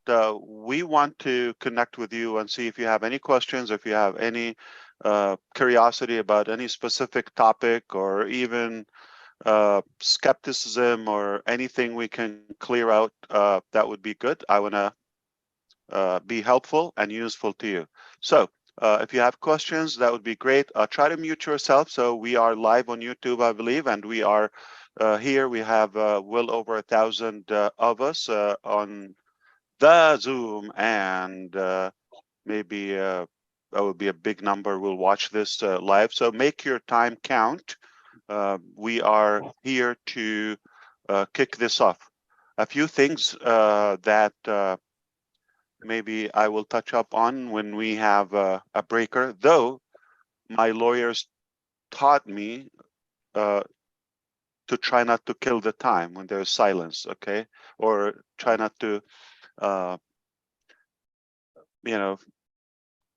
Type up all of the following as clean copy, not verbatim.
we want to connect with you and see if you have any questions, if you have any curiosity about any specific topic, or even skepticism or anything we can clear out. That would be good. I want to be helpful and useful to you. So if you have questions, that would be great. Try to mute yourself. So we are live on YouTube, I believe, and we are here. We have well over 1,000 of us on the Zoom, and maybe that would be a big number will watch this live. So make your time count. We are here to kick this off. A few things that maybe I will touch up on when we have a breaker, though my lawyers taught me to try not to kill the time when there's silence, okay? Or try not to, you know,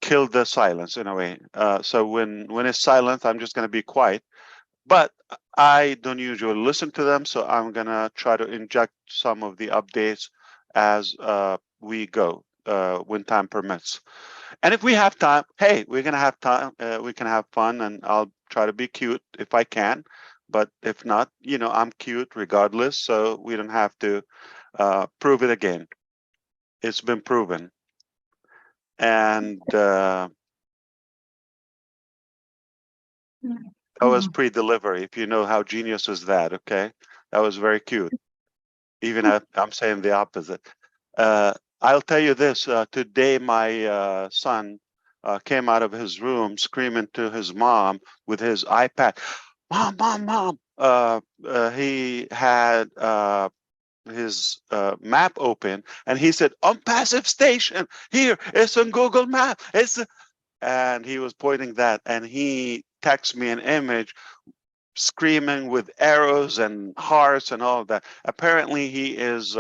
kill the silence in a way. So when it's silent, I'm just going to be quiet. But I don't usually listen to them, so I'm going to try to inject some of the updates as we go when time permits. And if we have time, hey, we're going to have time. We can have fun, and I'll try to be cute if I can. But if not, you know, I'm cute regardless, so we don't have to prove it again. It's been proven. And that was pre-delivery, if you know how genius is that, okay? That was very cute. Even I'm saying the opposite. I'll tell you this, today my son came out of his room screaming to his mom with his iPad, Mom, Mom, Mom. He had his map open, and he said, ONPASSIVE station, here, it's on Google Map. And he was pointing that, and he texted me an image screaming with arrows and hearts and all of that. Apparently he is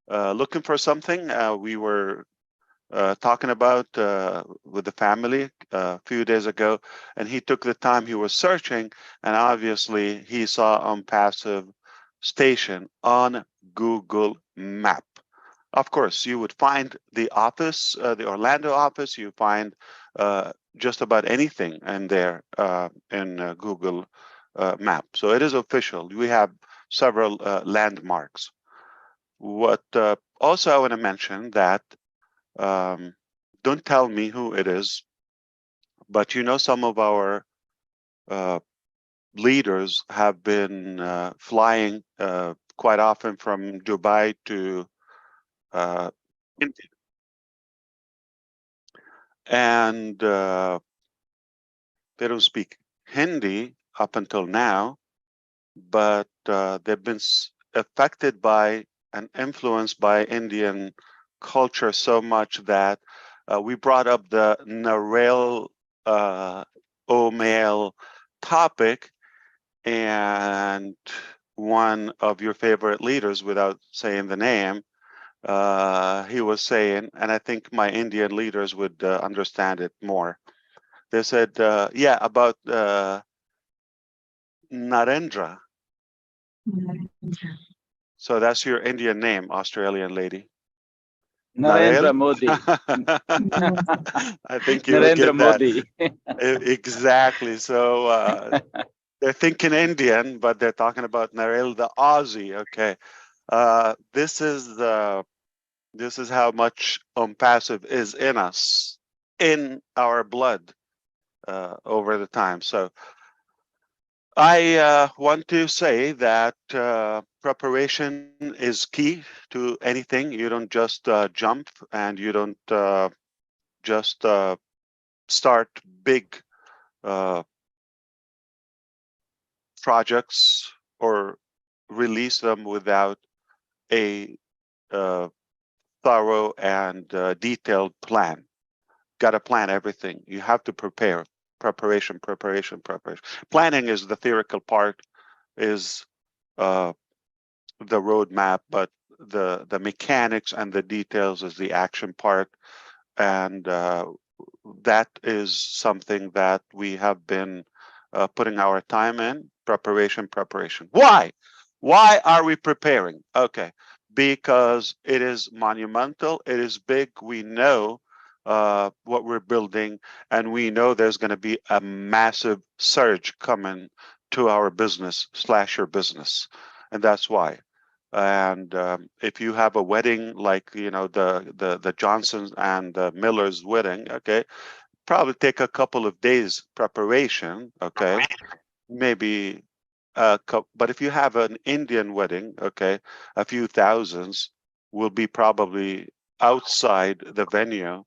looking for something. We were talking about with the family a few days ago, and he took the time, he was searching, and obviously he saw ONPASSIVE station on Google Map. Of course, you would find the office, the Orlando office, you find just about anything in there in Google Map. So it is official. We have several landmarks. What also I want to mention that don't tell me who it is, but you know, some of our leaders have been flying quite often from Dubai to India. And they don't speak Hindi up until now, but they've been affected by and influenced by Indian culture so much that we brought up the Narelle Omail topic, and one of your favorite leaders, without saying the name, he was saying, and I think my Indian leaders would understand it more. They said, yeah, about Narendra. So that's your Indian name, Australian lady. Narendra Narelle? Modi. I think you would Narendra get that. Modi. Exactly. So they're thinking Indian, but they're talking about Narelle the Aussie. Okay. This is how much ONPASSIVE is in us, in our blood over the time. So I want to say that preparation is key to anything. You don't just jump, and you don't just start big projects or release them without a thorough and detailed plan. Got to plan everything. You have to prepare. Preparation. Planning is the theoretical part, is the roadmap, but the mechanics and the details is the action part, and that is something that we have been putting our time in. Preparation. Why are we preparing? Okay, because it is monumental, it is big. We know what we're building, and we know there's going to be a massive surge coming to our business / your business, and that's why. And if you have a wedding like the Johnsons and the Millers wedding, okay, probably take a couple of days preparation, okay, maybe but if you have an Indian wedding, okay, a few thousands will be probably outside the venue,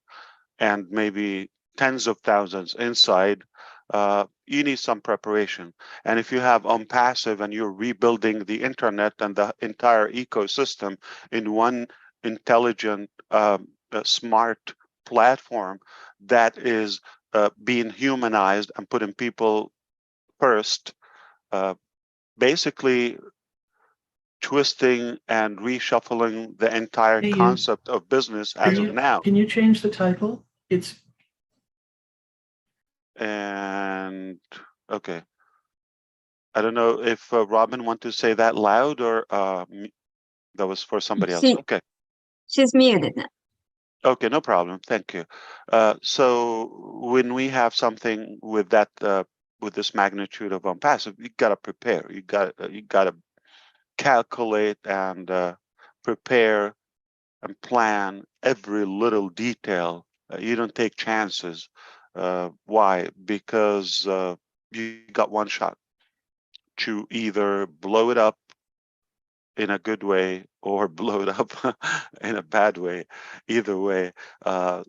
and maybe tens of thousands inside. You need some preparation. And if you have OMPASSIVE and you're rebuilding the internet and the entire ecosystem in one intelligent, smart platform that is being humanized and putting people first, basically twisting and reshuffling the entire concept of business as of now. Can you change the title? And okay, I don't know if Robin want to say that loud, or that was for somebody else. Okay, she's muted now. Okay, no problem. Thank you. So when we have something with that, with this magnitude of ONPASSIVE, you gotta prepare. You gotta calculate and prepare and plan every little detail. You don't take chances. Why? Because you got one shot to either blow it up in a good way or blow it up in a bad way. Either way.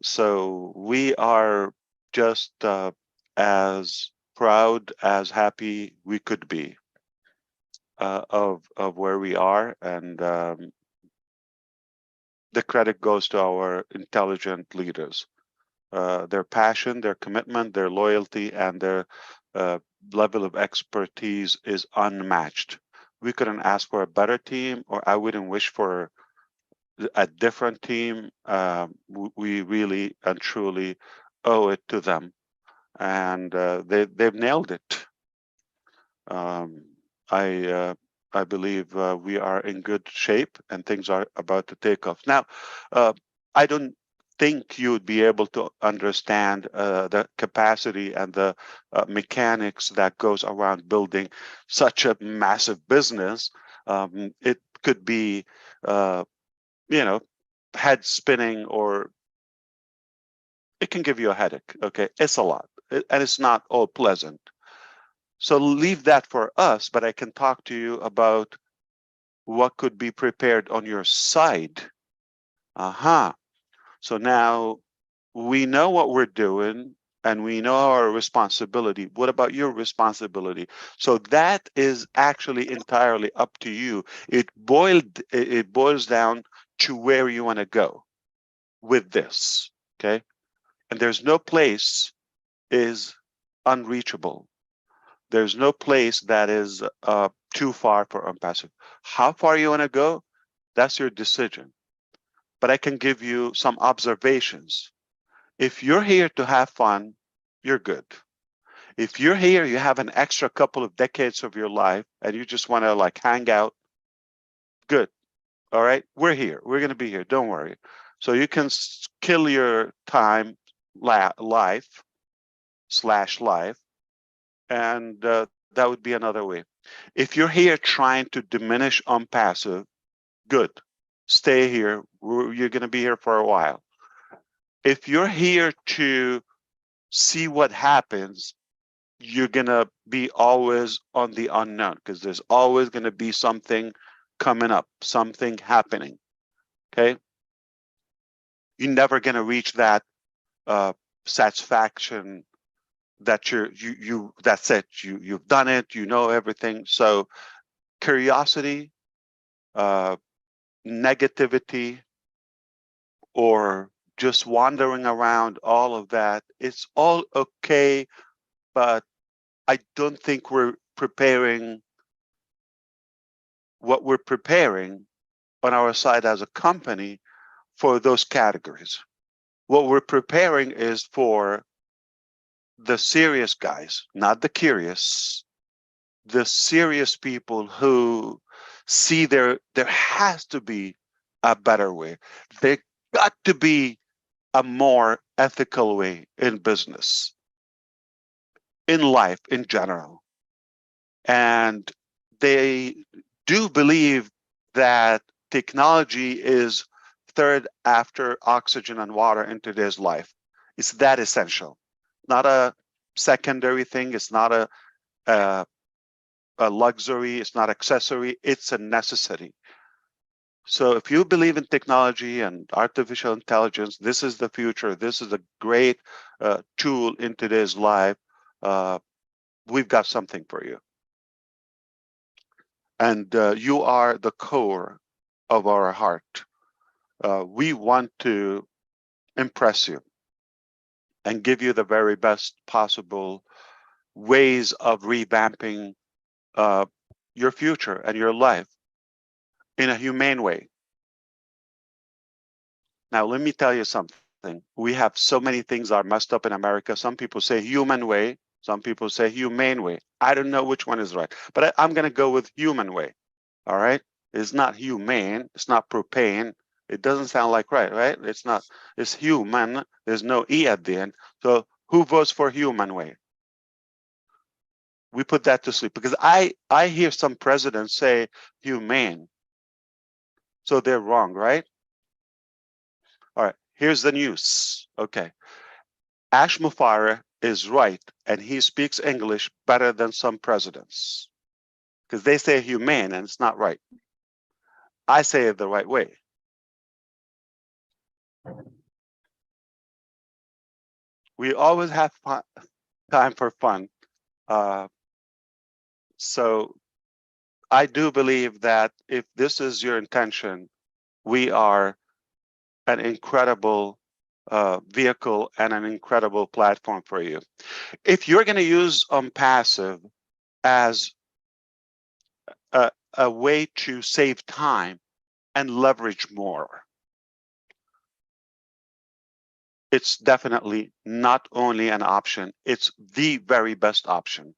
So we are just as proud, as happy we could be of where we are, and the credit goes to our intelligent leaders. Their passion, their commitment, their loyalty, and their level of expertise is unmatched. We couldn't ask for a better team, or I wouldn't wish for a different team. We really and truly owe it to them, and they've nailed it. I believe we are in good shape, and things are about to take off. Now, I don't think you would be able to understand the capacity and the mechanics that goes around building such a massive business. It could be, head spinning, or it can give you a headache. Okay, it's a lot, and it's not all pleasant. So leave that for us, but I can talk to you about what could be prepared on your side. So now we know what we're doing, and we know our responsibility. What about your responsibility? So that is actually entirely up to you. It boils down to where you want to go with this, okay? And there's no place is unreachable. There's no place that is too far for ONPASSIVE. How far you want to go, that's your decision. But I can give you some observations. If you're here to have fun, you're good. If you're here, you have an extra couple of decades of your life, and you just want to like hang out, good. All right, we're here. We're going to be here. Don't worry. So you can kill your time, life /life, and that would be another way. If you're here trying to diminish ONPASSIVE, good. Stay here. You're going to be here for a while. If you're here to see what happens, you're going to be always on the unknown, because there's always going to be something coming up, something happening. Okay? You're never going to reach that satisfaction that that's it. You've done it. You know everything. So curiosity, negativity, or just wandering around, all of that, it's all okay, but I don't think we're preparing what we're preparing on our side as a company for those categories. What we're preparing is for the serious guys, not the curious, the serious people who see there has to be a better way. There got to be a more ethical way in business, in life in general. And they do believe that technology is third after oxygen and water in today's life. It's that essential, not a secondary thing. It's not a luxury. It's not accessory. It's a necessity. So if you believe in technology and artificial intelligence, this is the future. This is a great tool in today's life. We've got something for you. And you are the core of our heart. We want to impress you and give you the very best possible ways of revamping your future and your life in a humane way. Now, let me tell you something. We have so many things are messed up in America. Some people say human way. Some people say humane way. I don't know which one is right, but I'm going to go with human way. All right. It's not humane. It's not propane. It doesn't sound like right? It's not. It's human. There's no E at the end. So who votes for human way? We put that to sleep because I hear some presidents say humane. So they're wrong, right? All right. Here's the news. Okay. Ash Mufareh is right, and he speaks English better than some presidents because they say humane and it's not right. I say it the right way. We always have time for fun. So I do believe that if this is your intention, we are an incredible vehicle and an incredible platform for you. If you're going to use OMPASSIVE as a way to save time and leverage more, it's definitely not only an option, it's the very best option.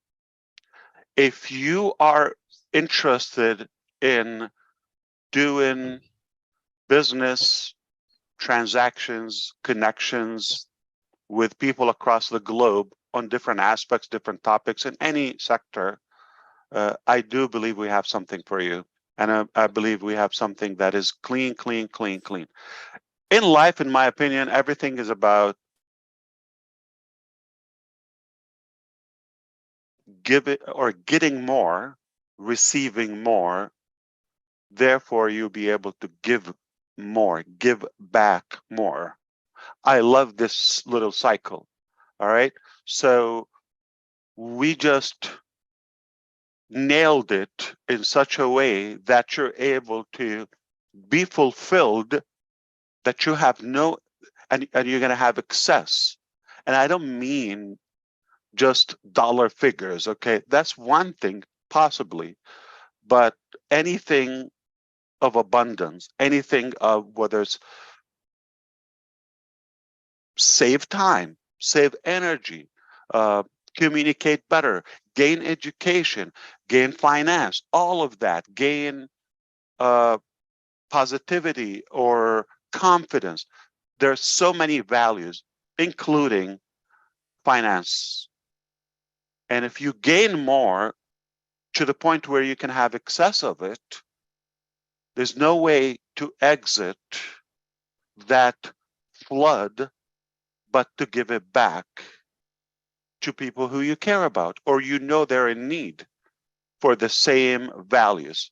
If you are interested in doing business transactions, connections with people across the globe on different aspects, different topics in any sector, I do believe we have something for you. And I believe we have something that is clean, clean, clean, clean. In life, in my opinion, everything is about getting more, receiving more. Therefore, you'll be able to give more, give back more. I love this little cycle. All right. So we just nailed it in such a way that you're able to be fulfilled, that you have no, and you're going to have excess. And I don't mean just dollar figures. Okay. That's one thing, possibly, but anything of abundance, anything of whether it's save time, save energy, communicate better, gain education, gain finance, all of that, gain positivity or confidence. There's so many values, including finance. And if you gain more to the point where you can have excess of it, there's no way to exit that flood but to give it back to people who you care about or you know they're in need for the same values.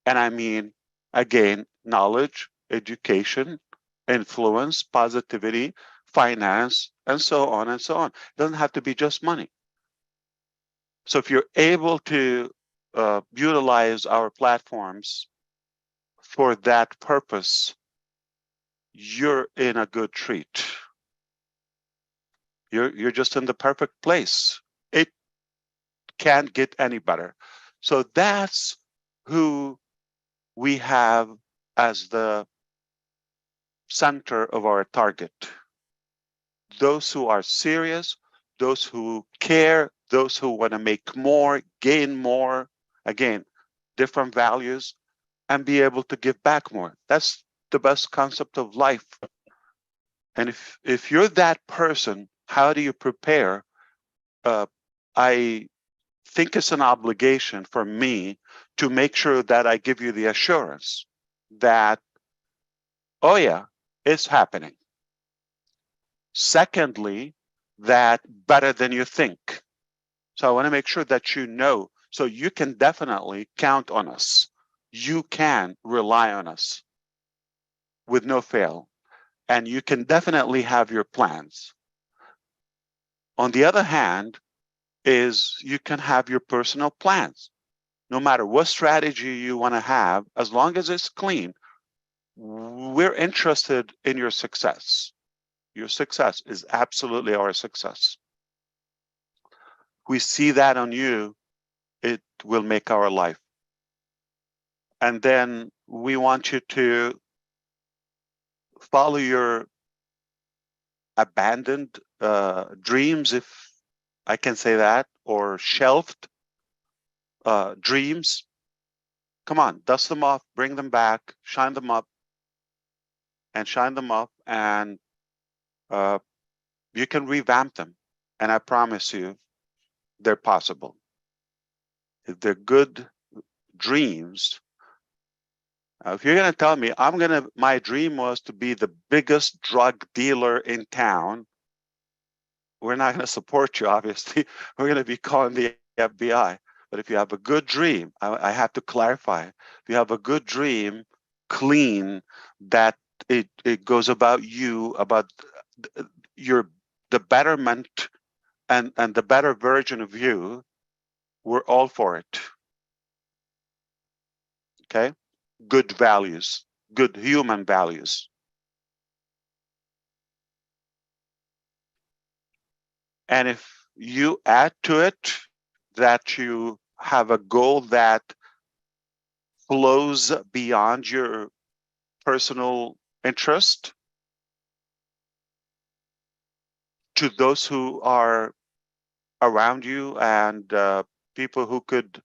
And I mean, again, knowledge, education, influence, positivity, finance, and so on and so on. It doesn't have to be just money. So if you're able to utilize our platforms for that purpose, you're in a good treat. You're just in the perfect place. It can't get any better. So that's who we have as the center of our target. Those who are serious, those who care, those who want to make more, gain more, again, different values, and be able to give back more. That's the best concept of life. And if you're that person, how do you prepare? I think it's an obligation for me to make sure that I give you the assurance that, oh yeah, it's happening. Secondly, that better than you think. So I want to make sure that you know, so you can definitely count on us. You can rely on us with no fail, and you can definitely have your plans. On the other hand, is you can have your personal plans. No matter what strategy you want to have, as long as it's clean, we're interested in your success. Your success is absolutely our success. We see that on you, it will make our life. And then we want you to follow your abandoned dreams, if I can say that, or shelved dreams. Come on, dust them off, bring them back, shine them up, and you can revamp them. And I promise you, they're possible. If they're good dreams, if you're going to tell me, my dream was to be the biggest drug dealer in town, we're not going to support you, obviously. We're going to be calling the FBI. But if you have a good dream, I have to clarify, if you have a good dream, clean, that it goes about you, about the betterment and the better version of you, we're all for it. Okay? Good values, good human values. And if you add to it that you have a goal that flows beyond your personal interest to those who are around you and people who could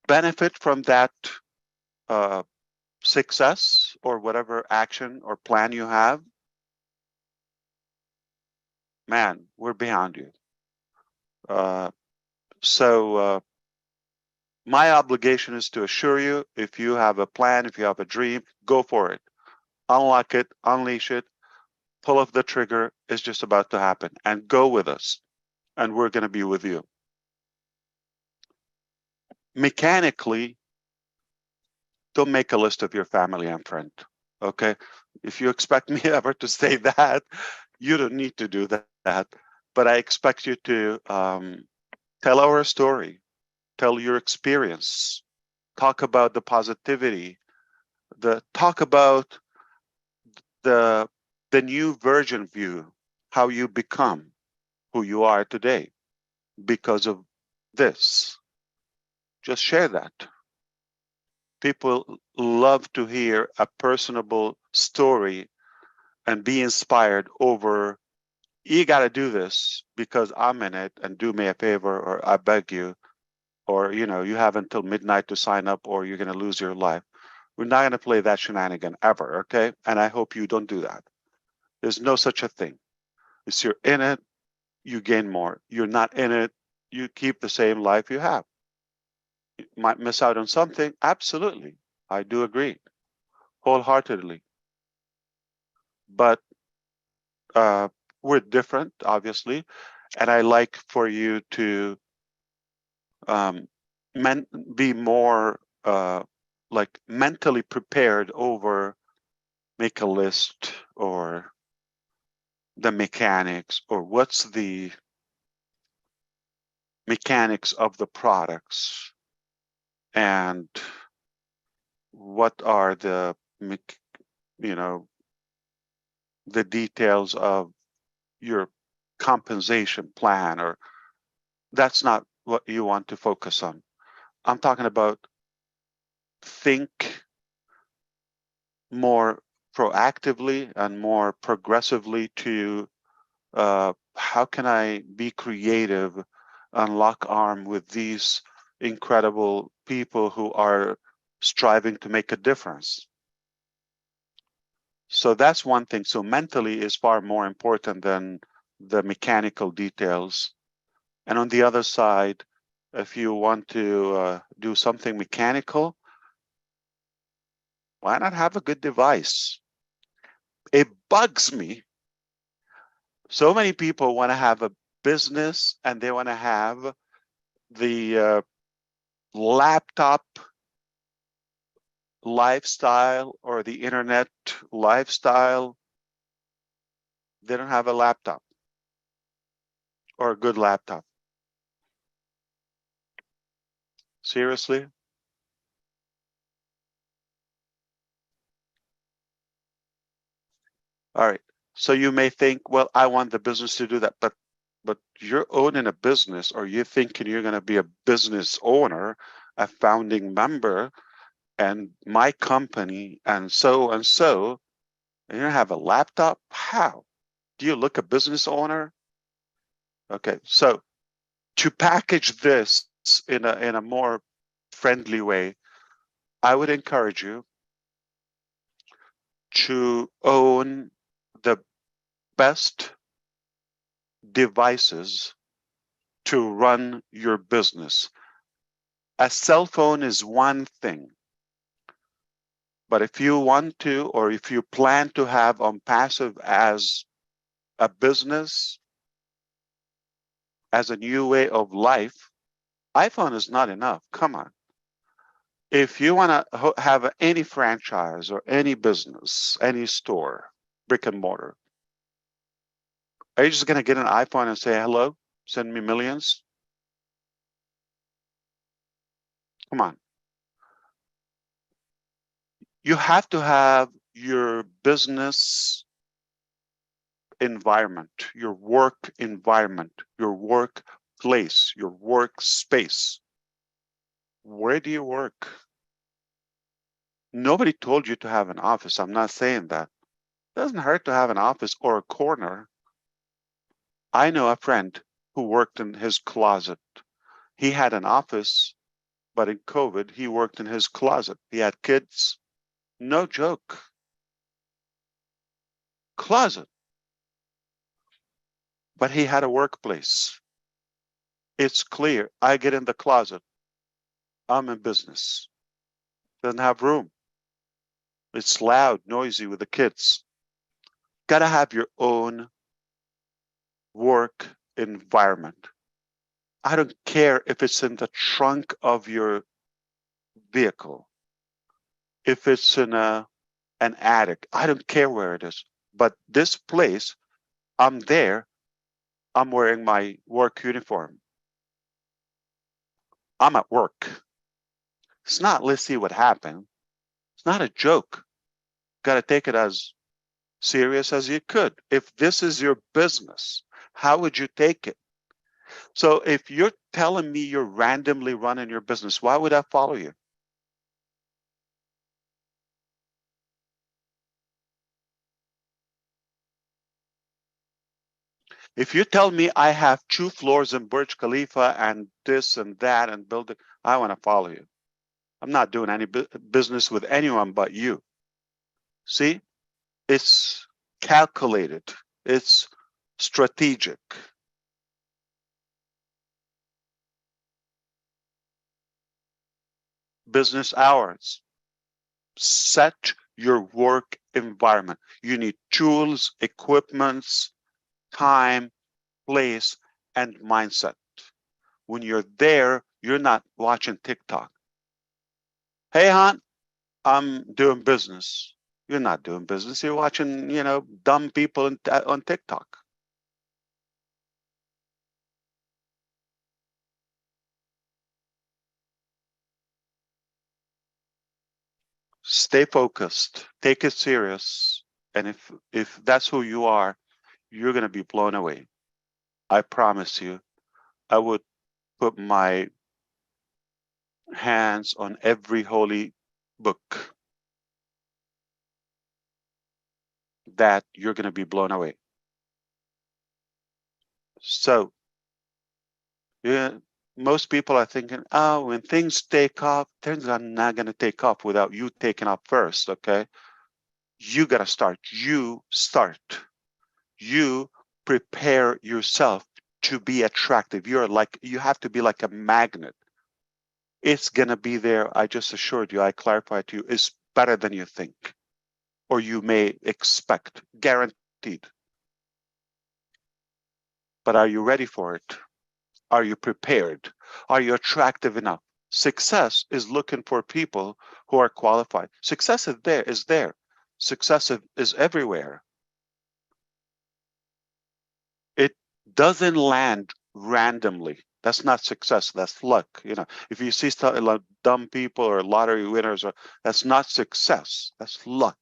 benefit from that success or whatever action or plan you have, man, we're behind you. So my obligation is to assure you, if you have a plan, if you have a dream, go for it. Unlock it, unleash it, pull off the trigger. It's just about to happen. And go with us. And we're going to be with you. Mechanically, don't make a list of your family and friend. Okay? If you expect me ever to say that, you don't need to do that. But I expect you to tell our story, tell your experience, talk about the positivity, talk about the new version of you, how you become who you are today because of this. Just share that. People love to hear a personable story and be inspired over, you got to do this because I'm in it and do me a favor, or I beg you, or you have until midnight to sign up or you're going to lose your life. We're not going to play that shenanigan ever, okay? And I hope you don't do that. There's no such a thing. If you're in it, you gain more. You're not in it, you keep the same life you have. You might miss out on something. Absolutely. I do agree wholeheartedly. But we're different, obviously. And I like for you to be more like mentally prepared over make a list or the mechanics or what's the mechanics of the products and what are the the details of your compensation plan, or that's not what you want to focus on. I'm talking about think more proactively and more progressively to how can I be creative and lock arm with these incredible people who are striving to make a difference. So that's one thing. So mentally is far more important than the mechanical details. And on the other side, if you want to do something mechanical, why not have a good device? It bugs me. So many people want to have a business and they want to have the laptop lifestyle or the internet lifestyle. They don't have a laptop or a good laptop. Seriously? All right. So you may think, well, I want the business to do that, but you're owning a business, or you're thinking you're going to be a business owner, a founding member, and my company, and so, and you don't have a laptop? How? Do you look a business owner? Okay, so to package this in a more friendly way, I would encourage you to own the best devices to run your business. A cell phone is one thing, but if you want to, or if you plan to have OMPASSIVE as a business, as a new way of life, iPhone is not enough. Come on. If you want to have any franchise or any business, any store, brick and mortar, are you just going to get an iPhone and say, hello, send me millions? Come on. You have to have your business environment, your work environment, your workplace, your workspace. Where do you work? Nobody told you to have an office. I'm not saying that. It doesn't hurt to have an office or a corner. I know a friend who worked in his closet. He had an office, but in COVID, he worked in his closet. He had kids. No joke. Closet. But he had a workplace. It's clear. I get in the closet. I'm in business. Doesn't have room. It's loud, noisy with the kids. Gotta have your own work environment. I don't care if it's in the trunk of your vehicle, if it's in an attic. I don't care where it is. But this place, I'm there. I'm wearing my work uniform. I'm at work. It's not, let's see what happened. It's not a joke. Got to take it as serious as you could. If this is your business, how would you take it? So if you're telling me you're randomly running your business, why would I follow you? If you tell me I have 2 floors in Burj Khalifa and this and that and building, I want to follow you. I'm not doing any business with anyone but you. See, it's calculated. It's strategic. Business hours. Set your work environment. You need tools, equipments, time, place, and mindset. When you're there, you're not watching TikTok. Hey, hon, I'm doing business. You're not doing business. You're watching, dumb people on TikTok. Stay focused. Take it serious. And if that's who you are, you're going to be blown away. I promise you. I would put my hands on every holy book that you're going to be blown away. So, yeah, most people are thinking, oh, when things take off, things are not going to take off without you taking off first, okay? You got to start. You start. You prepare yourself to be attractive. You have to be like a magnet. It's going to be there. I just assured you, I clarified to you, it's better than you think or you may expect, guaranteed. But are you ready for it? Are you prepared? Are you attractive enough? Success is looking for people who are qualified. Success is there. Success is everywhere. It doesn't land randomly. That's not success. That's luck. You know, if you see like dumb people or lottery winners, that's not success. That's luck.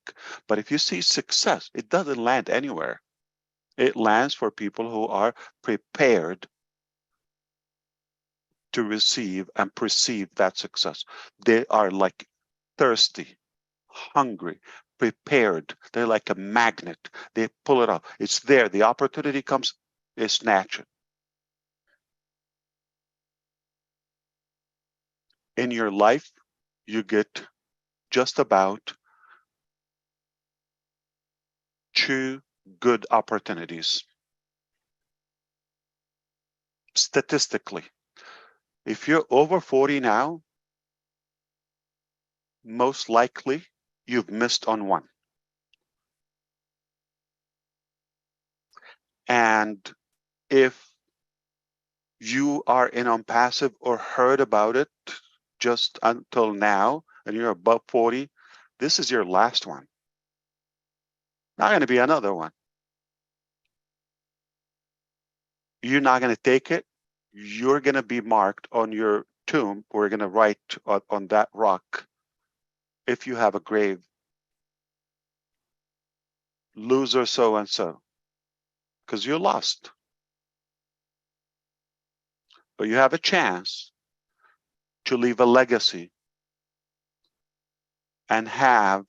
But if you see success, it doesn't land anywhere. It lands for people who are prepared to receive and perceive that success. They are like thirsty, hungry, prepared. They're like a magnet. They pull it off. It's there. The opportunity comes, they snatch it. In your life, you get just about 2 good opportunities. Statistically, if you're over 40 now, most likely you've missed on one. And if you are in ONPASSIVE or heard about it just until now, and you're above 40, this is your last one. Not going to be another one. You're not going to take it. You're going to be marked on your tomb. We're going to write on that rock, if you have a grave, loser so-and-so, because you're lost. But you have a chance to leave a legacy and have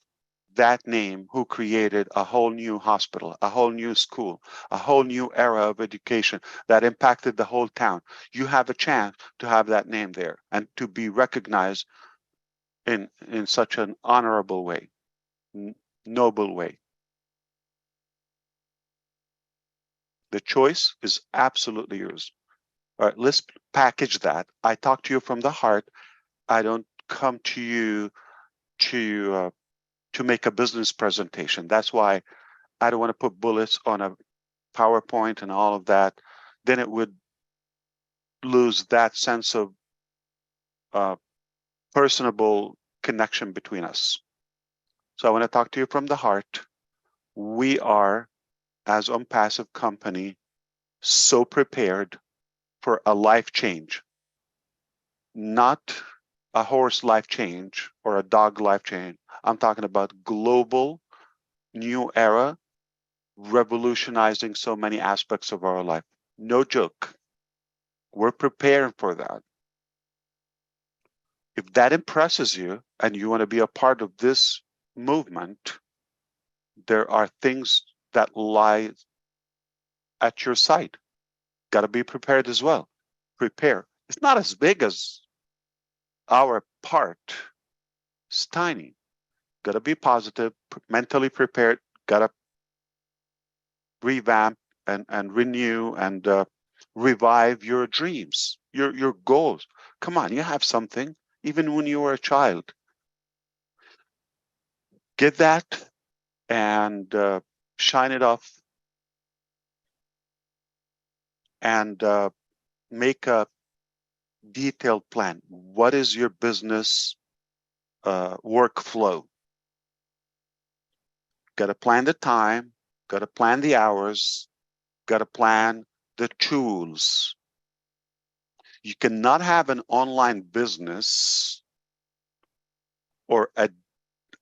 that name who created a whole new hospital, a whole new school, a whole new era of education that impacted the whole town. You have a chance to have that name there and to be recognized in such an honorable way, noble way. The choice is absolutely yours. All right, let's package that. I talk to you from the heart. I don't come to you to make a business presentation. That's why I don't want to put bullets on a PowerPoint and all of that. Then it would lose that sense of personable connection between us. So I want to talk to you from the heart. We are, as ONPASSIVE company, so prepared for a life change, not a horse life change or a dog life change. I'm talking about global, new era, revolutionizing so many aspects of our life. No joke. We're preparing for that. If that impresses you and you want to be a part of this movement, there are things that lie at your side. Got to be prepared as well. Prepare. It's not as big as our part. It's tiny. Got to be positive, mentally prepared. Got to revamp and renew and revive your dreams, your goals. Come on, you have something, even when you were a child. Get that and shine it off and make a detailed plan. What is your business workflow? Got to plan the time, got to plan the hours, got to plan the tools. You cannot have an online business or an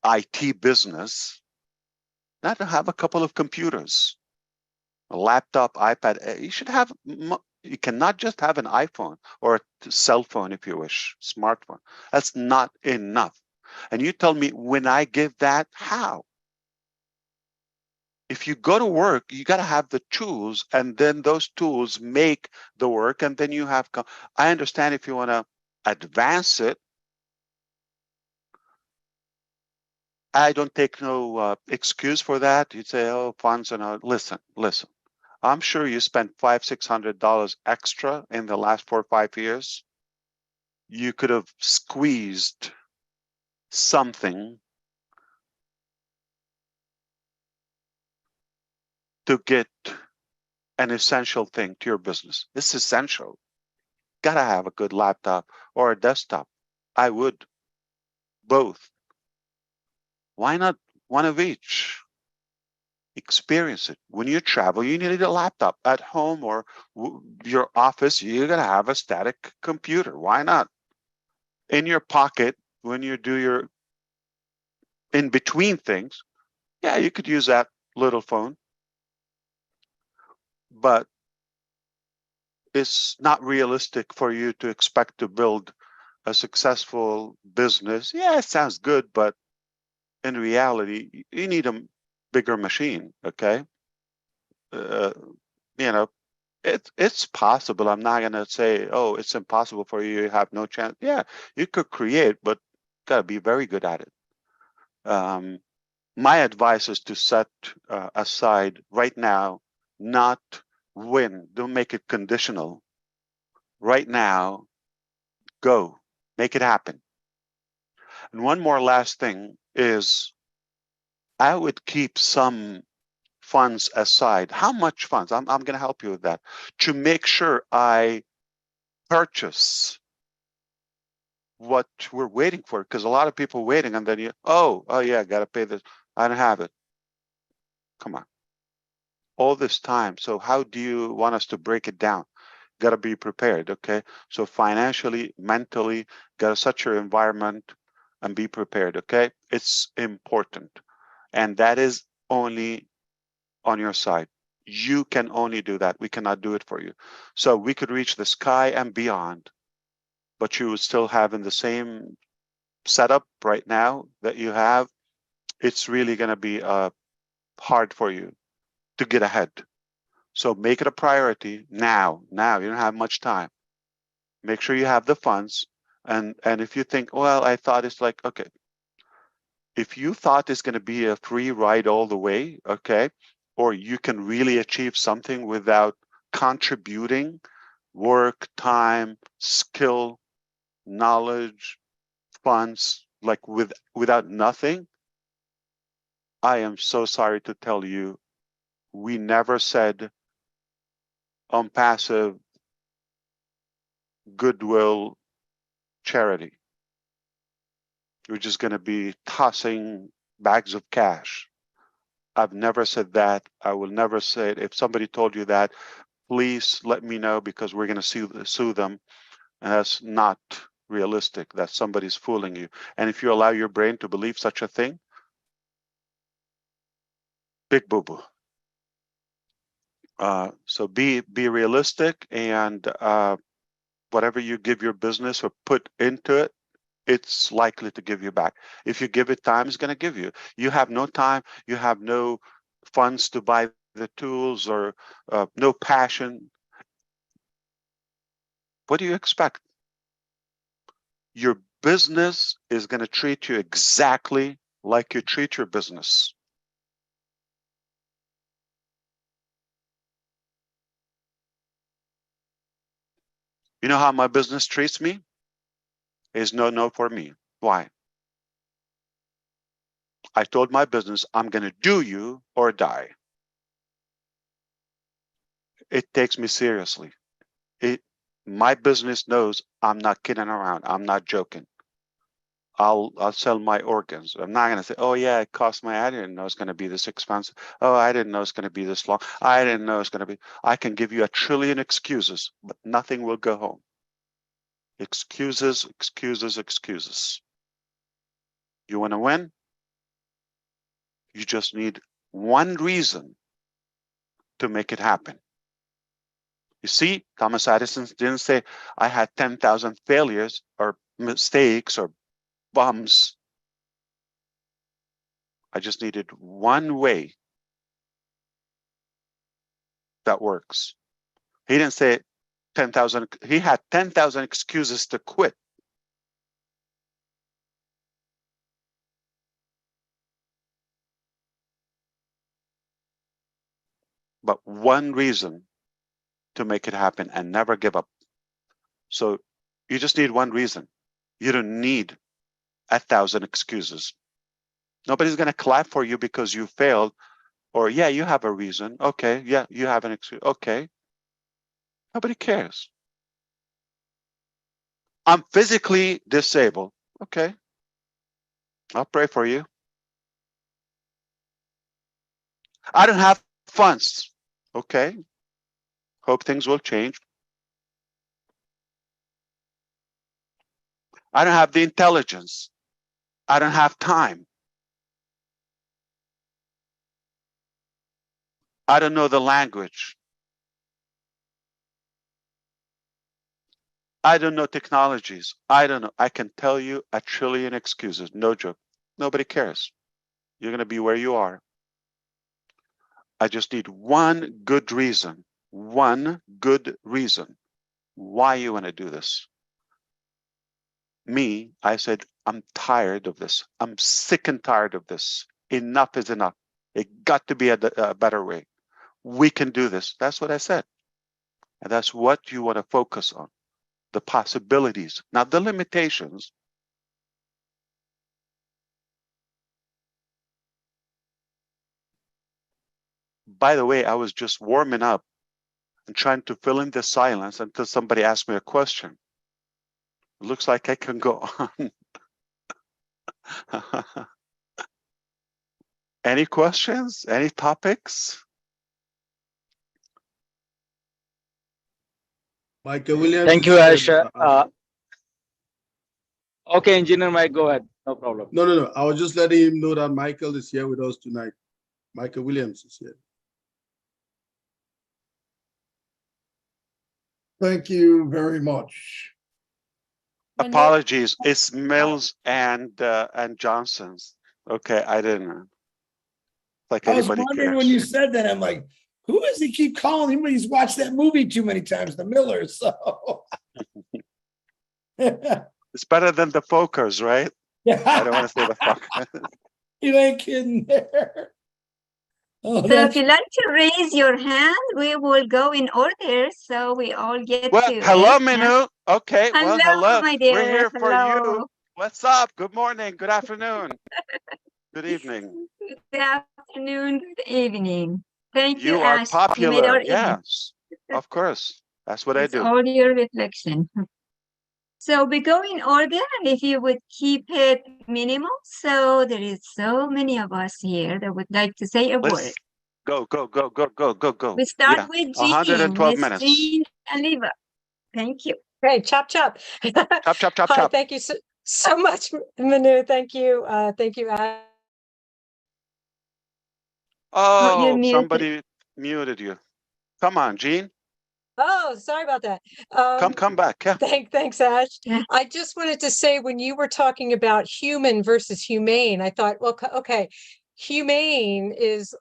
IT business not to have a couple of computers, a laptop, iPad. You should have, you cannot just have an iPhone or a cell phone if you wish, smartphone. That's not enough. And you tell me when I give that, how? If you go to work, you got to have the tools, and then those tools make the work, and then you have, I understand if you want to advance it I don't take no excuse for that. You'd say, oh, funds and all. Listen. I'm sure you spent $500-600 extra in the last 4 or 5 years. You could have squeezed something to get an essential thing to your business. It's essential. Gotta have a good laptop or a desktop. I would. Both. Why not one of each? Experience it. When you travel, you need a laptop. At home or your office, you're gonna have a static computer. Why not? In your pocket, when you do your in between things, yeah, you could use that little phone, but it's not realistic for you to expect to build a successful business. Yeah, it sounds good, but in reality, you need a bigger machine, okay? Uh, you know, it's possible. I'm not gonna say, oh, it's impossible for you. You have no chance. Yeah, you could create, but gotta be very good at it. My advice is to set aside right now, not when. Don't make it conditional. Right now, go, make it happen. And one more last thing is I would keep some funds aside. How much funds? I'm going to help you with that to make sure I purchase what we're waiting for, because a lot of people waiting and then oh yeah, I got to pay this. I don't have it. Come on. All this time. So how do you want us to break it down? Got to be prepared, okay? So financially, mentally, got to set your environment and be prepared, okay? It's important. And that is only on your side. You can only do that. We cannot do it for you. So we could reach the sky and beyond, but you would still have in the same setup right now that you have, it's really going to be hard for you to get ahead. So make it a priority now. Now, you don't have much time. Make sure you have the funds. And if you think, well, I thought it's like, okay, if you thought it's going to be a free ride all the way, okay, or you can really achieve something without contributing work, time, skill, knowledge, funds, like without nothing, I am so sorry to tell you, we never said ONPASSIVE goodwill charity. You're just going to be tossing bags of cash. I've never said that. I will never say it. If somebody told you that, please let me know, because we're going to sue them. And that's not realistic. That somebody's fooling you. And if you allow your brain to believe such a thing, big boo-boo. So be realistic, and whatever you give your business or put into it, it's likely to give you back. If you give it time, it's going to give you. You have no time, you have no funds to buy the tools, or no passion. What do you expect? Your business is going to treat you exactly like you treat your business. You know how my business treats me? Is no for me. Why? I told my business, I'm going to do you or die. It takes me seriously. My business knows I'm not kidding around. I'm not joking. I'll sell my organs. I'm not going to say, oh yeah, it cost I didn't know it's going to be this expensive. Oh, I didn't know it's going to be this long. I didn't know it's going to be. I can give you a trillion excuses, but nothing will go home. Excuses, excuses, excuses. You want to win? You just need one reason to make it happen. You see, Thomas Edison didn't say, I had 10,000 failures or mistakes or bumps. I just needed one way that works. He didn't say 10,000. He had 10,000 excuses to quit. but one reason to make it happen and never give up. So you just need one reason. You don't need 1,000 excuses. Nobody's going to clap for you because you failed, or yeah, you have a reason. Okay, yeah, you have an excuse. Okay. Nobody cares. I'm physically disabled. Okay. I'll pray for you. I don't have funds. Okay. Hope things will change. I don't have the intelligence. I don't have time. I don't know the language. I don't know technologies. I don't know. I can tell you a trillion excuses. No joke. Nobody cares. You're going to be where you are. I just need one good reason why you want to do this. Me, I said, I'm tired of this. I'm sick and tired of this. Enough is enough. It got to be a better way. We can do this. That's what I said. And that's what you want to focus on. The possibilities, not the limitations. By the way, I was just warming up and trying to fill in the silence until somebody asked me a question. It looks like I can go on. Any questions? Any topics? Michael Williams. Thank you, Ash. Okay, Engineer Mike, go ahead. No problem. No. I was just letting him know that Michael is here with us tonight. Michael Williams is here. Thank you very much. Apologies. It's Mills and Johnson's. Okay, I didn't know. Like I was anybody wondering cares. when you said that, I'm like, who does he keep calling him? He's watched that movie too many times, The Millers. So It's better than the Fokers, right? I don't want to say the Fokers. You ain't kidding there. Oh, So if you'd like to raise your hand, we will go in order so we all get Well, to hello, it. Minu. Okay, well, hello. My dear. We're here for Hello. you. What's up? Good morning. Good afternoon. Good evening. Good afternoon. Good evening. Thank you, You are Ash. You made popular. our evening. Yes, of course. That's what I It's do. all your reflection. So we go in order, and if you would keep it minimal. So there is so many of us here that would like to say a word. Go. We start Yeah. with Jean. 112 Miss minutes. Jean Aliva. Thank you. Great, chop. Chop. Hi, thank you so much, Manu. Thank you, Ash. Oh, muted. somebody muted you. Come on, Jean. Oh, sorry about that. Come back. Yeah. Thanks, Ash. I just wanted to say, when you were talking about human versus humane, I thought, well, okay, humane is,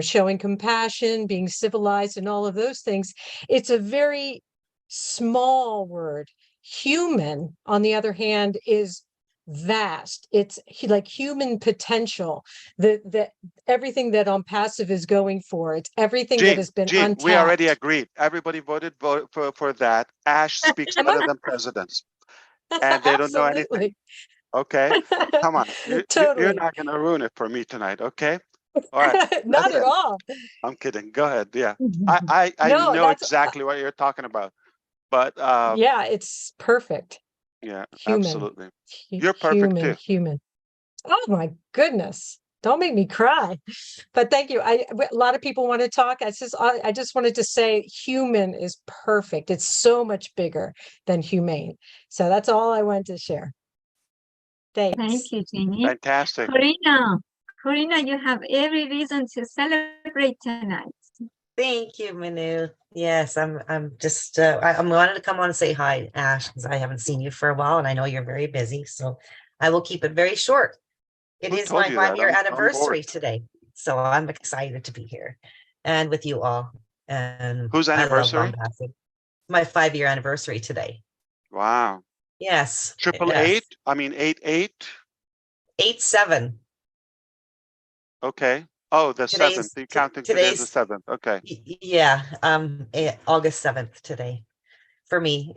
showing compassion, being civilized, and all of those things. It's a very small word. Human, on the other hand, is vast. It's like human potential, that everything that ONPASSIVE is going for. It's everything that has been Jean, untapped. we already agreed. Everybody voted for that. Ash speaks better than presidents, and they don't know anything. Okay, come on, Totally. you're not going to ruin it for me tonight. Okay, all right. Not at all. I'm kidding. Go ahead. Yeah, I No, know exactly what you're talking about, but yeah, it's perfect. yeah, Human. absolutely. You're perfect too. Human. Oh my goodness. Don't make me cry. But thank you. A lot of people want to talk. I just wanted to say human is perfect. It's so much bigger than humane. So that's all I wanted to share. Thanks. Thank you, Jeannie. Fantastic. Corina, you have every reason to celebrate tonight. Thank you, Manu. Yes, I'm just I wanted to come on and say hi, Ash, because I haven't seen you for a while and I know you're very busy. So I will keep it very short. It is my 5-year anniversary today. So I'm excited to be here and with you all. And whose anniversary? My 5-year anniversary today. Wow. Yes. 888? I mean 88? 87. Okay. Oh, the Today's- 7th. You're counting today as the today's- 7th. Okay. Yeah, August 7th today for me.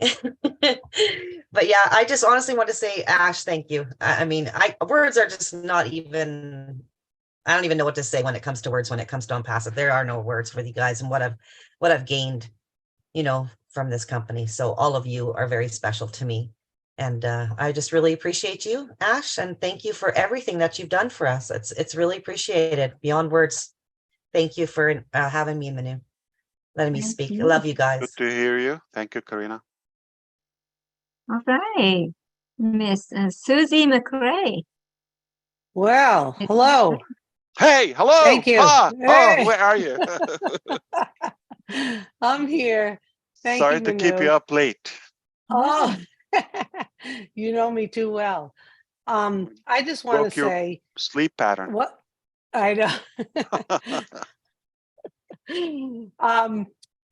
But yeah, I just honestly want to say, Ash, thank you. I mean, words are just not even, I don't even know what to say when it comes to words, when it comes to ONPASSIVE. There are no words for you guys and what I've gained, from this company. So all of you are very special to me. And I just really appreciate you, Ash, and thank you for everything that you've done for us. It's really appreciated beyond words. Thank you for having me, Manu. Letting me Thank speak. I you. love you Good guys. to hear you. Thank you, Karina. All right. Miss Susie McRae. Well, hello. Hey, hello. Thank you. Oh, Hey. where are you? I'm here. Thank Sorry you, to keep you Manu. up late. Oh, you know me too well. I just want to Broke your say sleep pattern. what I know.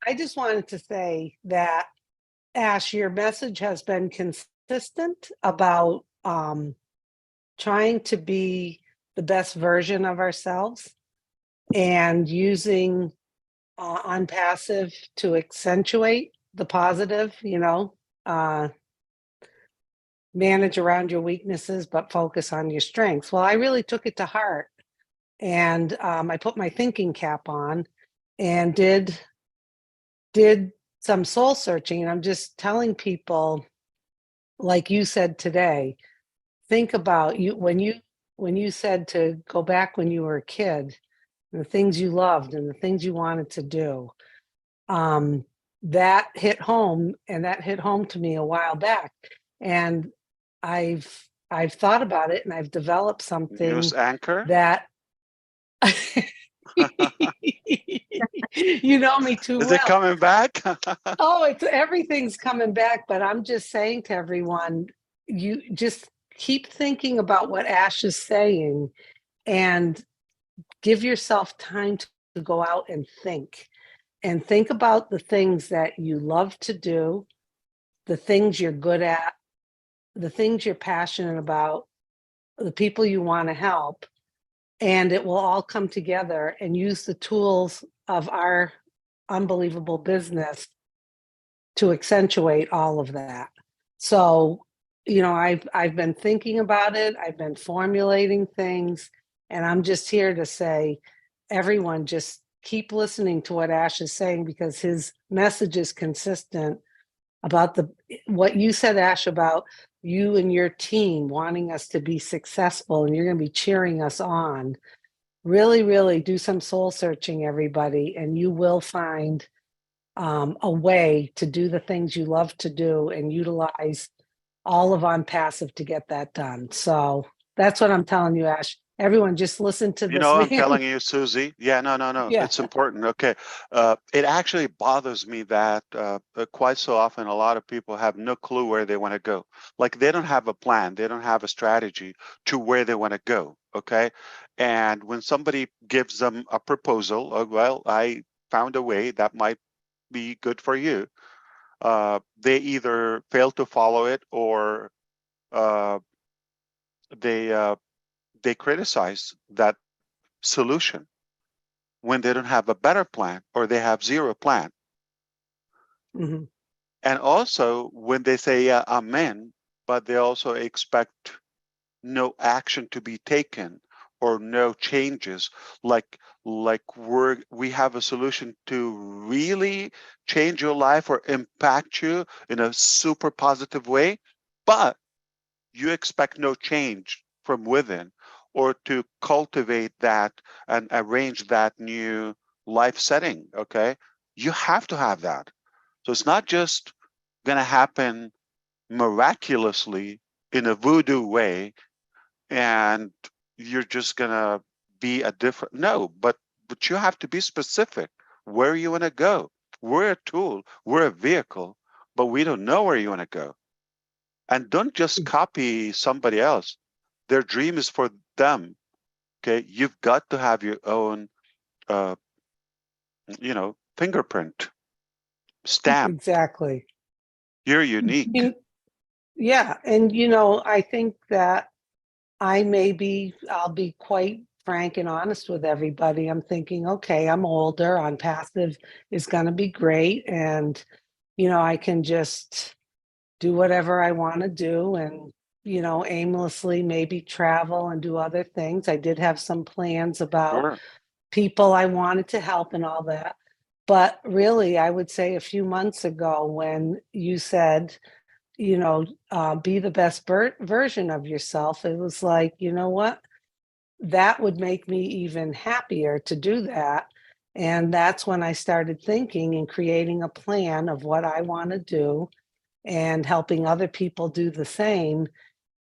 I just wanted to say that, Ash, your message has been consistent about trying to be the best version of ourselves and using ONPASSIVE to accentuate the positive, manage around your weaknesses, but focus on your strengths. Well, I really took it to heart, and I put my thinking cap on and did some soul searching. And I'm just telling people, like you said today, think about when you said to go back when you were a kid, and the things you loved and the things you wanted to do. That hit home, and that hit home to me a while back. And I've thought about it, and I've developed something News anchor. that you know me too Is well. it coming back? Oh, everything's coming back, but I'm just saying to everyone, you just keep thinking about what Ash is saying and give yourself time to go out and think about the things that you love to do, the things you're good at, the things you're passionate about, the people you want to help, and it will all come together, and use the tools of our unbelievable business to accentuate all of that. So, I've been thinking about it, I've been formulating things, and I'm just here to say, everyone just keep listening to what Ash is saying, because his message is consistent about what you said, Ash, about you and your team wanting us to be successful, and you're going to be cheering us on. Really, really do some soul searching, everybody, and you will find a way to do the things you love to do and utilize all of ONPASSIVE to get that done. So that's what I'm telling you, Ash. Everyone, just listen to this I'm man. telling you, Susie. Yeah, no. Yeah. It's important. Okay. It actually bothers me that quite so often a lot of people have no clue where they want to go. Like they don't have a plan. They don't have a strategy to where they want to go. Okay. And when somebody gives them a proposal, well, I found a way that might be good for you. They either fail to follow it or they criticize that solution when they don't have a better plan or they have zero plan. Mhm. And also when they say, yeah, I'm in, but they also expect no action to be taken or no changes, like we have a solution to really change your life or impact you in a super positive way, but you expect no change from within or to cultivate that and arrange that new life setting. Okay, you have to have that. So it's not just going to happen miraculously in a voodoo way and you're just going to be a different, no, but you have to be specific where you want to go. We're a tool, we're a vehicle, but we don't know where you want to go. And don't just copy somebody else. Their dream is for them. Okay, you've got to have your own fingerprint stamp. Exactly. You're unique. Yeah. And, I think that I'll be quite frank and honest with everybody. I'm thinking, okay, I'm older, on passive is going to be great. And, I can just do whatever I want to do and, aimlessly maybe travel and do other things. I did have some plans about Sure. people I wanted to help and all that. But really, I would say a few months ago when you said, be the best version of yourself, it was like, you know what? That would make me even happier to do that. And that's when I started thinking and creating a plan of what I want to do and helping other people do the same.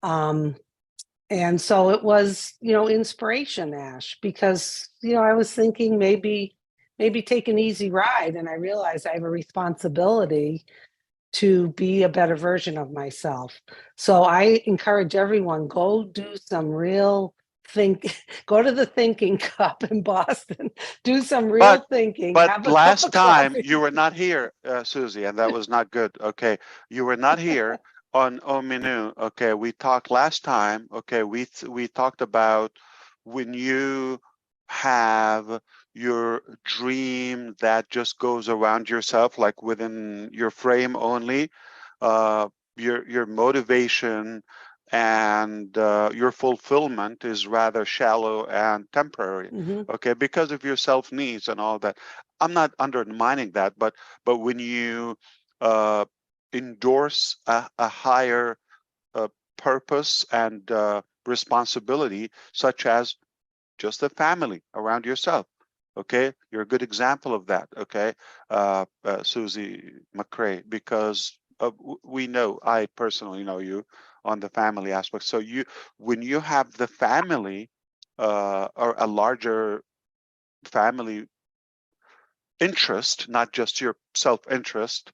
And so it was, inspiration, Ash, because, I was thinking maybe take an easy ride. And I realized I have a responsibility to be a better version of myself. So I encourage everyone, go do some real go to the thinking cup in Boston, do some real thinking, But have a cup last of time coffee. you were not here, Susie, and that was not good. Okay, you were not here on OMINOO. Okay, we talked last time. Okay, we talked about when you have your dream that just goes around yourself, like within your frame only. Your motivation and your fulfillment is rather shallow and temporary. Mhm. Okay, because of your self needs and all that. I'm not undermining that, but when you endorse a higher purpose and responsibility, such as just a family around yourself. Okay, you're a good example of that. Okay, Susie McRae, because we know, I personally know you on the family aspect. So when you have the family or a larger family interest, not just your self-interest,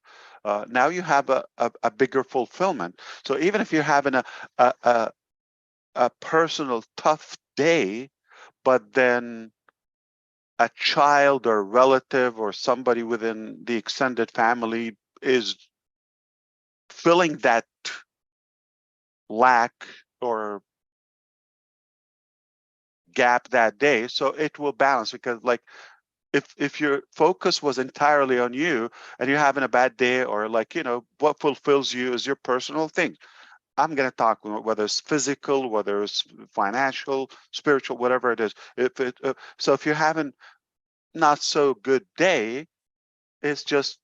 now you have a bigger fulfillment. So even if you're having a personal tough day, but then a child or relative or somebody within the extended family is filling that lack or gap that day, so it will balance. Because like if your focus was entirely on you and you're having a bad day, or like, what fulfills you is your personal thing. I'm going to talk whether it's physical, whether it's financial, spiritual, whatever it is. So if you're having not so good day, it's just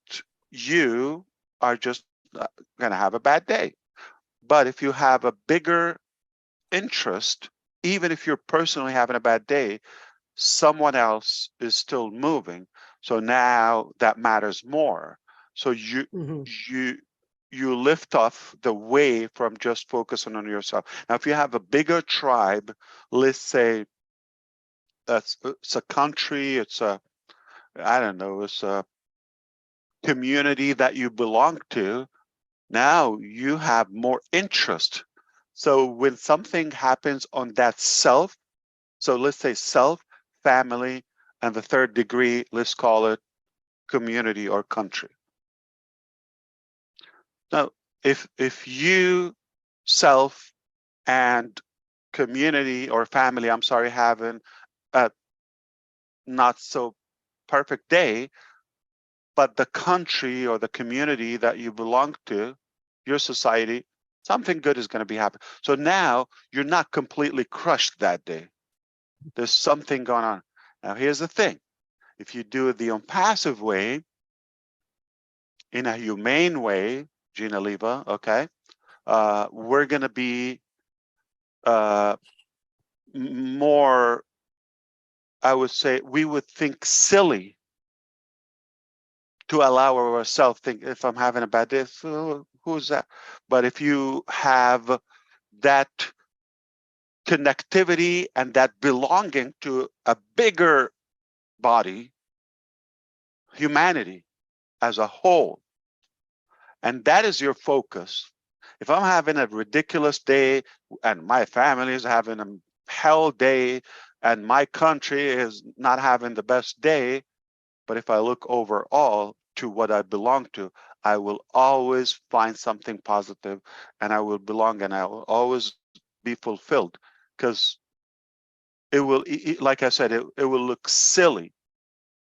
you are just going to have a bad day. But if you have a bigger interest, even if you're personally having a bad day, someone else is still moving. So now that matters more. So Mhm. you lift off the weight from just focusing on yourself. Now, if you have a bigger tribe, let's say it's a country, it's a, I don't know, it's a community that you belong to, now you have more interest. So when something happens on that self, so let's say self, family, and the third degree, let's call it community or country. Now, if you self and community or family, I'm sorry, having a not so perfect day, but the country or the community that you belong to, your society, something good is going to be happening. So now you're not completely crushed that day. There's something going on. Now, here's the thing. If you do it the OMPASSIVE way, in a humane way, Gina Leva, okay, we're going to be more, I would say, we would think silly to allow ourselves think, if I'm having a bad day, so who's that? But if you have that connectivity and that belonging to a bigger body, humanity as a whole, and that is your focus. If I'm having a ridiculous day and my family is having a hell day and my country is not having the best day, but if I look overall to what I belong to, I will always find something positive, and I will belong, and I will always be fulfilled, because it will, like I said, it will look silly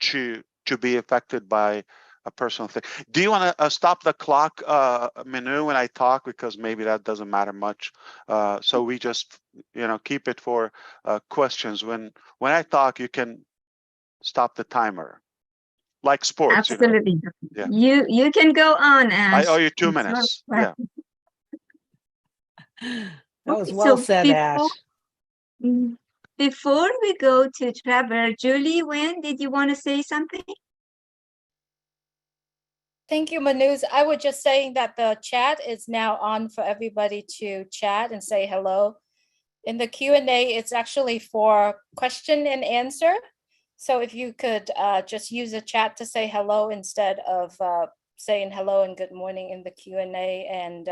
to be affected by a personal thing. Do you want to stop the clock, Minu, when I talk, because maybe that doesn't matter much. So we just, keep it for questions. When I talk, you can stop the timer, like sports. Absolutely. Yeah. You can go on, Ash. I owe you 2 It's your minutes. Yeah. That was Okay, well so said, Ash. Before we go to Trevor, Julie, did you want to say something? Thank you, Manuz. I was just saying that the chat is now on for everybody to chat and say hello. In the Q&A, it's actually for question and answer. So if you could just use the chat to say hello instead of saying hello and good morning in the Q&A. And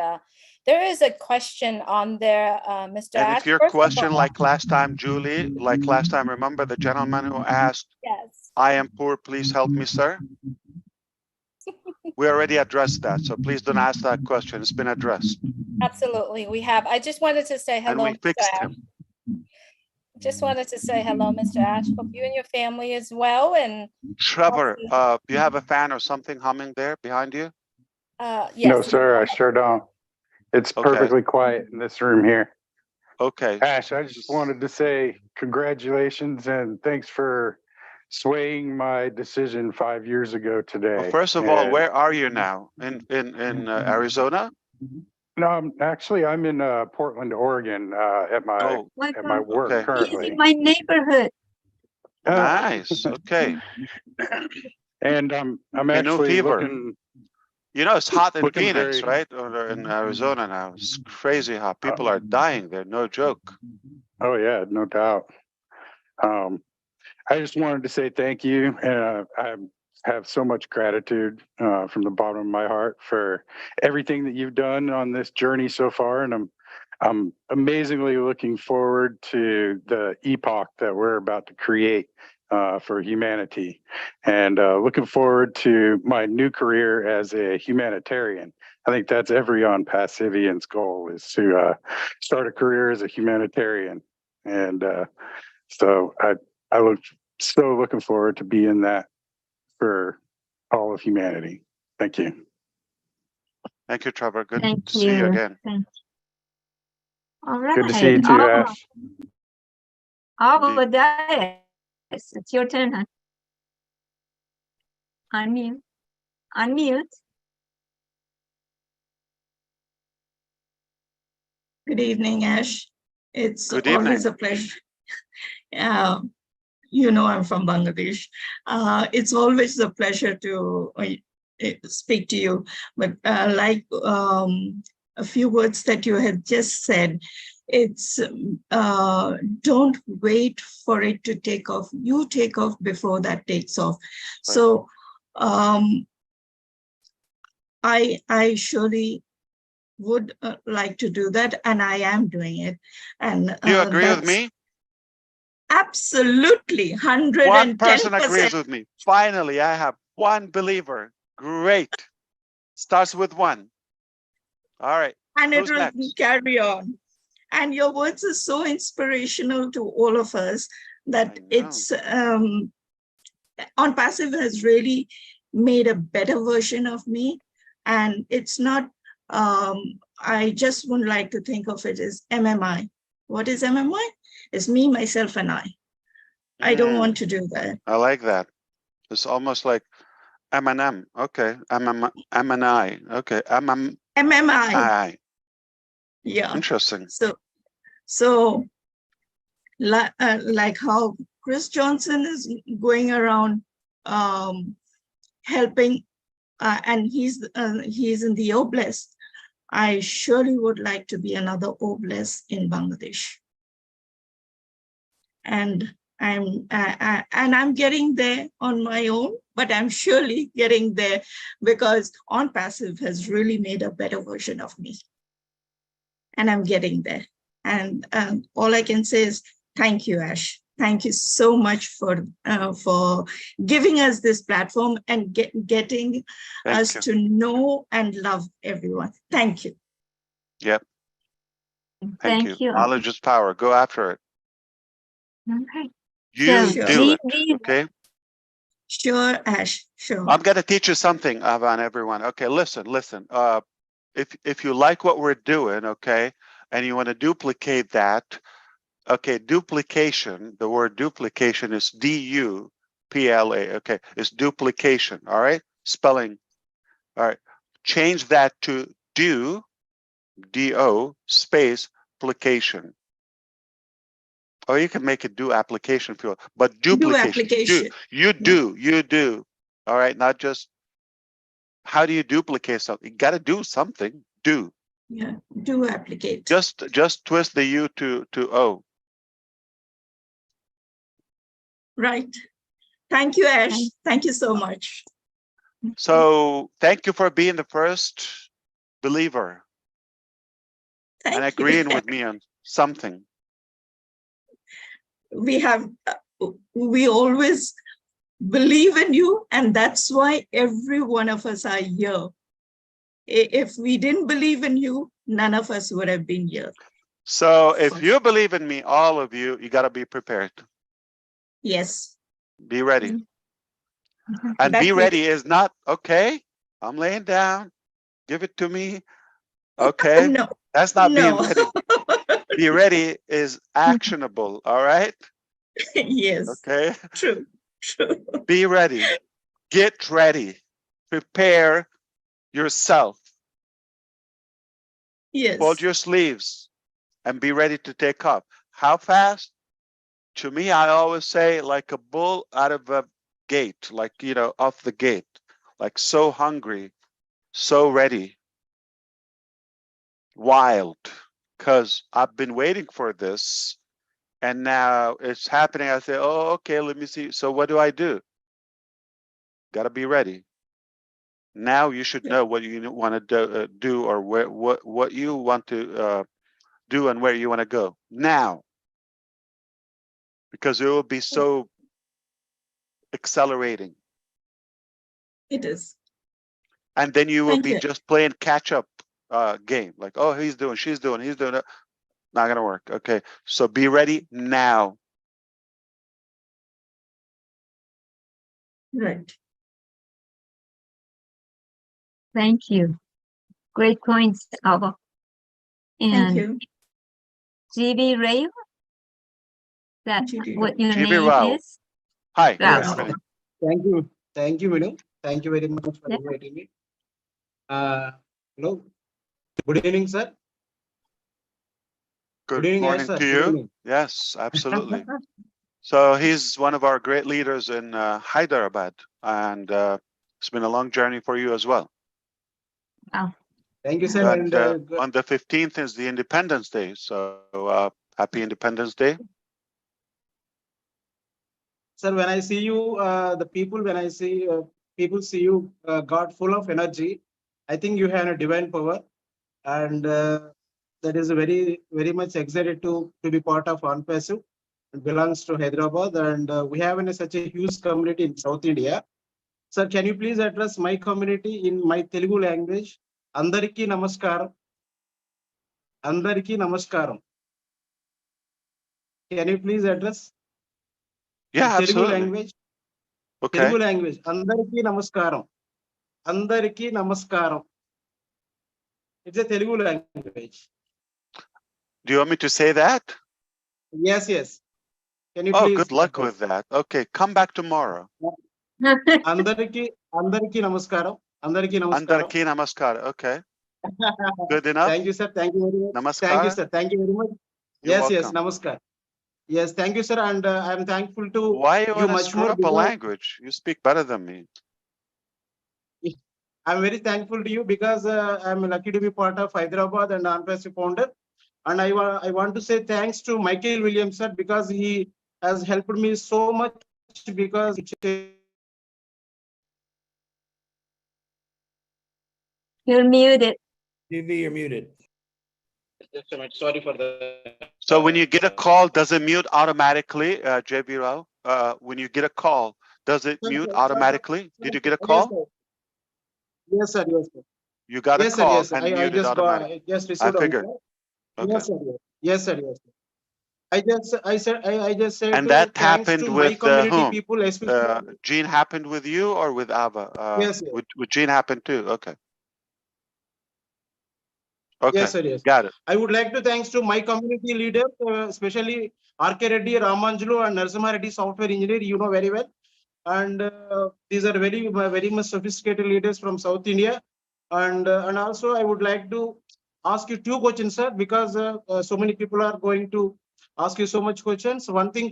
there is a question on there, Mr. And Ash. if your First of question, all, like last time, Julie, like last time, remember the gentleman who asked, yes. I am poor, please help me, sir? We already addressed that, so please don't ask that question. It's been addressed. Absolutely, we have. I just wanted to say And hello, we Mr. fixed Ash. him. Just wanted to say hello, Mr. Ash. Hope you and your family is well. And Trevor, you have a fan or something humming there behind you? yes. No, sir, I sure don't. It's Okay. perfectly quiet in this room here. Okay. Ash, I just wanted to say congratulations and thanks for swaying my decision 5 years ago today. Well, first of all, And- where are you now? In Arizona? No, I'm in Portland, Oregon, at my Oh, at my work okay. He's currently. in my neighborhood. Nice. Okay. And I'm Minu actually fever. looking. It's hot in Looking Phoenix, very- right? Or in Arizona now. It's crazy hot. People are dying there. No joke. Oh yeah, no doubt. I just wanted to say thank you, and I have so much gratitude from the bottom of my heart for everything that you've done on this journey so far, and I'm amazingly looking forward to the epoch that we're about to create for humanity, and looking forward to my new career as a humanitarian. I think that's every ONPASSIVian's goal, is to start a career as a humanitarian, and so I look so looking forward to being that for all of humanity. Thank you. Thank you, Trevor. Good Thank to see you you. again. Thank you. All right. Good to see you too, Ash. That is. It's your turn, huh? Unmute. Unmute. Good evening, Ash. It's Good always evening. a pleasure. I'm from Bangladesh. It's always a pleasure to speak to you. But like a few words that you have just said, it's don't wait for it to take off. You take off before that takes off. Right. So I surely would like to do that, and I am doing it. And Do you agree with me? Absolutely, 110%. One person agrees with me. Finally, I have one believer. Great. Starts with one. All right. And it Who's will next? carry on. And your words are so inspirational to all of us that it's ONPASSIVE has really made a better version of me. And it's not, I just would like to think of it as MMI. What is MMI? It's me, myself, and I. I don't want to do that. I like that. It's almost like M&M. Okay. M&I. Okay. MMI. Yeah. Interesting. So like how Chris Johnson is going around helping, and he's in the Oblast. I surely would like to be another Oblast in Bangladesh. And I'm getting there on my own, but I'm surely getting there because ONPASSIVE has really made a better version of me. And I'm getting there. And all I can say is thank you, Ash. Thank you so much for giving us this platform and getting us to know and love everyone. Thank you. Yep. Thank you. Knowledge is power. Go after it. Okay. You So do it, these okay? Sure, Ash, sure. I'm going to teach you something, Avan, everyone. Okay, listen. If you like what we're doing, okay, and you want to duplicate that, okay, duplication, the word duplication is D-U-P-L-A, okay, it's duplication, all right? Spelling, all right. Change that to do, D-O, space, plication. Or you can make it do application if you want, but Do duplication, application. you do, all right? Not just, how do you duplicate something? You got to do something, do. Yeah, do applicate. Just twist the U to O. Right. Thank you, Ash. Thank you so much. So thank you for being the first believer and Thank agreeing you. with me on something. We always believe in you, and that's why every one of us are here. If we didn't believe in you, none of us would have been here. So if you believe in me, all of you, you got to be prepared. Yes. Be ready. And That be we- ready is not, okay, I'm laying down, give it to me. Okay, No. that's not being No. ready. Be ready is actionable, all right? Yes. Okay, True. True. be ready, get ready, prepare yourself, Yes. fold your sleeves, and be ready to take off. How fast? To me, I always say like a bull out of a gate, like, you know, off the gate, like so hungry, so ready, wild, because I've been waiting for this and now it's happening. I say, oh, okay, let me see. So what do I do? Got to be ready. Now you should know what you want to do or what you want to do and where you want to go now, because it will be so accelerating. It is. And then you will Thank be you. just playing catch up game. Like, oh, he's doing, she's doing, he's doing it. Not going to work. Okay. So be ready now. Right. Thank you. Great points, Alba. Thank And you. GB Rayo? That GB what your GB name Rao. is? Hi. Rao. Yes, Vinny. Thank you. Thank you, Minu. Thank you very much for Yeah. inviting me. Hello. Good evening, sir. Good evening, morning Ash, sir. to Good you. evening. Yes, absolutely. So he's one of our great leaders in Hyderabad, and it's been a long journey for you as well. Wow. Thank you, sir. And And on the 15th is the Independence Day. So happy Independence Day. sir, when I see you, the people, when I see people see you, God full of energy, I think you have a divine power, and that is very, very much excited to be part of ONPASSIVE. It belongs to Hyderabad, and we have such a huge community in South India. Sir, can you please address my community in my Telugu language? Andariki namaskaram. Andariki namaskaram. Can you please address? Yeah, Telugu absolutely. language. Okay. Telugu language. Andariki namaskaram. Andariki namaskaram. It's a Telugu language. Do you want me to say that? Yes, yes. Can you Oh, please? good luck address? with that. Okay, come back tomorrow. Andariki namaskaram. Andariki namaskaram. Andariki namaskar. Okay. Good enough. Thank you, sir. Thank you very much. Namaskar. Thank you, sir. Thank you very much. You're Yes, yes. welcome. Namaskar. Yes, thank you, sir. And I'm thankful to Why you you want to much screw more up a because language? You speak better than me. I'm very thankful to you because I'm lucky to be part of Hyderabad and ONPASSIVE founder. And I want to say thanks to Michael Williams, sir, because he has helped me so much because You're muted. TV, you're muted. Just a minute. Sorry for the. So when you get a call, does it mute automatically, JB Rao? When you get a call, does it mute automatically? Did you get a call? Yes, sir. Yes, sir. You got a Yes, sir. call Yes, sir. and I muted just got. automatically. I just I received a figured. call. Okay. Yes, sir. Yes, sir. Yes, sir. I just said. And that thanks happened to my with community whom? people, especially. Gene happened with you or with Ava? Yes, yes. With Gene happened too. Okay. Okay. Yes, sir. Yes. Got it. I would like to thanks to my community leaders, especially R.K. Reddy, Ramanjulu, and Narasimha Reddy, software engineer. You know very well, and these are very much sophisticated leaders from South India, and also I would like to ask you two questions, sir, because so many people are going to ask you so much questions. One thing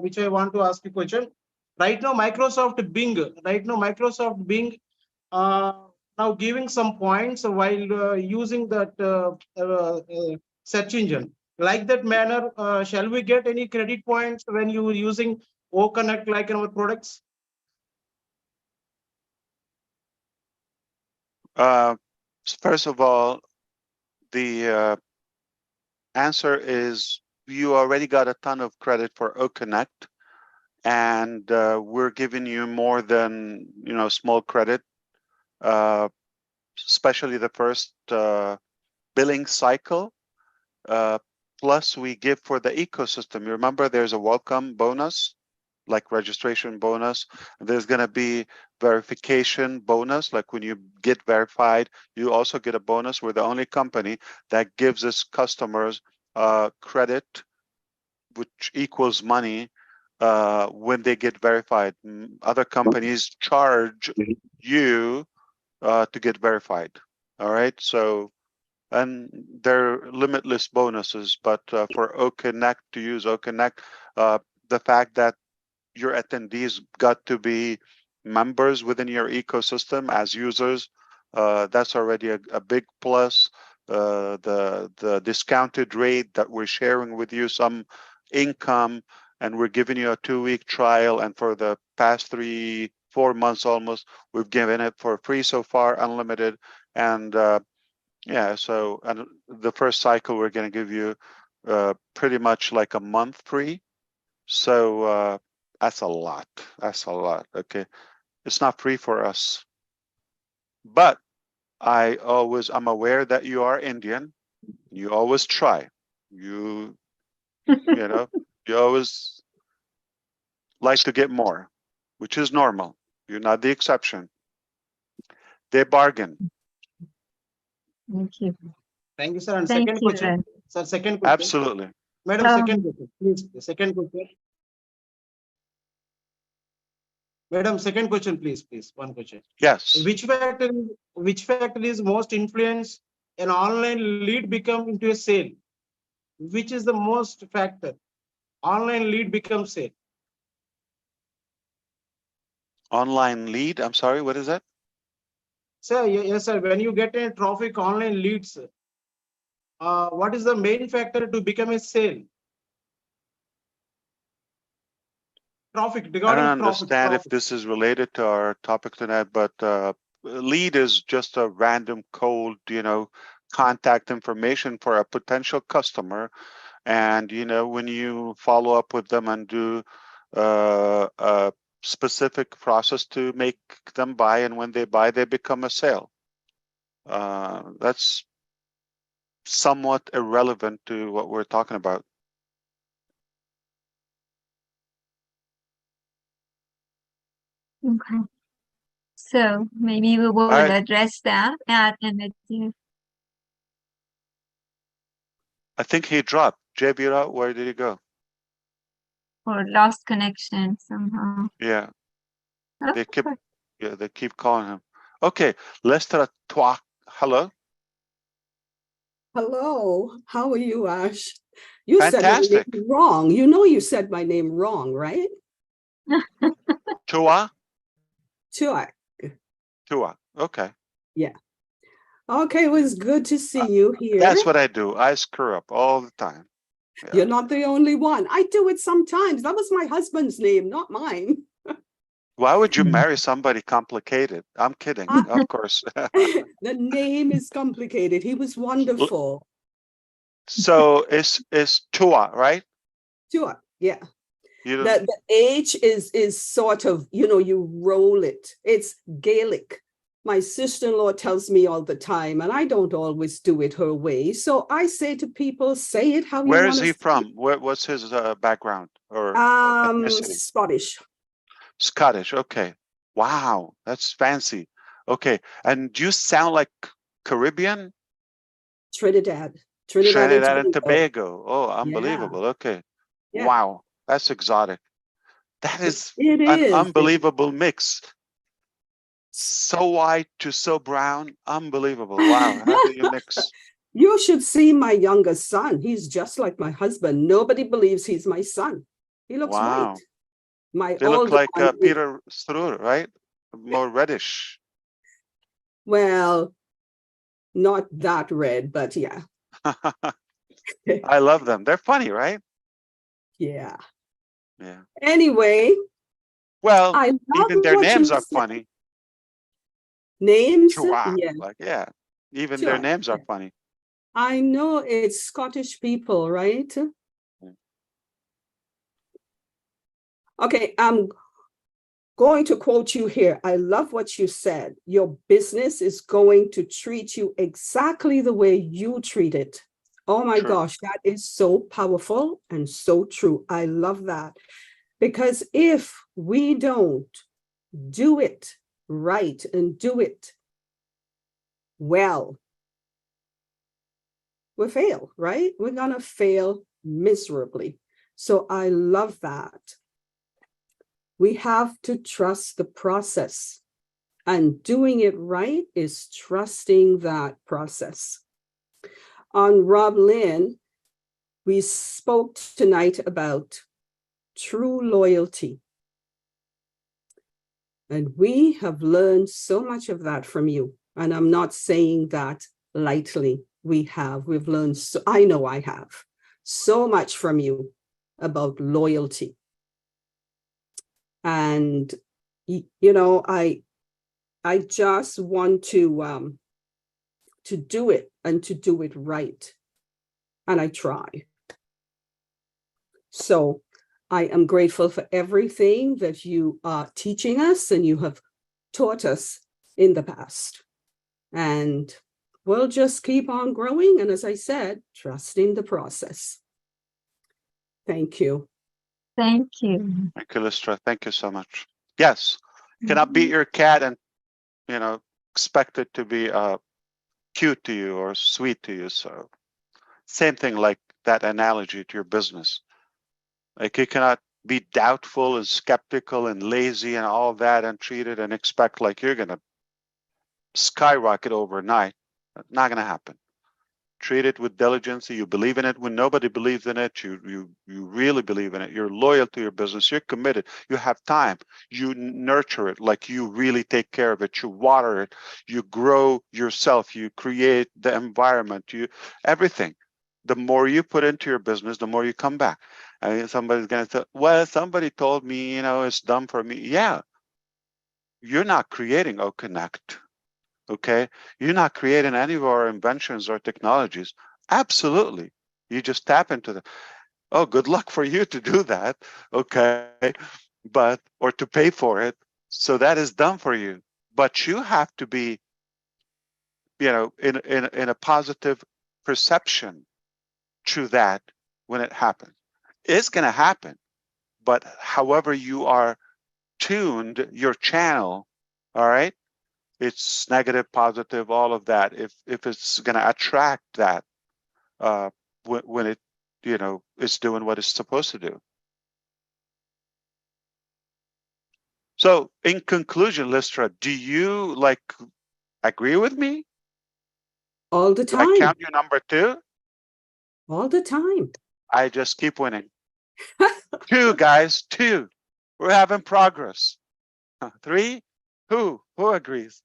which I want to ask you question. Right now, Microsoft Bing. Now giving some points while using that search engine. Like that manner, shall we get any credit points when you using OConnect like in our products? First of all, the answer is you already got a ton of credit for OConnect, and we're giving you more than small credit, especially the first billing cycle. Plus, we give for the ecosystem. You remember, there's a welcome bonus, like registration bonus. There's going to be verification bonus, like when you get verified, you also get a bonus. We're the only company that gives its customers credit, which equals money when they get verified. Other companies charge you to get verified. All right, so and they're limitless bonuses, but for OConnect, to use OConnect, the fact that your attendees got to be members within your ecosystem as users, that's already a big plus. The discounted rate that we're sharing with you, some income, and we're giving you a 2-week trial, and for the past 3-4 months almost, we've given it for free so far, unlimited. And yeah, so and the first cycle we're going to give you pretty much like a month free. So that's a lot. That's a lot. Okay, it's not free for us, but I'm aware that you are Indian. You always try. You always like to get more, which is normal. You're not the exception. They bargain. Thank you. Thank you, sir. And Thank second you, question, Ren. sir. Second question. Absolutely. Madam, second question, please. The second question. Madam, second question, please. One question. Yes. Which factor is most influence an online lead become into a sale? Which is the most factor? Online lead becomes sale. Online lead. I'm sorry. What is that? Sir, yes, sir. When you get a traffic online leads, what is the main factor to become a sale? Traffic. I don't understand if this is related to our topic tonight, but lead is just a random cold, contact information for a potential customer. And, when you follow up with them and do a specific process to make them buy, and when they buy, they become a sale. That's somewhat irrelevant to what we're talking about. Okay. So maybe we will address that at MSU. I think he dropped. Jabira, where did he go? Or lost connection somehow. Yeah. Oh, They keep calling him. Okay, Lester Twak. Hello. Hello, how are you, Ash? You Fantastic. said my name wrong. You know you said my name wrong, right? Tua? Sure. Tua. Okay. Yeah. Okay, it was good to see you here. That's what I do. I screw up all the time. Yeah. You're not the only one. I do it sometimes. That was my husband's name, not mine. Why would you marry somebody complicated? I'm kidding, of course. The name is complicated. He was wonderful. So it's Tua, right? Sure, yeah. You The H is sort of, you roll it. It's Gaelic. my sister-in-law tells me all the time, and I don't always do it her way. So I say to people, say it how you Where want is to he say from? What's his background or it. ethnicity? Scottish. Scottish. Okay. Wow, that's fancy. Okay, and do you sound like Caribbean? Trinidad and Trinidad and Tobago. Tobago. Oh, Yeah, unbelievable. Okay. yeah. Wow, that's exotic. That is It an is. unbelievable mix. So white to so brown. Unbelievable. Wow. How do you mix? You should see my youngest son. He's just like my husband. Nobody believes he's my son. He looks Wow. white. My They look older like one, Peter Struer, right? More reddish. well, not that red, but yeah. I love them. They're funny, right? Yeah. Yeah. Anyway, Well, I love even their what you names are said. funny. Names? Chua. Yeah, Like, yeah. Even their sure. names are funny. I know it's Scottish people, right? Okay, I'm going to quote you here. I love what you said. Your business is going to treat you exactly the way you treat it. Oh my True. gosh, that is so powerful and so true. I love that. Because if we don't do it right and do it well, we fail, right? We're going to fail miserably. So I love that. We have to trust the process, and doing it right is trusting that process. On Rob Lynn, we spoke tonight about true loyalty. And we have learned so much of that from you. And I'm not saying that lightly. We've learned, so I know I have so much from you about loyalty. And, you know, I just want to do it and to do it right. And I try. So I am grateful for everything that you are teaching us and you have taught us in the past. And we'll just keep on growing. And as I said, trusting the process. Thank you. Thank you. Thank you, Listra. Thank you so much. Yes. Cannot beat your cat and, you know, expect it to be cute to you or sweet to you. So same thing like that analogy to your business. Like you cannot be doubtful and skeptical and lazy and all that and treat it and expect like you're going to skyrocket overnight. Not going to happen. Treat it with diligence. You believe in it when nobody believes in it. You really believe in it. You're loyal to your business. You're committed. You have time. You nurture it like you really take care of it. You water it. You grow yourself. You create the environment. You everything. The more you put into your business, the more you come back. I mean, somebody's going to say, well, somebody told me, you know, it's done for me. Yeah. You're not creating OConnect. Okay, you're not creating any of our inventions or technologies. Absolutely, you just tap into the. Oh, good luck for you to do that. Okay, but or to pay for it. So that is done for you. But you have to be, you know, in a positive perception to that when it happens. It's going to happen, but however you are tuned your channel, all right. It's negative, positive, all of that. If it's going to attract that when it, you know, is doing what it's supposed to do. So, in conclusion, Listra, do you like agree with me? All the Do I time. count you number 2? All the time. I just keep winning. 2, guys, 2. We're having progress. 3. Who agrees?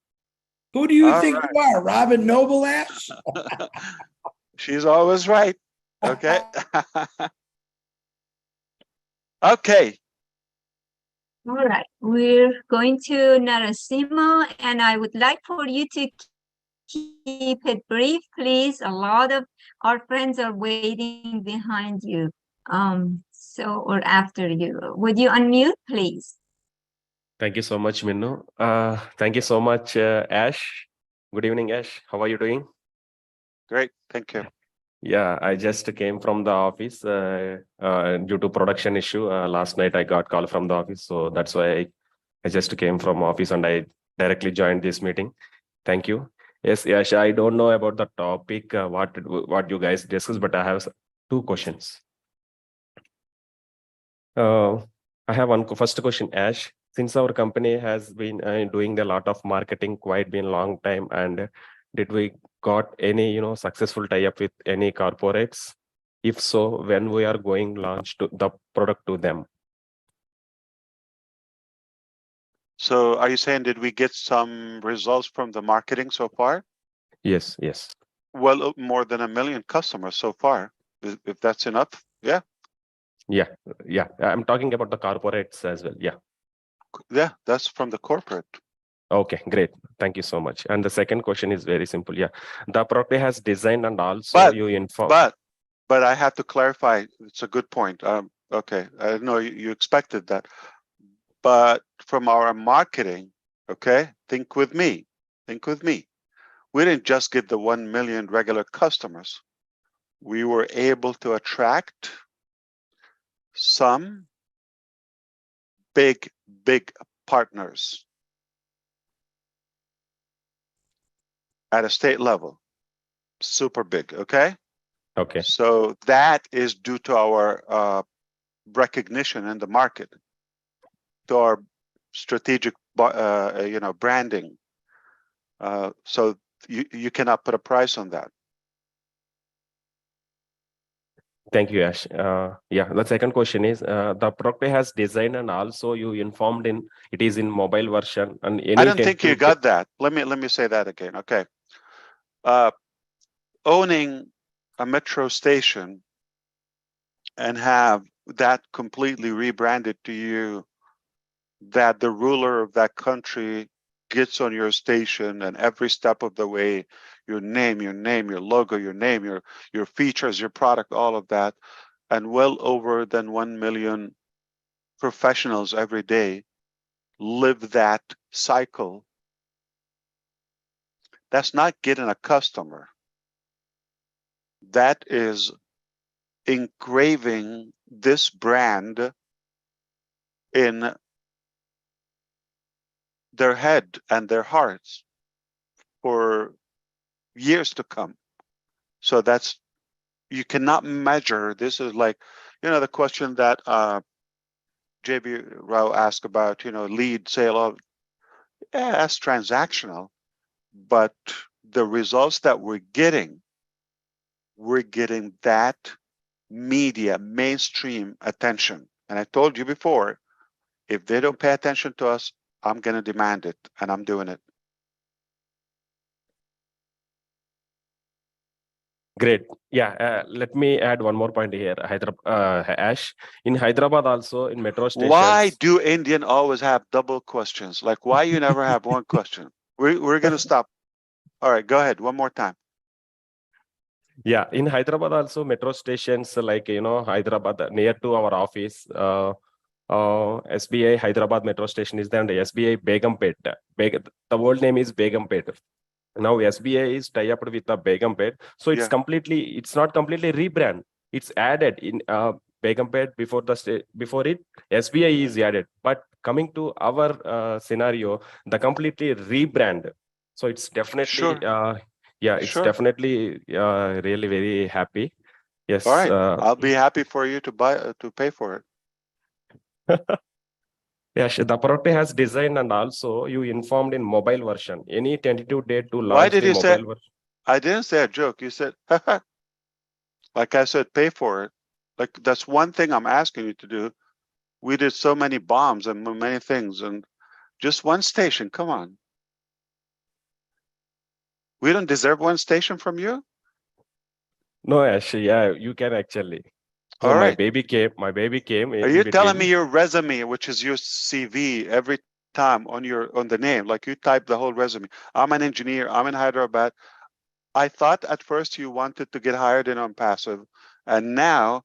Who do you All think right. you are, Robin Noble Ash? She's always right. Okay. Okay. All right, we're going to Narasimha, and I would like for you to keep it brief, please. A lot of our friends are waiting behind you, or after you. Would you unmute, please? Thank you so much, Minnu. Thank you so much, Ash. Good evening, Ash. How are you doing? Great, thank you. Yeah, I just came from the office due to production issue. Last night I got call from the office, so that's why I just came from office and I directly joined this meeting. Thank you. Yes, Ash, I don't know about the topic, what you guys discussed, but I have two questions. I have one first question, Ash. Since our company has been doing a lot of marketing quite been long time, and did we got any successful tie-up with any corporates? If so, when we are going launch to the product to them? So are you saying, did we get some results from the marketing so far? Yes, yes. Well, more than 1 million customers so far. If that's enough, yeah. Yeah, yeah. I'm talking about the corporates as well. Yeah. Yeah, that's from the corporate. Okay, great. Thank you so much. And the second question is very simple. Yeah, the product has designed and also you inform. But I have to clarify. It's a good point. Okay, I know you expected that, but from our marketing, okay, think with me. Think with me. We didn't just get the 1 million regular customers. We were able to attract some big partners at a state level. Super big, okay? Okay. So that is due to our recognition in the market, to our strategic, branding. So you cannot put a price on that. Thank you, Ash. Yeah, the second question is the product has designed and also you informed in it is in mobile version and any. I don't think you got that. Let me say that again. Okay. Owning a metro station and have that completely rebranded to you, that the ruler of that country gets on your station and every step of the way, your name, your logo, your name, your features, your product, all of that, and well over than 1 million professionals every day live that cycle. That's not getting a customer. That is engraving this brand in their head and their hearts for years to come. So that's, you cannot measure. This is like, the question that JB Rao asked about, lead sale of, yeah, that's transactional, but the results that we're getting that media mainstream attention. And I told you before, if they don't pay attention to us, I'm going to demand it, and I'm doing it. Great. Yeah. Let me add one more point here. Ash, in Hyderabad also in metro stations. Why do Indian always have double questions? Like, why you never have one question? We're going to stop. All right, go ahead. One more time. Yeah, in Hyderabad also metro stations like Hyderabad near to our office. SBI Hyderabad metro station is there, and the SBI Begumpet. The old name is Begumpet. Now SBI is tie up with the Begumpet, so it's it's not completely rebrand. It's added in Begumpet before it SBI is added. But coming to our scenario, the completely rebrand. So it's definitely it's definitely really very happy. Yes. All right, I'll be happy for you to pay for it. Yes, the product has designed and also you informed in mobile version. Any tentative date to launch Why did the you mobile say? version? I didn't say a joke. You said, like I said, pay for it. Like that's one thing I'm asking you to do. We did so many bombs and many things, and just one station. Come on. We don't deserve one station from you? No, actually, yeah, you can actually. So All my right. baby came. Are you telling me your resume, which is your CV, every time on the name, like you type the whole resume? I'm an engineer. I'm in Hyderabad. I thought at first you wanted to get hired in ONPASSIVE, and now,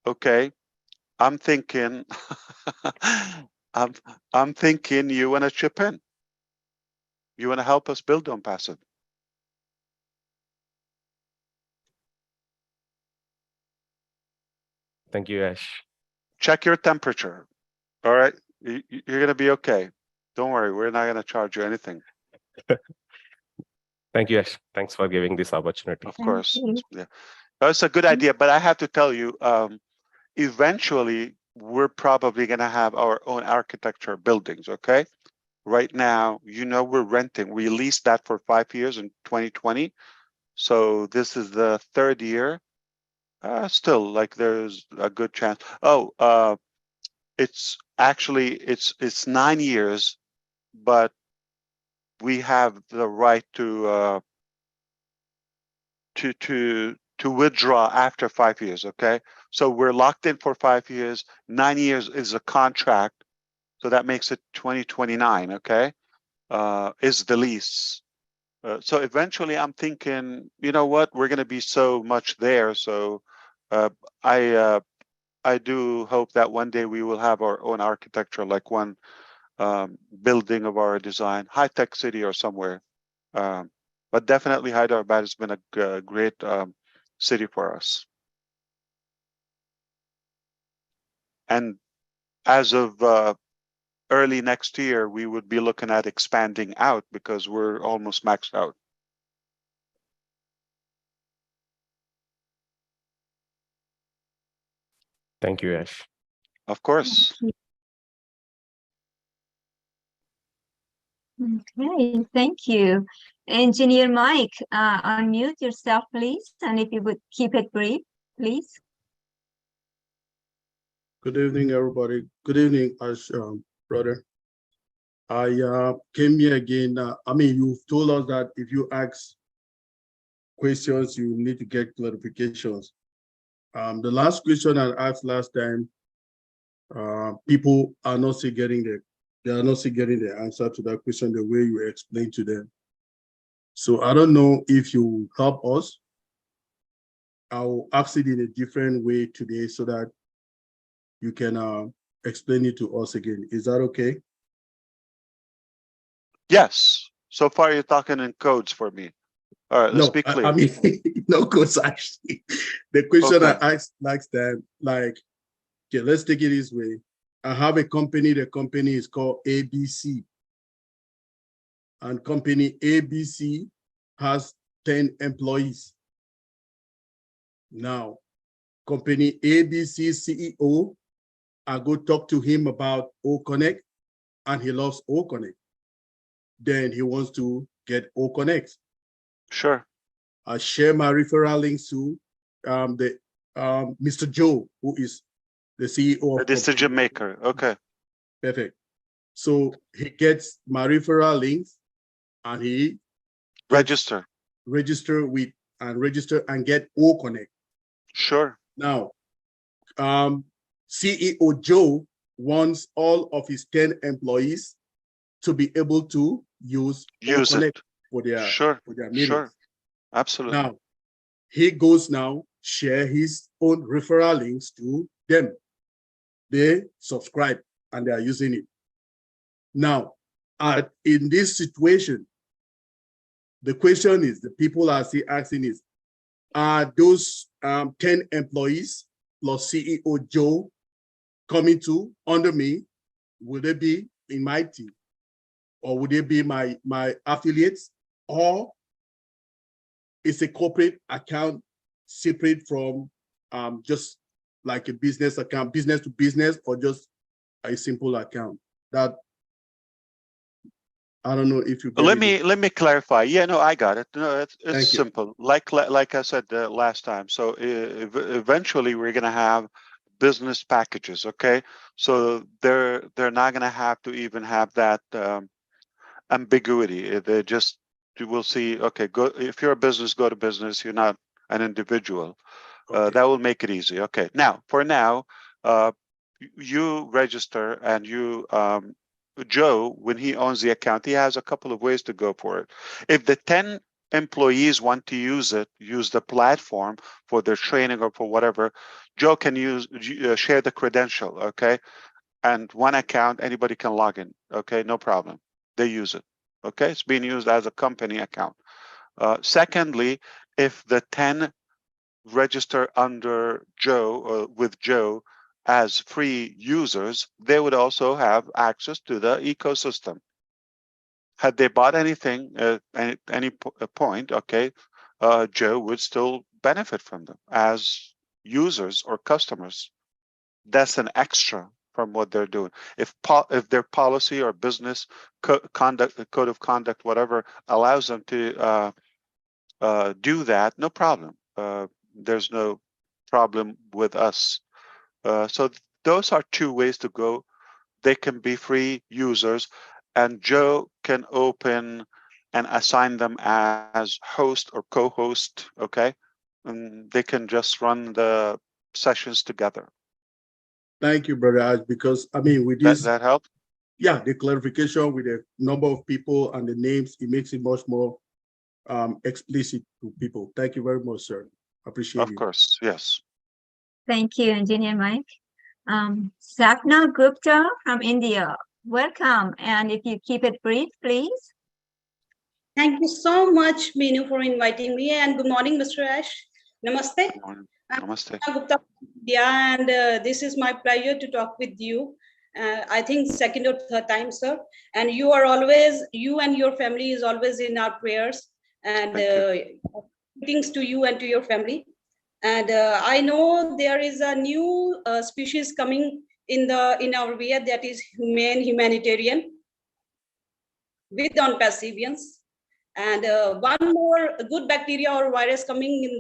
okay, I'm thinking I'm thinking you want to chip in. You want to help us build ONPASSIVE. Thank you, Ash. Check your temperature. All right, you're gonna be okay. Don't worry, we're not gonna charge you anything. Thank you, Ash. Thanks for giving this opportunity. Of course, yeah, that's a good idea. But I have to tell you, eventually we're probably gonna have our own architecture buildings. Okay, right now, we're renting. We leased that for 5 years in 2020, so this is the 3rd year. Still, like, there's a good chance. Oh, it's actually it's 9 years, but we have the right to withdraw after 5 years. Okay, so we're locked in for 5 years. 9 years is a contract, so that makes it 2029. Okay, is the lease. So eventually, I'm thinking, you know what, we're going to be so much there. So I do hope that one day we will have our own architecture, like one building of our design, high-tech city or somewhere. But definitely Hyderabad has been a great city for us. And as of early next year, we would be looking at expanding out because we're almost maxed out. Thank you, Ash. Of course. Okay, thank you. Engineer Mike, unmute yourself, please. And if you would keep it brief, please. Good evening, everybody. Good evening, Ash, brother. I came here again. You've told us that if you ask questions, you need to get clarifications. The last question I asked last time, people are not still getting the answer to that question the way you explained to them. So I don't know if you help us. I'll ask it in a different way today so that you can explain it to us again. Is that okay? Yes. So far, you're talking in codes for me. All right, let's be clear. I mean, no codes actually. The question Okay. I asked last time, like, okay, let's take it this way. I have a company, the company is called ABC. And company ABC has 10 employees. Now, company ABC CEO, I go talk to him about OConnect, and he loves OConnect. Then he wants to get OConnect. Sure. I share my referral links to Mr. Joe, who is the CEO of The decision maker. Okay. Perfect. So he gets my referral links and he register and get OConnect. Sure. Now, CEO Joe wants all of his 10 employees to be able to use OConnect for their meetings. Sure. Absolutely. Now, he goes now, share his own referral links to them. They subscribe and they are using it. Now, in this situation, the question is, the people are still asking is, are those 10 employees plus CEO Joe coming to under me? Will they be in my team? Or would they be my affiliates? Or it's a corporate account separate from just like a business account, business to business, or just a simple account? That I don't know if you get let me clarify. Yeah, no, I got it. No, it's you. simple. Like I said last time. So eventually we're gonna have business packages. Okay, so they're not gonna have to even have that ambiguity. They just, you will see. Okay, go if you're a business, go to business. You're not an individual. That will make it easy. Okay, now for now, you register and you. Joe, when he owns the account, he has a couple of ways to go for it. If the 10 employees want to use the platform for their training or for whatever, Joe can share the credential, okay? and one account, anybody can log in. Okay, no problem. They use it. Okay, it's being used as a company account. Secondly, if the 10 register under Joe or with Joe as free users, they would also have access to the ecosystem. Had they bought anything at any point, okay, Joe would still benefit from them as users or customers. That's an extra from what they're doing. If their policy or business conduct, code of conduct, whatever, allows them to do that, no problem. There's no problem with us. So those are two ways to go. They can be free users, and Joe can open and assign them as host or co-host, okay? And they can just run the sessions together. Thank you, Brother Ash, because I mean, with this, that help? Yeah, the clarification with the number of people and the names, it makes it much more explicit to people. Thank you very much, sir. Appreciate it. Of course, yes. Thank you, Engineer Mike. Sapna Gupta from India, welcome. And if you keep it brief, please. Thank you so much, Meenu, for inviting me. And good morning, Mr. Ash. Namaste. Namaste. Gupta, yeah, and this is my pleasure to talk with you. I think second or third time, sir. And you are always, you and your family is always in our prayers. And greetings to you and to your family. And I know there is a new species coming in our way, that is humanitarian with ONPASSIVians. And one more good bacteria or virus coming in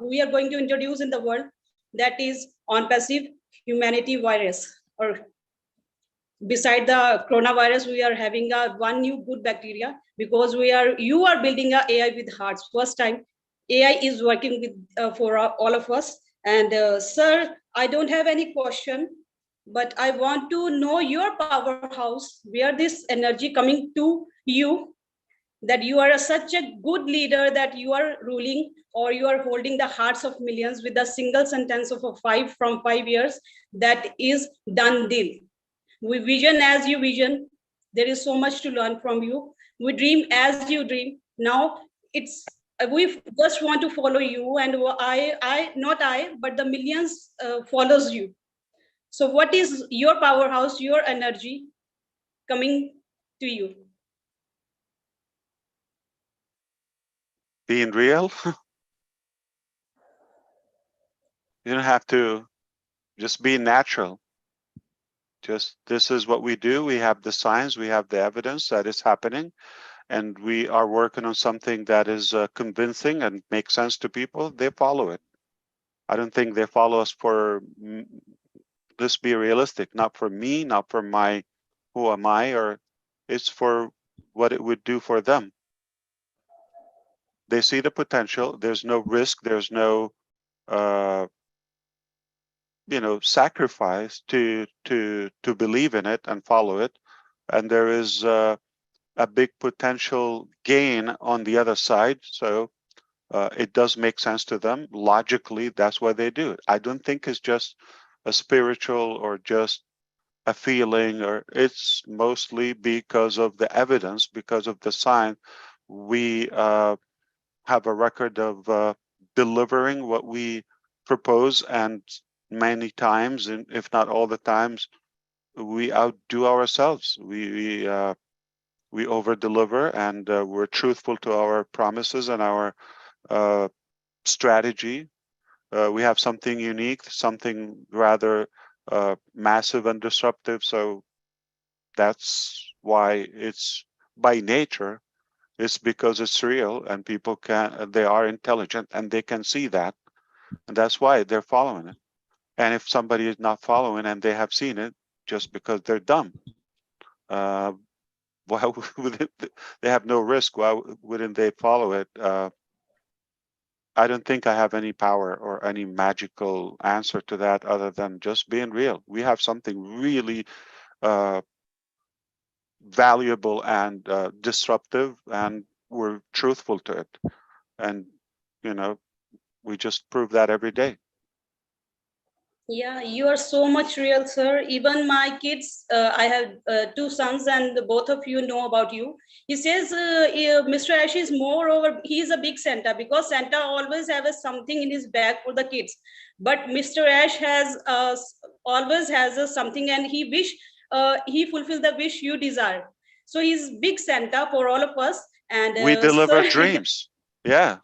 we are going to introduce in the world, that is ONPASSIVE humanity virus. Or beside the coronavirus, we are having one new good bacteria, because you are building a AI with hearts. First time AI is working with for all of us. And sir, I don't have any question, but I want to know your powerhouse, where this energy coming to you, that you are such a good leader, that you are ruling or you are holding the hearts of millions with a single sentence of 5 years, that is done deal. We vision as you vision. There is so much to learn from you. We dream as you dream. Now we just want to follow you, and but the millions follows you. So what is your powerhouse, your energy coming to you? Being real. You don't have to, just be natural. Just, this is what we do. We have the science, we have the evidence that it's happening, and we are working on something that is convincing and makes sense to people. They follow it. I don't think they follow us for, let's be realistic, not for me, not for my, who am I, or it's for what it would do for them. They see the potential. There's no risk. There's no, sacrifice to believe in it and follow it. And there is a big potential gain on the other side. So it does make sense to them. Logically, that's why they do it. I don't think it's just a spiritual or just a feeling, or it's mostly because of the evidence, because of the science. We have a record of delivering what we propose, and many times, and if not all the times, we outdo ourselves. We over deliver, and we're truthful to our promises and our strategy. We have something unique, something rather massive and disruptive. So that's why it's by nature. It's because it's real, and people they are intelligent, and they can see that, and that's why they're following it. And if somebody is not following and they have seen it, just because they're dumb, why would they have no risk? Why wouldn't they follow it? I don't think I have any power or any magical answer to that, other than just being real. We have something really valuable and disruptive, and we're truthful to it. And we just prove that every day. Yeah, you are so much real, sir. Even my kids, I have 2 sons, and both of you know about you. He says, Mr. Ash is moreover, he is a big Santa, because Santa always has something in his bag for the kids. But Mr. Ash has always has something, and he fulfill the wish you desire. So he's big Santa for all of us. And We deliver sir, dreams. Yeah.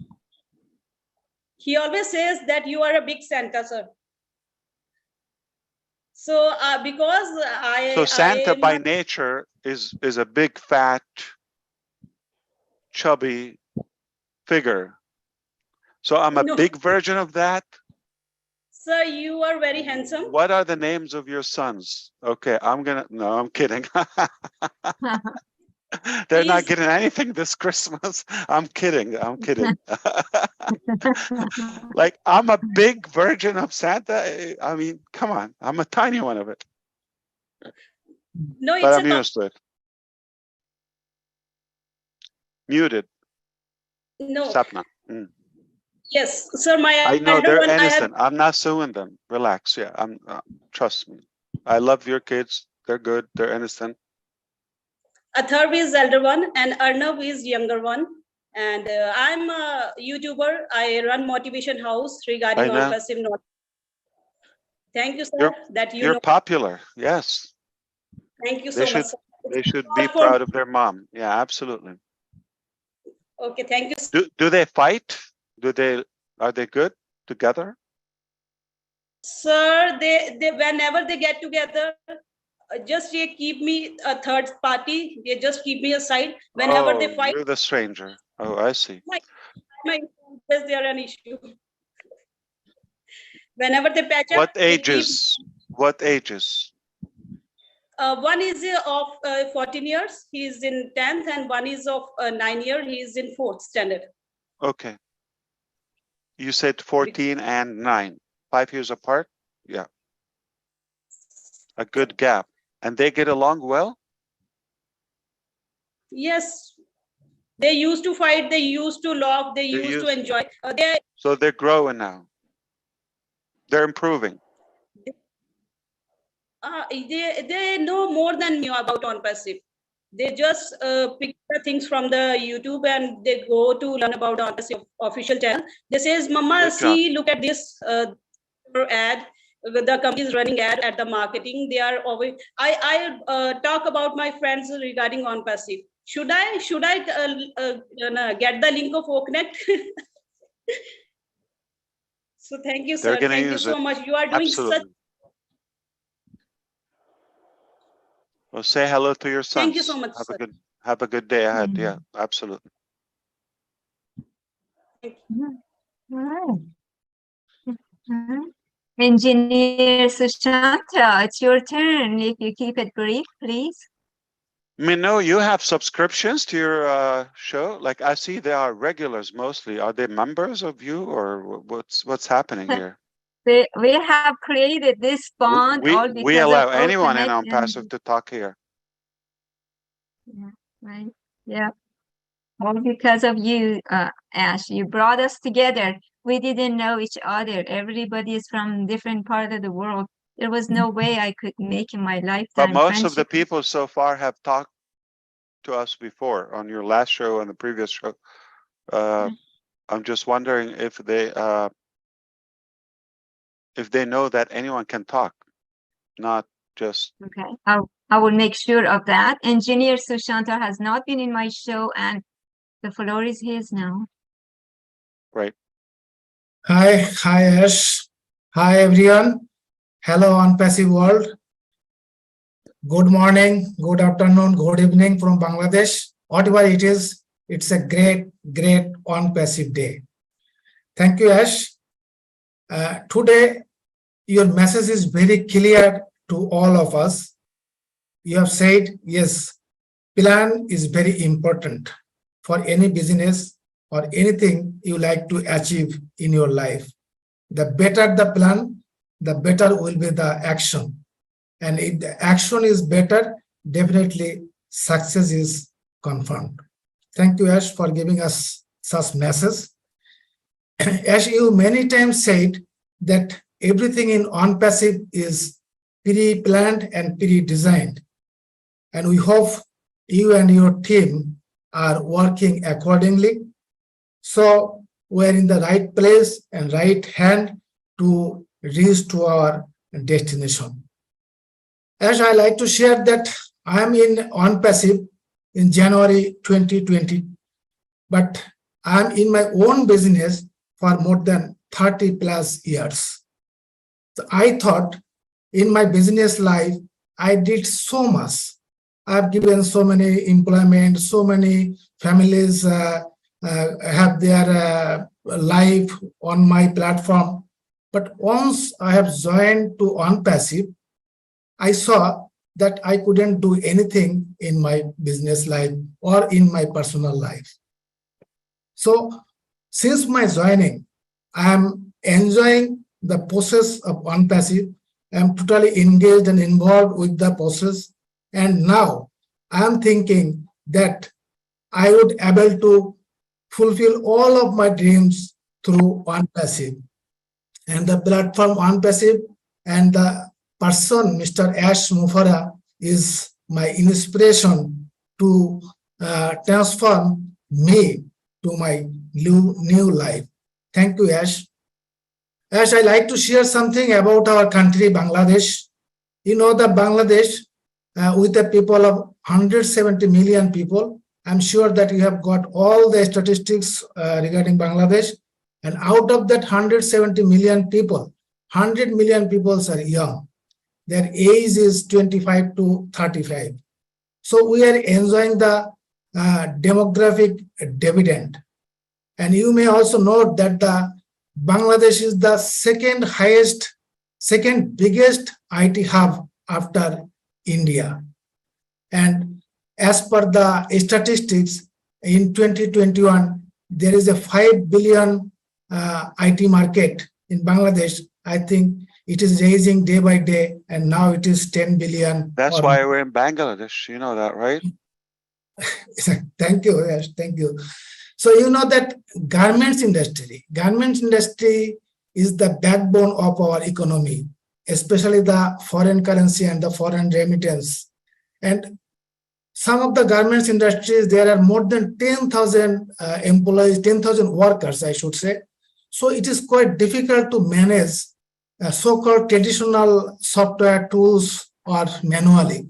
he always says that you are a big Santa, sir. So because So Santa I'm by nature is a big, fat, chubby figure. So I'm a No. big version of that. Sir, you are very handsome. What are the names of your sons? Okay, no, I'm kidding. They're not Please. getting anything this Christmas. I'm kidding. I'm kidding. Like, I'm a big version of Santa. I mean, come on. I'm a tiny one of it. No, But it's I'm used to it. Muted. no. Sapna. Mm. Yes, sir. My I know elder they're one, I have innocent. I'm not suing them. Relax. Yeah, trust me. I love your kids. They're good. They're innocent. Atharv is elder one, and Arnav is younger one. And I'm a YouTuber. I run Motivation House regarding I know. ONPASSIVE knowledge. Thank you, sir. You're know. popular. Yes. Thank you They so much, sir. They should All be for proud of their mom. Yeah, absolutely. Okay, thank you. Do they fight? Are they good together? Sir, they whenever they get together, just they keep me a third party. They just keep me aside whenever Oh, they fight. you're the stranger. Oh, I see. My is there an issue? Whenever they patch up, What they keep. ages? What ages? One is of 14 years. He is in 10th, and one is of 9 years. He is in 4th standard. Okay. You said 14 and 9. 5 years apart? Yeah. A good gap. And they get along well? Yes. They used to fight. They used to laugh. They used to enjoy. So they're growing now. They're improving. They know more than me about ONPASSIVE. They just pick the things from the YouTube, and they go to learn about ONPASSIVE official channel. They says, "Mama, see, look at this ad. The company is running ad at the marketing. They are always." I talk about my friends regarding ONPASSIVE. Should I get the link of OConnect? So thank you, sir. Thank you so much. You are doing such. Well, say hello to your sons. Thank you so much, have a good day ahead. Yeah, absolutely. Engineer Sushanta, it's your turn. If you keep it brief, please. OMINOO, you have subscriptions to your show? Like, I see they are regulars mostly. Are they members of you, or what's happening here? We have created this bond all because we allow of anyone in OConnect ONPASSIVE to talk here. Yeah, right. Yeah. All because of you, Ash. You brought us together. We didn't know each other. Everybody is from different part of the world. There was no way I could make in my lifetime. But most of the friendship. people so far have talked to us before on your last show and the previous show. I'm just wondering if they know that anyone can talk, not just. Okay, I will make sure of that. Engineer Sushanta has not been in my show, and the floor is his now. Right. Hi, Ash. Hi, everyone. Hello, ONPASSIVE world. Good morning, good afternoon, good evening from Bangladesh. Whatever it is, it's a great ONPASSIVE day. Thank you, Ash. Today, your message is very clear to all of us. You have said, yes, plan is very important for any business or anything you like to achieve in your life. The better the plan, the better will be the action. And if the action is better, definitely success is confirmed. Thank you, Ash, for giving us such message. As you many times said that everything in ONPASSIVE is pre-planned and pre-designed. And we hope you and your team are working accordingly. So we're in the right place and right hand to reach to our destination. As I like to share that I am in ONPASSIVE in January 2020, but I'm in my own business for more than 30 plus years. So I thought in my business life, I did so much. I've given so many employment, so many families have their life on my platform. But once I have joined to ONPASSIVE, I saw that I couldn't do anything in my business life or in my personal life. So since my joining, I am enjoying the process of ONPASSIVE. I am totally engaged and involved with the process. And now I am thinking that I would able to fulfill all of my dreams through ONPASSIVE. And the platform ONPASSIVE and the person, Mr. Ash Mufareh, is my inspiration to transform me to my new life. Thank you, Ash. Ash, I like to share something about our country, Bangladesh. You know that Bangladesh, with the people of 170 million people, I'm sure that you have got all the statistics regarding Bangladesh. And out of that 170 million people, 100 million people are young. Their age is 25 to 35. So we are enjoying the demographic dividend. And you may also note that the Bangladesh is the second biggest IT hub after India. And as per the statistics, in 2021, there is a 5 billion IT market in Bangladesh. I think it is raising day by day, and now it is 10 billion. That's why we're in Bangladesh. You know that, right? Thank you. Yes, thank you. So you know that garments industry is the backbone of our economy, especially the foreign currency and the foreign remittance. And some of the garments industries, there are more than 10,000 employees, 10,000 workers, I should say. So it is quite difficult to manage so-called traditional software tools or manually.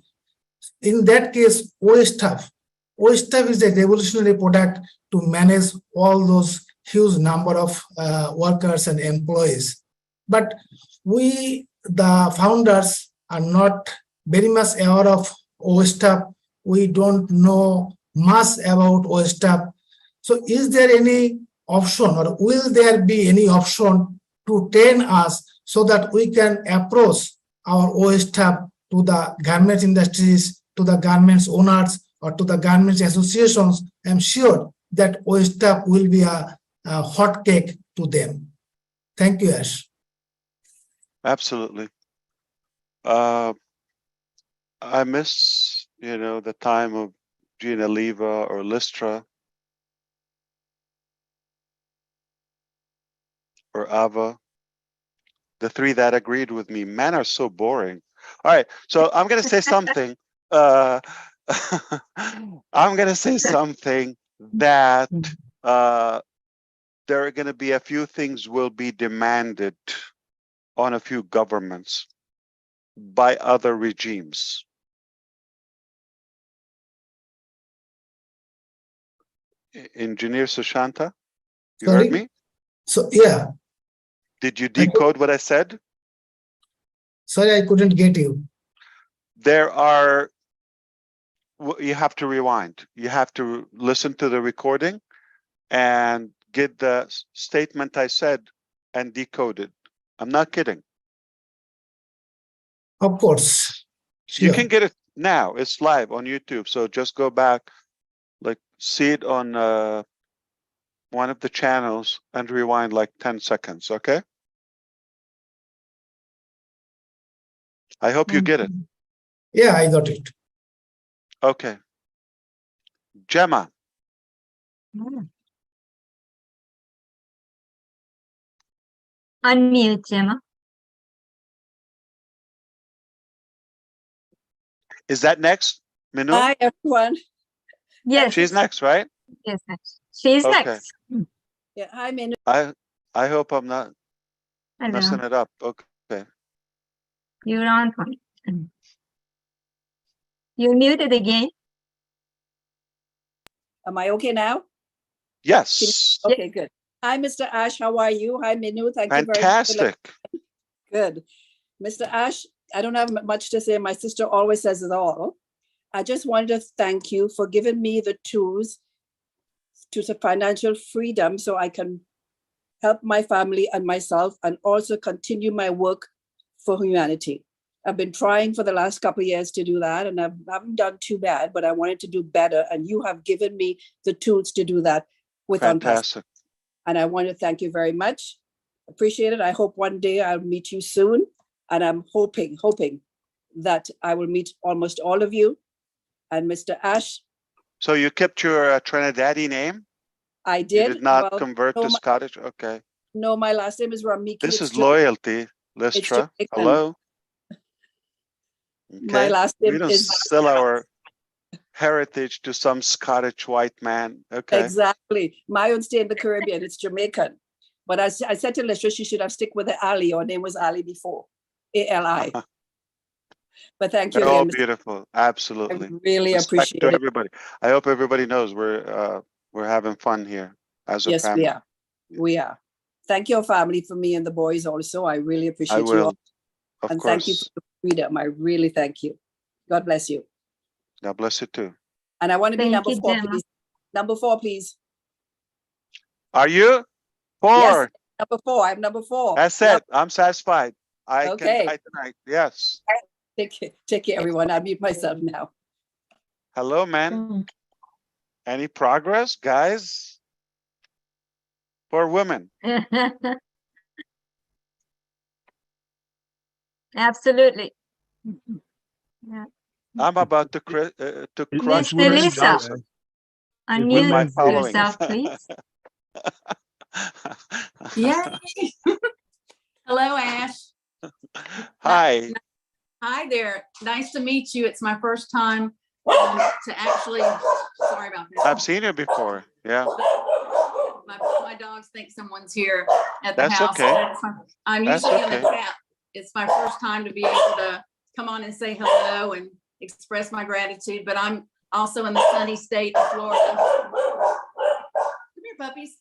In that case, OSTAF is a revolutionary product to manage all those huge number of workers and employees. But we, the founders, are not very much aware of OSTAF. We don't know much about OSTAF. So is there any option, or will there be any option to train us so that we can approach our OSTAF to the garment industries, to the garments owners, or to the garments associations? I'm sure that OSTAF will be a hot cake to them. Thank you, Ash. Absolutely. I miss, the time of Gina Leva or Lystra or Ava. The three that agreed with me. Men are so boring. All right, so I'm going to say something. I'm going to say something that there are going to be a few things will be demanded on a few governments by other regimes. Engineer Sushanta, you heard me? So, yeah. Did you decode what I said? Sorry, I couldn't get you. You have to rewind. You have to listen to the recording and get the statement I said and decode it. I'm not kidding. Of course. Sure. You can get it now. It's live on YouTube. So just go back, see it on one of the channels and rewind 10 seconds, okay? I hope you get it. Yeah, I got it. Okay. Gemma. Unmute, Gemma. Is that next, Minu? Hi, everyone. Yes. She's next, right? Yes, she's Okay. next. Yeah, hi, Minu. I hope I'm not messing Hello. it up. Okay. You're on point. You're muted again. Am I okay now? Yes. Okay, good. Hi, Mr. Ash. How are you? Hi, Minu. Thank you very much. Fantastic. Good. Mr. Ash, I don't have much to say. My sister always says it all. I just wanted to thank you for giving me the tools to financial freedom so I can help my family and myself and also continue my work for humanity. I've been trying for the last couple of years to do that, and I haven't done too bad, but I wanted to do better. And you have given me the tools to do that with ONPASSIVE. Fantastic. And I want to thank you very much. Appreciate it. I hope one day I'll meet you soon. And I'm hoping that I will meet almost all of you. And Mr. Ash. So you kept your Trinidadian name? I did. You did not convert to Scottish? Okay. No, my last name is Ramiki. This is loyalty, Listra. Hello. Okay. My last name we don't is sell our heritage to some Scottish white man. Okay. Exactly. My own stay in the Caribbean. It's Jamaican. But I said to Listra, she should have stick with the Ali. Her name was Ali before. A-L-I. But thank you. They're all again, Mr. beautiful. Absolutely. I really Respect appreciate to it. everybody. I hope everybody knows we're having fun here as a Yes, family. we are. We are. Thank your family for me and the boys also. I really appreciate I you will. all. Of And course. thank you for the freedom. I really thank you. God bless you. God bless you too. And I want to be Thank number you, 4, Gemma. please. Number 4, please. Are you? 4. Yes, number 4. I'm number 4. That's it. I'm satisfied. I Okay. can die tonight. Yes. Take care, everyone. I'll mute myself now. Hello, man. Any progress, guys? For women. Absolutely. Yeah. I'm about to crush Miss Chris Elisa, Johnson with my unmute following. yourself, please. Yay! Hello, Ash. Hi. Hi there. Nice to meet you. It's my first time to actually. Sorry about that. I've seen you before. Yeah. My dogs think someone's here at the That's house. okay. I'm That's usually in okay. the chat. It's my first time to be able to come on and say hello and express my gratitude, but I'm also in the sunny state of Florida. Come here, puppies.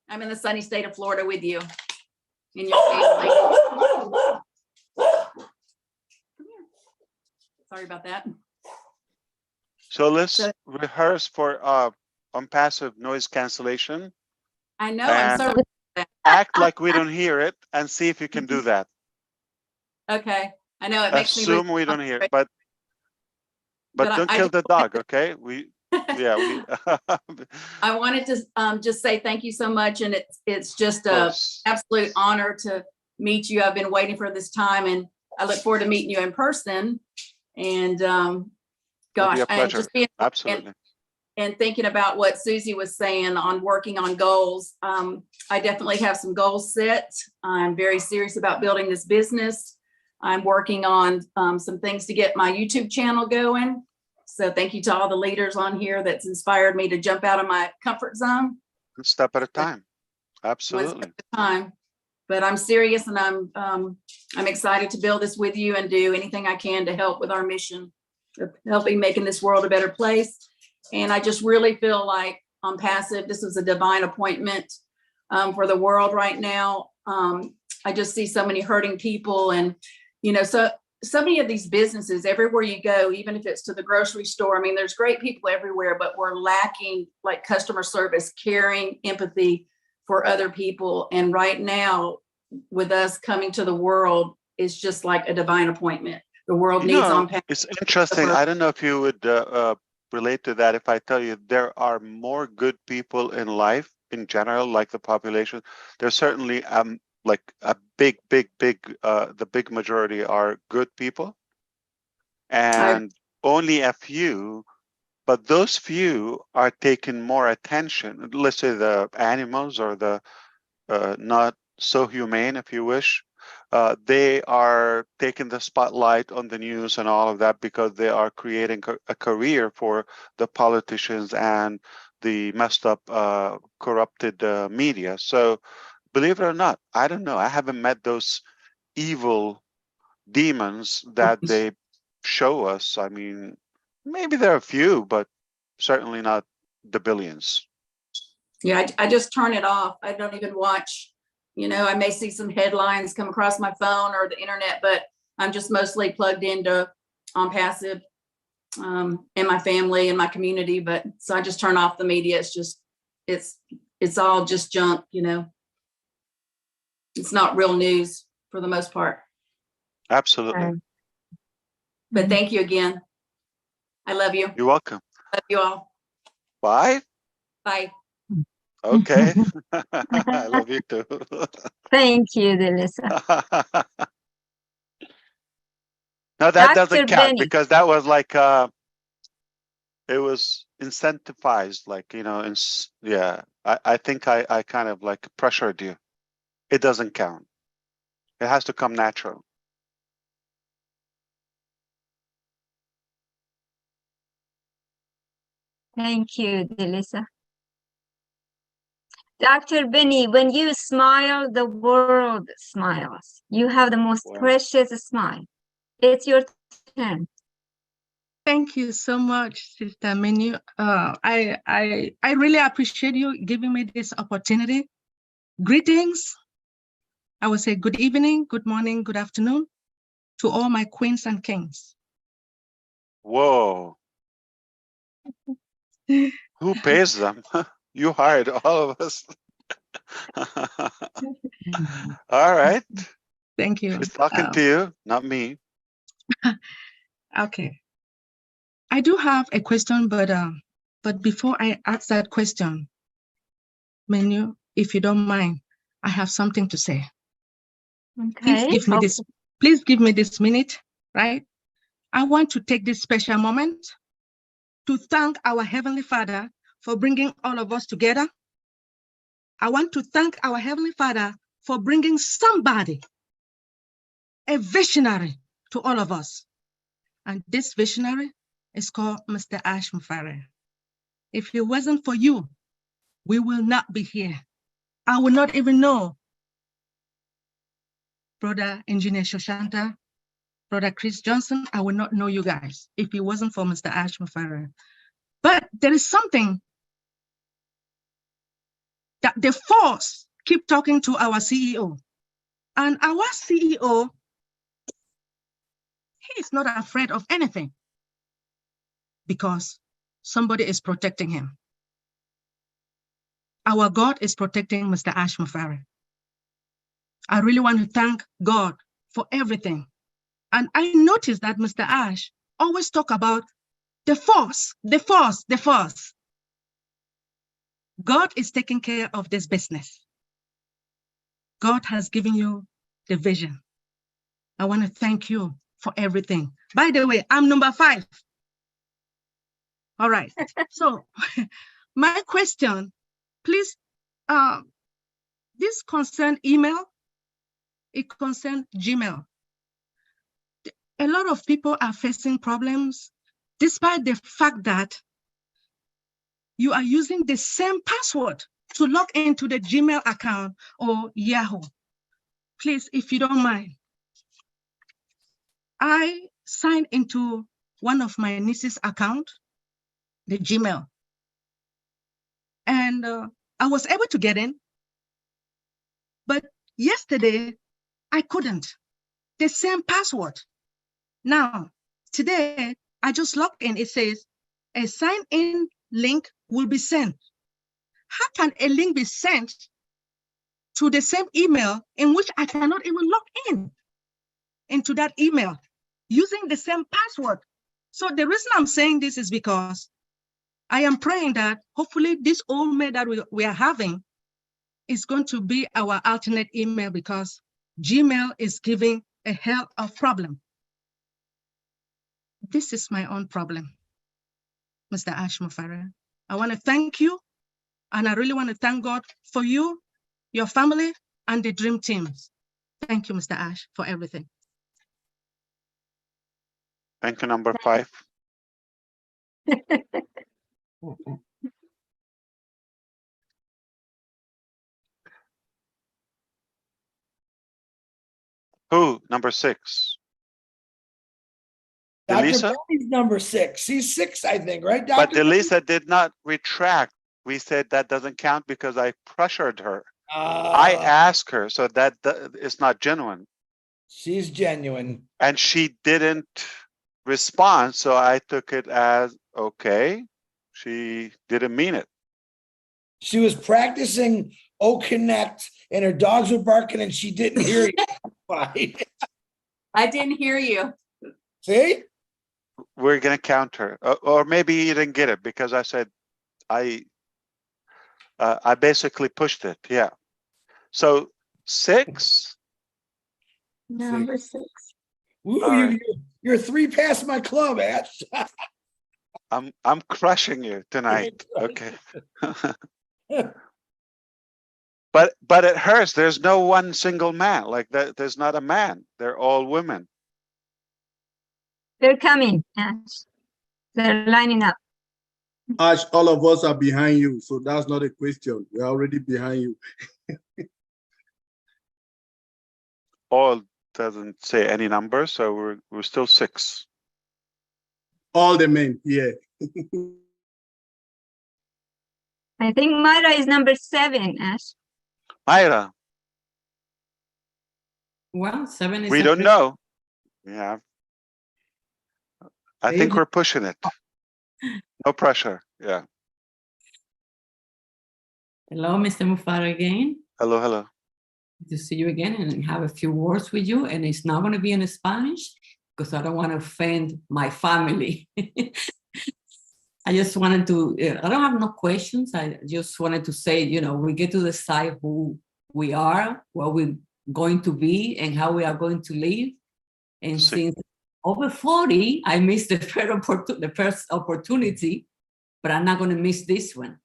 I'm in the sunny state of Florida with you and your family. Sorry about that. So let's rehearse for ONPASSIVE noise cancellation. I know. I'm so act like we don't hear it and see if you can do that. okay. I know it makes me assume we don't hear it, but don't kill the dog, okay? I wanted to just say thank you so much, and it's just a absolute honor to meet you. I've been waiting for this time, and I look forward to meeting you in person. And gosh, and just being absolutely. And thinking about what Susie was saying on working on goals. I definitely have some goals set. I'm very serious about building this business. I'm working on some things to get my YouTube channel going. So thank you to all the leaders on here that's inspired me to jump out of my comfort zone. One step at a time. Absolutely. One step at a time. But I'm serious, and I'm excited to build this with you and do anything I can to help with our mission of helping making this world a better place. And I just really feel like ONPASSIVE, this was a divine appointment for the world right now. I just see so many hurting people, and so many of these businesses everywhere you go, even if it's to the grocery store. I mean, there's great people everywhere, but we're lacking like customer service, caring, empathy for other people. And right now, with us coming to the world, it's just like a divine appointment. The world needs ONPASSIVE. It's interesting. I don't know if you would relate to that if I tell you there are more good people in life in general, like the population. There's certainly like a big the big majority are good people, and only a few, but those few are taking more attention. Let's say the animals or the not so humane, if you wish, they are taking the spotlight on the news and all of that because they are creating a career for the politicians and the messed up, corrupted media. So believe it or not, I don't know. I haven't met those evil demons that they show us. I mean, maybe there are a few, but certainly not the billions. Yeah, I just turn it off. I don't even watch. You know, I may see some headlines come across my phone or the internet, but I'm just mostly plugged into ONPASSIVE and my family and my community. But so I just turn off the media. It's just, it's all just junk, you know. It's not real news for the most part. Absolutely. But thank you again. I love you. You're welcome. Love you all. Bye. Bye. Okay. I love you too. Thank you, Delisa. No, that Dr. doesn't count Benny. because that was like it was incentivized, like, you know, yeah. I think I kind of like pressured you. It doesn't count. It has to come natural. Thank you, Delisa. Dr. Benny, when you smile, the world smiles. You have the most precious smile. It's your turn. Thank you so much, Sister Menu. I really appreciate you giving me this opportunity. Greetings. I will say good evening, good morning, good afternoon to all my queens and kings. Whoa. Who pays them? You hired all of us. All right. Thank you. She's talking to you, not me. Okay. I do have a question, but before I ask that question, Menu, if you don't mind, I have something to say. Okay. Please give me this minute, right? I want to take this special moment to thank our Heavenly Father for bringing all of us together. I want to thank our Heavenly Father for bringing somebody, a visionary, to all of us. And this visionary is called Mr. Ash Mufareh. If it wasn't for you, we will not be here. I will not even know Brother Engineer Shoshanta, Brother Chris Johnson. I will not know you guys if it wasn't for Mr. Ash Mufareh. But there is something that the force keep talking to our CEO. And our CEO, he is not afraid of anything because somebody is protecting him. Our God is protecting Mr. Ash Mufareh. I really want to thank God for everything. And I noticed that Mr. Ash always talk about the force, the force, the force. God is taking care of this business. God has given you the vision. I want to thank you for everything. By the way, I'm number 5. All right. So my question, please, this concern email, it concerns Gmail. A lot of people are facing problems despite the fact that you are using the same password to log into the Gmail account or Yahoo. Please, if you don't mind, I signed into one of my niece's account, the Gmail, and I was able to get in, but yesterday I couldn't. The same password. Now, today I just logged in. It says a sign-in link will be sent. How can a link be sent to the same email in which I cannot even log in into that email using the same password? So the reason I'm saying this is because I am praying that hopefully this old mail that we are having is going to be our alternate email because Gmail is giving a hell of problem. This is my own problem, Mr. Ash Mufareh. I want to thank you, and I really want to thank God for you, your family, and the dream teams. Thank you, Mr. Ash, for everything. Thank you, number 5. Who? Number 6. Dr. Delisa? Bonnie's number 6. He's 6, I think, right, But Dr. Delisa did not retract. We said that doesn't count because I pressured her. I asked her, so that is not genuine. She's genuine. And she didn't respond, so I took it as, okay, she didn't mean it. She was practicing O Connect and her dogs were barking and she didn't hear you. I didn't hear you. See? We're going to count her. Or maybe you didn't get it because I said, I basically pushed it. Yeah. So 6. Number 6. Ooh, Right. you're 3 past my club, Ash. I'm crushing you tonight. Okay. But it hurts. There's no one single man. Like that. There's not a man. They're all women. They're coming, Ash. They're lining up. Ash, all of us are behind you, so that's not a question. We're already behind you. All doesn't say any number, so we're still 6. All the men, yeah. I think Myra is number 7, Ash. Myra, Well, 7 is we a don't pretty- know. Yeah. I think we're pushing it. No pressure. Yeah. Hello, Mr. Mufareh again. Hello, hello. Good to see you again and have a few words with you. And it's not going to be in Spanish because I don't want to offend my family. I just wanted to, I don't have no questions. I just wanted to say, you know, we get to decide who we are, what we're going to be, and how we are going to live. And since over 40, I missed the first opportunity, but I'm not going to miss this one.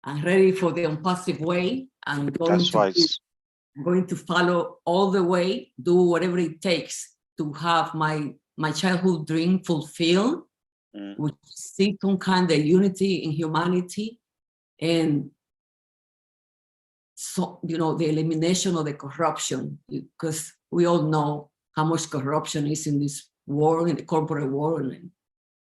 I'm ready for the ONPASSIVE way. I'm going to follow all the way, do whatever it takes to have my childhood dream fulfilled, which see some kind of unity in humanity, and so, you know, the elimination of the corruption, because we all know how much corruption is in this world, in the corporate world,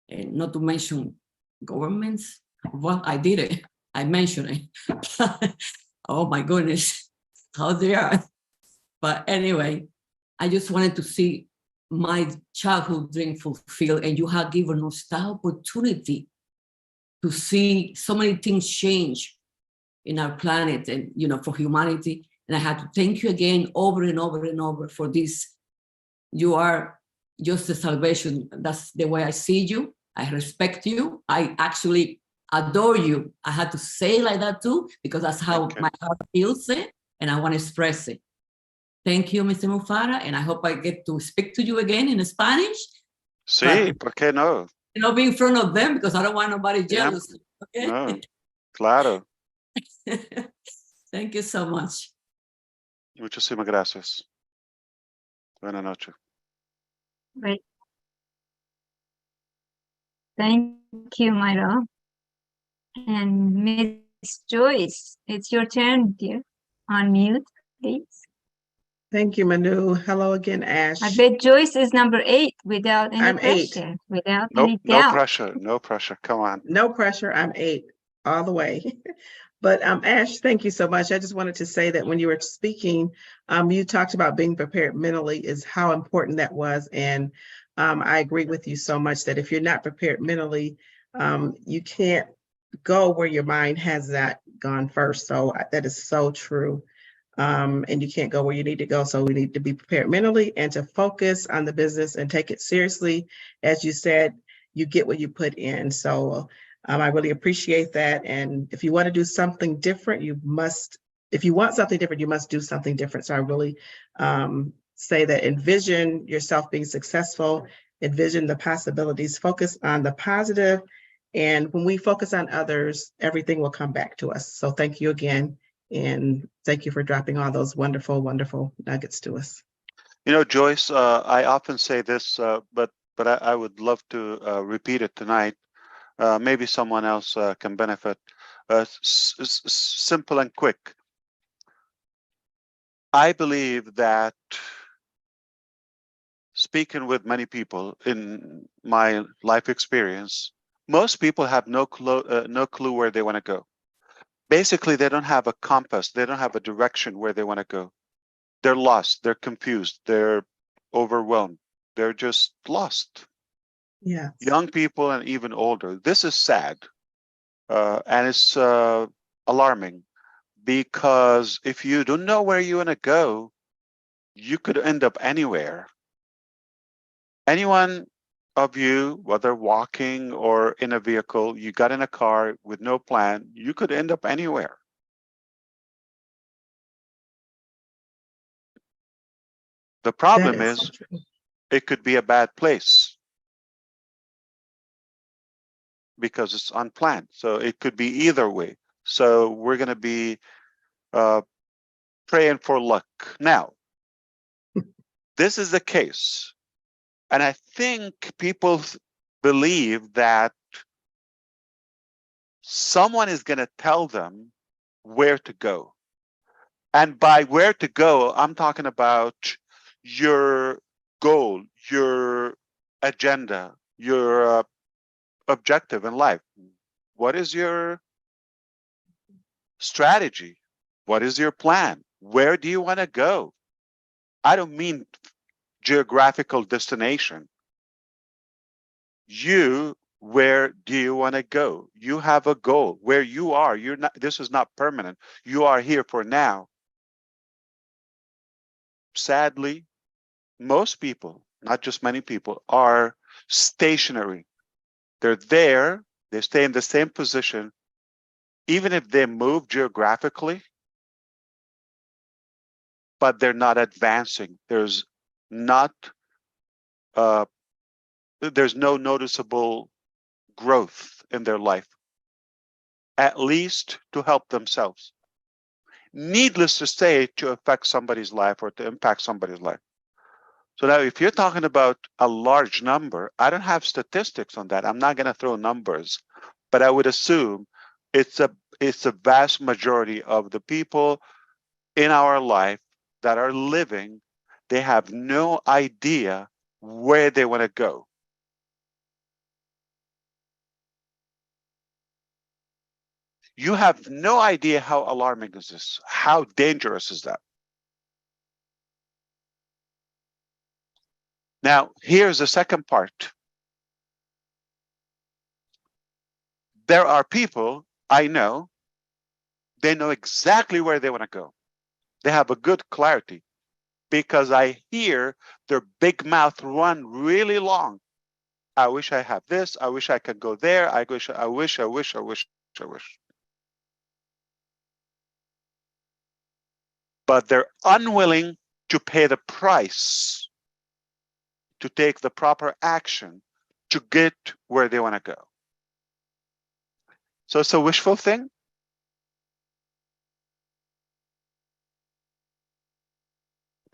and not to mention governments. Well, I did it. I mentioned it. Oh my goodness, how they are. But anyway, I just wanted to see my childhood dream fulfilled, and you have given us the opportunity to see so many things change in our planet and, you know, for humanity. And I have to thank you again over and over and over for this. You are just the salvation. That's the way I see you. I respect you. I actually adore you. I had to say it like that too, because that's how my heart feels it, and I want to express it. Thank you, Mr. Mufareh, and I hope I get to speak to you again in Spanish. Sí, ¿por qué no? Not be in front of them because I don't want nobody jealous. Okay? No, claro. Thank you so much. Muchísimas gracias. Buenas noches. Right. Thank you, Myra. And Miss Joyce, it's your turn, dear. Unmute, please. Thank you, Manu. Hello again, Ash. I bet Joyce is number 8 without any I'm 8. pressure, without Nope, any no doubt. pressure, no pressure. Come on. No pressure. I'm 8 all the way. But Ash, thank you so much. I just wanted to say that when you were speaking, you talked about being prepared mentally, is how important that was. And I agree with you so much that if you're not prepared mentally, you can't go where your mind has not gone first. So that is so true. And you can't go where you need to go. So we need to be prepared mentally and to focus on the business and take it seriously. As you said, you get what you put in. So I really appreciate that. And if you want to do something different, you must do something different. So I really say that envision yourself being successful, envision the possibilities, focus on the positive. And when we focus on others, everything will come back to us. So thank you again. And thank you for dropping all those wonderful, wonderful nuggets to us. You know, Joyce, I often say this, but I would love to repeat it tonight. Maybe someone else can benefit. Simple and quick. I believe that speaking with many people in my life experience, most people have no clue where they want to go. Basically, they don't have a compass. They don't have a direction where they want to go. They're lost. They're confused. They're overwhelmed. They're just lost. Yeah. Young people and even older. This is sad, and it's alarming, because if you don't know where you want to go, you could end up anywhere. Anyone of you, whether walking or in a vehicle, you got in a car with no plan, you could end up anywhere. The problem is, it could be a bad place because it's unplanned. So it could be either way. So we're going to be praying for luck. Now, this is the case. And I think people believe that someone is going to tell them where to go. And by where to go, I'm talking about your goal, your agenda, your objective in life. What is your strategy? What is your plan? Where do you want to go? I don't mean geographical destination. Where do you want to go? You have a goal. Where you are, you're not, this is not permanent. You are here for now. Sadly, most people, not just many people, are stationary. They're there, they stay in the same position, even if they move geographically, but they're not advancing. There's no noticeable growth in their life, at least to help themselves. Needless to say, to affect somebody's life or to impact somebody's life. So now, if you're talking about a large number, I don't have statistics on that. I'm not going to throw numbers, but I would assume it's a vast majority of the people in our life that are living. They have no idea where they want to go. You have no idea how alarming is this? How dangerous is that? Now, here's the second part. There are people I know, they know exactly where they want to go. They have a good clarity because I hear their big mouth run really long. I wish I have this. I wish I could go there. I wish. But they're unwilling to pay the price, to take the proper action to get where they want to go. So it's a wishful thing.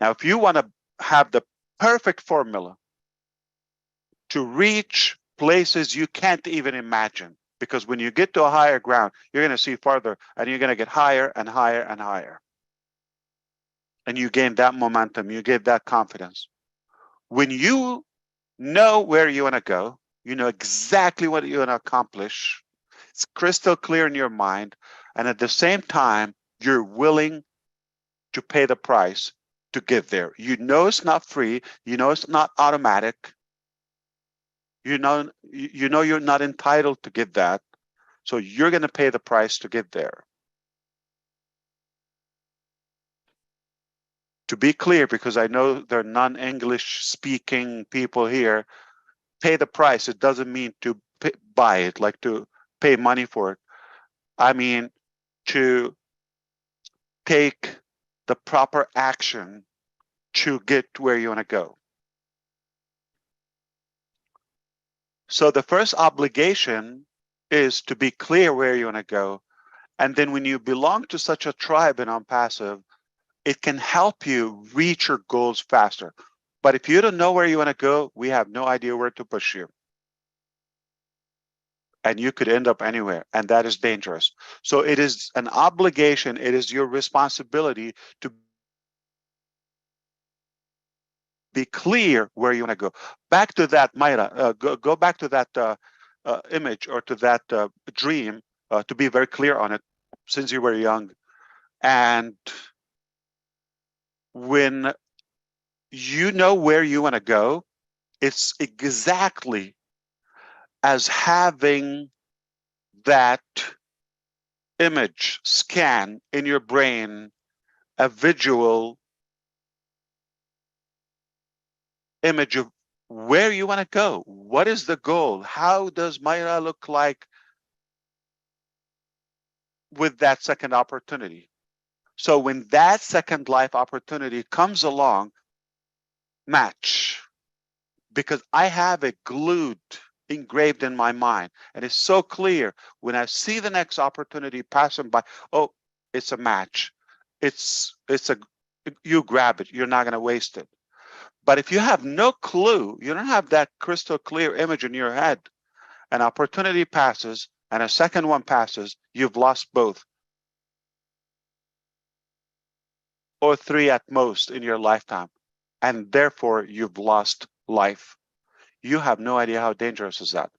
Now, if you want to have the perfect formula to reach places you can't even imagine, because when you get to a higher ground, you're going to see farther and you're going to get higher and higher and higher. And you gain that momentum, you get that confidence. When you know where you want to go, you know exactly what you want to accomplish. It's crystal clear in your mind. And at the same time, you're willing to pay the price to get there. You know it's not free. You know it's not automatic. You know you're not entitled to get that. So you're going to pay the price to get there. To be clear, because I know there are non-English speaking people here, pay the price. It doesn't mean to buy it, like to pay money for it. I mean to take the proper action to get where you want to go. So the first obligation is to be clear where you want to go And then when you belong to such a tribe in ONPASSIVE, it can help you reach your goals faster. But if you don't know where you want to go, we have no idea where to push you. And you could end up anywhere, and that is dangerous. So it is an obligation, it is your responsibility to be clear where you want to go. Back to that, Mayra, go back to that image or to that dream, to be very clear on it, since you were young. And when you know where you want to go, it's exactly as having that image scan in your brain, a visual image of where you want to go. What is the goal? How does Mayra look like with that second opportunity? So when that second life opportunity comes along, match. Because I have it glued, engraved in my mind. And it's so clear when I see the next opportunity passing by, oh, it's a match. You grab it, you're not going to waste it. But if you have no clue, you don't have that crystal clear image in your head, an opportunity passes and a second one passes, you've lost both. Or three at most in your lifetime. And therefore you've lost life. You have no idea how dangerous is that.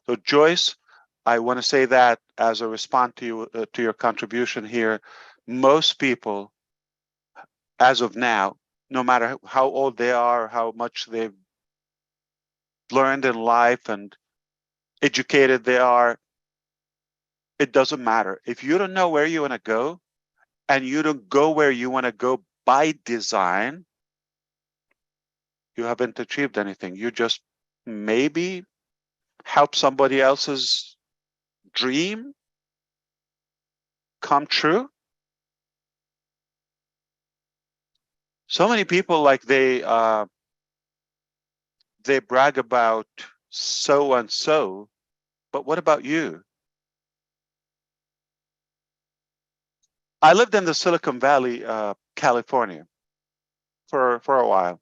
So Joyce, I want to say that as a response to you, to your contribution here, most people, as of now, no matter how old they are, how much they've learned in life and educated they are, it doesn't matter. If you don't know where you want to go, and you don't go where you want to go by design, you haven't achieved anything. You just maybe help somebody else's dream come true. So many people, like they brag about so and so, but what about you? I lived in the Silicon Valley, California, for a while,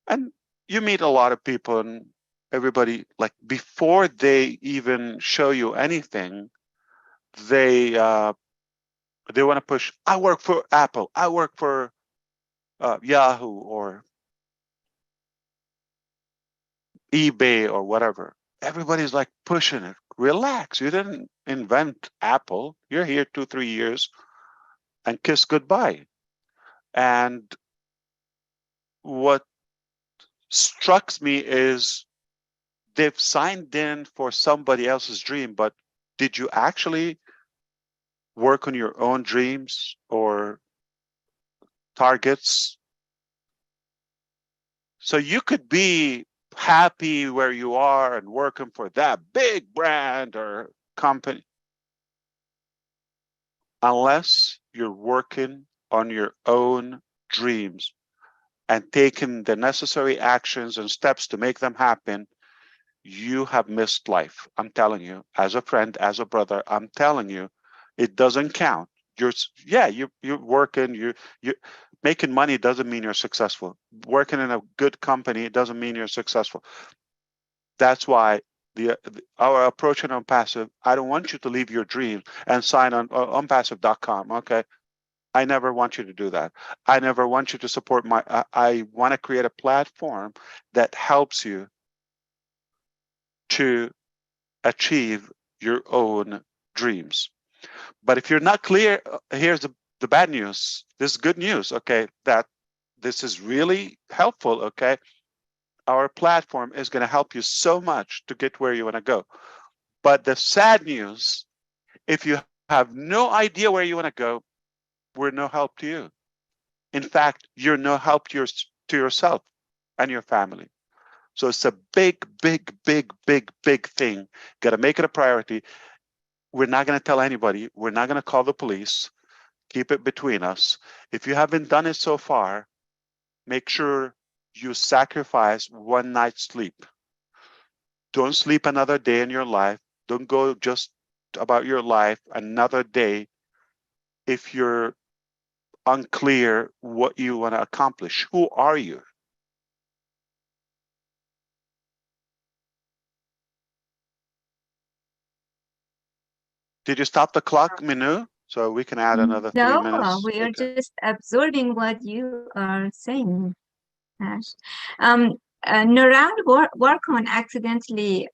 and you meet a lot of people, and everybody, like, before they even show you anything, they want to push. I work for Apple. I work for Yahoo or eBay or whatever. Everybody's like pushing it. Relax. You didn't invent Apple. You're here 2-3 years and kiss goodbye. And what struck me is they've signed in for somebody else's dream, but did you actually work on your own dreams or targets? So you could be happy where you are and working for that big brand or company, unless you're working on your own dreams and taking the necessary actions and steps to make them happen. You have missed life. I'm telling you, as a friend, as a brother, I'm telling you, it doesn't count. You're working, you're making money doesn't mean you're successful. Working in a good company doesn't mean you're successful. That's why our approach in ONPASSIVE, I don't want you to leave your dreams and sign on ONPASSIVE.com. Okay, I never want you to do that. I never want you to support I want to create a platform that helps you to achieve your own dreams. But if you're not clear, here's the bad news. This is good news, okay, that this is really helpful, okay? Our platform is going to help you so much to get where you want to go. But the sad news, if you have no idea where you want to go, we're no help to you. In fact, you're no help to yourself and your family. So it's a big, big, big, big, big thing. Got to make it a priority. We're not going to tell anybody. We're not going to call the police. Keep it between us. If you haven't done it so far, make sure you sacrifice one night's sleep. Don't sleep another day in your life. Don't go just about your life another day if you're unclear what you want to accomplish. Who are you? Did you stop the clock, Minu? So we can add another 3 No, minutes. we are Okay. just absorbing what you are saying, Ash. Nuran Warkon accidentally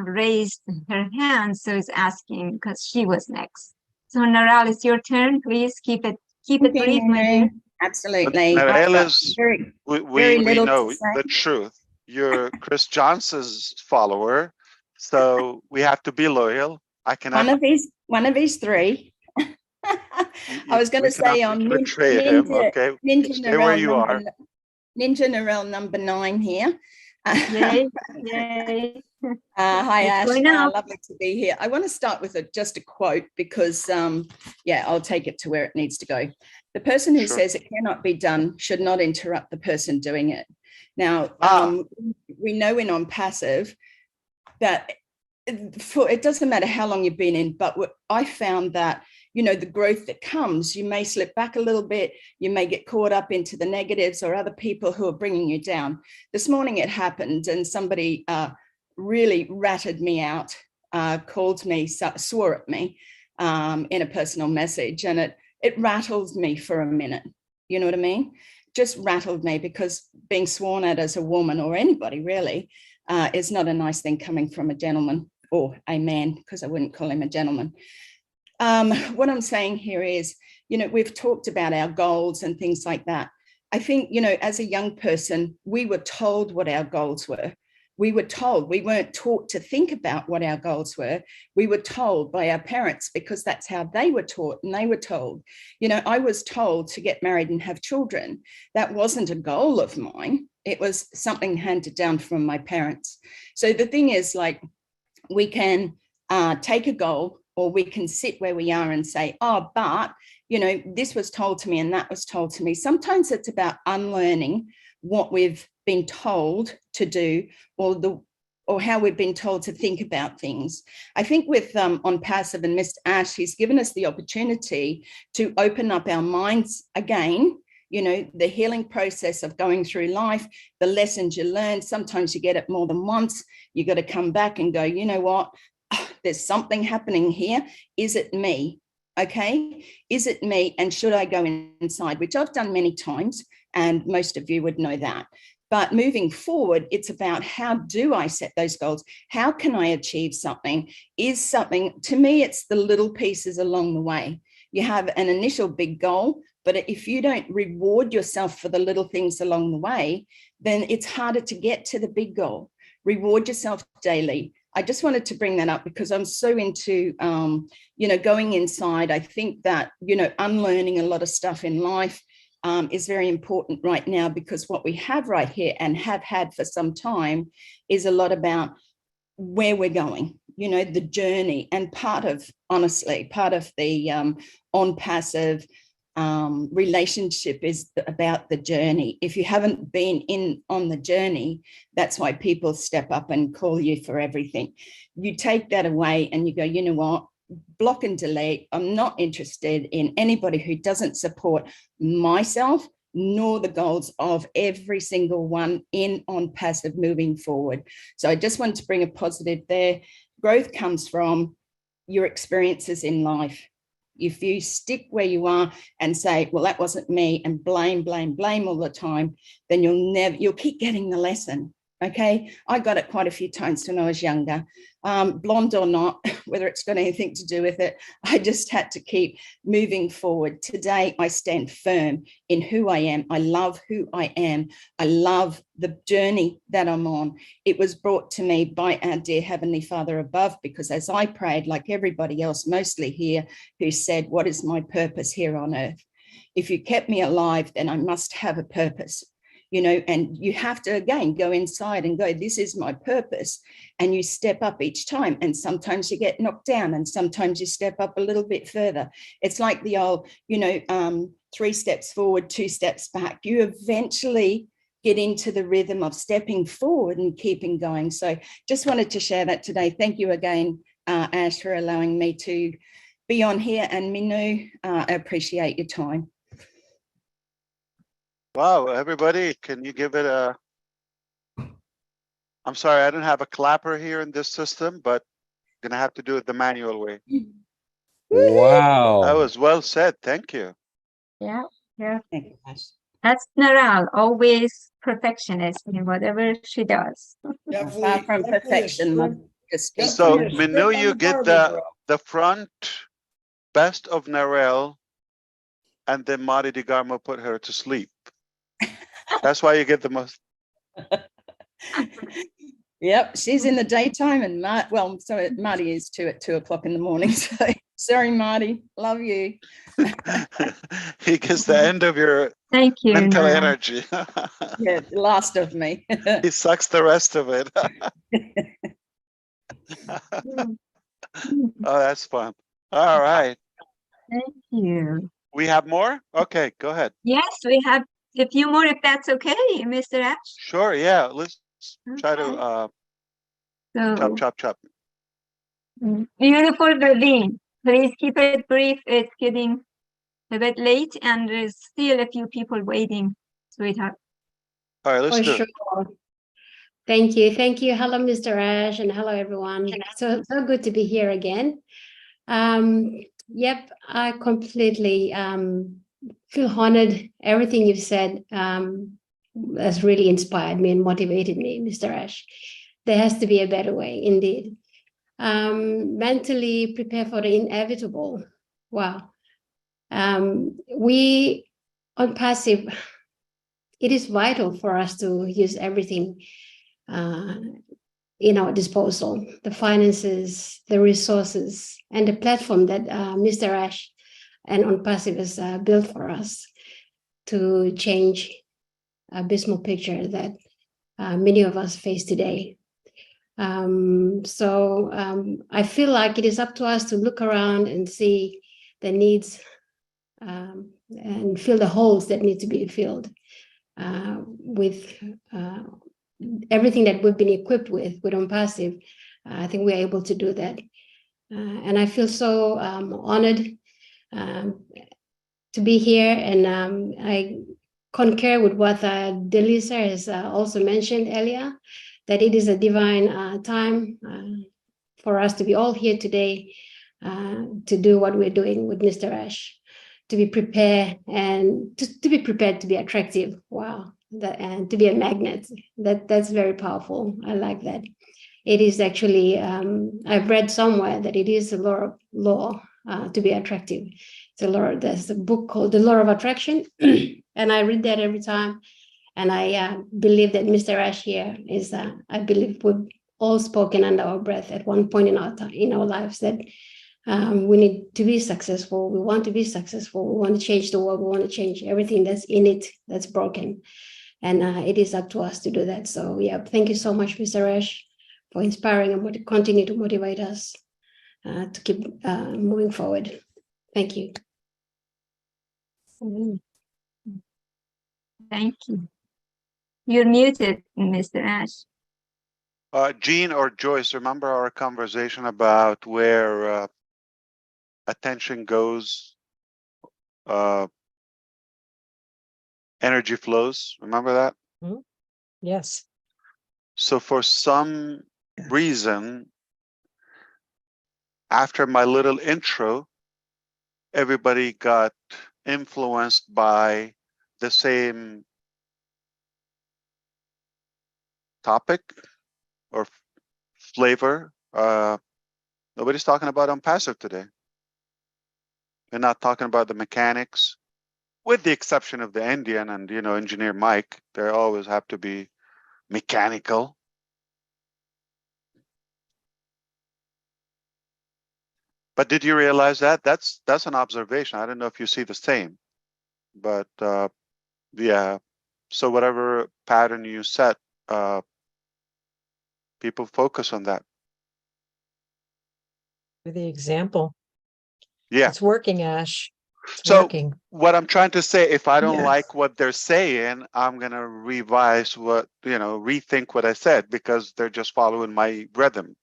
raised her hand, so is asking because she was next. So Nural, it's your turn. Please keep it brief, my dear. Absolutely. Narelle I've got is, very we little know to say. the truth. You're Chris Johnson's follower, so we have to be loyal. I cannot. One of his three. I was going we to say cannot on betray him. Okay, stay where you are. Ninja Narelle number 9 here. Yay, yay. Hi, What's Ash. going on? Lovely to be here. I want to start with just a quote because, yeah, I'll take it to where it needs to go. The person who says it cannot be done should not interrupt the person doing it. Now, we know in ONPASSIVE that it doesn't matter how long you've been in, but I found that, you know, the growth that comes, you may slip back a little bit, you may get caught up into the negatives or other people who are bringing you down. This morning it happened and somebody really ratted me out, called me, swore at me in a personal message, and it rattled me for a minute. You know what I mean? Just rattled me, because being sworn at as a woman, or anybody really, is not a nice thing coming from a gentleman, or a man, because I wouldn't call him a gentleman. What I'm saying here is, you know, we've talked about our goals and things like that. I think, you know, as a young person, we were told what our goals were. We were told, we weren't taught to think about what our goals were. We were told by our parents, because that's how they were taught and they were told. You know, I was told to get married and have children. That wasn't a goal of mine. It was something handed down from my parents. So the thing is, like, we can take a goal, or we can sit where we are and say, oh, but, you know, this was told to me and that was told to me. Sometimes it's about unlearning what we've been told to do, or how we've been told to think about things. I think with ONPASSIVE and Mr Ash, he's given us the opportunity to open up our minds again. You know, the healing process of going through life, the lessons you learn. Sometimes you get it more than once. You got to come back and go, you know what? There's something happening here. Is it me? Okay. Is it me? And should I go inside? Which I've done many times, and most of you would know that. But moving forward, it's about, how do I set those goals? How can I achieve something? Is something, to me, it's the little pieces along the way. You have an initial big goal, but if you don't reward yourself for the little things along the way, then it's harder to get to the big goal. Reward yourself daily. I just wanted to bring that up because I'm so into, you know, going inside. I think that, you know, unlearning a lot of stuff in life is very important right now, because what we have right here and have had for some time is a lot about where we're going, you know, the journey. And part of, honestly, part of the ONPASSIVE relationship is about the journey. If you haven't been on the journey, that's why people step up and call you for everything. You take that away and you go, you know what, block and delete. I'm not interested in anybody who doesn't support myself nor the goals of every single one in ONPASSIVE moving forward. So I just wanted to bring a positive there. Growth comes from your experiences in life. If you stick where you are and say, well, that wasn't me, and blame all the time, then you'll keep getting the lesson. Okay. I got it quite a few times when I was younger, blonde or not, whether it's got anything to do with it. I just had to keep moving forward. Today, I stand firm in who I am. I love who I am. I love the journey that I'm on. It was brought to me by our dear Heavenly Father above, because as I prayed, like everybody else, mostly here, who said, what is my purpose here on earth? If you kept me alive, then I must have a purpose. You know, and you have to, again, go inside and go, this is my purpose. And you step up each time. And sometimes you get knocked down and sometimes you step up a little bit further. It's like the old, you know, 3 steps forward, 2 steps back. You eventually get into the rhythm of stepping forward and keeping going. So just wanted to share that today. Thank you again, Ash, for allowing me to be on here, and Minu, I appreciate your time. Wow, everybody, can you give it a... I'm sorry, I don't have a clapper here in this system, but gonna have to do it the manual way. Wow. That was well said. Thank you. Yeah, yeah. Thank you, Ash. That's Naral, always perfectionist in whatever she does. Far from perfection, Mum. Just speak So, from- Minu, you get the front best of Narelle, and then Marty DeGarmo put her to sleep. That's why you get the most. Yep, she's in the daytime, and Marty is too at 2 o'clock in the morning. So sorry, Marty, love you. He gets the end of your Thank you, mental Nara. energy. Yeah, the last of me. He sucks the rest of it. Oh, that's fun. All right. Thank you. We have more? Okay, go ahead. Yes, we have a few more, if that's okay, Mr. Ash. Sure, yeah. Let's try to So, chop. beautiful Berlin. Please keep it brief. It's getting a bit late and there's still a few people waiting, sweetheart. All right, let's For do sure. it. Thank you. Thank you. Hello, Mr. Ash, and hello, everyone. So good to be here again. Yep, I completely feel honored. Everything you've said has really inspired me and motivated me, Mr. Ash. There has to be a better way, indeed. Mentally prepare for the inevitable. Wow. We on passive, it is vital for us to use everything in our disposal, the finances, the resources, and the platform that Mr. Ash and ONPASSIVE has built for us to change abysmal picture that many of us face today. I feel like it is up to us to look around and see the needs and fill the holes that need to be filled with everything that we've been equipped with ONPASSIVE. I think we're able to do that. And I feel so honored to be here. And I concur with what Delisa has also mentioned earlier, that it is a divine time for us to be all here today to do what we're doing with Mr. Ash, to be prepared and to be prepared to be attractive. Wow. And to be a magnet. That's very powerful. I like that. It is actually, I've read somewhere that it is a law to be attractive. It's a law. There's a book called The Law of Attraction, and I read that every time. And I believe that Mr. Ash here is, I believe we've all spoken under our breath at one point in our lives that we need to be successful. We want to be successful. We want to change the world. We want to change everything that's in it, that's broken. And it is up to us to do that. So yeah, thank you so much, Mr. Ash, for inspiring and continue to motivate us to keep moving forward. Thank you. Thank you. You're muted, Mr. Ash. Jean or Joyce, remember our conversation about where attention goes, energy flows? Remember that? Yes. So for some reason, after my little intro, everybody got influenced by the same topic or flavor. Nobody's talking about ONPASSIVE today. They're not talking about the mechanics, with the exception of the Indian and, engineer Mike. They always have to be mechanical. But did you realize that? That's an observation. I don't know if you see the same, but yeah. So whatever pattern you set, people focus on that. For the example. Yeah. It's working, Ash. It's So working. what I'm trying to say, if I don't Yes. like what they're saying, I'm going to revise rethink what I said, because they're just following my rhythm.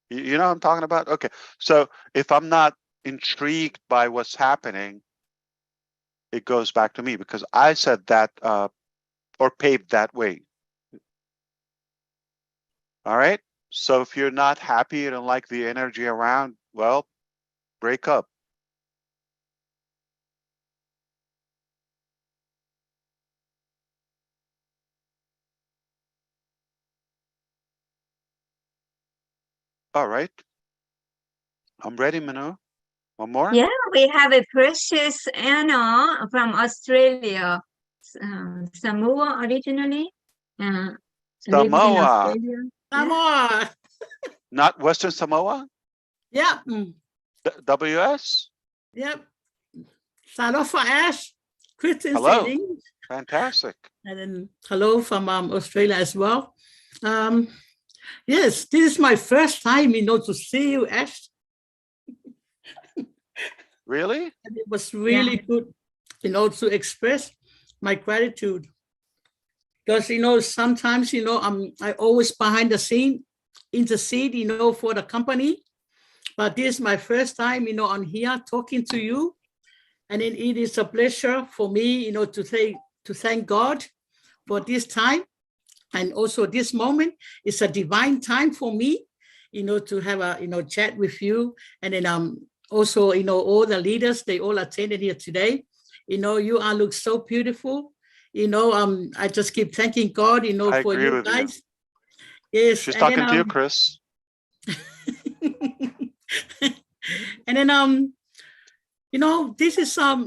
You know what I'm talking about? Okay. So if I'm not intrigued by what's happening, it goes back to me because I said that or paved that way. All right. So if you're not happy, you don't like the energy around, well, break up. All right. I'm ready, Manu. One more? Yeah, we have a precious Anna from Australia, Samoa originally. Lives in Samoa. Australia. Samoa. Not Western Samoa? Yep. WS? Yep. Sanofa Ash. Kristen Hello. Singh. Fantastic. And then hello from Australia as well. Yes, this is my first time, to see you, Ash. Really? And it was really good, to express my gratitude. Because, sometimes, I always behind the scene, intercede, for the company. But this is my first time, on here talking to you. And it is a pleasure for me, to thank God for this time. And also this moment is a divine time for me, to have a, chat with you. And then also, all the leaders, they all attended here today. You all look so beautiful. I just keep thanking God, I for agree you with guys. You. Yes. She's and talking then, to you, Chris. And then, this is a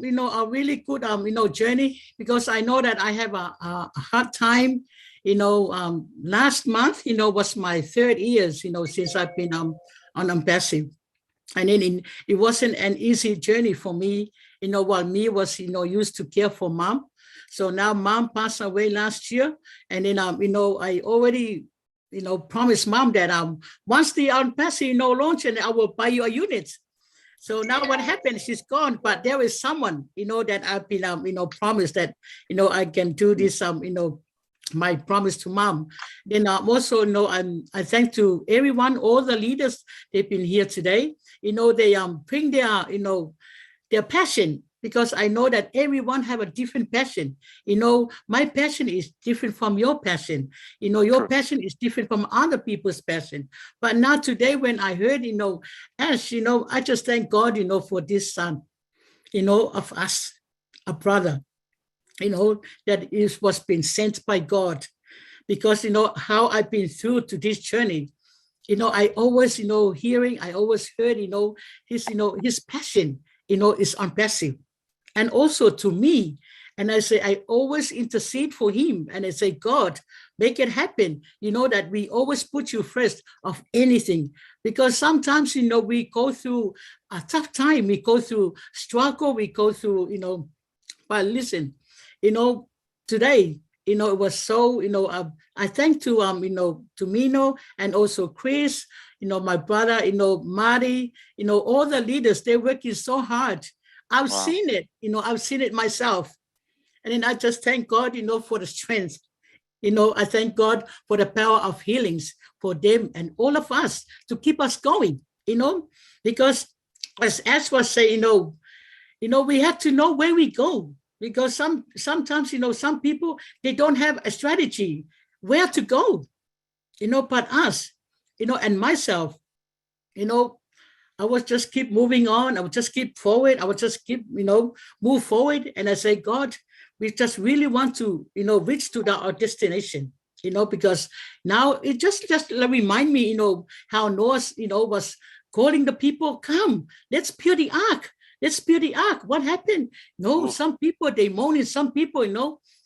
really good journey because I know that I have a hard time. Last month was my 3rd year since I've been on OMPASSIVE, and then it wasn't an easy journey for me. While me was used to care for mom, so now mom passed away last year, and then I already promised mom that once the OMPASSIVE launch, and I will buy you a unit. So now what happened? She's gone, but there is someone, that I've been, promised that, I can do this, my promise to mom. Then also, I thank to everyone, all the leaders, they've been here today. They bring their, their passion, because I know that everyone have a different passion. My passion is different from your passion. Your passion is different from other people's passion. But now today, when I heard, Ash, I just thank God, for this son, of us, a brother, that was being sent by God. Because, how I've been through to this journey, I always, I always heard, his passion, is OMPASSIVE. And also to me, and I say, I always intercede for him. And I say, God, make it happen. That we always put you first of anything. Because sometimes, we go through a tough time. We go through struggle. We go through, but listen, today, it was so, I thank to, to OMINOO and also Chris, my brother, Marty, all the leaders, they're working so hard. I've seen it, I've seen it myself. And then I just thank God, for the strength. I thank God for the power of healings for them and all of us to keep us going, because as Ash was saying, we have to know where we go, because sometimes, some people, they don't have a strategy where to go, but us, and myself, I would just keep moving on. I would just keep forward. I would just keep, move forward. And I say, God, we just really want to, reach to our destination, because now it just remind me, how Noah, was calling the people, come, let's build the ark. Let's build the ark. What happened? Some people, they moaning, some people,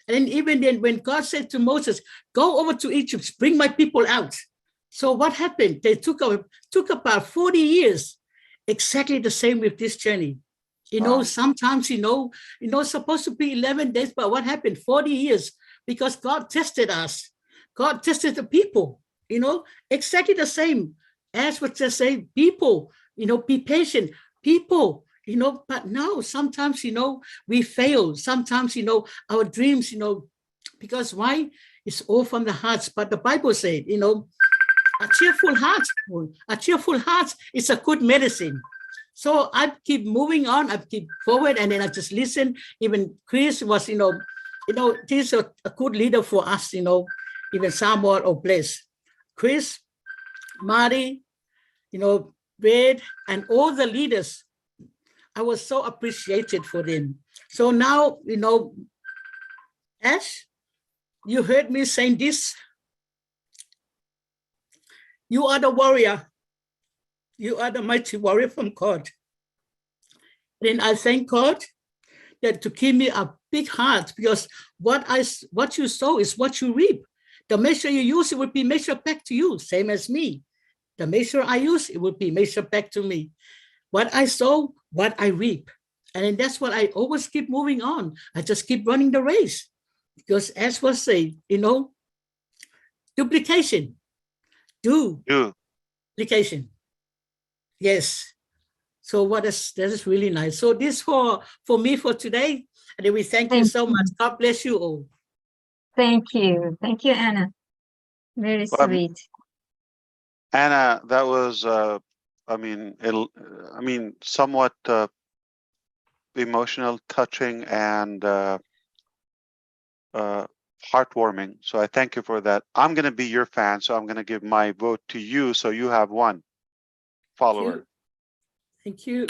and even then when God said to Moses, go over to Egypt, bring my people out. So what happened? They took about 40 years. Exactly the same with this journey. Sometimes, supposed to be 11 days, but what happened? 40 years, because God tested us. God tested the people, exactly the same. As what just say, people, be patient, people, but now sometimes, we fail. Sometimes, our dreams, because why? It's all from the hearts. But the Bible said, a cheerful heart is a good medicine. So I keep moving on, I keep forward, and then I just listen. Even Chris was, he's a good leader for us, even Samuel or Blaise. Chris, Marty, Wade, and all the leaders, I was so appreciated for them. So now, Ash, you heard me saying this. You are the warrior. You are the mighty warrior from God. Then I thank God that to give me a big heart, because what you sow is what you reap. The measure you use, it will be measured back to you, same as me. The measure I use, it will be measured back to me. What I sow, what I reap. And then that's what I always keep moving on. I just keep running the race. Because as was said, duplication. Duplication. Yes. So that is really nice. So this for me for today. And then we thank you so much. God bless you all. Thank you. Thank you, Anna. Very sweet. Anna, that was, somewhat emotional, touching, and heartwarming. So I thank you for that. I'm going to be your fan, so I'm going to give my vote to you, so you have one follower. Thank you.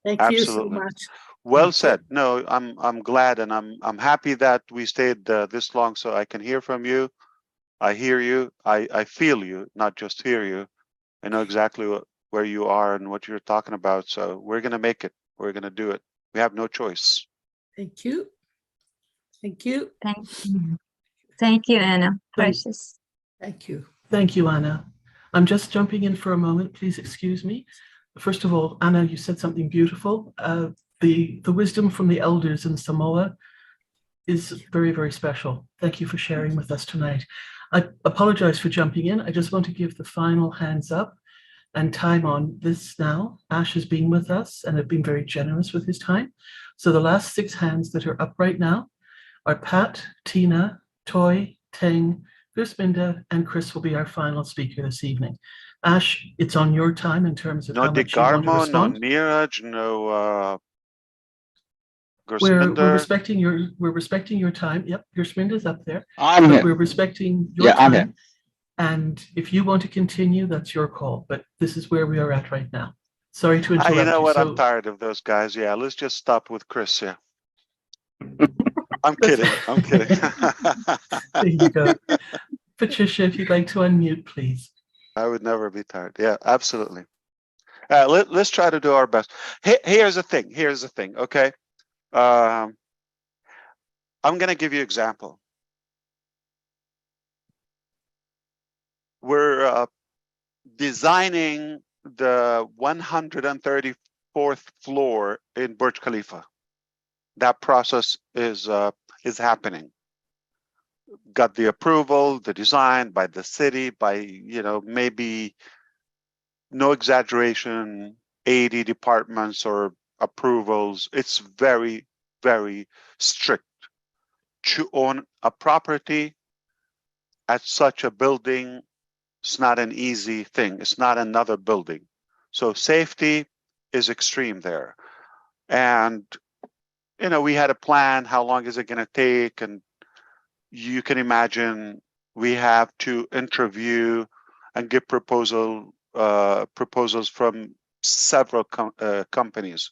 Thank Absolutely. you so much. Well said. No, I'm glad, and I'm happy that we stayed this long, so I can hear from you. I hear you. I feel you, not just hear you. I know exactly where you are and what you're talking about. So we're gonna make it. We're gonna do it. We have no choice. Thank you. Thank you. Thank you. Thank you, Anna. Precious. Thank you. Thank you, Anna. I'm just jumping in for a moment. Please excuse me. First of all, Anna, you said something beautiful. The wisdom from the elders in Samoa is very, very special. Thank you for sharing with us tonight. I apologize for jumping in. I just want to give the final hands up and time on this now. Ash has been with us and have been very generous with his time. So the last 6 hands that are up right now are Pat, Tina, Toy, Teng, Gusminda, and Chris will be our final speaker this evening. Ash, it's on your time in terms of how much you want to respond. No Neeraj, no We're Gurspinder. respecting your time. Yep, Gurspinder's up there. I'm here. We're respecting your time. I'm here. And if you want to continue, that's your call. But this is where we are at right now. Sorry to interrupt You know what? So, I'm tired of those guys. Yeah, let's just stop with Chris. Yeah. I'm kidding. I'm kidding. There you go. Patricia, if you'd like to unmute, please. I would never be tired. Yeah, absolutely. Let's try to do our best. Here's the thing. Here's the thing. Okay. I'm going to give you an example. We're designing the 134th floor in Burj Khalifa. That process is happening. Got the approval, the design by the city, by maybe, no exaggeration, 80 departments or approvals. It's very, very strict to own a property at such a building. It's not an easy thing. It's not another building. So safety is extreme there. And, we had a plan. How long is it going to take? And you can imagine we have to interview and give proposals from several companies,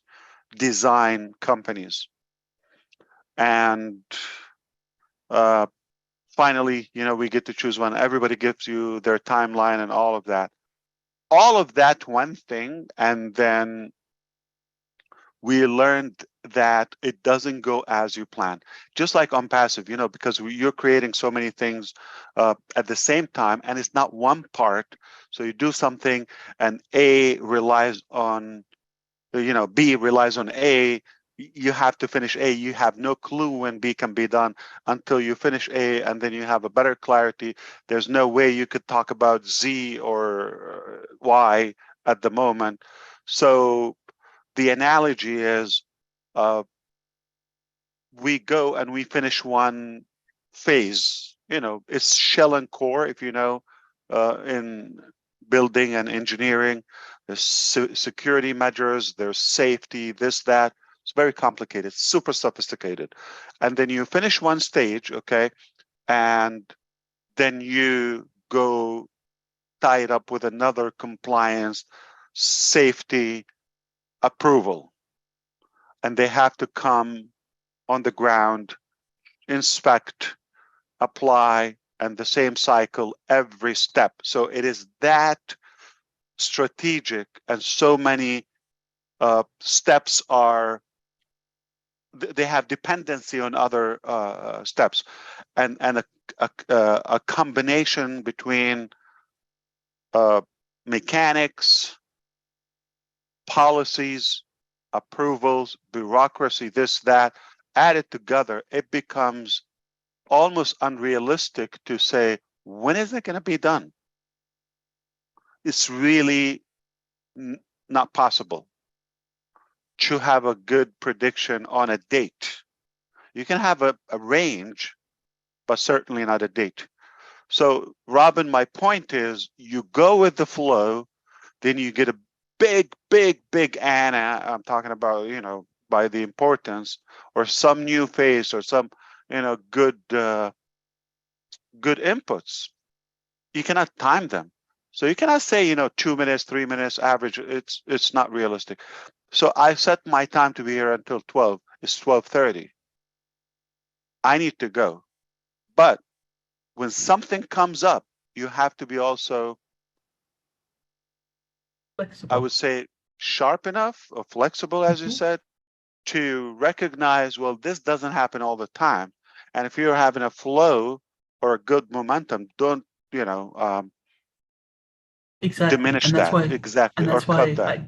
design companies. And finally, we get to choose one. Everybody gives you their timeline and all of that. All of that one thing, and then we learned that it doesn't go as you plan. Just like ONPASSIVE, because you're creating so many things at the same time, and it's not one part. So you do something, and A relies on, B relies on A. You have to finish A. You have no clue when B can be done until you finish A, and then you have a better clarity. There's no way you could talk about Z or Y at the moment. So the analogy is we go and we finish one phase. It's shell and core, if you know in building and engineering. There's security measures, there's safety, this, that. It's very complicated, super sophisticated. And then you finish one stage, okay, and then you go tie it up with another compliance, safety, approval. And they have to come on the ground, inspect, apply, and the same cycle every step. So it is that strategic, and so many steps are, they have dependency on other steps, and a combination between mechanics, policies, approvals, bureaucracy, this, that, added together, it becomes almost unrealistic to say, when is it going to be done? It's really not possible to have a good prediction on a date. You can have a range, but certainly not a date. So, Robin, my point is, you go with the flow, then you get a big Anna. I'm talking about, you know, by the importance, or some new face, or some, you know, good inputs. You cannot time them. So you cannot say, you know, 2 minutes, 3 minutes average. It's not realistic. So I set my time to be here until 12. It's 12:30. I need to go. But when something comes up, you have to be also, flexible. I would say, sharp enough or flexible, as you said, to recognize, well, this doesn't happen all the time. And if you're having a flow or a good momentum, don't, you know, exactly. diminish and that's that. why, Exactly. And that's or why cut that.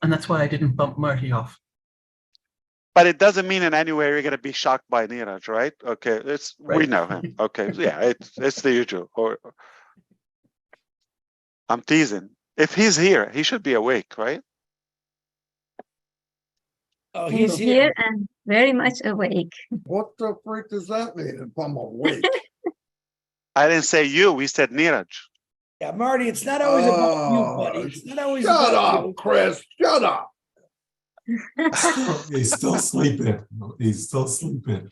And that's why I didn't bump Marty off. But it doesn't mean in any way you're going to be shocked by Neeraj, right? Okay, it's we Right. know him. Okay, yeah, it's the usual. Or I'm teasing. If he's here, he should be awake, right? Oh, He's here and very much awake. What the freak does that mean if I'm awake? I didn't say you. We said Neeraj. Yeah, Marty, it's not always about you, buddy. It's not always Shut about up, you. Chris. Shut up. He's still sleeping. He's still sleeping.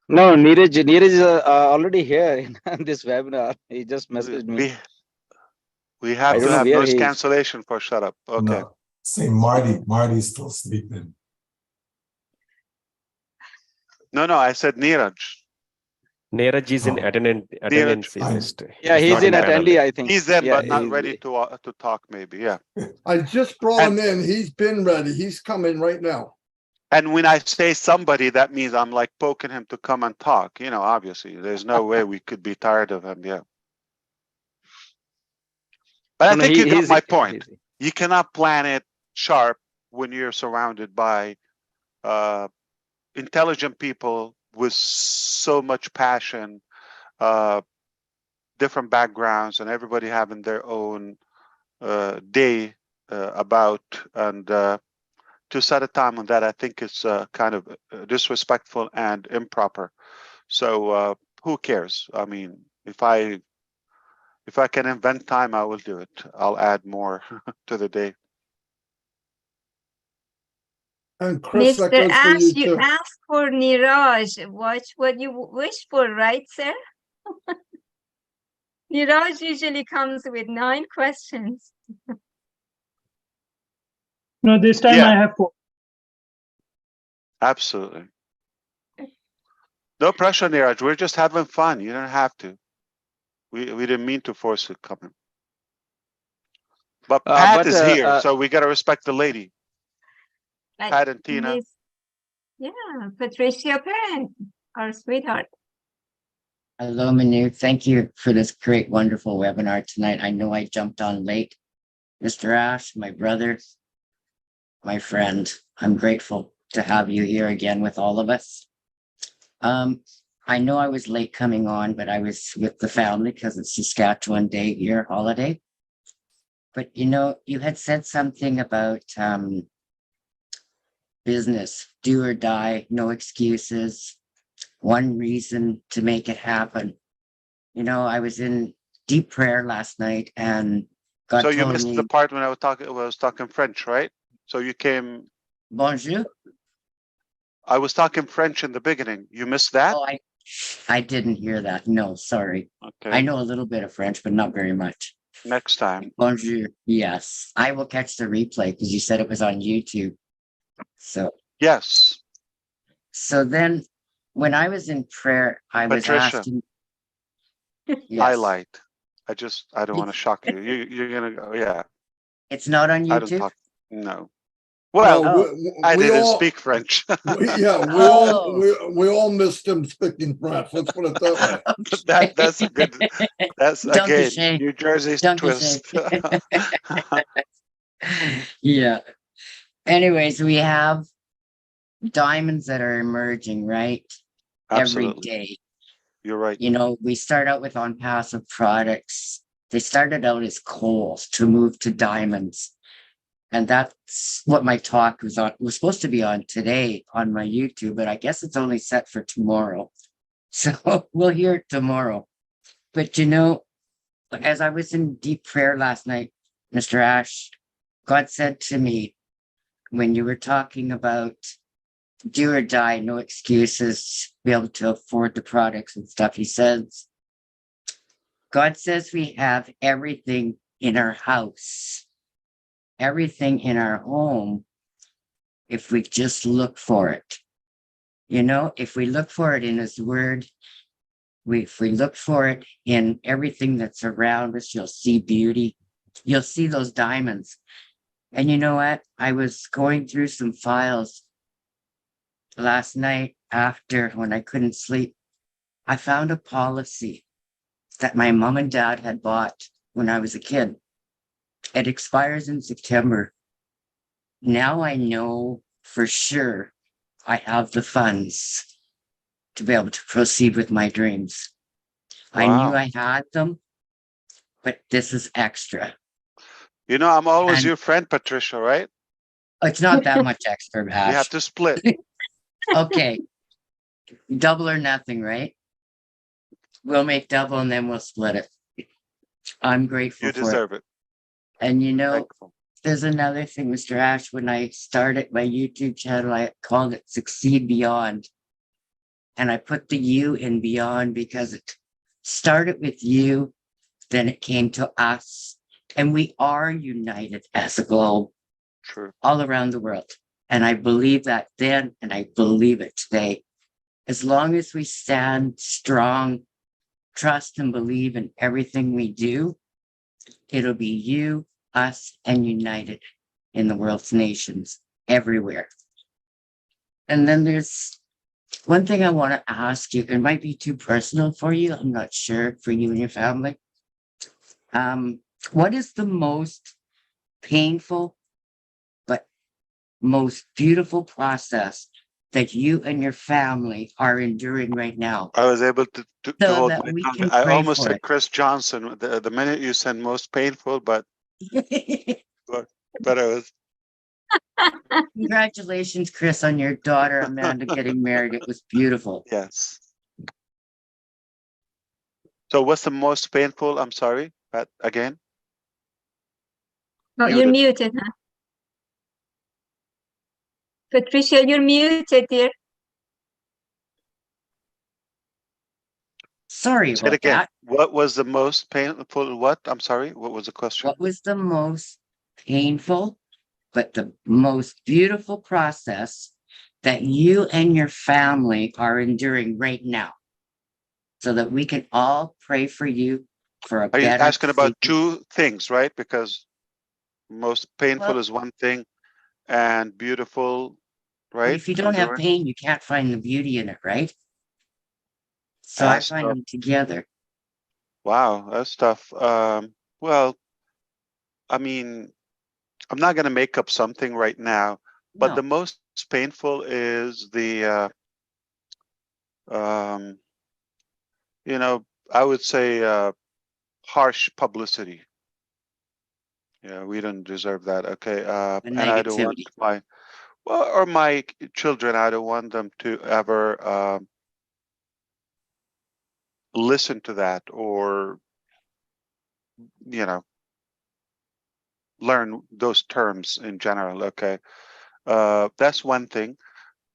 No, Neeraj is already here in this webinar. He just messaged me. We have to have noise cancellation for shut up. Okay. No, say Marty's still sleeping. No, I said Neeraj. Neeraj is in attendance list. Yeah, he's in attendee, I think. He's there, Yeah, but not ready to talk, maybe. Yeah. I just brought him in. He's been ready. He's coming right now. And when I say somebody, that means I'm like poking him to come and talk. You know, obviously, there's no way we could be tired of him. Yeah. But I think you got my point. You cannot plan it sharp when you're surrounded by intelligent people with so much passion, different backgrounds, and everybody having their own day about. And to set a time on that, I think it's kind of disrespectful and improper. So who cares? I mean, if I can invent time, I will do it. I'll add more to the day. And Chris, that Mr. goes for Ash, you you too. asked for Neeraj. Watch what you wish for, right, sir? Neeraj usually comes with 9 questions. No, this time I have 4. Absolutely. No pressure, Neeraj. We're just having fun. You don't have to. We didn't mean to force it coming. But Pat is here, so we got to respect the lady. Pat and Tina. Yeah, Patricia Parent, our sweetheart. Hello, OMINOO. Thank you for this great, wonderful webinar tonight. I know I jumped on late. Mr. Ash, my brother, my friend, I'm grateful to have you here again with all of us. I know I was late coming on, but I was with the family because it's Saskatchewan Day here, holiday. But you know, you had said something about business, do or die, no excuses, one reason to make it happen. You know, I was in deep prayer last night, and God So you told missed me, the part when I was talking French, right? So you came. Bonjour. I was talking French in the beginning. You missed that? Oh, I didn't hear that. No, sorry. Okay. I know a little bit of French, but not very much. Next time. Bonjour. Yes, I will catch the replay because you said it was on YouTube. So yes. So then, when I was in prayer, I was Patricia. asking. Yes. Highlight. I don't want to shock you. You're gonna go, yeah. It's not on I don't YouTube. talk. No. Well, No, I we didn't all- speak French. we all missed him speaking French. Let's put it that way. That's a good. That's Danke again schön. New Jersey's Danke twist. schön. Yeah. Anyways, we have diamonds that are emerging, right? Every Absolutely. day. You're right. You know, we start out with ONPASSIVE products. They started out as coals to move to diamonds. And that's what my talk was on. It was supposed to be on today on my YouTube, but I guess it's only set for tomorrow. So we'll hear it tomorrow. But you know, as I was in deep prayer last night, Mr. Ash, God said to me, when you were talking about do or die, no excuses, be able to afford the products and stuff, he says, God says we have everything in our house, everything in our home, if we just look for it. You know, if we look for it in his word, if we look for it in everything that's around us, you'll see beauty. You'll see those diamonds. And you know what? I was going through some files last night after when I couldn't sleep. I found a policy that my mom and dad had bought when I was a kid. It expires in September. Now I know for sure I have the funds to be able to proceed with my dreams. I knew Wow. I had them, but this is extra. You know, I'm always And- your friend, Patricia, right? It's not that much extra, We Ash. have to split. Okay. Double or nothing, right? We'll make double and then we'll split it. I'm grateful You for deserve it. And you know, Thankful. there's another thing, Mr. Ash. When I started my YouTube channel, I called it Succeed Beyond. And I put the you in beyond because it started with you, then it came to us. And we are united as a globe. True. All around the world. And I believe that then, and I believe it today. As long as we stand strong, trust and believe in everything we do, it'll be you, us, and united in the world's nations everywhere. And then there's one thing I want to ask you. It might be too personal for you. I'm not sure, for you and your family. What is the most painful but most beautiful process that you and your family are enduring right now? I was able to So hold that my we tongue. can I pray almost for said it. Chris Johnson the minute you said most painful, but I was. Congratulations, Chris, on your daughter Amanda getting married. It was beautiful. Yes. So what's the most painful? I'm sorry, but again. Oh, you're muted, huh? Patricia, you're muted, dear. Sorry Say it about again. that. What was the most painful? What? I'm sorry. What was the question? What was the most painful, but the most beautiful process that you and your family are enduring right now? So that we can all pray for you for a Are you better asking about future. two things, right? Because most painful Well- is one thing, and beautiful, right? If you don't have Enduring. pain, you can't find the beauty in it, right? So I That's find tough. them together. Wow, that's tough. Well, I mean, I'm not going to make up something right now, but No. the most painful is the, you know, I would say harsh publicity. Yeah, we don't deserve that. Okay, The and I don't want negativity. my children. I don't want them to ever listen to that or you know, learn those terms in general. Okay. That's one thing.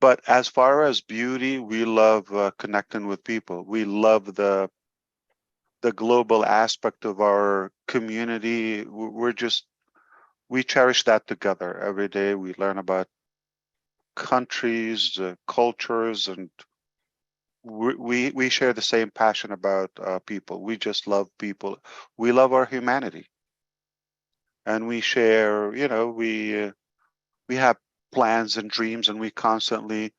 But as far as beauty, we love connecting with people. We love the global aspect of our community. We cherish that together every day. We learn about countries, cultures, and we share the same passion about people. We just love people. We love our humanity, and we share. You know, we have plans and dreams, and we constantly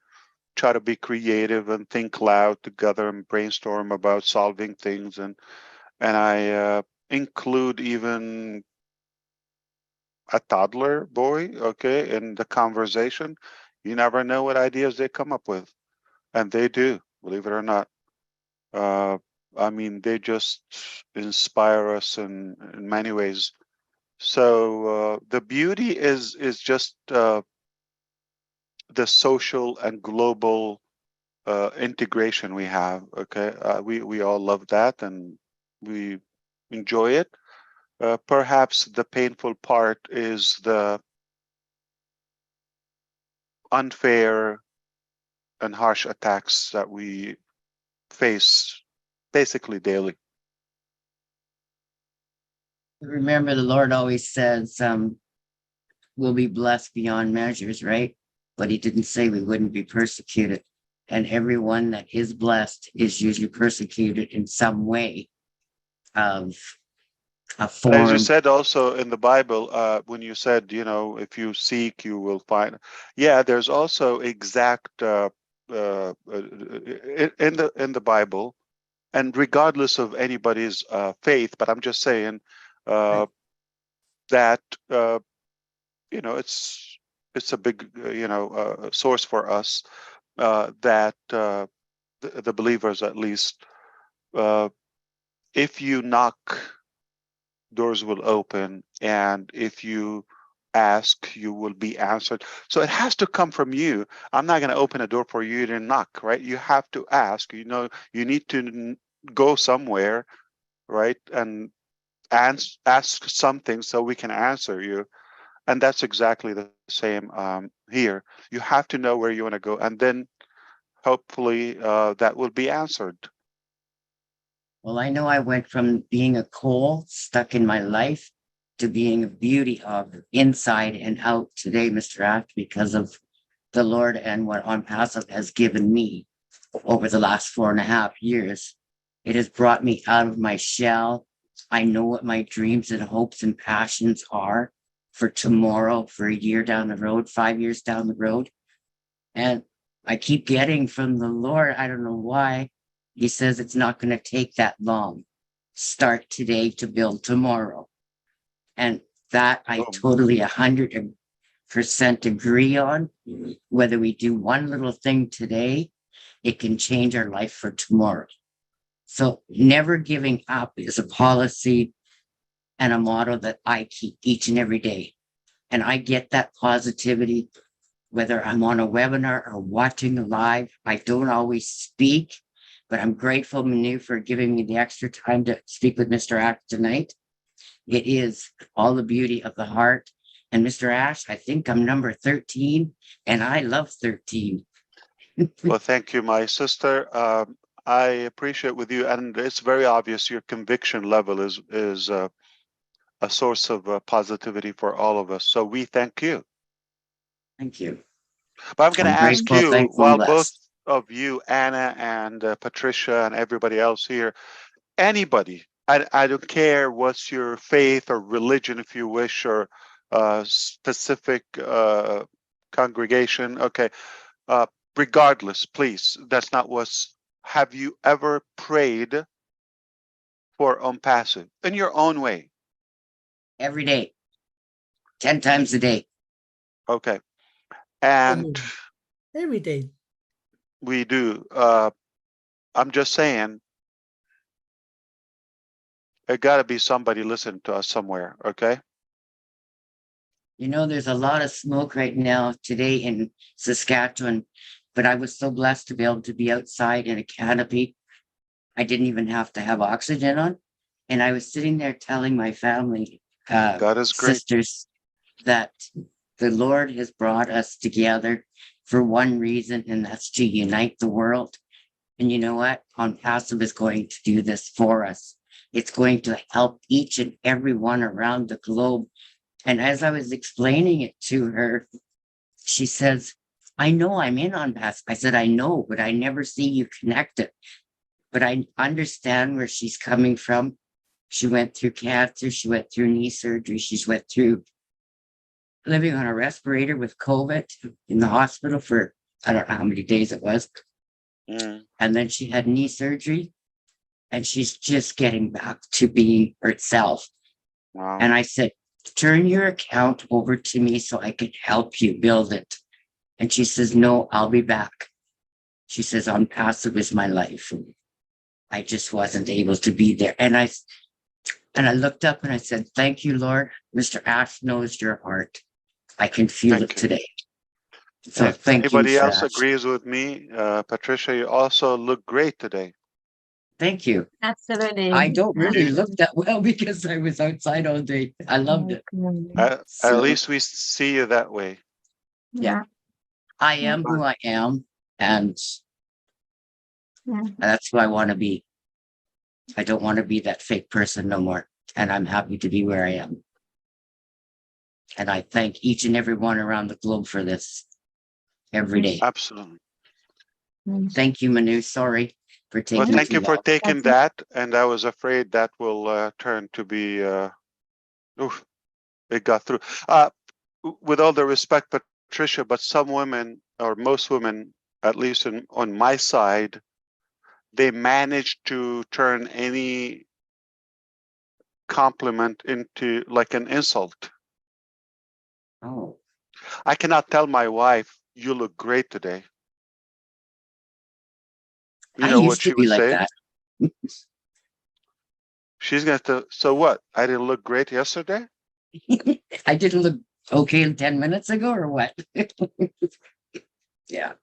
try to be creative and think loud together and brainstorm about solving things. And I include even a toddler boy, okay, in the conversation. You never know what ideas they come up with, and they do, believe it or not. I mean, they just inspire us in many ways. So the beauty is just the social and global integration we have. Okay, we all love that and we enjoy it. Perhaps the painful part is the unfair and harsh attacks that we face basically daily. Remember, the Lord always says, we'll be blessed beyond measures, right? But he didn't say we wouldn't be persecuted. And everyone that is blessed is usually persecuted in some way of a form. But as you said also in the Bible, when you said, you know, if you seek, you will find. Yeah, there's also exact in the Bible, and regardless of anybody's faith, but I'm just saying that you know, it's a big source for us that the believers, at least, if you knock, doors will open, and if you ask, you will be answered. So it has to come from you. I'm not going to open a door for you to knock, right? You have to ask. You know, you need to go somewhere, right, and ask something so we can answer you. And that's exactly the same here. You have to know where you want to go, and then hopefully that will be answered. Well, I know I went from being a coal stuck in my life to being a beauty of inside and out today, Mr. Ash, because of the Lord and what ONPASSIVE has given me over the last 4.5 years. It has brought me out of my shell. I know what my dreams and hopes and passions are for tomorrow, for a year down the road, 5 years down the road. And I keep getting from the Lord, I don't know why, he says it's not going to take that long. Start today to build tomorrow. And that I totally 100% agree on. Whether we do one little thing today, it can change our life for tomorrow. So never giving up is a policy and a motto that I keep each and every day. And I get that positivity, whether I'm on a webinar or watching live. I don't always speak, but I'm grateful, OMINOO, for giving me the extra time to speak with Mr. Ash tonight. It is all the beauty of the heart. And Mr. Ash, I think I'm number 13, and I love 13. Well, thank you, my sister. I appreciate with you, and it's very obvious your conviction level is a source of positivity for all of us. So we thank you. Thank you. But I'm going to ask grateful, you, thankful, while and both blessed. of you, Anna and Patricia and everybody else here, anybody, I don't care what's your faith or religion, if you wish, or specific congregation. Okay. Regardless, please, that's not what's. Have you ever prayed for OMPASSIVE in your own way? Every day. 10 times a day. Okay. And every day. We do. I'm just saying, there got to be somebody listening to us somewhere, okay? You know, there's a lot of smoke right now today in Saskatchewan, but I was so blessed to be able to be outside in a canopy. I didn't even have to have oxygen on. And I was sitting there telling my family, God is great. sisters, that the Lord has brought us together for one reason, and that's to unite the world. And you know what? ONPASSIVE is going to do this for us. It's going to help each and every one around the globe. And as I was explaining it to her, she says, I know I'm in ONPASSIVE. I said, I know, but I never see you connected. But I understand where she's coming from. She went through cancer. She went through knee surgery. She's went through living on a respirator with COVID in the hospital for, I don't know how many days it was. And then she had knee surgery, and she's just getting back to being herself. Wow. And I said, turn your account over to me so I can help you build it. And she says, no, I'll be back. She says, ONPASSIVE is my life. I just wasn't able to be there. And I looked up and I said, thank you, Lord. Mr. Ash knows your heart. I can feel it today. So If thank you, anybody Mr. else Ash. agrees with me, Patricia, you also look great today. Thank you. Absolutely. I don't really look that well because I was outside all day. I loved it. At least we see you that way. Yeah. I am who I am, and that's who I want to be. I don't want to be that fake person no more. And I'm happy to be where I am. And I thank each and every one around the globe for this every day. Absolutely. Thank you, Manu. Sorry for taking Well, thank too you for long. taking that. And I was afraid that will turn to be, it got through. With all the respect, Patricia, but some women, or most women, at least on my side, they manage to turn any compliment into like an insult. Oh. I cannot tell my wife, you look great today. You know what she would say? That. She's going to, so what? I didn't look great yesterday? I didn't look okay 10 minutes ago or what? Yeah.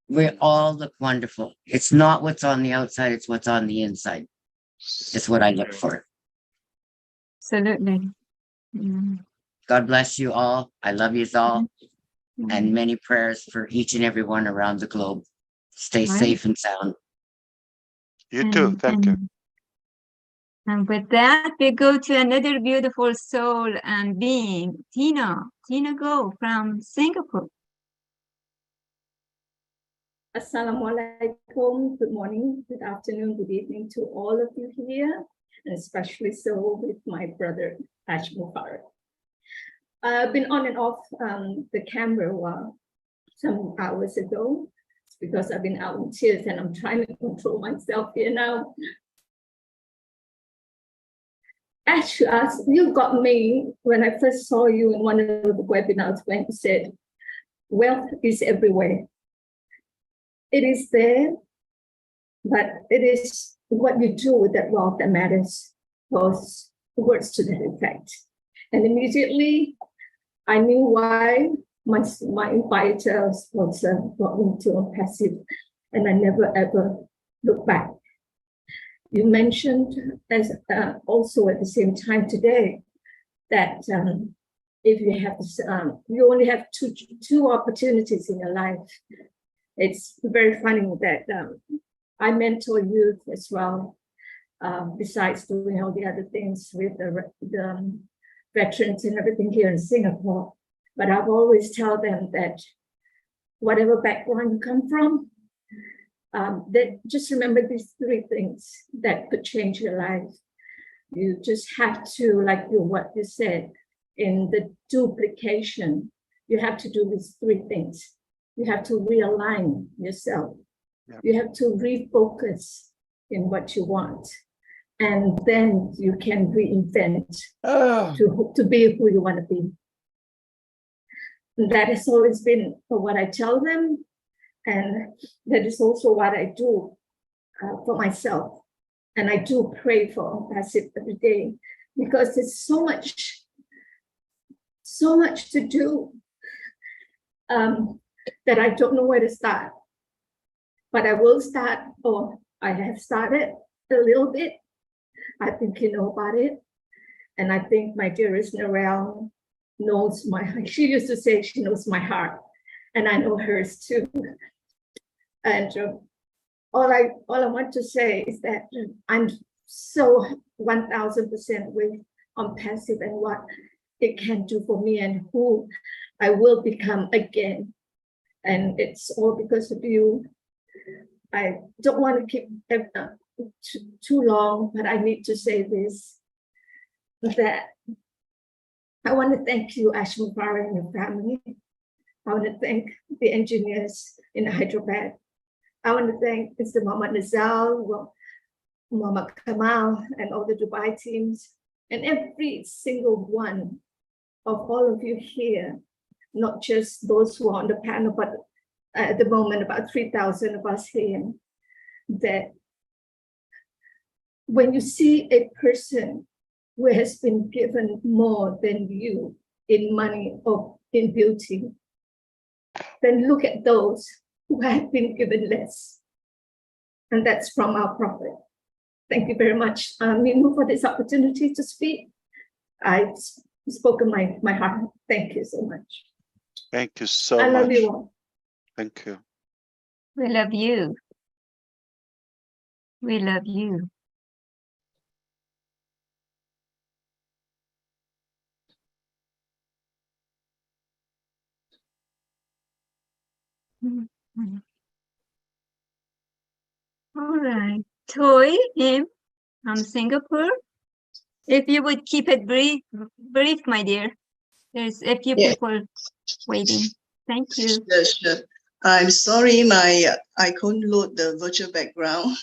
We all look wonderful. It's not what's on the outside, it's what's on the inside. It's what I look for. Absolutely. God bless you all. I love you all. And many prayers for each and every one around the globe. Stay safe and sound. You too. Thank you. And with that, we go to another beautiful soul and being, Tina. Tina Go from Singapore. Assalamualaikum. Good morning, good afternoon, good evening to all of you here, and especially so with my brother, Ash Mufareh. I've been on and off the camera some hours ago. It's because I've been out in tears and I'm trying to control myself here now. Ash, you got me when I first saw you in one of the webinars when you said, wealth is everywhere. It is there, but it is what you do with that wealth that matters. Those words to that effect. And immediately I knew why my inviter sponsor brought me to ONPASSIVE, and I never ever look back. You mentioned as also at the same time today that if you have you only have two opportunities in your life. It's very funny that I mentor youth as well, besides doing all the other things with the veterans and everything here in Singapore. But I've always tell them that whatever background you come from, that just remember these three things that could change your life. You just have to, like what you said, in the duplication, you have to do these three things. You have to realign yourself. Yep. You have to refocus in what you want. And then you can reinvent to be who you want to be. And that has always been what I tell them. And that is also what I do for myself. And I do pray for ONPASSIVE every day because there's so much to do that I don't know where to start. But I will start, or I have started a little bit, I think you know about it. And I think my dearest Narelle knows she used to say she knows my heart, and I know hers too. And all I want to say is that I'm so 1000% with ONPASSIVE and what it can do for me and who I will become again. And it's all because of you. I don't want to keep too long, but I need to say this, that I want to thank you, Ash Mufareh, and your family. I want to thank the engineers in Hyderabad. I want to thank Mr. Muhammad Nazal, Muhammad Kamal, and all the Dubai teams, and every single one of all of you here, not just those who are on the panel, but at the moment, about 3,000 of us here, that when you see a person who has been given more than you in money or in beauty, then look at those who have been given less. And that's from our Prophet. Thank you very much, OMINOO, for this opportunity to speak. I've spoken my heart. Thank you so much. Thank you so much. I love you all. Thank you. We love you. We love you. All right, Toy, him from Singapore. If you would keep it brief, my dear. There's a few people waiting. Thank you. Sure. I'm sorry, I couldn't load the virtual background.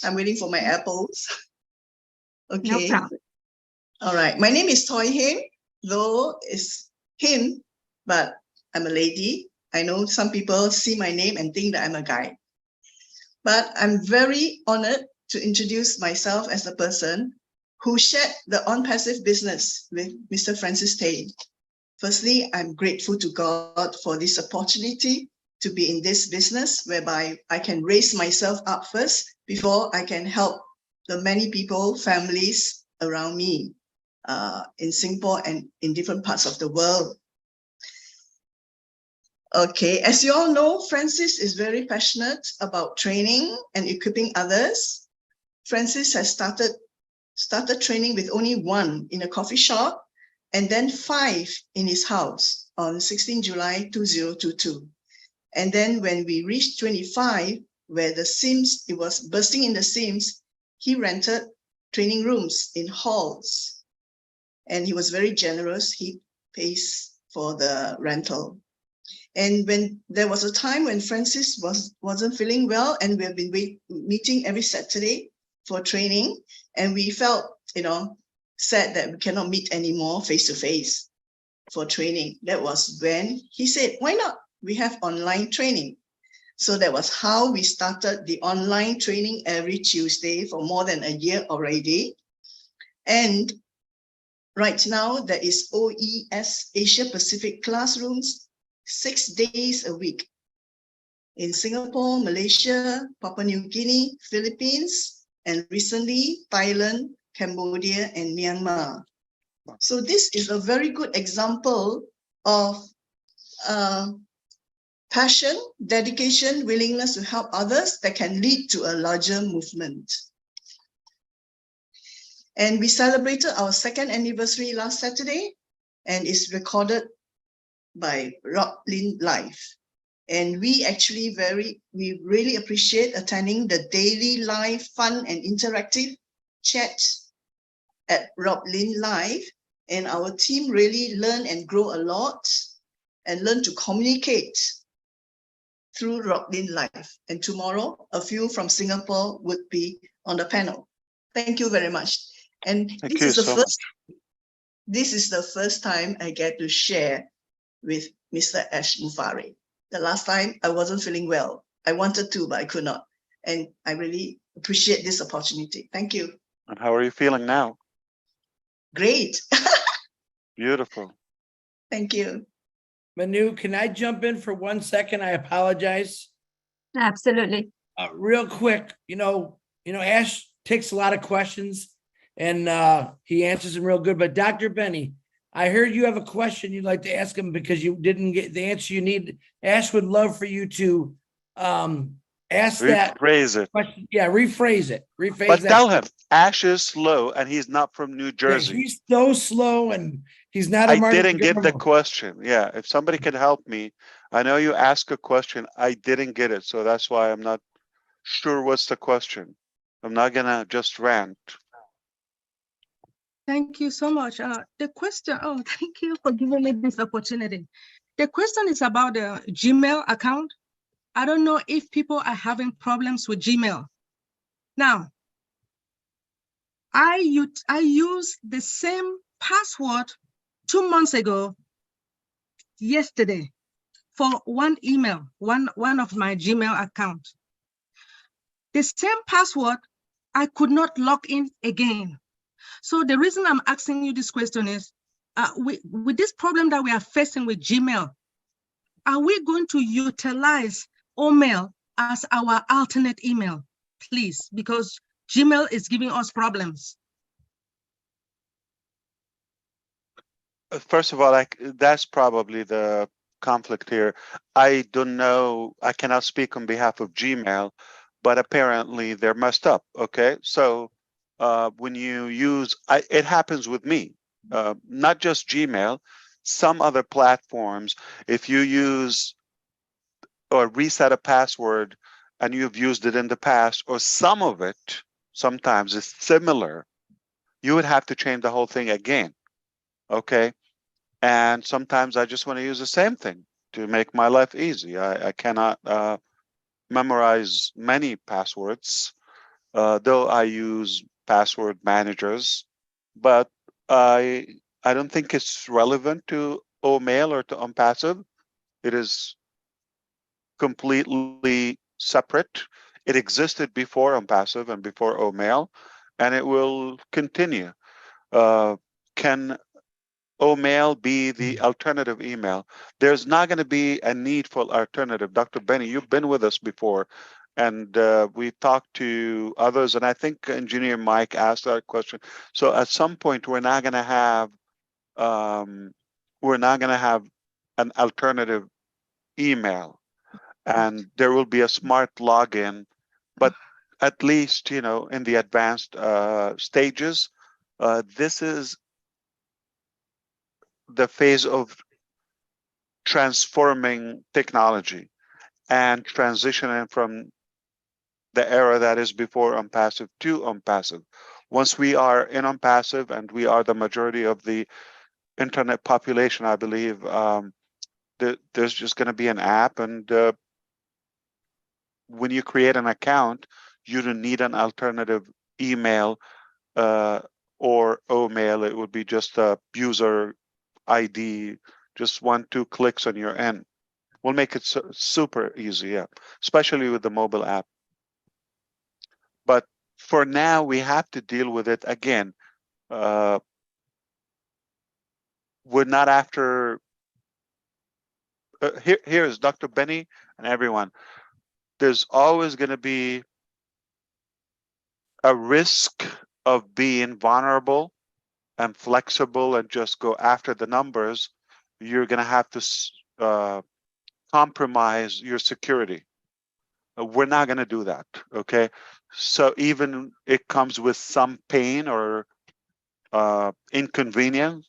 I'm waiting for my apples. Okay. No problem. All right. My name is Toy Him, though it's him, but I'm a lady. I know some people see my name and think that I'm a guy. But I'm very honored to introduce myself as the person who shared the ONPASSIVE business with Mr. Francis Tay. Firstly, I'm grateful to God for this opportunity to be in this business whereby I can raise myself up first before I can help the many people, families around me in Singapore and in different parts of the world. Okay, as you all know, Francis is very passionate about training and equipping others. Francis has started training with only one in a coffee shop and then 5 in his house on 16 July 2022. And then when we reached 25, where the seams, it was bursting in the seams, he rented training rooms in halls. And he was very generous. He pays for the rental. And when there was a time when Francis wasn't feeling well, and we have been meeting every Saturday for training, and we felt, sad that we cannot meet anymore face to face for training. That was when he said, why not? We have online training. So that was how we started the online training every Tuesday for more than a year already. And right now there is OES Asia Pacific classrooms 6 days a week in Singapore, Malaysia, Papua New Guinea, Philippines, and recently Thailand, Cambodia, and Myanmar. So this is a very good example of passion, dedication, willingness to help others that can lead to a larger movement. And we celebrated our 2nd anniversary last Saturday, and it's recorded by Rob Lin Live. And we actually we really appreciate attending the daily live, fun and interactive chat at Rob Lin Live. And our team really learn and grow a lot and learn to communicate through Rob Lin Live. And tomorrow, a few from Singapore would be on the panel. Thank you very much. And this is the first time I get to share with Mr. Ash Mufareh. The last time I wasn't feeling well. I wanted to, but I could not. And I really appreciate this opportunity. Thank you. And how are you feeling now? Great. Beautiful. Thank you. Manu, can I jump in for 1 second? I apologize. Absolutely. Real quick, Ash takes a lot of questions and he answers them real good. But Dr. Benny, I heard you have a question you'd like to ask him because you didn't get the answer you need. Ash would love for you to ask that rephrase it. question. Yeah, rephrase it. Rephrase But that. tell him Ash is slow and he's not from New Yeah, Jersey. he's so slow and he's not a I Mardi didn't get the Gras. question. Yeah, if somebody can help me. I know you asked a question. I didn't get it. So that's why I'm not sure what's the question. I'm not gonna just rant. Thank you so much. The question, oh, thank you for giving me this opportunity. The question is about the Gmail account. I don't know if people are having problems with Gmail. Now, I used the same password 2 months ago, yesterday, for one email, one of my Gmail accounts. The same password, I could not log in again. So the reason I'm asking you this question is, with this problem that we are facing with Gmail, are we going to utilize OMail as our alternate email, please? Because Gmail is giving us problems. First of all, that's probably the conflict here. I don't know. I cannot speak on behalf of Gmail, but apparently they're messed up. Okay, so when you use, it happens with me, not just Gmail, some other platforms. If you use or reset a password and you've used it in the past, or some of it, sometimes is similar, you would have to change the whole thing again. Okay. And sometimes I just want to use the same thing to make my life easy. I cannot memorize many passwords, though I use password managers, but I don't think it's relevant to OMail or to ONPASSIVE. It is completely separate. It existed before ONPASSIVE and before OMail, and it will continue. Can OMail be the alternative email? There's not going to be a need for alternative. Dr. Benny, you've been with us before, and we talked to others, and I think Engineer Mike asked that question. So at some point, we're not going to have an alternative email, and there will be a smart login. But at least, in the advanced stages, this is the phase of transforming technology and transitioning from the era that is before ONPASSIVE to ONPASSIVE. Once we are in ONPASSIVE and we are the majority of the internet population, I believe there's just going to be an app, and when you create an account, you don't need an alternative email or OMail. It would be just a user ID, just 1-2 clicks on your end. We'll make it super easy, yeah, especially with the mobile app. But for now, we have to deal with it again. We're not after. Here's Dr. Benny and everyone. There's always going to be a risk of being vulnerable and flexible and just go after the numbers. You're going to have to compromise your security. We're not going to do that. Okay. So even it comes with some pain or inconvenience,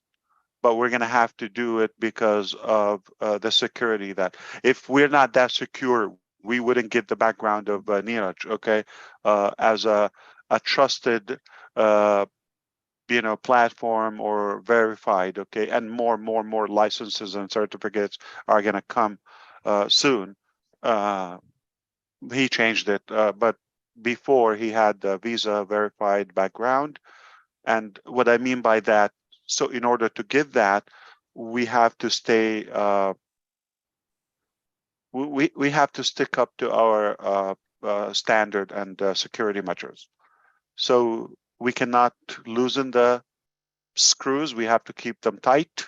but we're going to have to do it because of the security. That if we're not that secure, we wouldn't get the background of Neeraj, okay, as a trusted platform or verified, okay, and more licenses and certificates are going to come soon. He changed it, but before he had the Visa verified background. And what I mean by that, so in order to get that, we have to stay, we have to stick up to our standard and security measures. So we cannot loosen the screws. We have to keep them tight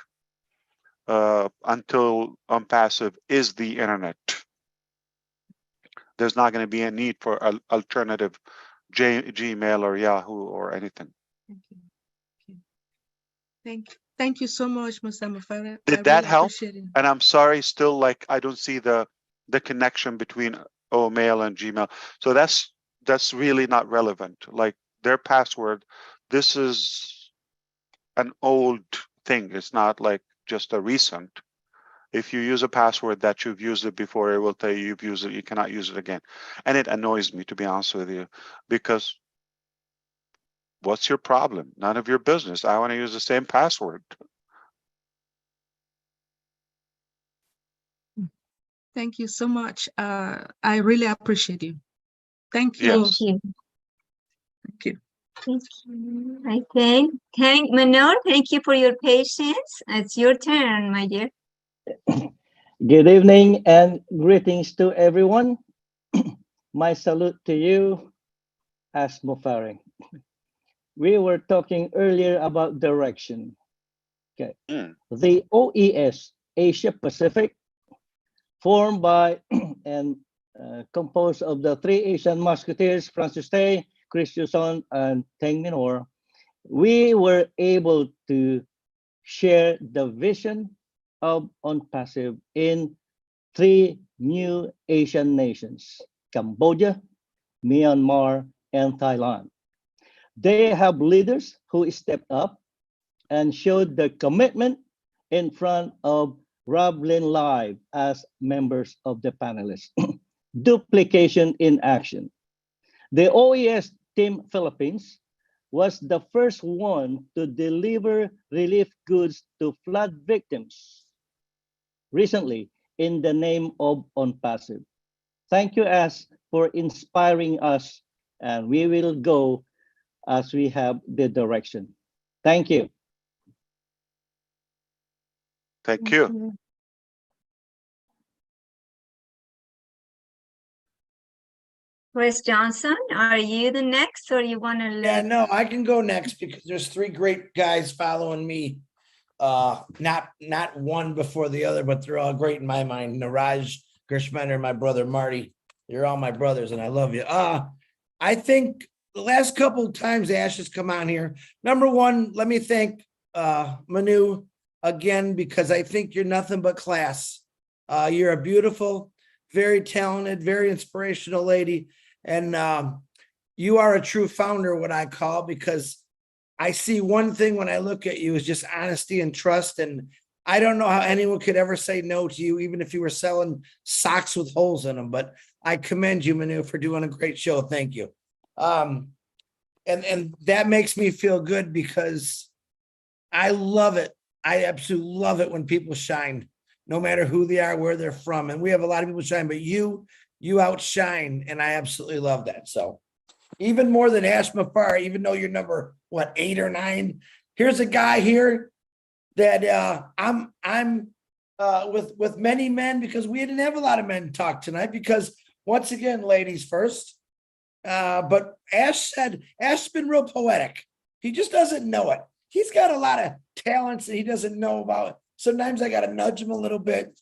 until ONPASSIVE is the internet. There's not going to be a need for alternative Gmail or Yahoo or anything. Thank you so much, Mr. Mufareh. Did that help? And I'm sorry, still like I don't see the connection between OMail and Gmail. So that's really not relevant. Like their password, this is an old thing. It's not like just a recent. If you use a password that you've used it before, it will tell you you've used it, you cannot use it again. And it annoys me, to be honest with you, because what's your problem? None of your business. I want to use the same password. Thank you so much. I really appreciate you. Thank you. Yes. Thank you. Thank you. I thank Manor. Thank you for your patience. It's your turn, my dear. Good evening and greetings to everyone. My salute to you, Ash Mufareh. We were talking earlier about direction. Okay. The OES, Asia Pacific, formed by and composed of the three Asian Musketeers, Francis Tay, Chris Yuson, and Teng Minor. We were able to share the vision of ONPASSIVE in three new Asian nations, Cambodia, Myanmar, and Thailand. They have leaders who stepped up and showed their commitment in front of Rob Lin Live as members of the panelists. Duplication in action. The OES Team Philippines was the first one to deliver relief goods to flood victims recently in the name of ONPASSIVE. Thank you, Ash, for inspiring us, and we will go as we have the direction. Thank you. Thank you. Chris Johnson, are you the next, or you want to? Yeah, no, I can go next because there's three great guys following me. Not one before the other, but they're all great in my mind. Niraj, Gershman, my brother Marty. You're all my brothers, and I love you. I think the last couple of times Ash has come on here. Number one, let me thank Manu again, because I think you're nothing but class. You're a beautiful, very talented, very inspirational lady. And you are a true founder, what I call, because I see one thing when I look at you is just honesty and trust. And I don't know how anyone could ever say no to you, even if you were selling socks with holes in them. But I commend you, Manu, for doing a great show. Thank you. And that makes me feel good because I love it. I absolutely love it when people shine, no matter who they are, where they're from. And we have a lot of people shine, but you outshine, and I absolutely love that. So even more than Ash Mufareh, even though you're number, 8 or 9, here's a guy here that I'm with many men, because we didn't have a lot of men talk tonight, because once again, ladies first. But Ash's been real poetic. He just doesn't know it. He's got a lot of talents that he doesn't know about. Sometimes I got to nudge him a little bit,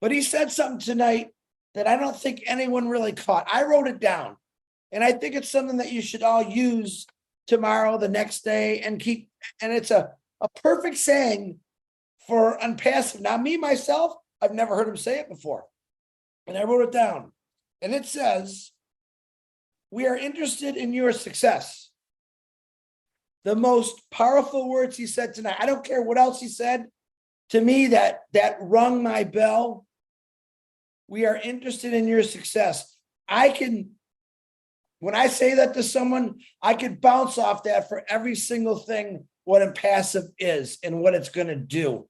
but he said something tonight that I don't think anyone really caught. I wrote it down, and I think it's something that you should all use tomorrow, the next day, and keep. And it's a perfect saying for ONPASSIVE. Now, me, myself, I've never heard him say it before, and I wrote it down. And it says, "We are interested in your success." The most powerful words he said tonight. I don't care what else he said. To me, that rung my bell. We are interested in your success. When I say that to someone, I could bounce off that for every single thing what ONPASSIVE is and what it's going to do.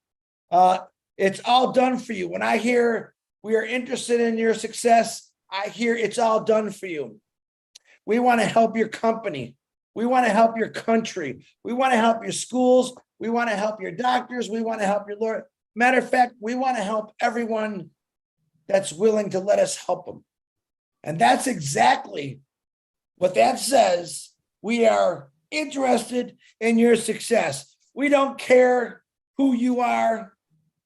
It's all done for you. When I hear we are interested in your success, I hear it's all done for you. We want to help your company. We want to help your country. We want to help your schools. We want to help your doctors. We want to help your lawyer. Matter of fact, we want to help everyone that's willing to let us help them. And that's exactly what that says. We are interested in your success. We don't care who you are.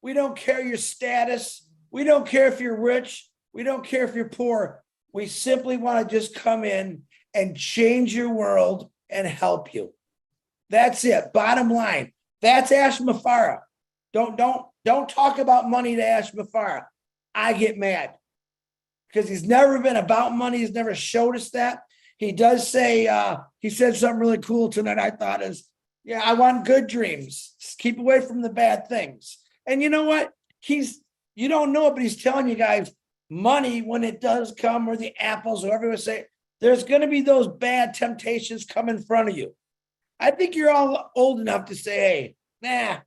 We don't care your status. We don't care if you're rich. We don't care if you're poor. We simply want to just come in and change your world and help you. That's it. Bottom line. That's Ash Mufareh. Don't talk about money to Ash Mufareh. I get mad because he's never been about money. He's never showed us that. He does say, he said something really cool tonight, I thought is, yeah, I want good dreams. Just keep away from the bad things. And you know what? You don't know it, but he's telling you guys, money, when it does come, or the apples, or everyone say, there's going to be those bad temptations come in front of you. I think you're all old enough to say, hey, nah,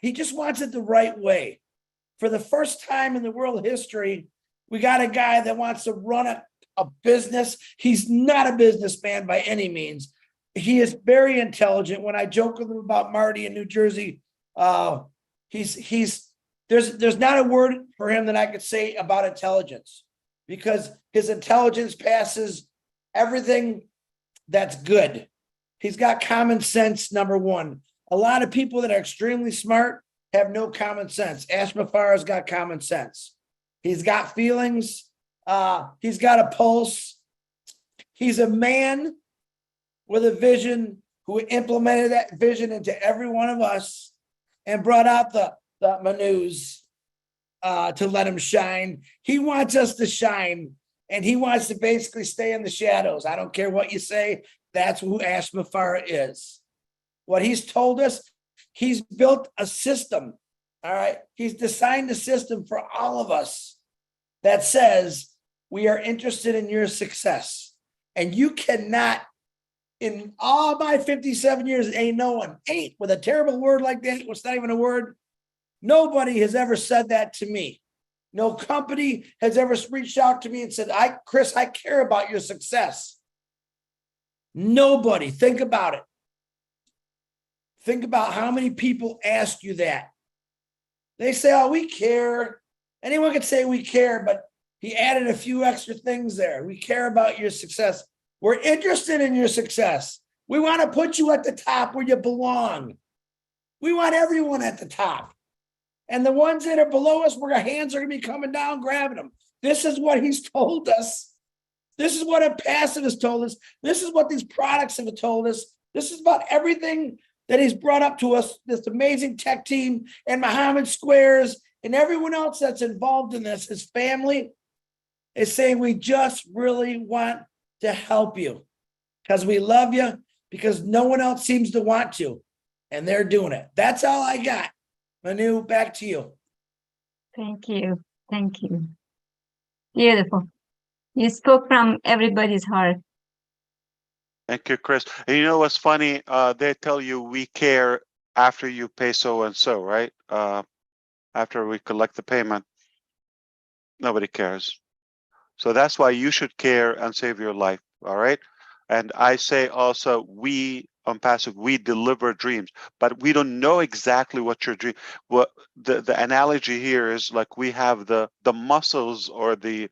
he just wants it the right way. For the first time in the world history, we got a guy that wants to run a business. He's not a businessman by any means. He is very intelligent. When I joke with him about Marty in New Jersey, there's not a word for him that I could say about intelligence, because his intelligence passes everything that's good. He's got common sense, number one. A lot of people that are extremely smart have no common sense. Ash Mufareh's got common sense. He's got feelings. He's got a pulse. He's a man with a vision who implemented that vision into every one of us and brought out the OMINOOs to let him shine. He wants us to shine, and he wants to basically stay in the shadows. I don't care what you say. That's who Ash Mufareh is. What he's told us, he's built a system. All right. He's designed a system for all of us that says we are interested in your success. And you cannot, in all my 57 years, ain't no one, with a terrible word like that, it's not even a word. Nobody has ever said that to me. No company has ever reached out to me and said, Chris, I care about your success. Nobody. Think about it. Think about how many people ask you that. They say, oh, we care. Anyone could say we care, but he added a few extra things there. We care about your success. We're interested in your success. We want to put you at the top where you belong. We want everyone at the top. And the ones that are below us, where our hands are going to be coming down, grabbing them. This is what he's told us. This is what OMPASSIVE has told us. This is what these products have told us. This is about everything that he's brought up to us, this amazing tech team and Muhammad Squares and everyone else that's involved in this, his family, is saying we just really want to help you because we love you, because no one else seems to want to, and they're doing it. That's all I got. OMINOO, back to you. Thank you. Thank you. Beautiful. You spoke from everybody's heart. Thank you, Chris. And you know what's funny? They tell you we care after you pay so and so, right? After we collect the payment, nobody cares. So that's why you should care and save your life. All right. And I say also, we OMPASSIVE, we deliver dreams, but we don't know exactly what your dream. What the analogy here is, like, we have the muscles or the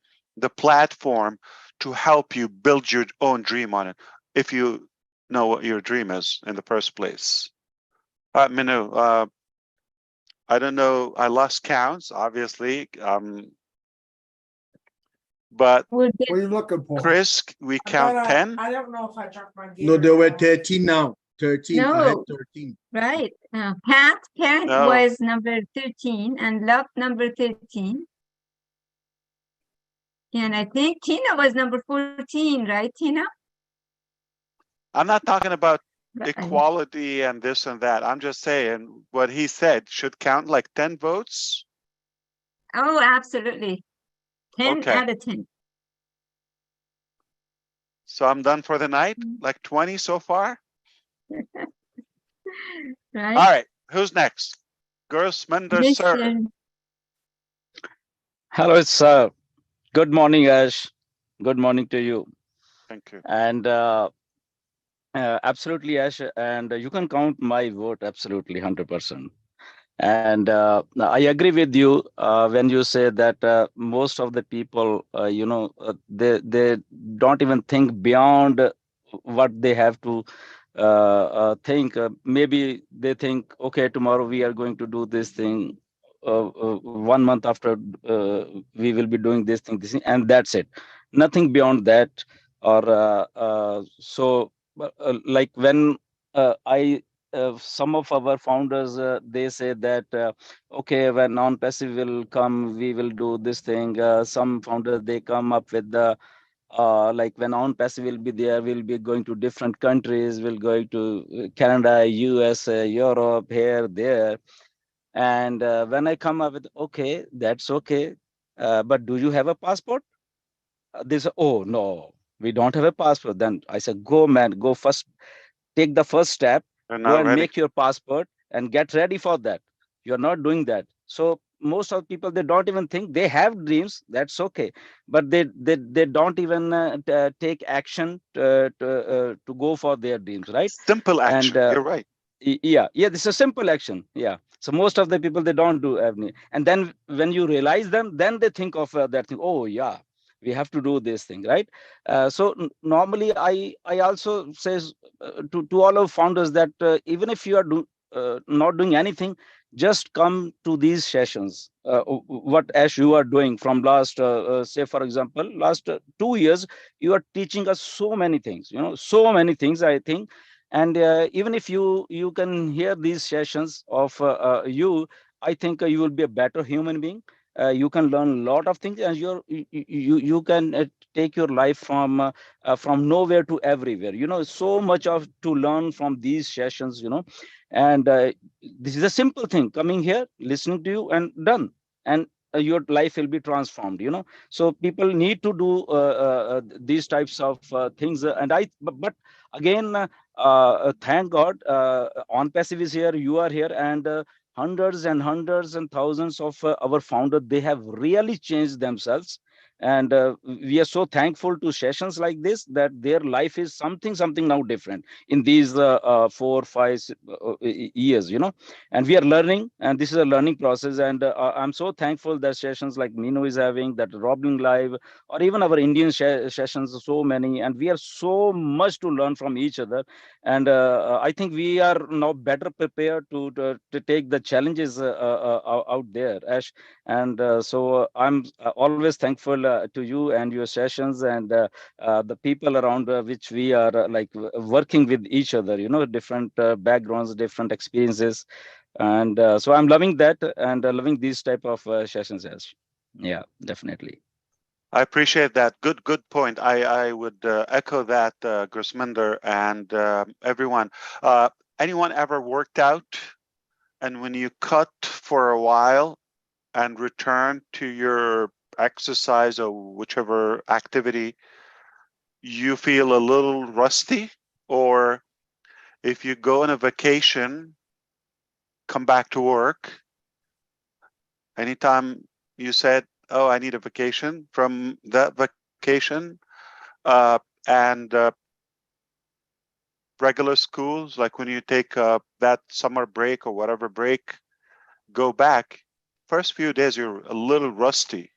platform to help you build your own dream on it, if you know what your dream is in the first place. OMINOO, I don't know, I lost counts, obviously. But what are you looking for? Chris, we count 10. I don't know if I dropped my gear. No, there were 13 now. 13. No. I had 13. Right. Pat No. was number 13 and Love number 13. And I think Tina was number 14, right, Tina? I'm not talking about Right. equality and this and that. I'm just saying what he said should count like 10 votes. Oh, absolutely. 10 Okay. out of 10. So I'm done for the night, like 20 so far. Right. All right, who's next? Gersmender, sir. Mr. Hello, sir. Good morning, Ash. Good morning to you. Thank you. And absolutely, Ash. And you can count my vote absolutely 100%. And I agree with you when you say that most of the people, they don't even think beyond what they have to think. Maybe they think, okay, tomorrow we are going to do this thing. 1 month after we will be doing this thing, and that's it. Nothing beyond that. Or like when some of our founders they say that okay, when non-passive will come, we will do this thing. Some founders they come up with the like when ONPASSIVE will be there, we'll be going to different countries, we'll go to Canada, US, Europe, here, there. And when I come up with, okay, that's okay, but do you have a passport? They say, oh, no, we don't have a passport. Then I said, go, man, go first, take the first step, They're go not and ready. make your passport and get ready for that. You're not doing that. So most of people, they don't even think they have dreams. That's okay. But they don't even take action to go for their dreams, right? Simple action. And You're right. yeah, this is a simple action. Yeah. So most of the people, they don't do any. And then when you realize them, then they think of that thing. Oh yeah, we have to do this thing, right? So normally I also says to all of founders that even if you are not doing anything, just come to these sessions. What Ash you are doing from last say for example last 2 years, you are teaching us so many things, so many things, I think. And even if you can hear these sessions of you, I think you will be a better human being. You can learn a lot of things, and you can take your life from nowhere to everywhere. So much of to learn from these sessions. And this is a simple thing: coming here, listening to you, and done. And your life will be transformed. So people need to do these types of things. And but again, thank God, ONPASSIVE is here, you are here, and hundreds and hundreds and thousands of our founders, they have really changed themselves. And we are so thankful to sessions like this, that their life is something now different in these 4 5 years. And we are learning, and this is a learning process. And I'm so thankful that sessions like OMINOO is having, that Robbing Live, or even our Indian sessions, so many, and we are so much to learn from each other. And I think we are now better prepared to take the challenges out there, Ash. And so I'm always thankful to you and your sessions, and the people around which we are working with each other, different backgrounds, different experiences. And so I'm loving that, and loving these type of sessions, Ash. Yeah, definitely. I appreciate that. Good point. I would echo that, Grisminder, and everyone. Anyone ever worked out, and when you cut for a while and return to your exercise or whichever activity, you feel a little rusty? Or if you go on a vacation, come back to work, anytime you said, oh, I need a vacation from that vacation, and regular schools, like when you take that summer break or whatever break, go back, first few days you're a little rusty.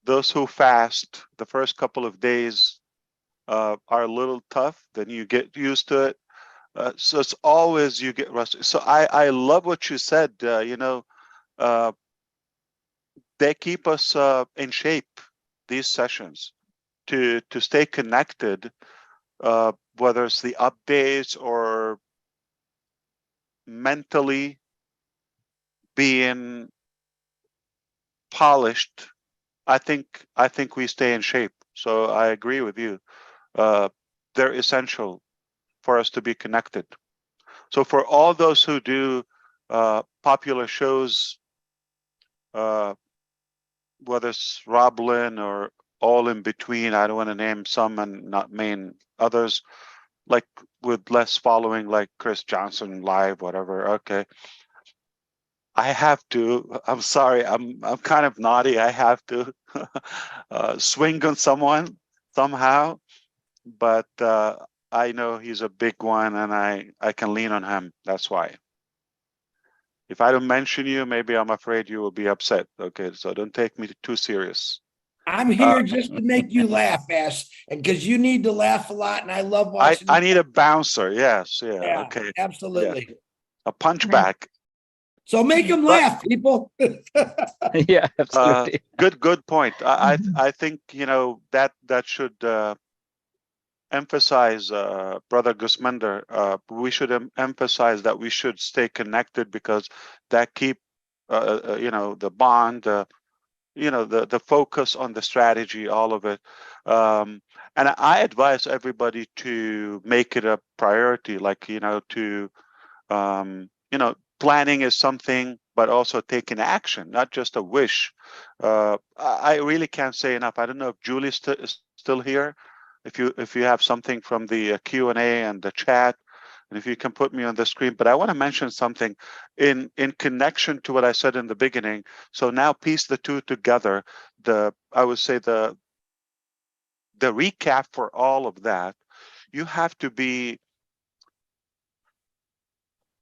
Those who fast, the first couple of days are a little tough, then you get used to it. So it's always you get rusty. So I love what you said. They keep us in shape, these sessions, to stay connected, whether it's the updates or mentally being polished. I think we stay in shape. So I agree with you. They're essential for us to be connected. So for all those who do popular shows, whether it's Roblin or all in between, I don't want to name some and not main others, like with less following, like Chris Johnson Live, whatever. Okay, I have to. I'm sorry. I'm kind of naughty. I have to swing on someone somehow, but I know he's a big one, and I can lean on him. That's why. If I don't mention you, maybe I'm afraid you will be upset. Okay, so don't take me too serious. I'm here just to make you laugh, Ash, and because you need to laugh a lot, and I love watching. I need a bouncer. Yes, yeah, Yeah, okay, absolutely. yeah. A punch back. So make them laugh, people. Yeah, absolutely. Good point. I think, you know, that should emphasize, Brother Gusminder, we should emphasize that we should stay connected, because that keep, you know, the bond, you know, the focus on the strategy, all of it. And I advise everybody to make it a priority, like, you know, to, you know, planning is something, but also taking action, not just a wish. I really can't say enough. I don't know if Julie is still here. If you have something from the Q&A and the chat, and if you can put me on the screen. But I want to mention something in connection to what I said in the beginning. So now piece the two together. I would say the recap for all of that, you have to be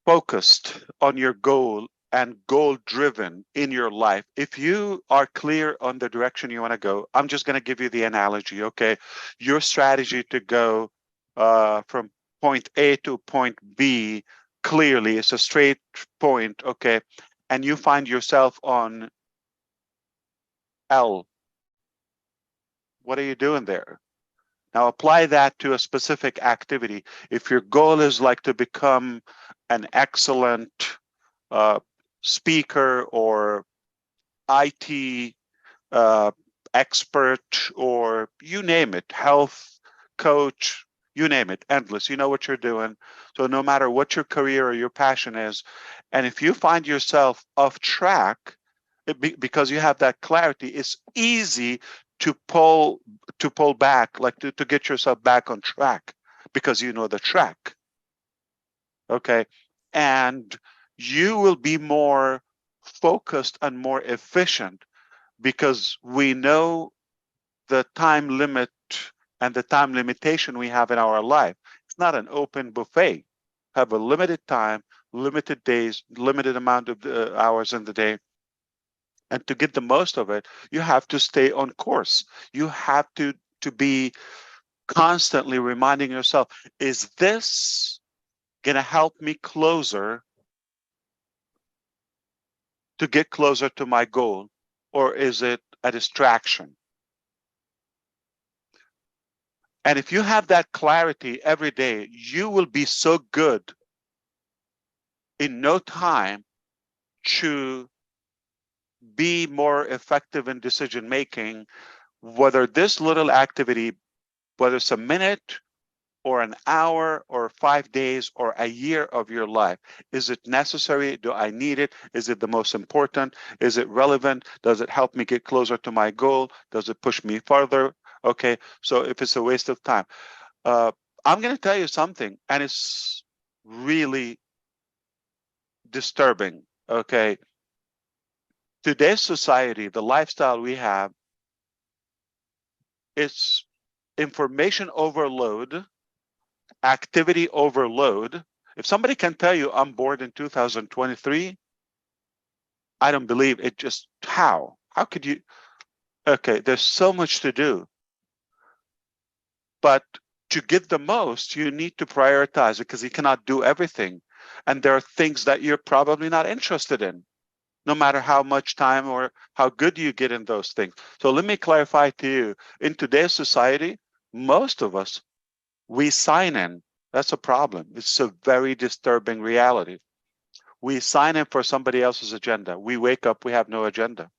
focused on your goal and goal driven in your life. If you are clear on the direction you want to go, I'm just going to give you the analogy. Okay, your strategy to go from point A to point B clearly is a straight point. Okay, and you find yourself on L. What are you doing there? Now apply that to a specific activity. If your goal is like to become an excellent speaker or IT expert, or you name it, health coach, you name it, endless. You know what you're doing. So no matter what your career or your passion is, and if you find yourself off track, because you have that clarity, it's easy to pull back, like to get yourself back on track, because you know the track. Okay, and you will be more focused and more efficient, because we know the time limit and the time limitation we have in our life. It's not an open buffet. Have a limited time, limited days, limited amount of hours in the day. And to get the most of it, you have to stay on course. You have to be constantly reminding yourself, is this going to help me closer to get closer to my goal, or is it a distraction? And if you have that clarity every day, you will be so good in no time to be more effective in decision making, whether this little activity, whether it's a minute or an hour or 5 days or a year of your life. Is it necessary? Do I need it? Is it the most important? Is it relevant? Does it help me get closer to my goal? Does it push me further? Okay, so if it's a waste of time, I'm going to tell you something, and it's really disturbing. Okay, today's society, the lifestyle we have, it's information overload, activity overload. If somebody can tell you I'm bored in 2023, I don't believe it. Just how could you? Okay, there's so much to do, but to get the most, you need to prioritize it, because you cannot do everything. And there are things that you're probably not interested in, no matter how much time or how good you get in those things. So let me clarify to you, in today's society, most of us, we sign in. That's a problem. It's a very disturbing reality. We sign in for somebody else's agenda. We wake up, we have no agenda.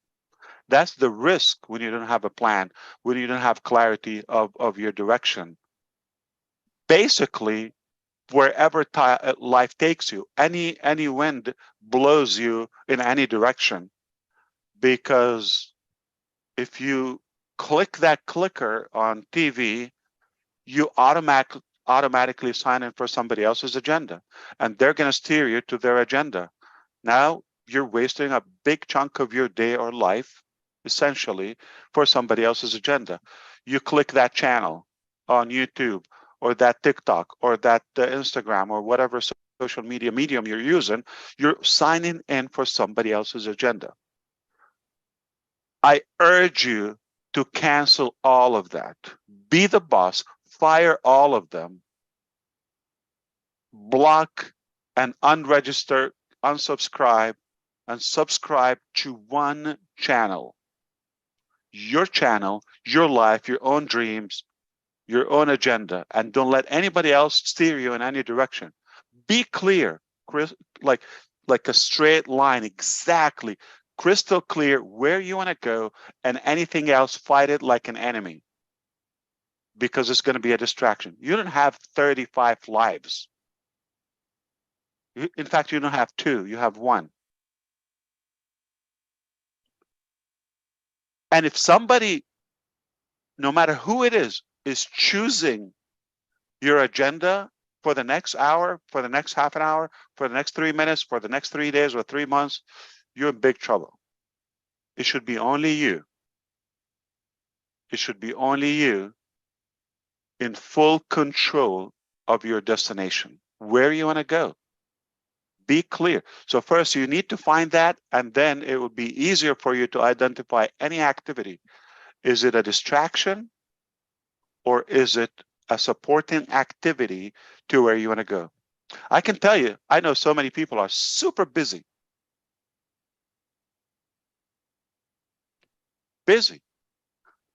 That's the risk when you don't have a plan, when you don't have clarity of your direction. Basically, wherever life takes you, any wind blows you in any direction. Because if you click that clicker on TV, you automatically sign in for somebody else's agenda, and they're going to steer you to their agenda. Now you're wasting a big chunk of your day or life, essentially, for somebody else's agenda. You click that channel on YouTube, or that TikTok, or that Instagram, or whatever social media medium you're using, you're signing in for somebody else's agenda. I urge you to cancel all of that. Be the boss, fire all of them, block and unregister, unsubscribe, and subscribe to one channel. Your channel, your life, your own dreams, your own agenda, and don't let anybody else steer you in any direction. Be clear, like a straight line, exactly, crystal clear where you want to go, and anything else, fight it like an enemy, because it's going to be a distraction. You don't have 35 lives. In fact, you don't have 2, you have 1. And if somebody, no matter who it is choosing your agenda for the next hour, for the next half an hour, for the next 3 minutes, for the next 3 days or 3 months, you're in big trouble. It should be only you. It should be only you in full control of your destination, where you want to go. Be clear. So first you need to find that, and then it will be easier for you to identify any activity. Is it a distraction, or is it a supporting activity to where you want to go? I can tell you, I know so many people are super busy.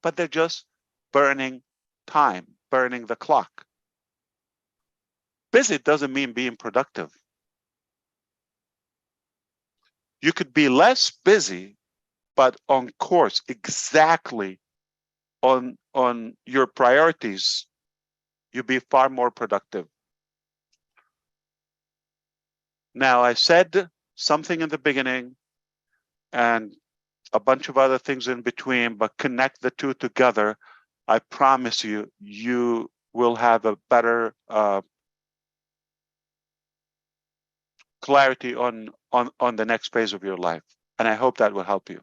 But they're just burning time, burning the clock. Busy doesn't mean being productive. You could be less busy, but on course, exactly on your priorities, you'll be far more productive. Now, I said something in the beginning and a bunch of other things in between, but connect the two together. I promise you, you will have a better clarity on the next phase of your life. And I hope that will help you.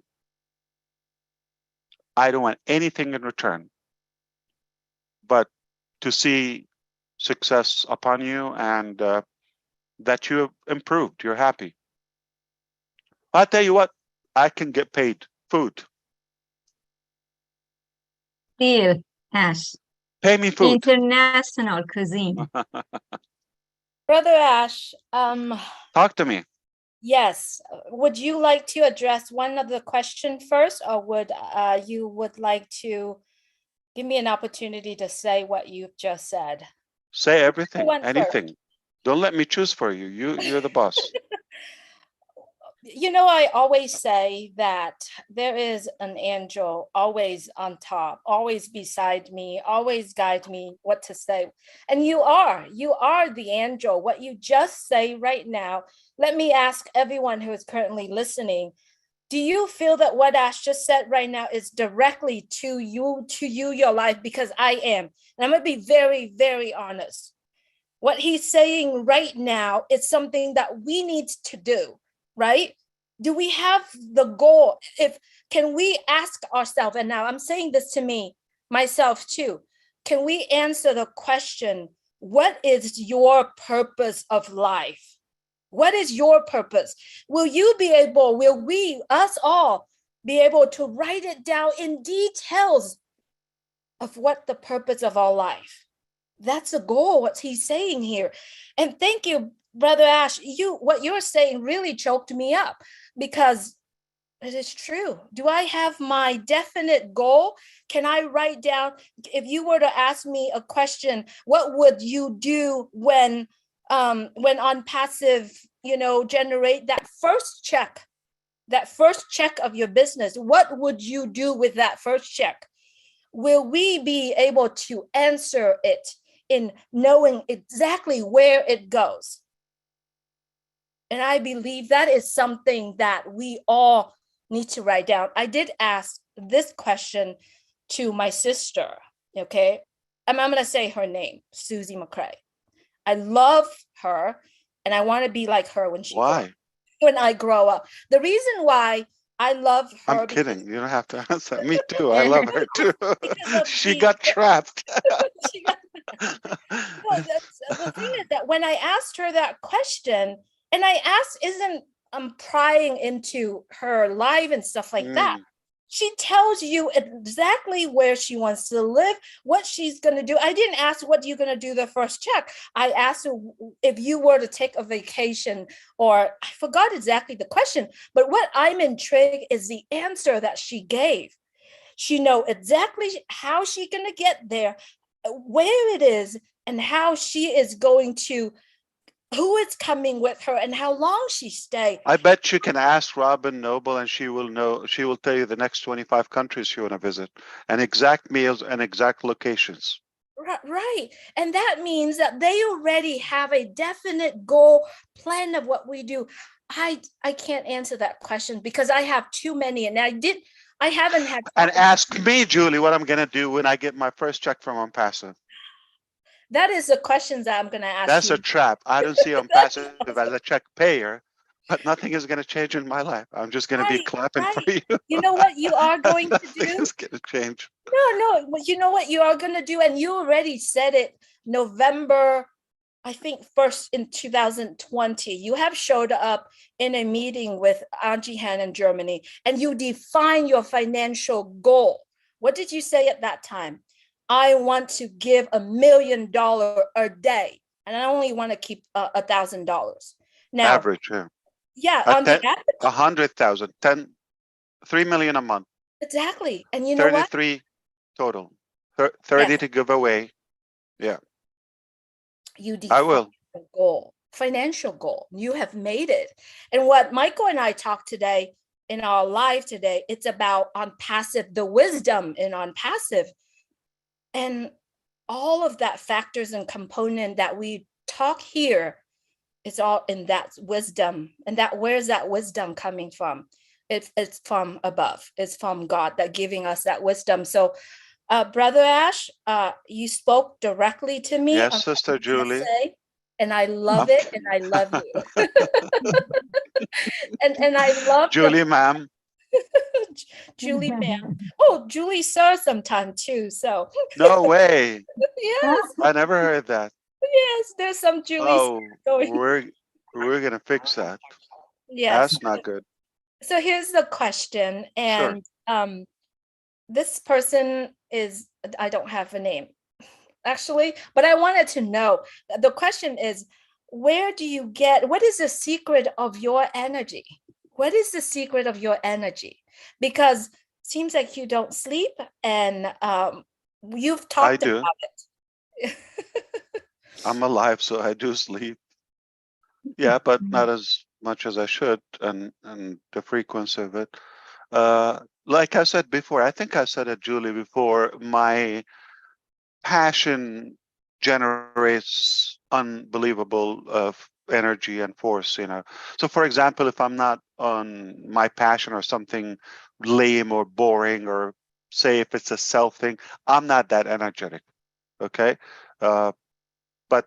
I don't want anything in return, but to see success upon you, and that you have improved, you're happy. I'll tell you what, I can get paid food. Deal, Ash. Pay me food. International cuisine. Brother Ash, talk to me. Yes. Would you like to address one of the question first, or would you like to give me an opportunity to say what you've just said? Say everything, anything. First. Don't let me choose for you. You're the boss. You know, I always say that there is an angel always on top, always beside me, always guide me what to say. And you are the angel. What you just say right now, let me ask everyone who is currently listening, do you feel that what Ash just said right now is directly to you, your life? Because I am. And I'm going to be very, very honest. What he's saying right now is something that we need to do. Right? Do we have the goal? Can we ask ourselves, and now I'm saying this to myself too, can we answer the question, what is your purpose of life? What is your purpose? Will we, us all, be able to write it down in details of what the purpose of our life? That's a goal, what he's saying here. And thank you, Brother Ash, what you're saying really choked me up, because it is true. Do I have my definite goal? Can I write down, if you were to ask me a question, what would you do when ONPASSIVE, generate that first check of your business? What would you do with that first check? Will we be able to answer it in knowing exactly where it goes? And I believe that is something that we all need to write down. I did ask this question to my sister, okay? I'm going to say her name, Susie McCrae. I love her, and I want to be like her when I grow up. The reason why I love her. I'm kidding. You don't have to answer. Me too. I love her too. She got trapped. The thing is that when I asked her that question, and I asked, I'm prying into her life and stuff like that. She tells you exactly where she wants to live, what she's going to do. I didn't ask what you're going to do the first check. I asked her if you were to take a vacation, or I forgot exactly the question. But what I'm intrigued is the answer that she gave. She know exactly how she's going to get there, where it is, and how she is going to, who is coming with her, and how long she stay. I bet you can ask Robin Noble and she will know, she will tell you the next 25 countries you want to visit and exact meals and exact locations. Right. And that means that they already have a definite goal plan of what we do. I can't answer that question because I have too many, and I haven't had. And ask me, Julie, what I'm going to do when I get my first check from ONPASSIVE. That is the questions that I'm going to ask That's you. a trap. I don't see ONPASSIVE as a check payer, but nothing is going to change in my life. I'm just going to be clapping for you. You know what you are going to do? Nothing is going to change. No, you know what you are going to do, and you already said it. November, I think, 1st in 2020, you have showed up in a meeting with Angie Han in Germany, and you define your financial goal. What did you say at that time? I want to give $1 million a day, and I only want to keep $1,000. Now, Average, yeah. Yeah, on the average. 100,000, 3 million a month. Exactly. And you know what? 33 total. 30 to give away. Yeah. You I define will. a goal, financial goal. You have made it. And what Michael and I talked today in our live today, it's about ONPASSIVE, the wisdom in ONPASSIVE. And all of that factors and component that we talk here, it's all in that wisdom. And that, where's that wisdom coming from? It's from above. It's from God that giving us that wisdom. So Brother Ash, you spoke directly to me. Yes, Sister Julie. And I love it, and I love you. and I love Julie, ma'am. Julie, ma'am. Oh, Julie, sir, sometime too. So No way. Yes. I never heard that. Yes, there's some Julie. Oh, going. we're gonna fix that. Yes. That's not good. So here's the question, and this person is, I don't have a name actually, but I wanted to know, the question is, where do you get, what is the secret of your energy? What is the secret of your energy? Because it seems like you don't sleep, and you've talked about it. I'm alive, so I do sleep. Yeah, but not as much as I should, and the frequency of it. Like I said before, I think I said it, Julie, before, my passion generates unbelievable energy and force, you know. So for example, if I'm not on my passion or something lame or boring, or say if it's a self thing, I'm not that energetic, okay? But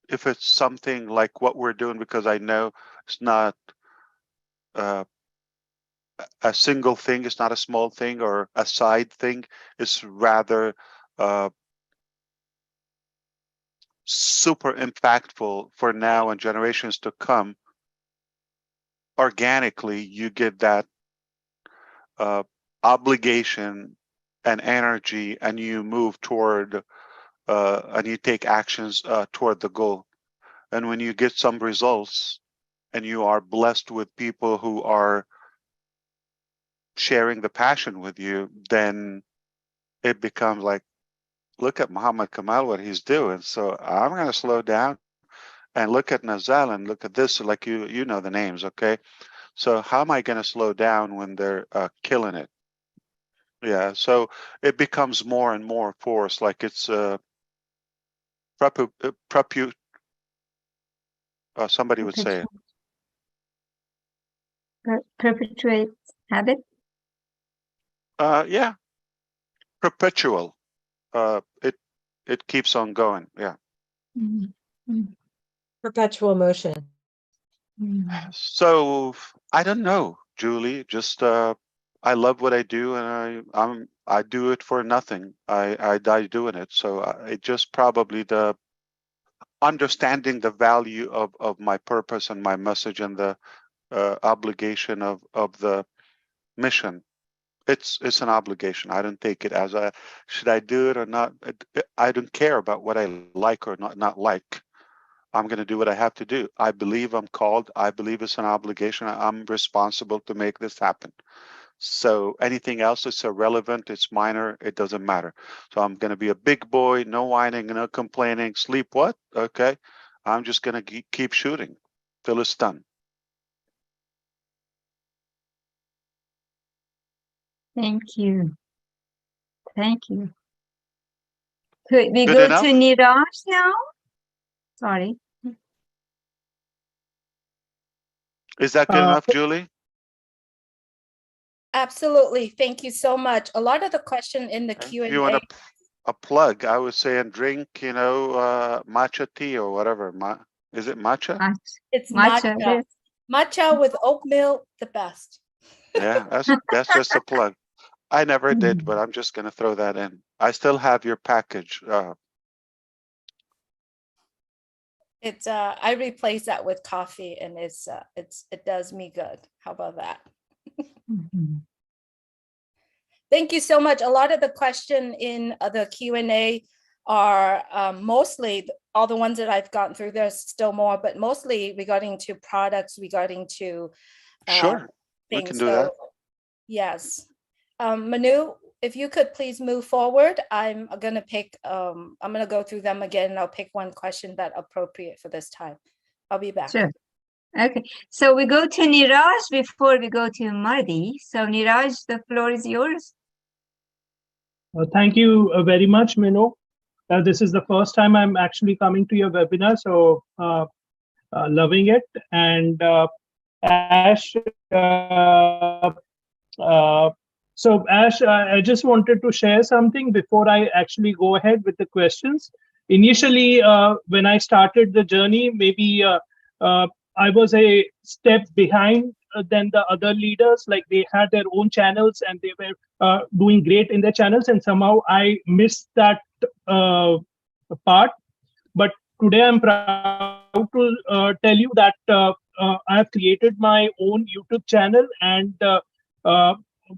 if it's something like what we're doing, because I know it's not a single thing, it's not a small thing or a side thing, it's rather super impactful for now and generations to come. Organically, you get that obligation and energy, and you move toward and you take actions toward the goal. And when you get some results and you are blessed with people who are sharing the passion with you, then it becomes like, look at Muhammad Kamal, what he's doing. So I'm going to slow down and look at Nazal and look at this, like you know the names, okay? So how am I going to slow down when they're killing it? Yeah, so it becomes more and more force, like it's somebody would say it. Perpetuate habit? Yeah, perpetual. It keeps on going, yeah. Perpetual motion. So I don't know, Julie. Just I love what I do, and I do it for nothing. I die doing it. So it just probably the understanding the value of my purpose and my message and the obligation of the mission. It's an obligation. I don't take it as a should I do it or not. I don't care about what I like or not like. I'm going to do what I have to do. I believe I'm called. I believe it's an obligation. I'm responsible to make this happen. So anything else is irrelevant. It's minor. It doesn't matter. So I'm going to be a big boy. No whining, no complaining. Sleep what? Okay. I'm just going to keep shooting till it's done. Thank you. Thank you. Could we Good go enough? to Niraj now? Sorry. Is that good enough, Julie? Absolutely. Thank you so much. A lot of the question in the Q&A. If you want a plug, I was saying drink, matcha tea or whatever. Is it matcha? It's Matcha, matcha. yes. Matcha with oat milk, the best. Yeah, that's just a plug. I never did, but I'm just going to throw that in. I still have your package. It's I replace that with coffee, and it does me good. How about that? Thank you so much. A lot of the question in the Q&A are mostly all the ones that I've gotten through. There's still more, but mostly regarding to products, regarding to Sure, we things. can do that. Yes. Manu, if you could please move forward. I'm gonna go through them again, and I'll pick one question that's appropriate for this time. I'll be back. Sure. Okay. So we go to Niraj before we go to Mardi. So Niraj, the floor is yours. Thank you very much, Mino. This is the first time I'm actually coming to your webinar, so loving it. And Ash, so Ash, I just wanted to share something before I actually go ahead with the questions. Initially, when I started the journey, maybe I was a step behind than the other leaders. Like they had their own channels and they were doing great in their channels, and somehow I missed that part. But today I'm proud to tell you that I have created my own YouTube channel, and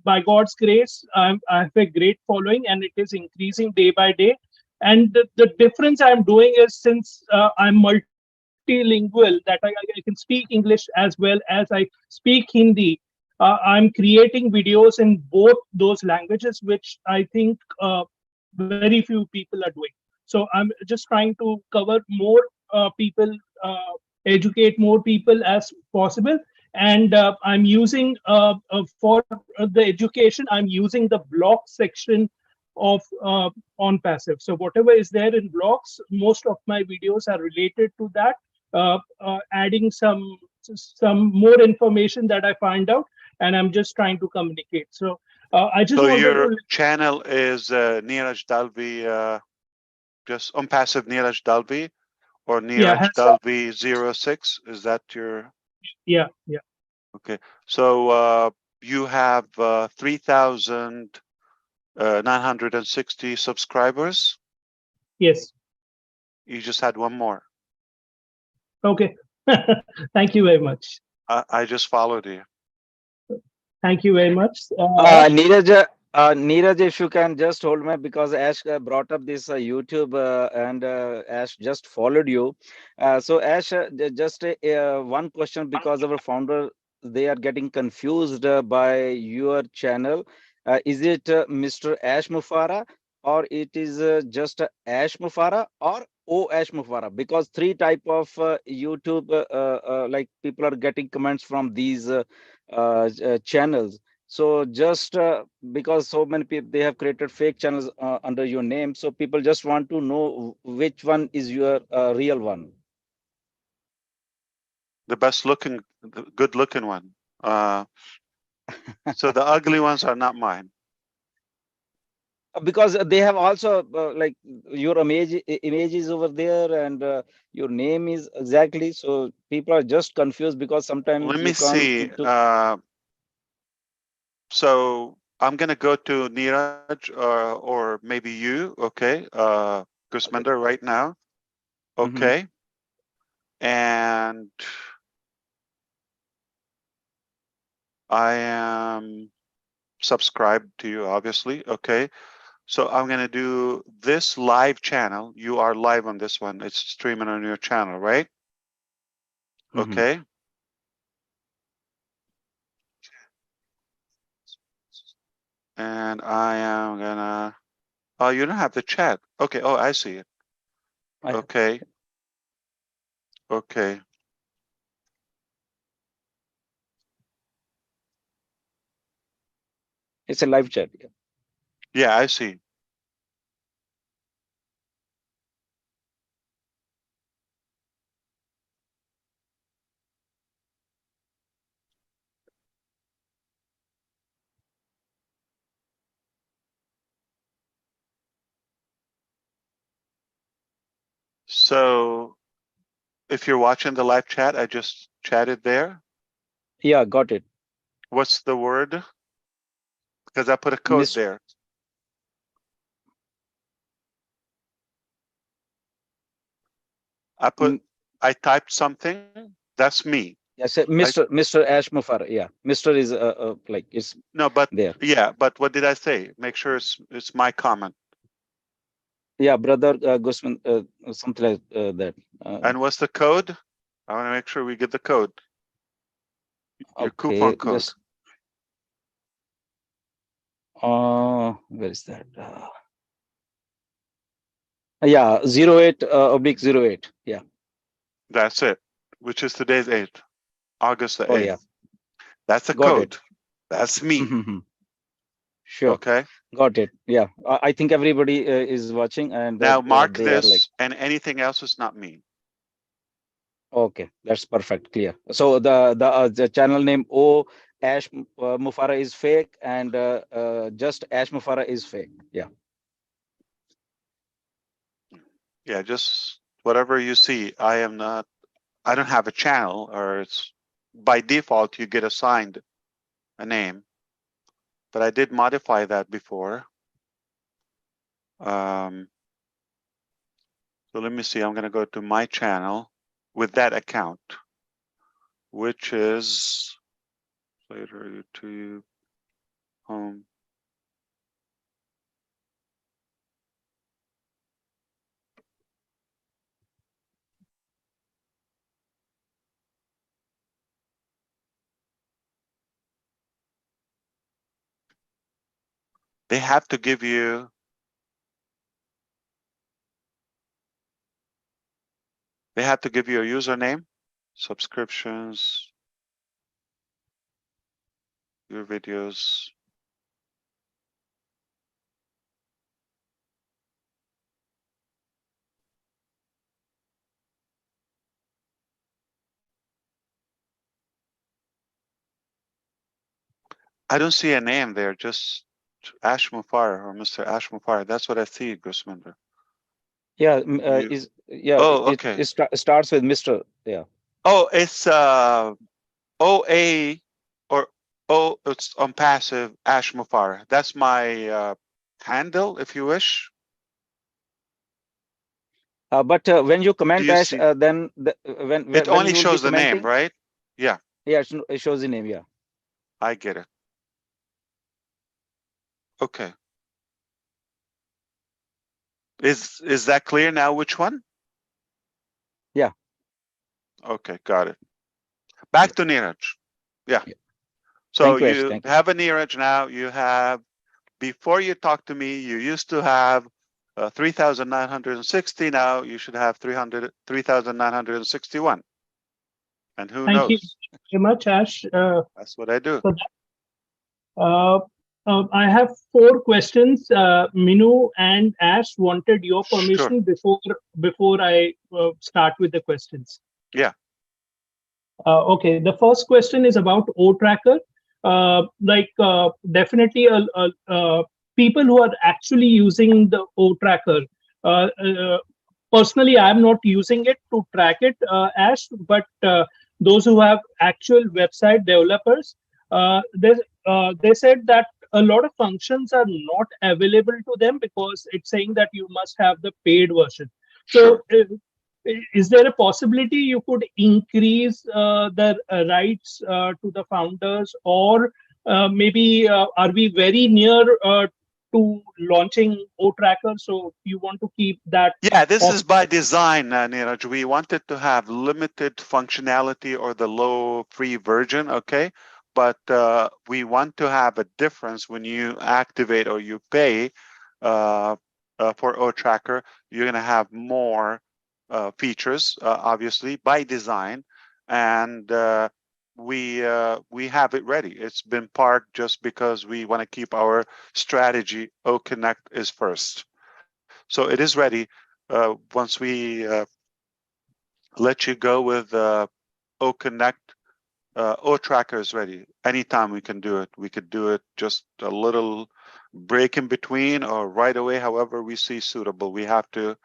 by God's grace, I have a great following, and it is increasing day by day. And the difference I'm doing is, since I'm multilingual, that I can speak English as well as I speak Hindi. I'm creating videos in both those languages, which I think very few people are doing. So I'm just trying to cover more people, educate more people as possible. And I'm using for the education, I'm using the blog section of ONPASSIVE. So whatever is there in blogs, most of my videos are related to that, adding some more information that I find out, and I'm just trying to communicate. So I just wanted your to. channel is Neeraj Dalvi, just ONPASSIVE Neeraj Dalvi, or Neeraj Dalvi 06. Is that your? Yeah. Okay. So you have 3,960 subscribers. Yes. You just had one more. Okay. Thank you very much. I just followed you. Thank you very much. Neeraj, if you can just hold me, because Ash brought up this YouTube and Ash just followed you. So Ash, just one question, because our founder, they are getting confused by your channel. Is it Mr. Ash Mufareh, or it is just Ash Mufareh, or O Ash Mufareh? Because three type of YouTube, like people are getting comments from these channels. So just because so many people, they have created fake channels under your name, so people just want to know which one is your real one. The best looking, the good looking one. So the ugly ones are not mine. Because they have also like your image is over there, and your name is exactly. So people are just confused, because sometimes Let you me come see. into. So I'm gonna go to Neeraj or maybe you. Okay, Gusmender right now. Okay, and I am subscribe to you, obviously. Okay. So I'm going to do this live channel. You are live on this one. It's streaming on your channel, right? Okay. And I am gonna, oh, you don't have the chat. Okay. Oh, I see it. Okay. Okay. It's a live chat. Yeah, I see. So if you're watching the live chat, I just chatted there. Yeah, got it. What's the word? Because I put a code there. I typed something. That's me. Yes, Mr. Ash Mufareh. Yeah, Mr. is like it's no, but there. Yeah, but what did I say? Make sure it's my comment. Yeah, brother Gusman, something like that. And what's the code? I want to make sure we get the code. Your coupon code. Just, where is that? Yeah, 08/08. Yeah. That's it. Which is today's 8th, August the 8th. Oh yeah. That's the Got code. it. That's me. Sure. Okay. Got it. Yeah. I think everybody is watching, and Now mark they this, are like, and anything else is not me. okay, that's perfect, clear. So the channel name Ash Mufareh is fake, and just Ash Mufareh is fake. Yeah. Yeah, just whatever you see. I don't have a channel, or it's by default you get assigned a name, but I did modify that before. So let me see. I'm going to go to my channel with that account, which is later YouTube home. They have to give you a username, subscriptions, your videos. I don't see a name there, just Ash Mufareh or Mr. Ash Mufareh. That's what I see, Gusminder. Yeah. Oh, okay. It starts with Mr. Yeah. Oh, it's OA or it's ONPASSIVE Ash Mufareh. That's my handle, if you wish. But when you comment you Ash, see- then when It only you will shows be the name, commenting, right? Yeah, yeah, it shows the name. Yeah. I get it. Okay. Is that clear now? Which one? Yeah. Okay, got it. Back to Neeraj. Yeah. So Thank you, Ash. you Thank you. have a Neeraj now. You have, before you talk to me, you used to have 3,960. Now you should have 3,961. And who Thank you knows? very much, Ash. That's what I do. I have 4 questions. Minu and Ash wanted your permission before I start with the questions. Yeah. Okay. The first question is about O-Tracker. Definitely people who are actually using the O-Tracker. Personally, I'm not using it to track it, Ash, but those who have actual website developers, they said that a lot of functions are not available to them because it's saying that you must have the paid version. So is there a possibility you could increase the rights to the founders, or maybe are we very near to launching O-Tracker? So you want to keep that? Yeah, this is by design, Neeraj. We wanted to have limited functionality or the low free version, okay? But we want to have a difference when you activate or you pay for O-Tracker. You're going to have more features, obviously, by design. And we have it ready. It's been parked just because we want to keep our strategy. O-Connect is first. So it is ready. Once we let you go with O-Connect, O-Tracker is ready. Anytime we can do it. We could do it just a little break in between or right away, however we see suitable. We have to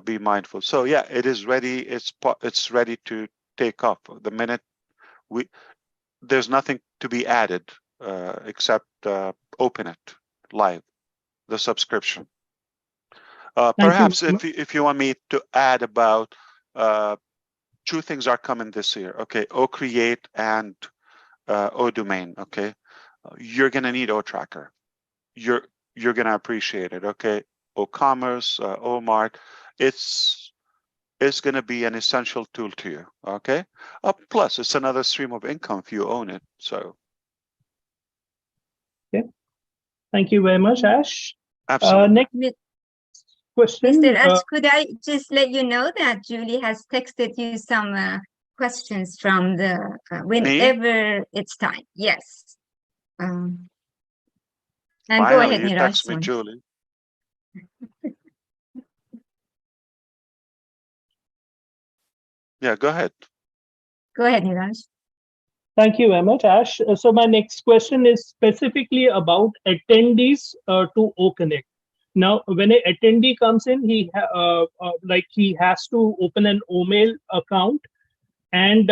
be mindful. So yeah, it is ready. It's ready to take off. The minute there's nothing to be added except open it live, the subscription. Perhaps if you want me to add about two things are coming this year. Okay, O-Create and O-Domain. Okay, you're gonna need O-Tracker. You're gonna appreciate it. Okay, O-Commerce, O-Mart. It's gonna be an essential tool to you. Okay, plus it's another stream of income if you own it. So. Okay, thank you very much, Ash. Absolutely. Next question. Mr. Ash, could I just let you know that Julie has texted you some questions from the whenever it's time. Yes. And go ahead, you Neeraj. text me, Julie. Yeah, go ahead. Go ahead, Neeraj. Thank you very much, Ash. So my next question is specifically about attendees to O-Connect. Now, when an attendee comes in, he has to open an OMail account, and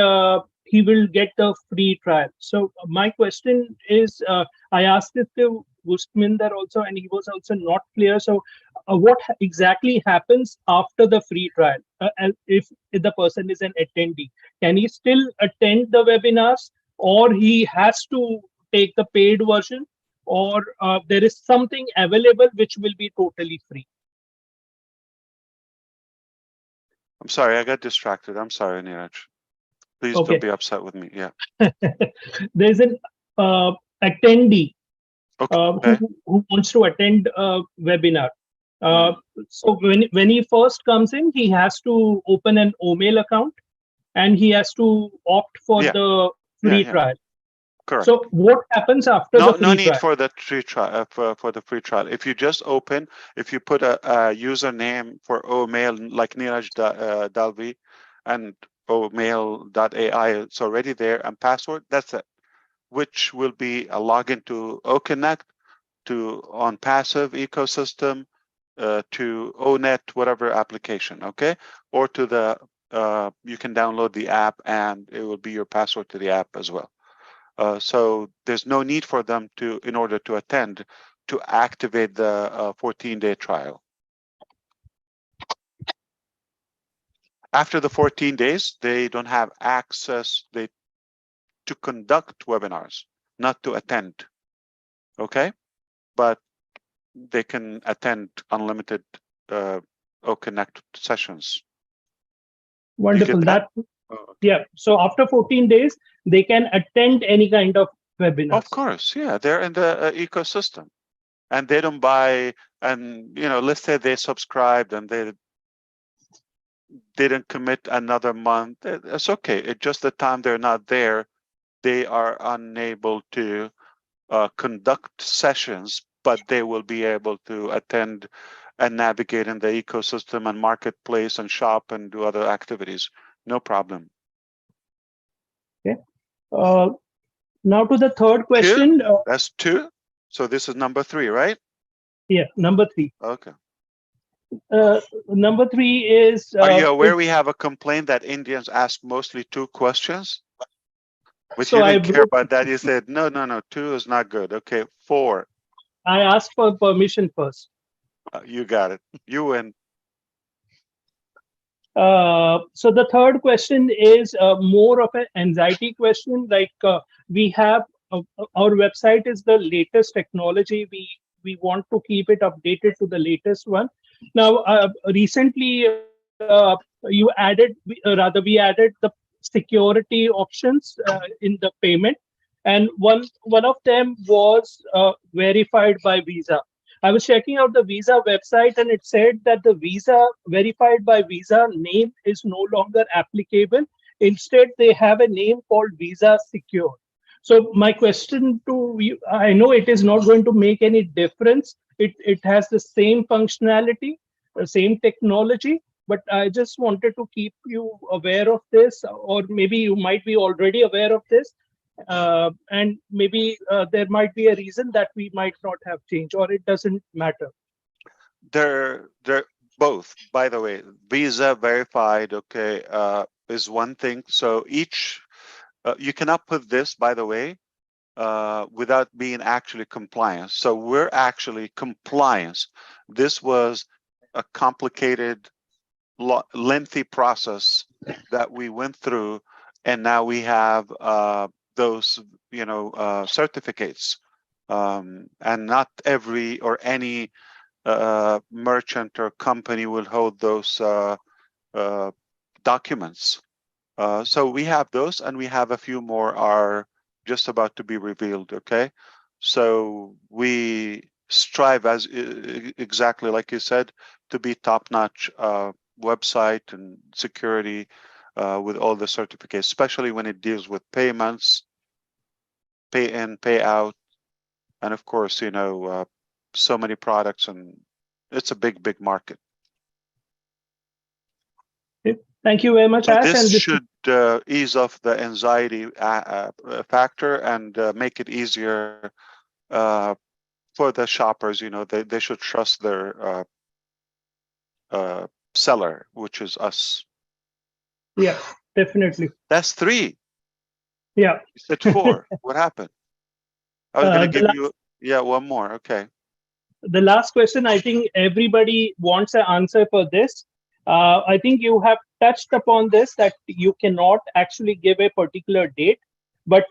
he will get the free trial. So my question is, I asked it to Gustminder also, and he was also not clear. So what exactly happens after the free trial? If the person is an attendee, can he still attend the webinars, or he has to take the paid version, or there is something available which will be totally free? I'm sorry, I got distracted. I'm sorry, Neeraj. Please don't be upset with me. Yeah. There's an attendee who wants to attend a webinar. So when he first comes in, he has to open an OMail account, and he has to opt for the free trial. Correct. So what happens after the free trial? No need for the free trial. For the free trial, if you just open, if you put a username for OMail like Neeraj Dalvi and OMail.ai, it's already there, and password. That's it. Which will be a login to O-Connect, to ONPASSIVE ecosystem, to ONET, whatever application. Okay, or to the you can download the app, and it will be your password to the app as well. So there's no need for them to, in order to attend, to activate the 14-day trial. After the 14 days, they don't have access to conduct webinars, not to attend. Okay, but they can attend unlimited O-Connect sessions. Wonderful. Yeah. So after 14 days, they can attend any kind of webinar. Of course, yeah. They're in the ecosystem, and they don't buy. And let's say they subscribed and they didn't commit another month. It's okay. It's just the time they're not there, they are unable to conduct sessions, but they will be able to attend and navigate in the ecosystem and marketplace and shop and do other activities. No problem. Okay. Now to the third question. That's 2. So this is number 3, right? Yeah, number 3. Okay. Number 3 is. Are you aware we have a complaint that Indians ask mostly 2 questions? But so you didn't care about that. You said, no, 2 is not good. Okay, 4. I asked for permission first. You got it. You win. So the third question is more of an anxiety question. Like we have our website is the latest technology. We want to keep it updated to the latest one. Now, recently, you added, rather we added the security options in the payment, and one of them was verified by Visa. I was checking out the Visa website, and it said that the Visa verified by Visa name is no longer applicable. Instead, they have a name called Visa Secure. So my question to you, I know it is not going to make any difference. It has the same functionality, the same technology, but I just wanted to keep you aware of this, or maybe you might be already aware of this. And maybe there might be a reason that we might not have changed, or it doesn't matter. They're both, by the way. Visa verified, okay, is one thing. So each, you cannot put this, by the way, without being actually compliant. So we're actually compliance. This was a complicated, lengthy process that we went through, and now we have those, certificates. And not every or any merchant or company will hold those documents. So we have those, and we have a few more are just about to be revealed. Okay, so we strive, as exactly like you said, to be top-notch website and security with all the certificates, especially when it deals with payments, pay in, pay out, and of course, so many products, and it's a big market. Thank you very much, Ash. This should ease off the anxiety factor and make it easier for the shoppers. They should trust their seller, which is us. Yeah, definitely. That's 3. Yeah. You said 4. What happened? I was going to give you, one more. Okay. The last question, I think everybody wants an answer for this. I think you have touched upon this, that you cannot actually give a particular date, but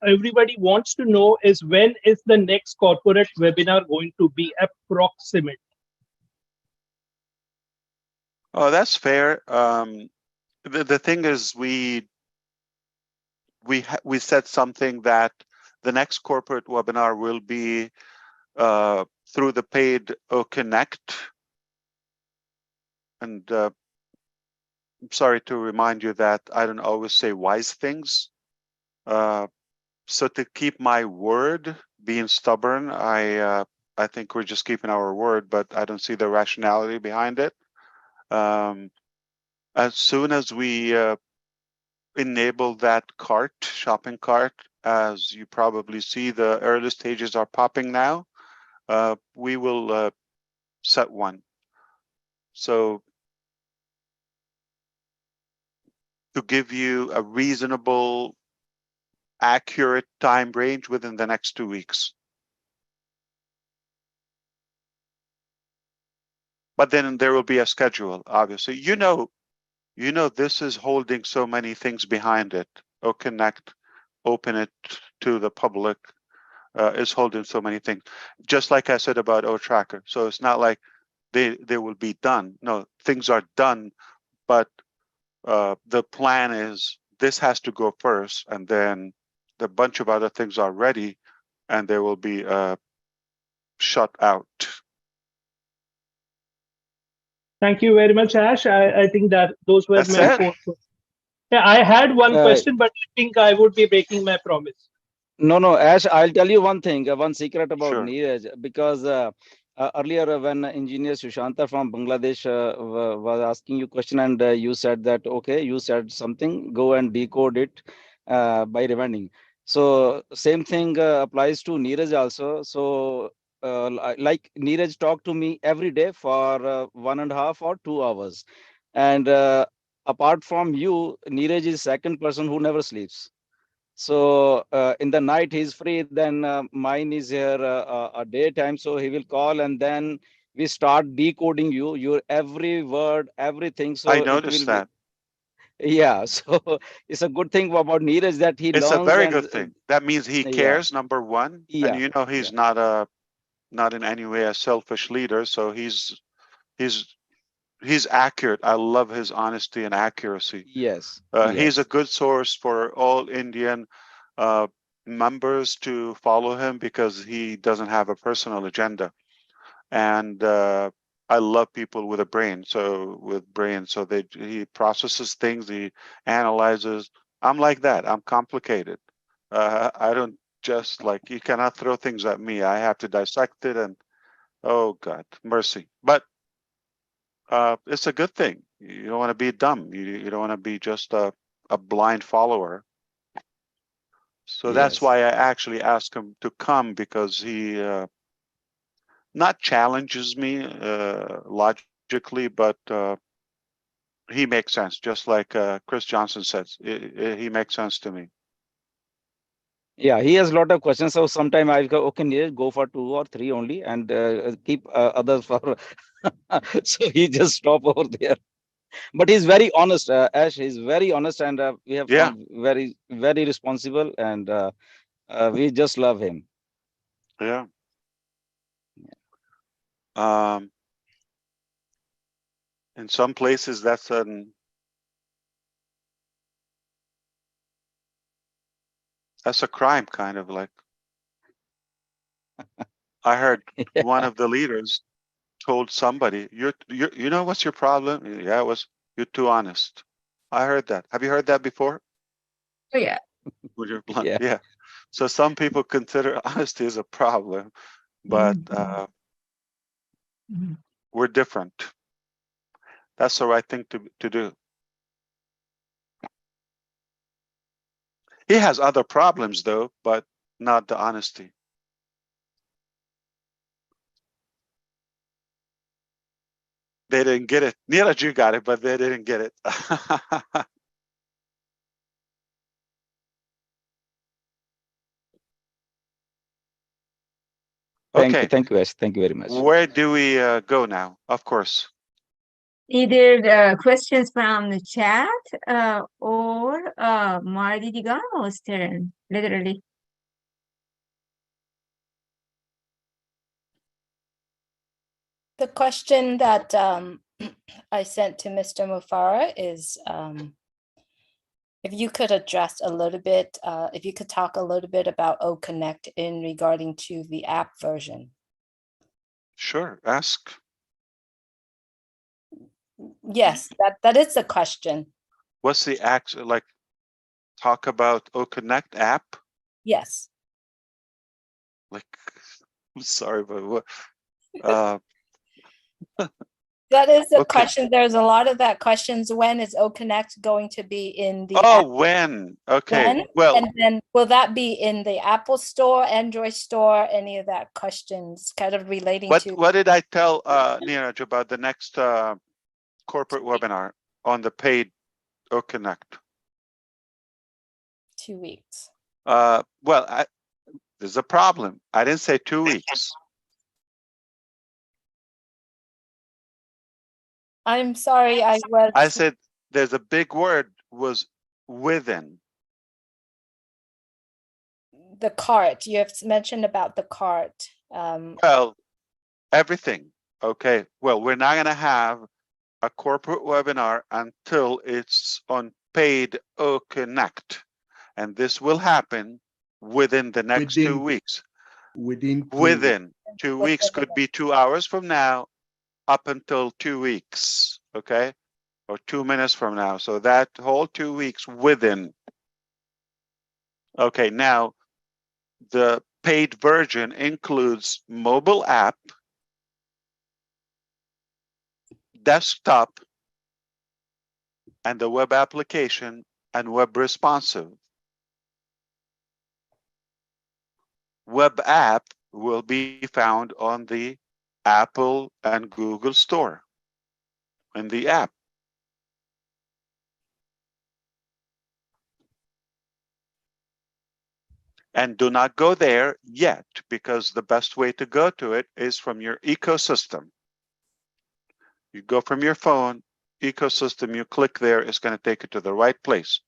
everybody wants to know is when is the next corporate webinar going to be approximate? Oh, that's fair. The thing is, we said something that the next corporate webinar will be through the paid Connect. And I'm sorry to remind you that I don't always say wise things. So to keep my word, being stubborn, I think we're just keeping our word, but I don't see the rationality behind it. As soon as we enable that shopping cart, as you probably see, the early stages are popping now, we will set one. So to give you a reasonable, accurate time range within the next 2 weeks. But then there will be a schedule, obviously. This is holding so many things behind it. Connect, open it to the public, is holding so many things. Just like I said about OTracker. So it's not like they will be done. No, things are done, but the plan is this has to go first, and then the bunch of other things are ready, and they will be shut out. Thank you very much, Ash. I think that those were my 4 questions. Yeah, I had one question, but I think I would be breaking my promise. No, Ash, I'll tell you one thing, one secret about Neeraj, because earlier when engineer Sushanta from Bangladesh was asking you question, and you said that, okay, you said something, go and decode it by rewinding. So same thing applies to Neeraj also. So like Neeraj talked to me every day for 1.5 or 2 hours. And apart from you, Neeraj is second person who never sleeps. So in the night he's free, then mine is here a daytime, so he will call, and then we start decoding your every word, everything. So I noticed that. Yeah, so it's a good thing about Neeraj that he It's a learns very and good thing. That means he yeah, cares, number one. And yeah, you know, he's not in any way a selfish leader. So he's accurate. I love his honesty and accuracy. yes, He's a yes, good source for all Indian members to follow him because he doesn't have a personal agenda. And I love people with a brain. So he processes things, he analyzes. I'm like that. I'm complicated. I don't just like, you cannot throw things at me. I have to dissect it, and oh God, mercy. But it's a good thing. You don't want to be dumb. You don't want to be just a blind follower. So that's yes, why I actually asked him to come, because he not challenges me logically, but he makes sense. Just like Chris Johnson says, he makes sense to me. yeah. He has a lot of questions. So sometime I go, okay, Neeraj, go for 2 or 3 only, and keep others for. So he just stop over there. But he's very honest, Ash. He's very honest, and we have Yeah, found very, very responsible, and we just love him. yeah. Um, in some places, that's a crime, kind of like. I heard one of the leaders told somebody, you know what's your problem? Yeah, it was, you're too honest. I heard that. Have you heard that before? Oh, yeah. With your blunt, Yeah. yeah. So some people consider honesty as a problem, but we're different. That's the right thing to do. He has other problems though, but not the honesty. They didn't get it. Neeraj, you got it, but they didn't get it. Okay. Thank you, Ash. Thank you very much. Where do we go now? Of course. Either the questions from the chat or Marty Digano's turn, literally. The question that I sent to Mr. Mufareh is if you could address a little bit, if you could talk a little bit about OConnect in regarding to the app version. Sure, ask. Yes, that is the question. What's the act like? Talk about OConnect app? Yes. Like, I'm sorry, but what? That is the Okay. question. There's a lot of that questions. When is OConnect going to be in the Oh, app? when? Okay. When? Well, And then will that be in the Apple Store, Android Store, any of that questions kind of relating to? what did I tell Neeraj about the next corporate webinar on the paid OConnect? 2 weeks. Well, there's a problem. I didn't say 2 weeks. I'm sorry, I said there's a big word, was within. The cart. You have mentioned about the cart. Well, everything. Okay. Well, we're not going to have a corporate webinar until it's on paid OConnect. And this will happen within the next 2 weeks. Within 2 weeks could be 2 hours from now up until 2 weeks. Okay. Or 2 minutes from now. So that whole 2 weeks within. Okay. Now, the paid version includes mobile app, desktop, and the web application and web responsive. Web app will be found on the Apple and Google Store in the app. And do not go there yet, because the best way to go to it is from your ecosystem. You go from your phone, ecosystem, you click there, it's going to take you to the right place.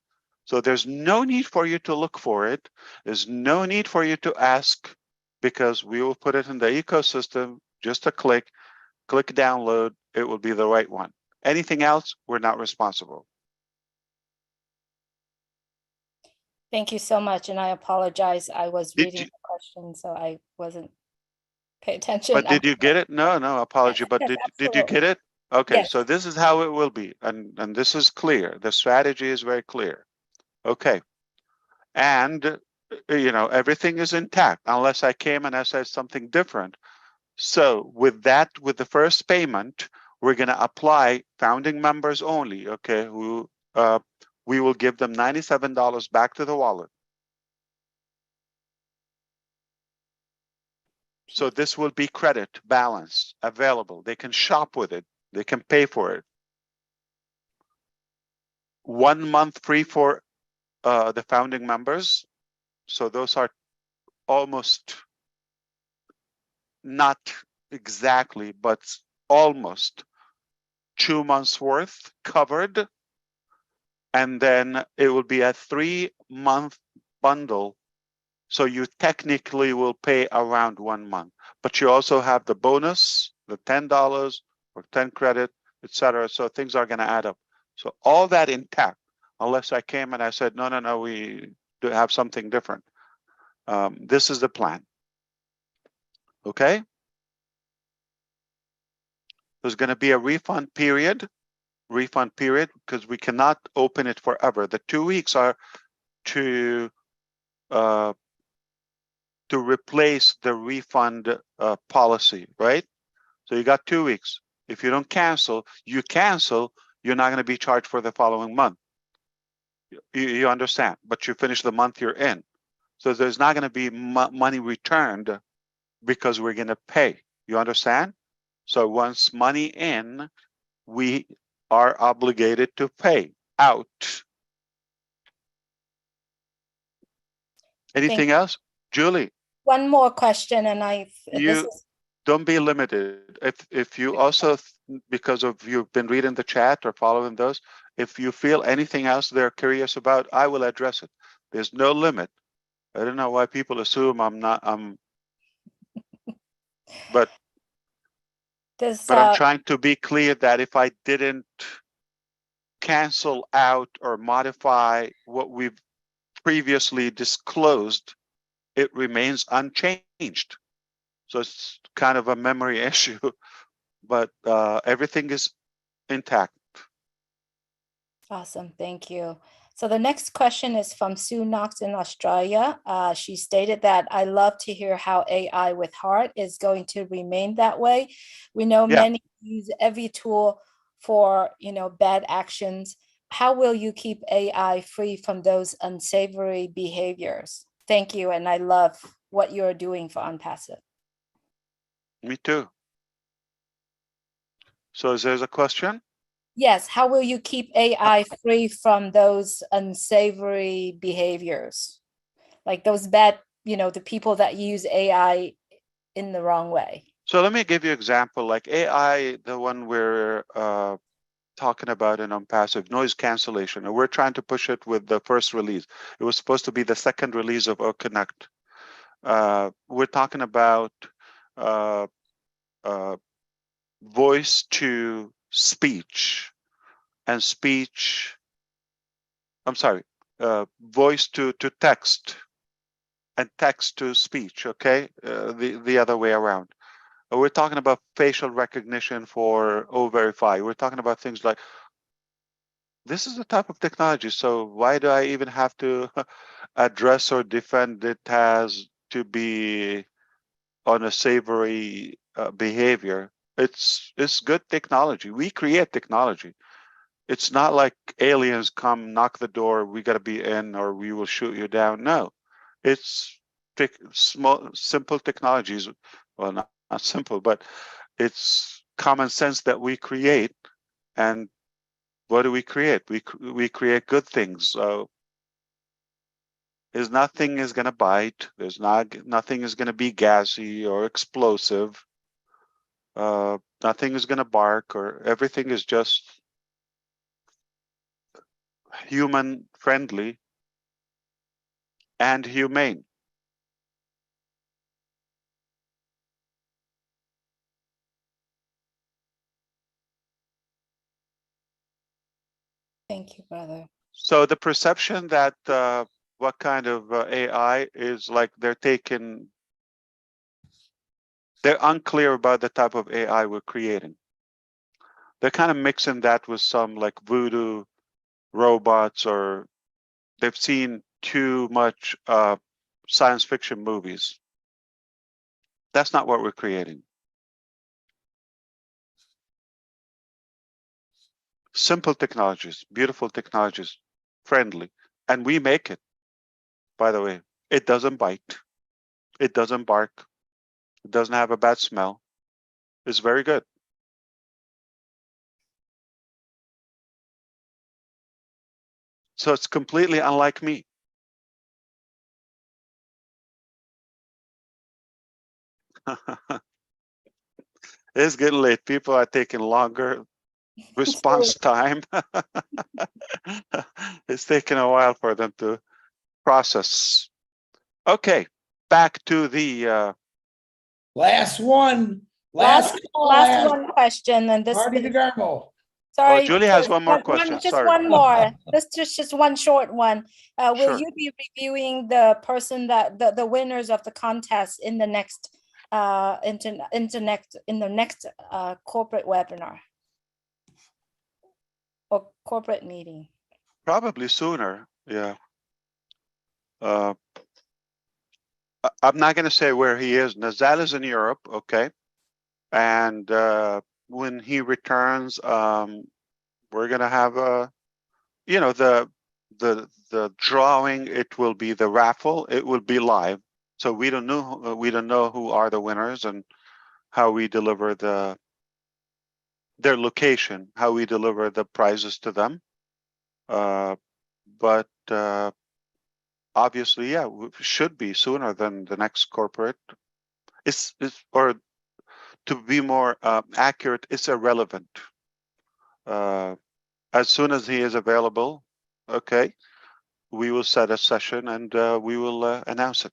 So there's no need for you to look for it. There's no need for you to ask, because we will put it in the ecosystem, just a click download, it will be the right one. Anything else, we're not responsible. Thank you so much. And I apologize. I was reading the question, so I wasn't paying attention. But did you get it? No, apology. Yes, But yes, did you absolutely. get it? Okay, Yes. so this is how it will be. And this is clear. The strategy is very clear. Okay. And, you know, everything is intact unless I came and I said something different. So with that, with the first payment, we're going to apply founding members only, okay, who we will give them $97 back to the wallet. So this will be credit, balance, available. They can shop with it. They can pay for it. 1 month free for the founding members. So those are almost, not exactly, but almost 2 months worth covered. And then it will be a 3-month bundle. So you technically will pay around 1 month, but you also have the bonus, the $10 or 10 credit, etc. So things are going to add up. So all that intact, unless I came and I said, no, we do have something different. This is the plan. Okay. There's going to be a refund period, because we cannot open it forever. The 2 weeks are to replace the refund policy, right? So you got 2 weeks. If you don't cancel, you're not going to be charged for the following month. You understand? But you finish the month you're in. So there's not going to be money returned because we're going to pay. You understand? So once money in, we are obligated to pay out. Anything else? Julie? One more question, and don't be limited. If you also, because of you've been reading the chat or following those, if you feel anything else they're curious about, I will address it. There's no limit. I don't know why people assume but I'm trying to be clear that if I didn't cancel out or modify what we've previously disclosed, it remains unchanged. So it's kind of a memory issue, but everything is intact. Awesome, thank you. So the next question is from Sue Knox in Australia. She stated that, I love to hear how AI with heart is going to remain that way. We know many use every tool for, bad actions. How will you keep AI free from those unsavory behaviors? Thank you, and I love what you're doing for ONPASSIVE. Me too. So is there a question? Yes, how will you keep AI free from those unsavory behaviors? Like those bad, the people that use AI in the wrong way. So let me give you an example, like AI, the one we're talking about in ONPASSIVE, noise cancellation, and we're trying to push it with the first release. It was supposed to be the second release of OConnect. We're talking about voice to speech and voice to text and text to speech, okay? The other way around. We're talking about facial recognition for O-Verify. We're talking about things like, this is the type of technology, so why do I even have to address or defend it as to be on a savory behavior? It's good technology. We create technology. It's not like aliens come knock the door, we got to be in or we will shoot you down. No, it's small, simple technologies. Well, not simple, but it's common sense that we create. And what do we create? We create good things. So nothing is going to bite. Nothing is going to be gassy or explosive. Nothing is going to bark, or everything is just human friendly, and humane. Thank you, brother. So the perception that what kind of AI is like, they're unclear about the type of AI we're creating. They're kind of mixing that with some like voodoo robots, or they've seen too much science fiction movies. That's not what we're creating. Simple technologies, beautiful technologies, friendly. And we make it, by the way. It doesn't bite. It doesn't bark. It doesn't have a bad smell. It's very good. So it's completely unlike me. It's getting late. People are taking longer response time. It's taking a while for them to process. Okay, back to the last one. Last one question, and this. Marty DeGarmo. Sorry. Oh, Julie has one more question. Just Sorry. one more. This just one short one. Will Sure. you be reviewing the person that the winners of the contest in the next corporate webinar or corporate meeting? Probably sooner. Yeah. I'm not going to say where he is. Nazal is in Europe, okay, and when he returns, we're going to have a, you know, the drawing. It will be the raffle. It will be live, so we don't know who are the winners and how we deliver their location, how we deliver the prizes to them. But obviously, yeah, should be sooner than the next corporate. Or to be more accurate, it's irrelevant. As soon as he is available, okay, we will set a session and we will announce it.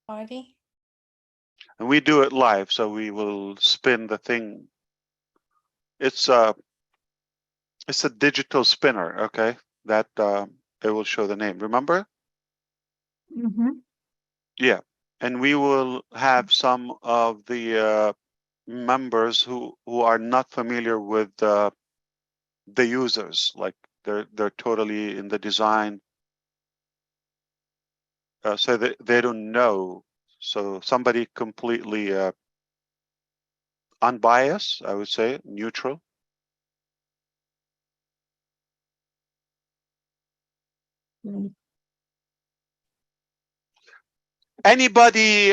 Marty? And we do it live, so we will spin the thing. It's a digital spinner, okay, that it will show the name. Remember? Mm-hmm. Yeah, and we will have some of the members who are not familiar with the users, like they're totally in the design, so they don't know. So somebody completely unbiased, I would say, neutral. Anybody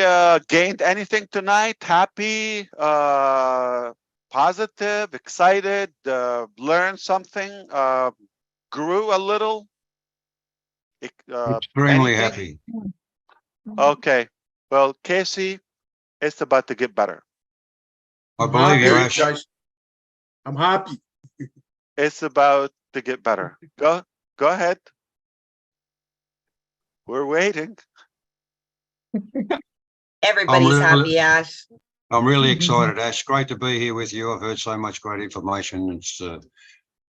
gained anything tonight? Happy, positive, excited, learned something, grew a little? Extremely anything? happy. Okay. Well, Casey, it's about to get better. I believe you, happy, Ash. guys. I'm happy. It's about to get better. Go ahead. We're waiting. Everybody's happy, Ash. I'm really excited, Ash. Great to be here with you. I've heard so much great information. It's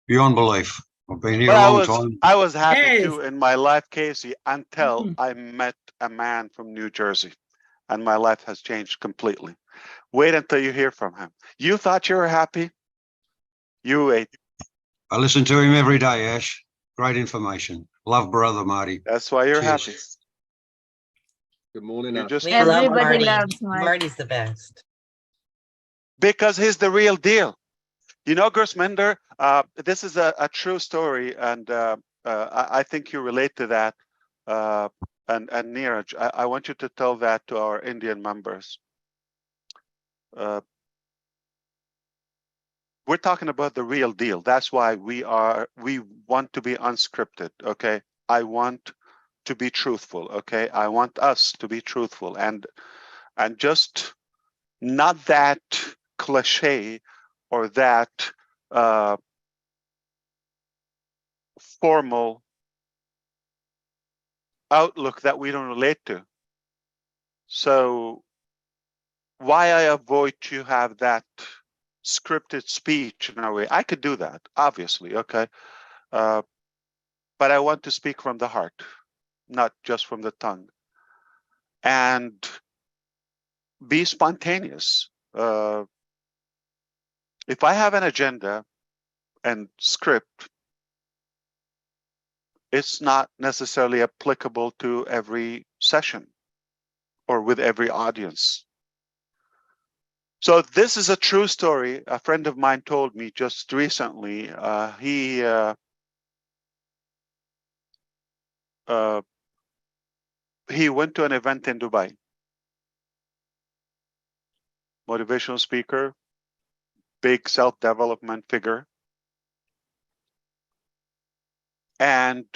beyond belief. I've been here a long time. I was happy too in my life, Casey, until I met a man from New Jersey, and my life has changed completely. Wait until you hear from him. You thought you were happy? You wait. I listen to him every day, Ash. Great information. Love brother Marty. That's why you're Cheers. happy. Good morning, You're just We love Everybody Marty. loves Marty. Marty's the best. Because he's the real deal. You know, Gersminder, this is a true story, and I think you relate to that. And Neeraj, I want you to tell that to our Indian members. We're talking about the real deal. That's why we want to be unscripted, okay? I want to be truthful, okay? I want us to be truthful and just not that cliche or that formal outlook that we don't relate to. So why I avoid to have that scripted speech in a way? I could do that, obviously, okay? But I want to speak from the heart, not just from the tongue. And be spontaneous. If I have an agenda and script, it's not necessarily applicable to every session or with every audience. So this is a true story. A friend of mine told me just recently. He went to an event in Dubai. Motivational speaker, big self-development figure. And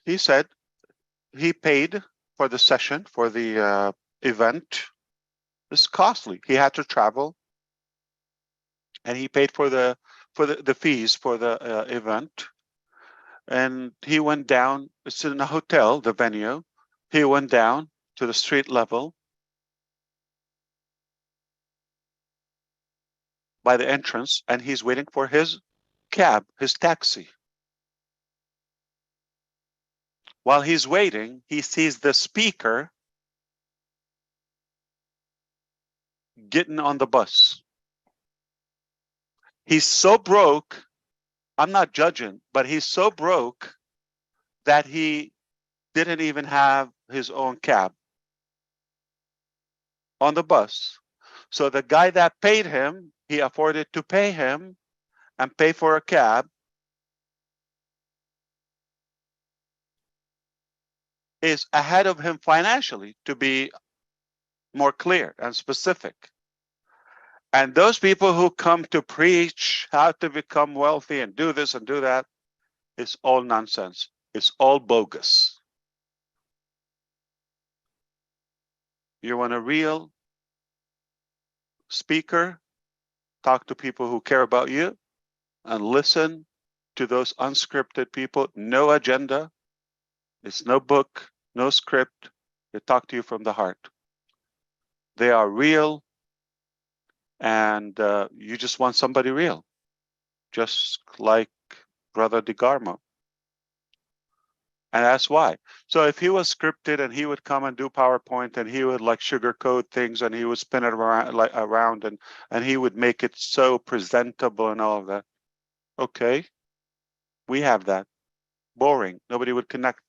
he said he paid for the session, for the event. It's costly. He had to travel, and he paid for the fees for the event. And he went down. It's in a hotel, the venue. He went down to the street level by the entrance, and he's waiting for his cab, his taxi. While he's waiting, he sees the speaker getting on the bus. He's so broke, I'm not judging, but he's so broke that he didn't even have his own cab on the bus. So the guy that paid him, he afforded to pay him and pay for a cab. Is ahead of him financially, to be more clear and specific. And those people who come to preach how to become wealthy and do this and do that, it's all nonsense. It's all bogus. You want a real speaker? Talk to people who care about you and listen to those unscripted people. No agenda. It's no book, no script. They talk to you from the heart. They are real, and you just want somebody real, just like Brother DeGarmo. And that's why. So if he was scripted and he would come and do PowerPoint and he would like sugarcoat things and he would spin it around and he would make it so presentable and all of that. Okay, we have that. Boring. Nobody would connect.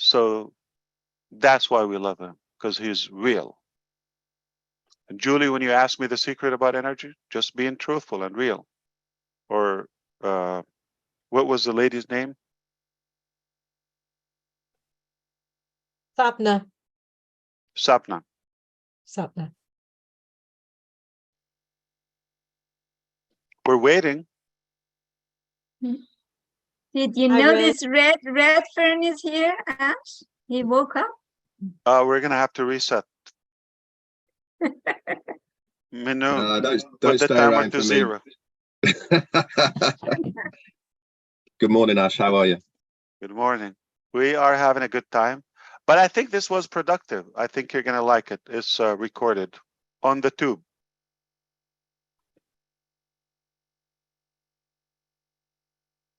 So that's why we love him, because he's real. And Julie, when you asked me the secret about energy, just being truthful and real. Or what was the lady's name? Sapna. Sapna. Sapna. We're waiting. Did you Hi, notice Red Fern is here, Ash? He woke up. We're gonna have to reset. No, don't put the stay timer around to for me. 0. Good morning, Ash. How are you? Good morning. We are having a good time, but I think this was productive. I think you're gonna like it. It's recorded on the tube.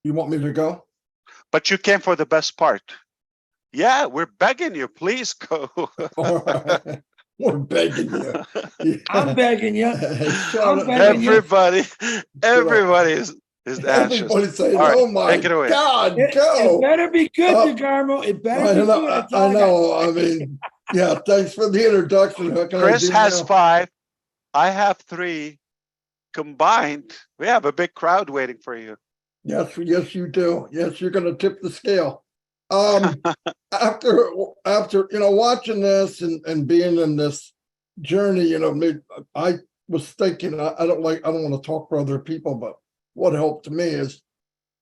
You want me to go? But you came for the best part. Yeah, we're begging you, please go. All right. We're begging you. I'm begging you. I'm begging Everybody is anxious. Everybody's saying, All right, "Oh my take it away. God, It go!" better be good, DeGarmo. It better be good. That's all I know. I mean, yeah. Thanks for the introduction. What can Chris I do has now? 5. I have 3. Combined, we have a big crowd waiting for you. Yes, yes, you do. Yes, you're going to tip the scale. After watching this and being in this journey, I was thinking, I don't want to talk for other people, but what helped me is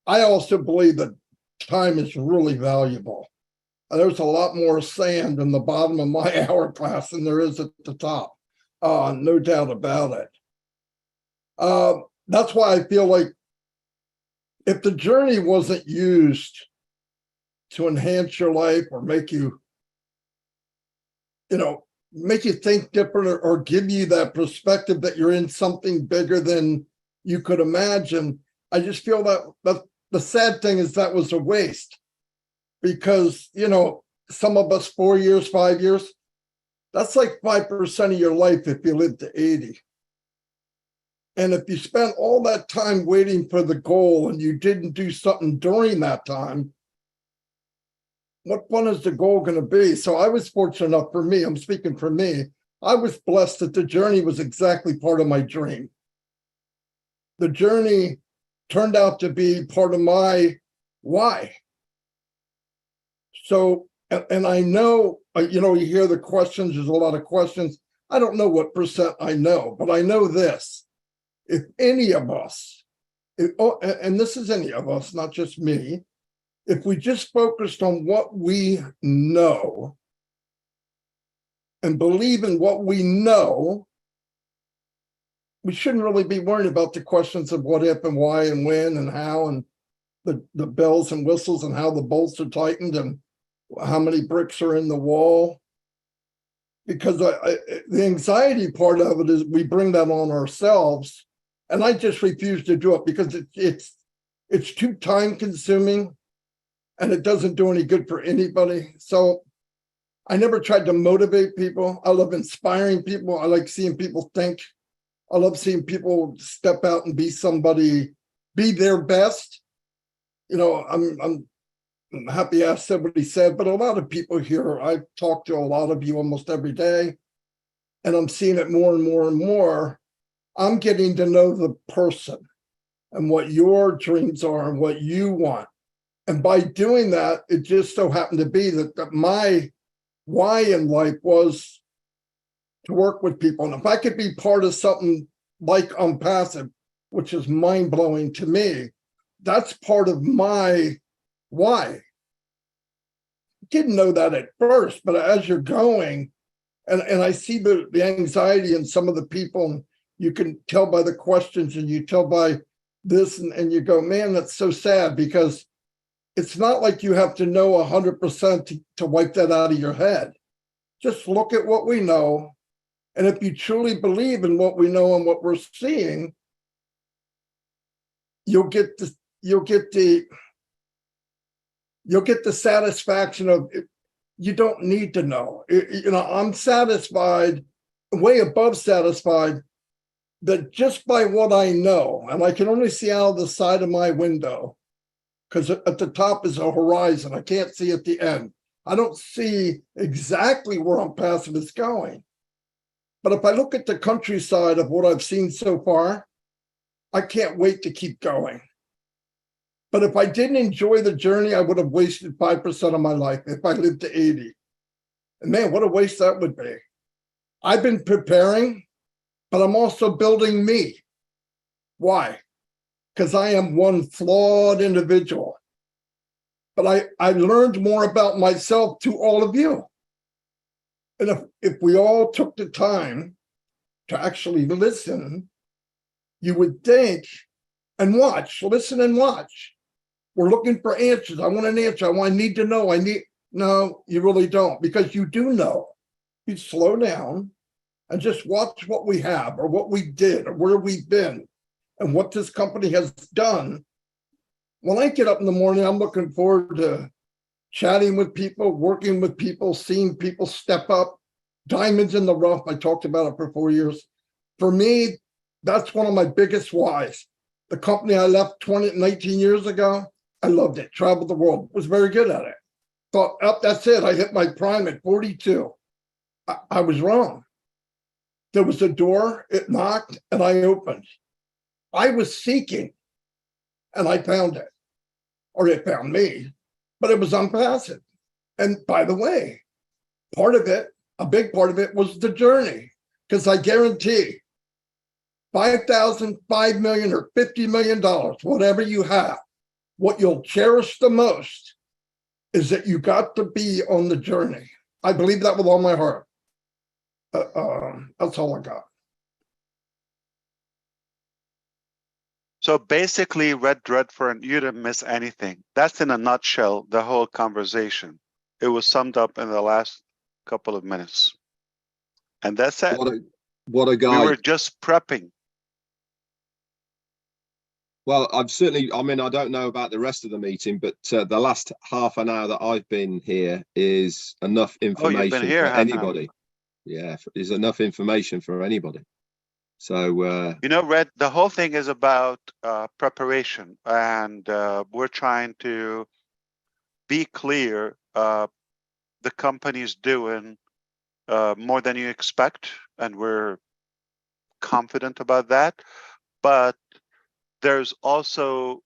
I also believe that time is really valuable. there's a lot more sand in the bottom of my hourglass than there is at the top. No doubt about it. That's why I feel like if the journey wasn't used to enhance your life or make you, make you think different or give you that perspective that you're in something bigger than you could imagine, I just feel that the sad thing is that was a waste. Because, some of us 4 years, 5 years, that's like 5% of your life if you live to 80. And if you spent all that time waiting for the goal and you didn't do something during that time, what fun is the goal going to be? So I was fortunate enough for me, I'm speaking for me, I was blessed that the journey was exactly part of my dream. The journey turned out to be part of my why. So, and I know, you hear the questions, there's a lot of questions. I don't know what percent I know, but I know this. If any of us, and this is any of us, not just me, if we just focused on what we know and believe in what we know, we shouldn't really be worried about the questions of what if and why and when and how and the bells and whistles and how the bolts are tightened and how many bricks are in the wall. Because the anxiety part of it is we bring that on ourselves. And I just refuse to do it because it's too time consuming and it doesn't do any good for anybody. So I never tried to motivate people. I love inspiring people. I like seeing people think. I love seeing people step out and be somebody, be their best. I'm happy Ash said what he said, but a lot of people here, I've talked to a lot of you almost every day, and I'm seeing it more and more and more. I'm getting to know the person and what your dreams are and what you want. And by doing that, it just so happened to be that my why in life was to work with people. And if I could be part of something like ONPASSIVE, which is mind-blowing to me, that's part of my why. Didn't know that at first, but as you're going, and I see the anxiety in some of the people, and you can tell by the questions and you tell by this, and you go, man, that's so sad, because it's not like you have to know 100% to wipe that out of your head. Just look at what we know. And if you truly believe in what we know and what we're seeing, you'll get the satisfaction of it. You don't need to know. I'm satisfied, way above satisfied, that just by what I know, and I can only see out of the side of my window, because at the top is a horizon. I can't see at the end. I don't see exactly where ONPASSIVE is going. But if I look at the countryside of what I've seen so far, I can't wait to keep going. But if I didn't enjoy the journey, I would have wasted 5% of my life if I lived to 80. And man, what a waste that would be. I've been preparing, but I'm also building me. Why? Because I am one flawed individual. But I learned more about myself to all of you. And if we all took the time to actually listen, you would think and watch, listen and watch. We're looking for answers. I want an answer. I need to know. No, you really don't, because you do know. You slow down and just watch what we have or what we did or where we've been and what this company has done. When I get up in the morning, I'm looking forward to chatting with people, working with people, seeing people step up, diamonds in the rough. I talked about it for 4 years. For me, that's one of my biggest whys. The company I left 19 years ago, I loved it, traveled the world, was very good at it. Thought, oh, that's it. I hit my prime at 42. I was wrong. There was a door, it knocked, and I opened. I was seeking, and I found it. Or it found me, but it was ONPASSIVE. And by the way, part of it, a big part of it was the journey, because I guarantee 5,000, 5 million, or $50 million, whatever you have, what you'll cherish the most is that you got to be on the journey. I believe that with all my heart. That's all I got. So basically, Red Redfern, you didn't miss anything. That's in a nutshell, the whole conversation. It was summed up in the last couple of minutes. And that's it. What a guy. We were just prepping. Well, I mean, I don't know about the rest of the meeting, but the last half an hour that I've been here is enough information here for half an hour. anybody. Yeah, is enough information for anybody. So, you know, Red, the whole thing is about preparation, and we're trying to be clear. The company's doing more than you expect, and we're confident about that. But there's also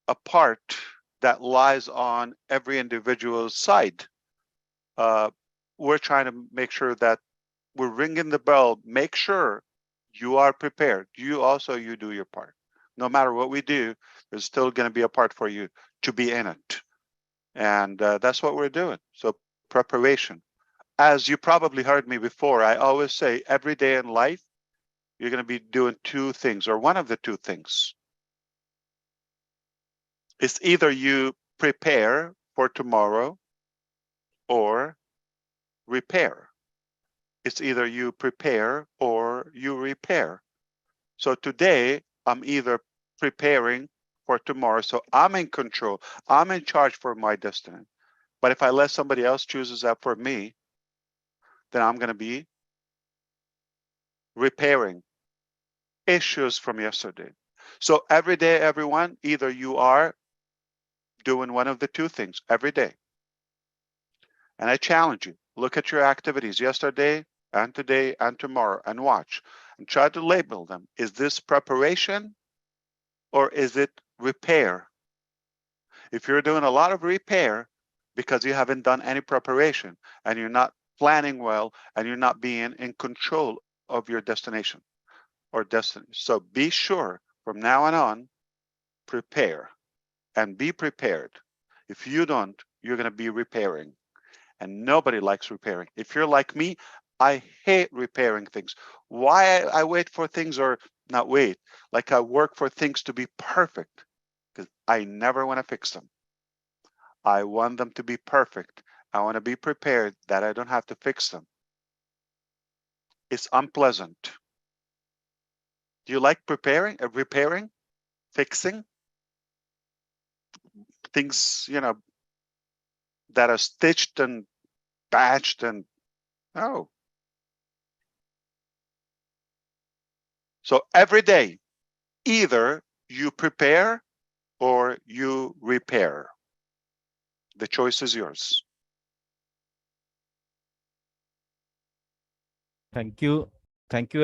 a part that lies on every individual's side. We're trying to make sure that we're ringing the bell. Make sure you are prepared. You do your part. No matter what we do, there's still going to be a part for you to be in it. And that's what we're doing. So preparation. As you probably heard me before, I always say every day in life, you're going to be doing two things, or one of the two things. It's either you prepare for tomorrow or repair. It's either you prepare or you repair. So today, I'm either preparing for tomorrow. So I'm in control. I'm in charge for my destiny. But if I let somebody else chooses that for me, then I'm going to be repairing issues from yesterday. So every day, everyone, either you are doing one of the two things every day. And I challenge you, look at your activities yesterday and today and tomorrow and watch and try to label them. Is this preparation or is it repair? If you're doing a lot of repair because you haven't done any preparation and you're not planning well and you're not being in control of your destination or destiny. So be sure from now on, prepare and be prepared. If you don't, you're going to be repairing. And nobody likes repairing. If you're like me, I hate repairing things. Why I wait for things, or not wait, like I work for things to be perfect, because I never want to fix them. I want them to be perfect. I want to be prepared that I don't have to fix them. It's unpleasant. Do you like repairing, fixing things, you know, that are stitched and patched and oh. So every day, either you prepare or you repair. The choice is yours. Thank you,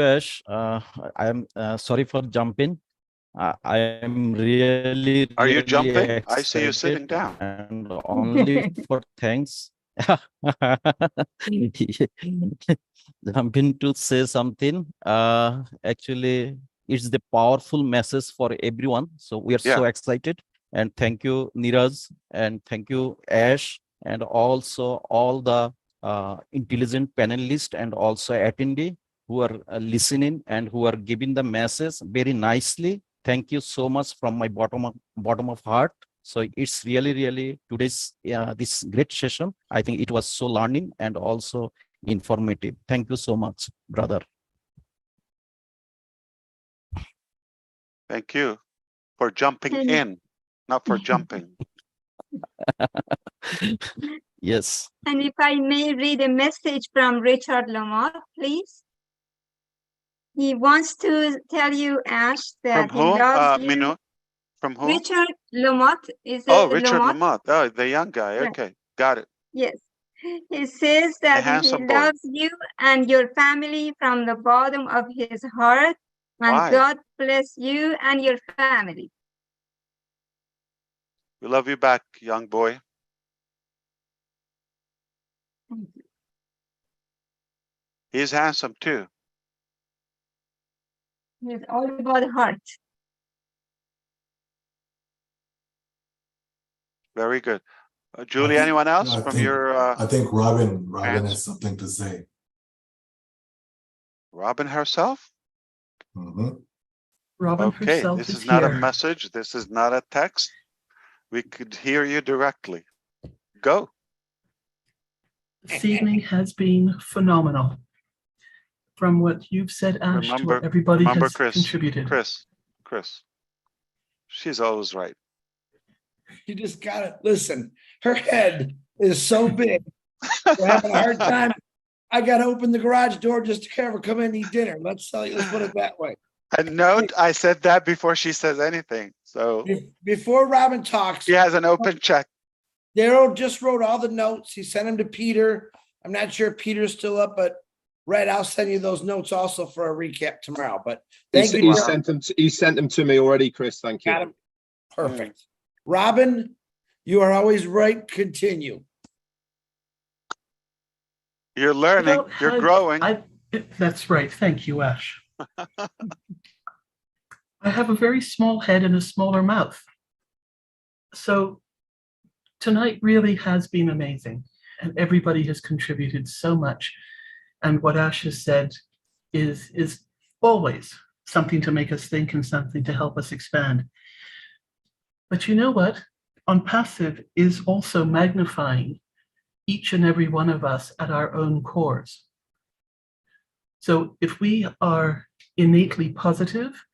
Ash. I am sorry for jumping. I am really, Are you really jumping? I see you excited sitting down. and only for thanks. Jumping to say something. Actually, it's the powerful message for everyone. So we are so excited. And thank you, Neeraj, and thank you, Ash, and also all the intelligent panelists and also attendee who are listening and who are giving the message very nicely. Thank you so much from my bottom of heart. So it's really today's this great session. I think it was so learning and also informative. Thank you so much, brother. Thank you for jumping in, not for jumping. Yes. And if I may read a message from Richard Lamont, please. He wants to tell you, Ash, that From whom? he loves you. Mino? From whom? Richard Lamont. Is Oh, it Richard Lamont? Lamont. Oh, the young guy. Yeah. Okay, got it. Yes. He says that he handsome boy. loves you and your family from the bottom of his heart. And Why? God bless you and your family. We love you back, young boy. Thank you. He's handsome too. It's all about heart. Very good. Julie, anyone else I from think, your? I think Robin answer? has something to say. Robin herself? Mhm. Robin Okay, herself this is is not a here. message. This is not a text. We could hear you directly. Go. This evening has been phenomenal. From what you've said, Ash, to what everybody remember, has Chris. contributed. Chris. She's always right. You just gotta listen. Her head is so big. We're having a hard time. I gotta open the garage door just to have her come in and eat dinner. Let's put it that way. And note, I said that before she says anything. So before Robin talks, she has an open check. Daryl just wrote all the notes. He sent them to Peter. I'm not sure if Peter's still up, but Red, I'll send you those notes also for a recap tomorrow. But thank you. He sent them to me already, Chris. Thank you. Got him. Perfect. Robin, you are always right. Continue. You're learning. You're growing. That's right. Thank you, Ash. I have a very small head and a smaller mouth. So tonight really has been amazing, and everybody has contributed so much. And what Ash has said is always something to make us think and something to help us expand. But you know what? ONPASSIVE is also magnifying each and every one of us at our own cores. So if we are innately positive,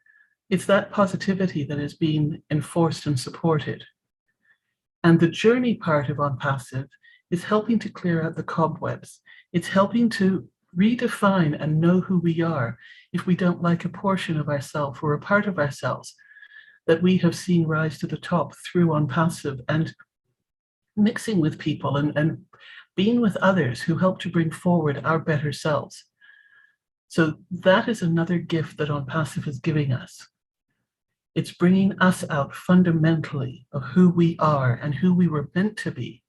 it's that positivity that is being enforced and supported. And the journey part of ONPASSIVE is helping to clear out the cobwebs. It's helping to redefine and know who we are if we don't like a portion of ourselves or a part of ourselves that we have seen rise to the top through ONPASSIVE, and mixing with people and being with others who help to bring forward our better selves. So that is another gift that ONPASSIVE is giving us. It's bringing us out fundamentally of who we are and who we were meant to be,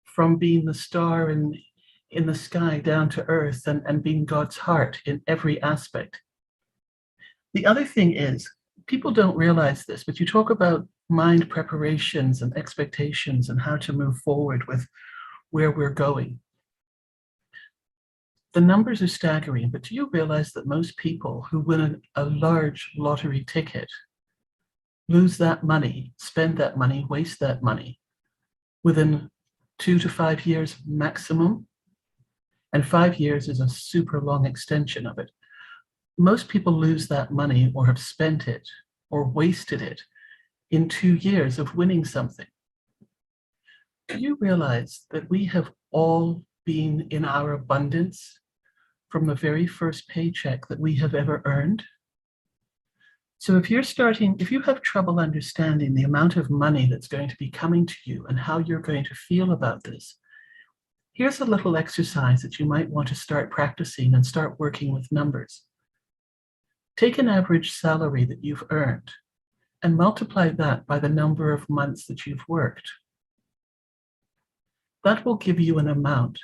from being the star in the sky down to earth and being God's heart in every aspect. The other thing is, people don't realize this, but you talk about mind preparations and expectations and how to move forward with where we're going. The numbers are staggering, but do you realize that most people who win a large lottery ticket lose that money, spend that money, waste that money within 2 to 5 years maximum? And 5 years is a super long extension of it. Most people lose that money or have spent it or wasted it in 2 years of winning something. Do you realize that we have all been in our abundance from the very first paycheck that we have ever earned? So if you have trouble understanding the amount of money that's going to be coming to you and how you're going to feel about this, here's a little exercise that you might want to start practicing and start working with numbers. Take an average salary that you've earned and multiply that by the number of months that you've worked. That will give you an amount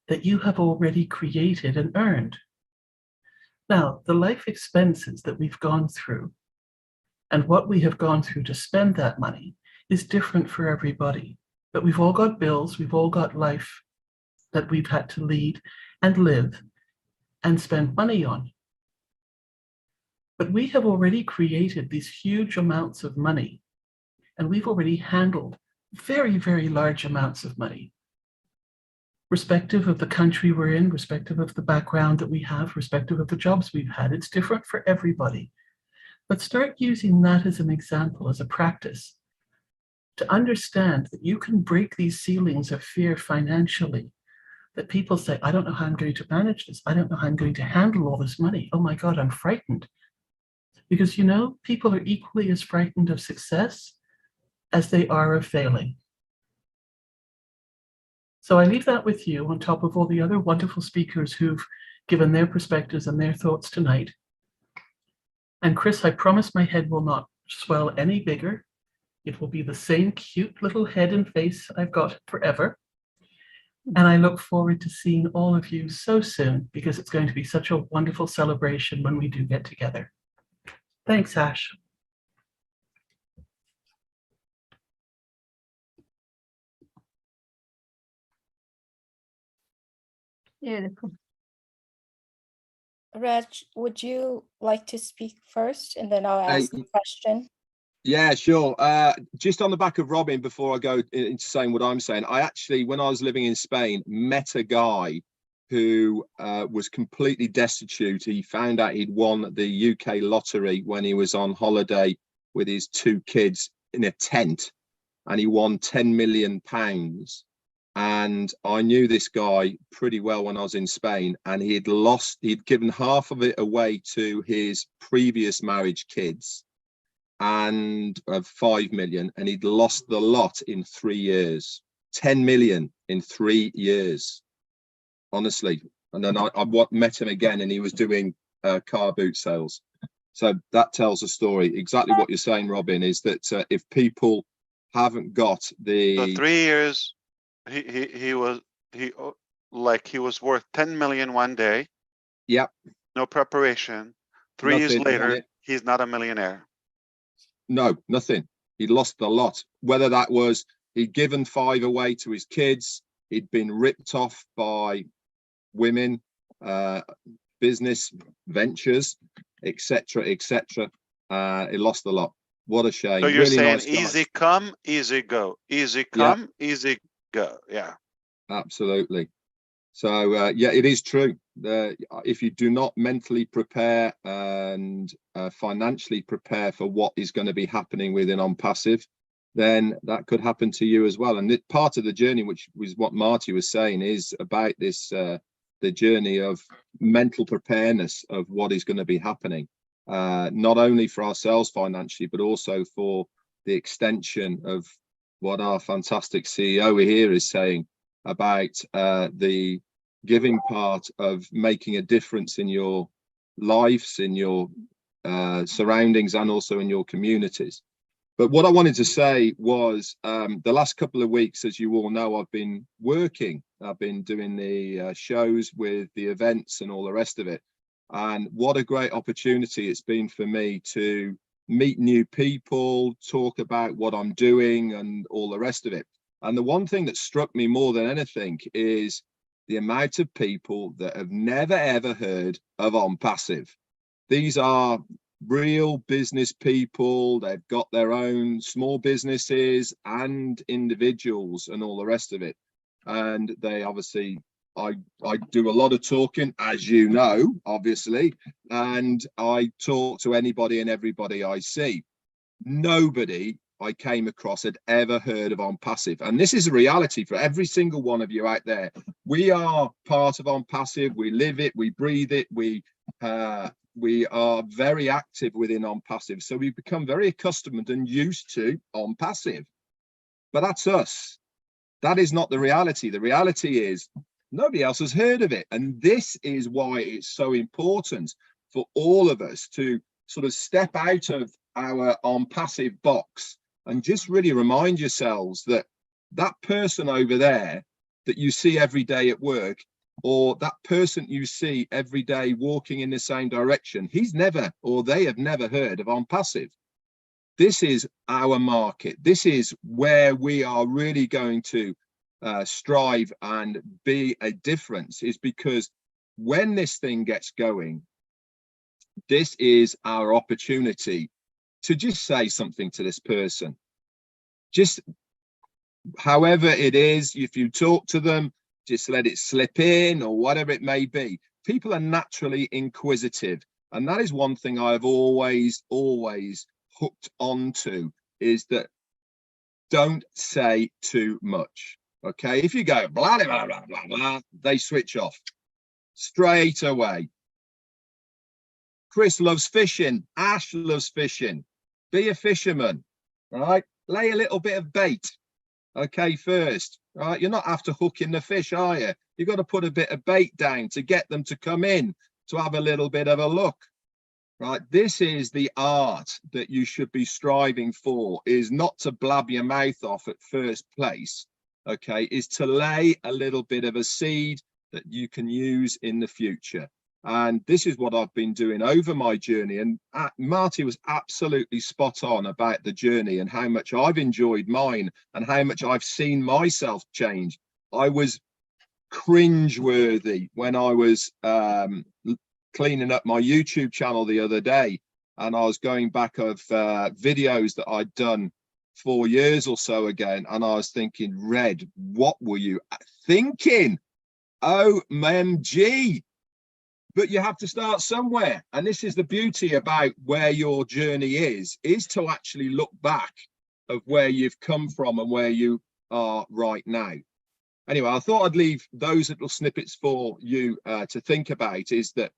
that you have already created and earned. Now, the life expenses that we've gone through and what we have gone through to spend that money is different for everybody. But we've all got bills, we've all got life that we've had to lead and live and spend money on. But we have already created these huge amounts of money, and we've already handled very, very large amounts of money. Respective of the country we're in, respective of the background that we have, respective of the jobs we've had, it's different for everybody. But start using that as an example, as a practice, to understand that you can break these ceilings of fear financially. That people say, I don't know how I'm going to manage this. I don't know how I'm going to handle all this money. Oh my God, I'm frightened. Because you know, people are equally as frightened of success as they are of failing. So I leave that with you on top of all the other wonderful speakers who've given their perspectives and their thoughts tonight. And Chris, I promise my head will not swell any bigger. It will be the same cute little head and face I've got forever. And I look forward to seeing all of you so soon, because it's going to be such a wonderful celebration when we do get together. Thanks, Ash. Beautiful. Reg, would you like to speak first and then I'll ask the question? Yeah, sure. Just on the back of Robin, before I go into saying what I'm saying, I actually, when I was living in Spain, met a guy who was completely destitute. He found out he'd won the UK lottery when he was on holiday with his 2 kids in a tent, and he won £10 million. And I knew this guy pretty well when I was in Spain, and he'd given half of it away to his previous marriage kids, and of 5 million, and he'd lost the lot in 3 years. 10 million in 3 years, honestly. And then I met him again, and he was doing car boot sales. So that tells a story. Exactly what you're saying, Robin, is that if people haven't got the... So 3 years, he was worth 10 million one day. Yep. No preparation. 3 years Nothing, later, he's not a millionaire. No, nothing. He lost the lot. Whether that was he'd given 5 away to his kids, he'd been ripped off by women, business ventures, etc., etc. He lost the lot. What a shame. So you're really saying nice guy. easy come, easy go. Easy come, easy go. Yeah. Absolutely. So yeah, it is true. If you do not mentally prepare and financially prepare for what is going to be happening within ONPASSIVE, then that could happen to you as well. And part of the journey, which was what Marty was saying, is about this the journey of mental preparedness of what is going to be happening, not only for ourselves financially, but also for the extension of what our fantastic CEO here is saying about the giving part of making a difference in your lives, in your surroundings, and also in your communities. But what I wanted to say was the last couple of weeks, as you all know, I've been working. I've been doing the shows with the events and all the rest of it. And what a great opportunity it's been for me to meet new people, talk about what I'm doing and all the rest of it. And the one thing that struck me more than anything is the amount of people that have never, ever heard of ONPASSIVE. These are real business people. They've got their own small businesses and individuals and all the rest of it. And they obviously, I do a lot of talking, as you know, obviously, and I talk to anybody and everybody I see. Nobody I came across had ever heard of ONPASSIVE. And this is a reality for every single one of you out there. We are part of ONPASSIVE. We live it, we breathe it, we are very active within ONPASSIVE. So we've become very accustomed and used to ONPASSIVE. But that's us. That is not the reality. The reality is nobody else has heard of it. And this is why it's so important for all of us to sort of step out of our ONPASSIVE box and just really remind yourselves that that person over there that you see every day at work, or that person you see every day walking in the same direction, he's never, or they have never heard of ONPASSIVE. This is our market. This is where we are really going to strive and be a difference, is because when this thing gets going, this is our opportunity to just say something to this person. Just however it is, if you talk to them, just let it slip in or whatever it may be. People are naturally inquisitive. And that is one thing I've always hooked onto, is that don't say too much. Okay, if you go blah, blah, blah, blah, blah, they switch off straight away. Chris loves fishing. Ash loves fishing. Be a fisherman, right? Lay a little bit of bait, okay, first, right? You're not after hooking the fish, are you? You've got to put a bit of bait down to get them to come in, to have a little bit of a look, right? This is the art that you should be striving for, is not to blab your mouth off at first place, okay, is to lay a little bit of a seed that you can use in the future. And this is what I've been doing over my journey. And Marty was absolutely spot on about the journey and how much I've enjoyed mine and how much I've seen myself change. I was cringeworthy when I was cleaning up my YouTube channel the other day, and I was going back of videos that I'd done 4 years or so ago, and I was thinking, Red, what were you thinking? OMG. But you have to start somewhere, and this is the beauty about where your journey is to actually look back of where you've come from and where you are right now. Anyway, I thought I'd leave those little snippets for you to think about, is that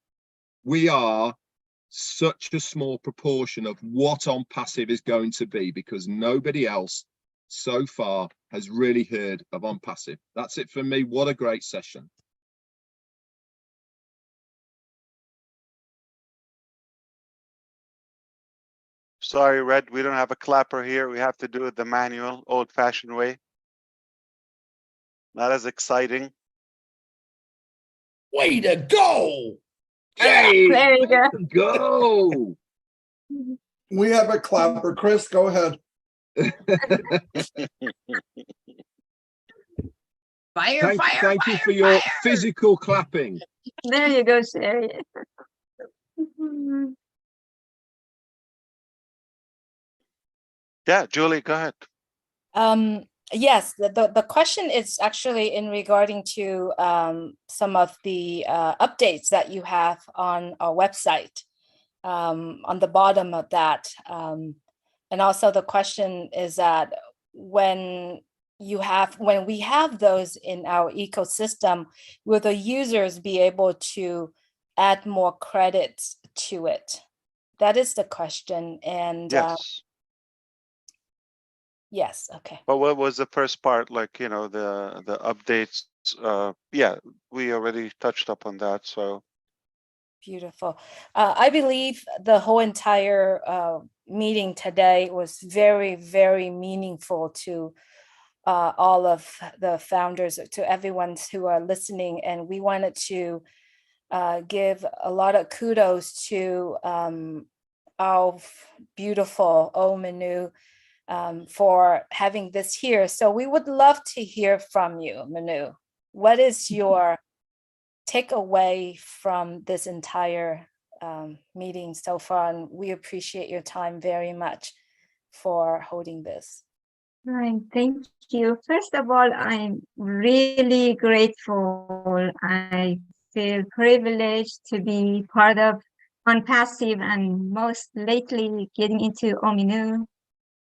we are such a small proportion of what ONPASSIVE is going to be, because nobody else so far has really heard of ONPASSIVE. That's it for me. What a great session. Sorry, Red, we don't have a clapper here. We have to do it the manual, old-fashioned way. Not as exciting. Way to go! Hey, There you go. go. We have a clapper. Chris, go ahead. Fire, Thank you for your physical clapping. There you go, Sherry. Yeah, Julie, go ahead. Yes, the question is actually in regarding to some of the updates that you have on our website, on the bottom of that. And also the question is that when we have those in our ecosystem, will the users be able to add more credits to it? That is the question. And Yes. yes, okay. But what was the first part? Like, you know, the updates. Yeah, we already touched up on that. So Beautiful. I believe the whole entire meeting today was very, very meaningful to all of the founders, to everyone who are listening. And we wanted to give a lot of kudos to our beautiful OMINOO for having this here. So we would love to hear from you, Manu. What is your takeaway from this entire meeting so far? And we appreciate your time very much for holding this. Right, thank you. First of all, I'm really grateful. I feel privileged to be part of ONPASSIVE, and most lately getting into OMINOO.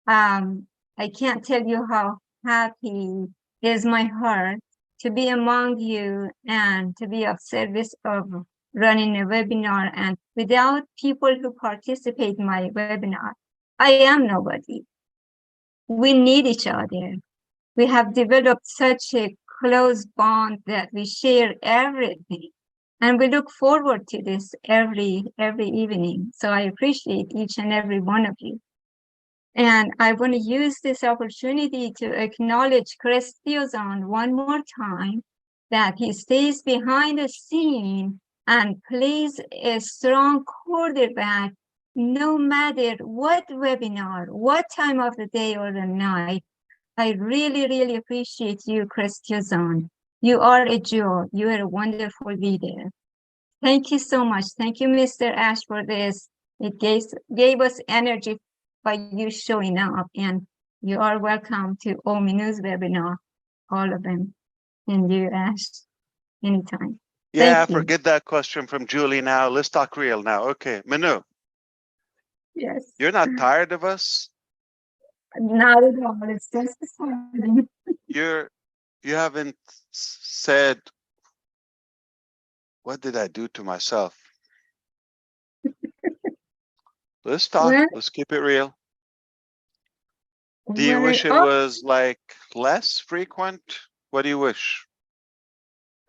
I can't tell you how happy is my heart to be among you and to be of service of running a webinar. And without people who participate in my webinar, I am nobody. We need each other. We have developed such a close bond that we share everything. And we look forward to this every evening. So I appreciate each and every one of you. And I want to use this opportunity to acknowledge Chris Thiozon one more time, that he stays behind the scene and plays a strong quarterback no matter what webinar, what time of the day or the night. I really, really appreciate you, Chris Thiozon. You are a jewel. You are a wonderful leader. Thank you so much. Thank you, Mr. Ash, for this. It gave us energy by you showing up, and you are welcome to OMINOO's webinar, all of them, and you, Ash, anytime. yeah, Thank you. forget that question from Julie now. Let's talk real now. Okay, Manu, Yes. you're not tired of us? Not at all. It's just exciting. You haven't said, what did I do to myself? Let's talk. Well, Let's keep it real. Do you wish it oh, was like less frequent? What do you wish?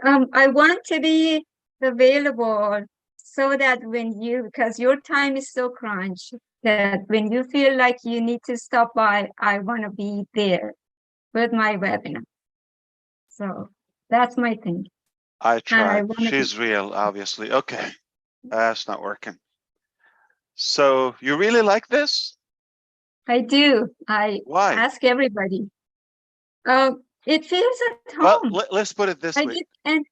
I want to be available so that when you, because your time is so crunched, that when you feel like you need to stop by, I want to be there with my webinar. So that's my thing. I And I tried. want to She's real, obviously. Okay, that's not working. So you really like this? I do. I Why? ask everybody. It feels at Well, home. let's put it this I way. get, and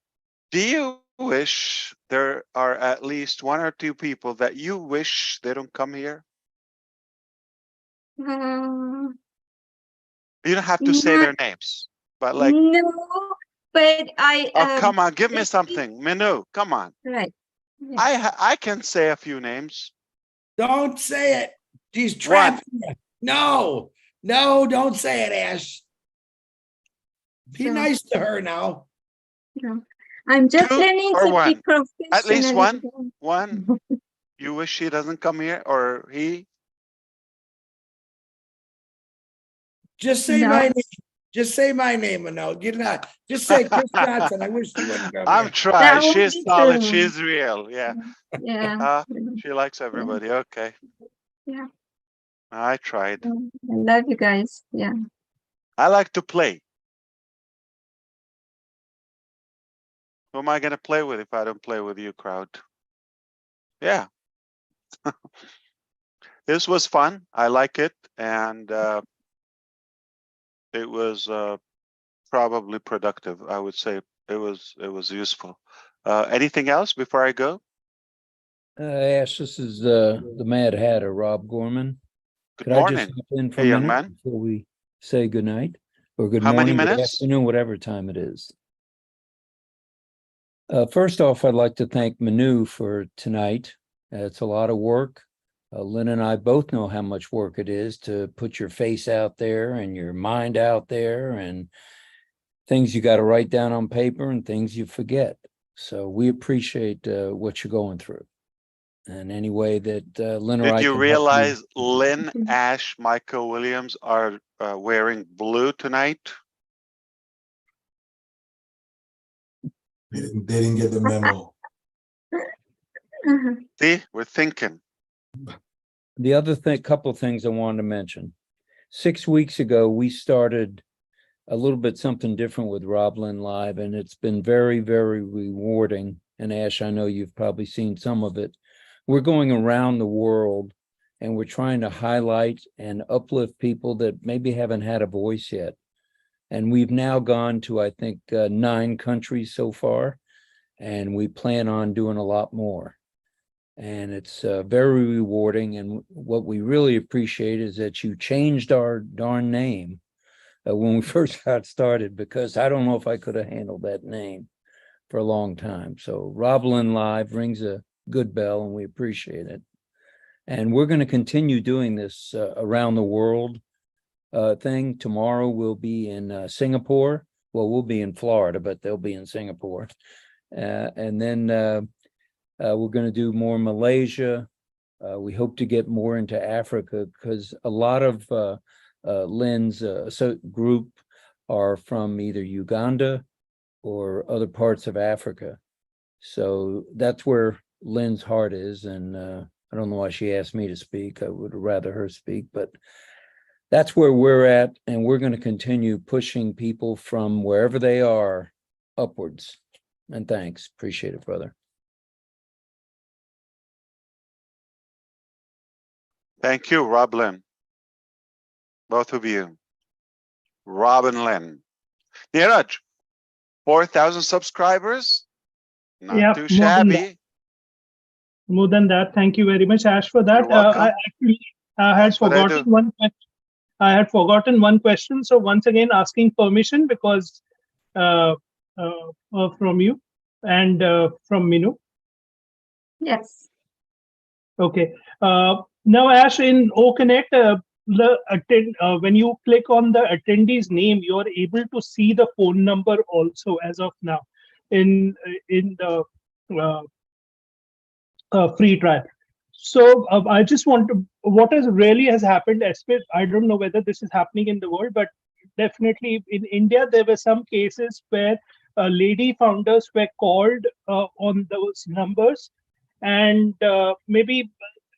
Do you wish there are at least one or two people that you wish they don't come here? um, You don't have to say their names, but like, no, but oh, come on, give me something. Minu, come on. Right. Yeah. I can say a few names. Don't say it. She's One. trapping you. No, no, don't say it, Ash. Be So- nice to her now. No. I'm just Two learning or to be one? professional. At least one? One? You wish he doesn't come here or he? Just say No. my name. Just say my name, no. You're not. Just say Chris Johnson. I wish you wouldn't come I'm here. trying. That would She's be solid. true. She's real. Yeah. Yeah. She likes everybody. Okay. Yeah. I tried. I love you guys. Yeah. I like to play. Who am I going to play with if I don't play with you, crowd? Yeah. This was fun. I like it. And it was probably productive. I would say it was useful. Anything else before I go? Ash, this is the Mad Hatter, Rob Gorman. Good Could I just morning. hop in for Hey, a young minute man. before we say goodnight? Or good How many morning, good minutes? afternoon, whatever time it is. First off, I'd like to thank Manu for tonight. It's a lot of work. Lynn and I both know how much work it is to put your face out there and your mind out there and things you got to write down on paper and things you forget. So we appreciate what you're going through. And any way that Lynn or Did I you can help realize Lynn, Ash, Michael Williams are wearing blue tonight? They didn't get the memo. See, we're thinking. The other thing, couple of things I wanted to mention. 6 weeks ago, we started a little bit something different with Roblin Live, and it's been very, very rewarding. And Ash, I know you've probably seen some of it. We're going around the world and we're trying to highlight and uplift people that maybe haven't had a voice yet. And we've now gone to, I think, 9 countries so far, and we plan on doing a lot more. And it's very rewarding. And what we really appreciate is that you changed our darn name when we first got started, because I don't know if I could have handled that name for a long time. So Roblin Live rings a good bell, and we appreciate it. And we're going to continue doing this around the world thing. Tomorrow we'll be in Singapore. Well, we'll be in Florida, but they'll be in Singapore. And then we're going to do more Malaysia. We hope to get more into Africa, because a lot of Lynn's group are from either Uganda or other parts of Africa. So that's where Lynn's heart is. And I don't know why she asked me to speak. I would rather her speak, but that's where we're at. And we're going to continue pushing people from wherever they are upwards. And thanks. Appreciate it, brother. Thank you, Rob Lynn. Both of you. Rob and Lynn. Neeraj, 4,000 subscribers? Not too shabby. More than that. Thank you very much, Ash, for that. You're welcome. I actually had forgotten one question. I had forgotten one question. So once again, asking permission, because from you and from Minu. Yes. Okay. Now, Ash, in OConnect, when you click on the attendee's name, you are able to see the phone number also as of now in the free trial. So I just want to, what really has happened, I don't know whether this is happening in the world, but definitely in India, there were some cases where lady founders were called on those numbers, and maybe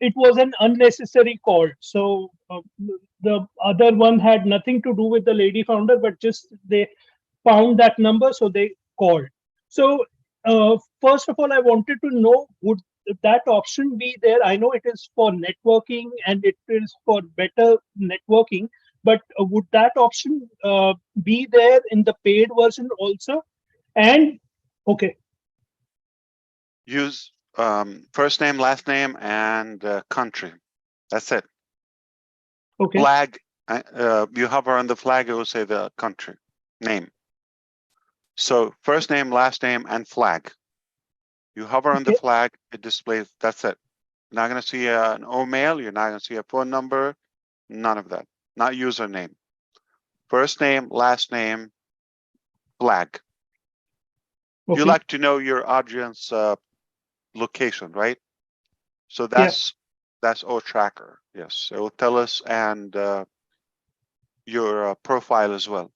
it was an unnecessary call. So the other one had nothing to do with the lady founder, but just they found that number, so they called. So first of all, I wanted to know, would that option be there? I know it is for networking and it is for better networking, but would that option be there in the paid version also? And okay, Use first name, last name, and country. That's it. okay, Flag. You hover on the flag, it will say the country name. So first name, last name, and flag. You hover on the okay, flag, it displays. That's it. You're not going to see an email. You're not going to see a phone number. None of that. Not username. First name, last name, flag. You okay. like to know your audience location, right? So Yeah. that's our tracker. Yes, it will tell us, and your profile as well.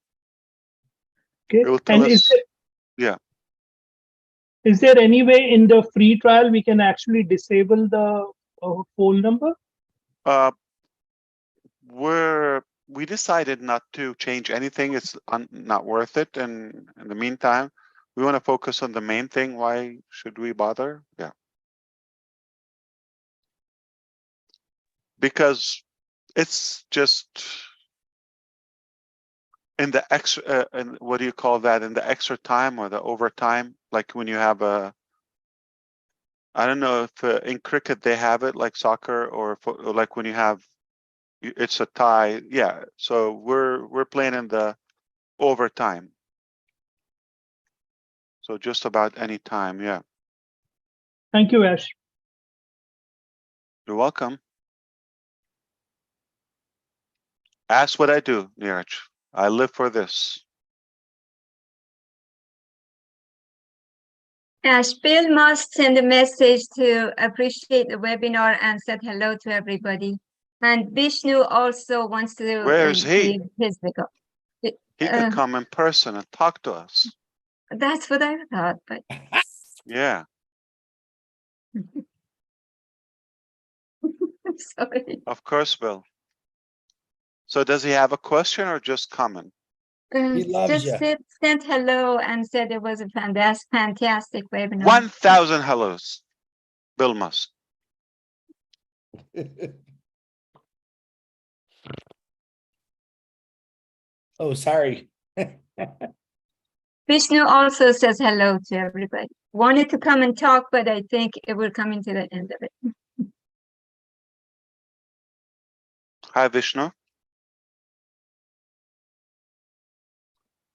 Okay. It will tell And us. Yeah. is there any way in the free trial we can actually disable the phone number? We decided not to change anything. It's not worth it. And in the meantime, we want to focus on the main thing. Why should we bother? Yeah. Because it's just in the extra, and what do you call that? In the extra time or the overtime, like when you have I don't know if in cricket they have it like soccer, or like when you have, it's a tie. Yeah. So we're playing in the overtime. So just about any time. Yeah. Thank you, Ash. You're welcome. Ask what I do, Neeraj. I live for this. Ash, Bill must send a message to appreciate the webinar and said hello to everybody. And Vishnu also wants to Where is he? give his because He can come in person and talk to us. that's what I thought, but Yeah. sorry. Of course, Bill. So does he have a question or just comment? He loves Just you. sent hello and said it was a fantastic webinar. 1,000 hellos. Bill must. Oh, sorry. Vishnu also says hello to everybody. Wanted to come and talk, but I think it will come into the end of it. Hi, Vishnu.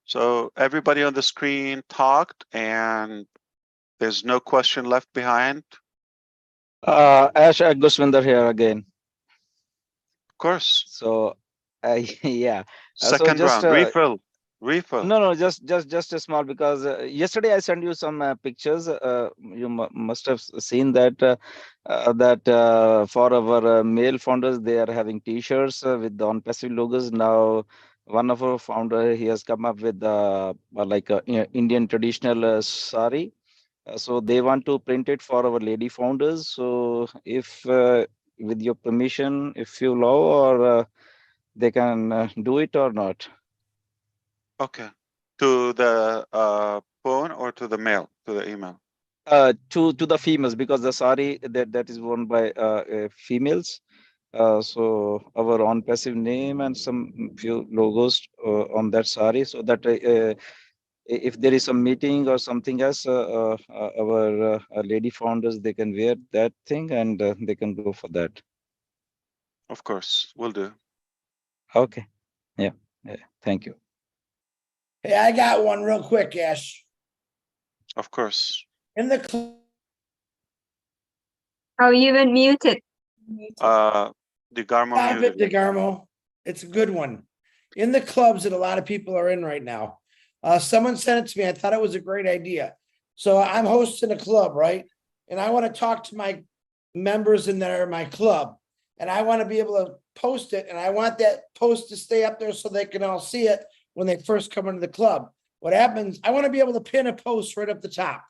So everybody on the screen talked and there's no question left behind. Ash Guswinder here again. Of course. So, yeah. Second round, refill. No, just a small, because yesterday I sent you some pictures. You must have seen that for our male founders, they are having T-shirts with the ONPASSIVE logos. Now, one of our founder, he has come up with like a Indian traditional sari. So they want to print it for our lady founders. So if with your permission, if you allow, or they can do it or not. Okay. To the phone or to the mail, to the email? To the females, because the sari that is worn by females. So our ONPASSIVE name and some few logos on that sari, so that if there is a meeting or something else, our lady founders, they can wear that thing and they can go for that. Of course, will do. Okay. Yeah. Thank you. Hey, I got one real quick, Ash. Of course. In the Oh, you were muted. DeGarmo Stop muted. it, DeGarmo. It's a good one. In the clubs that a lot of people are in right now. Someone sent it to me. I thought it was a great idea. So I'm hosting a club, right? And I want to talk to my members in there, my club, and I want to be able to post it. And I want that post to stay up there so they can all see it when they first come into the club. What happens? I want to be able to pin a post right up the top.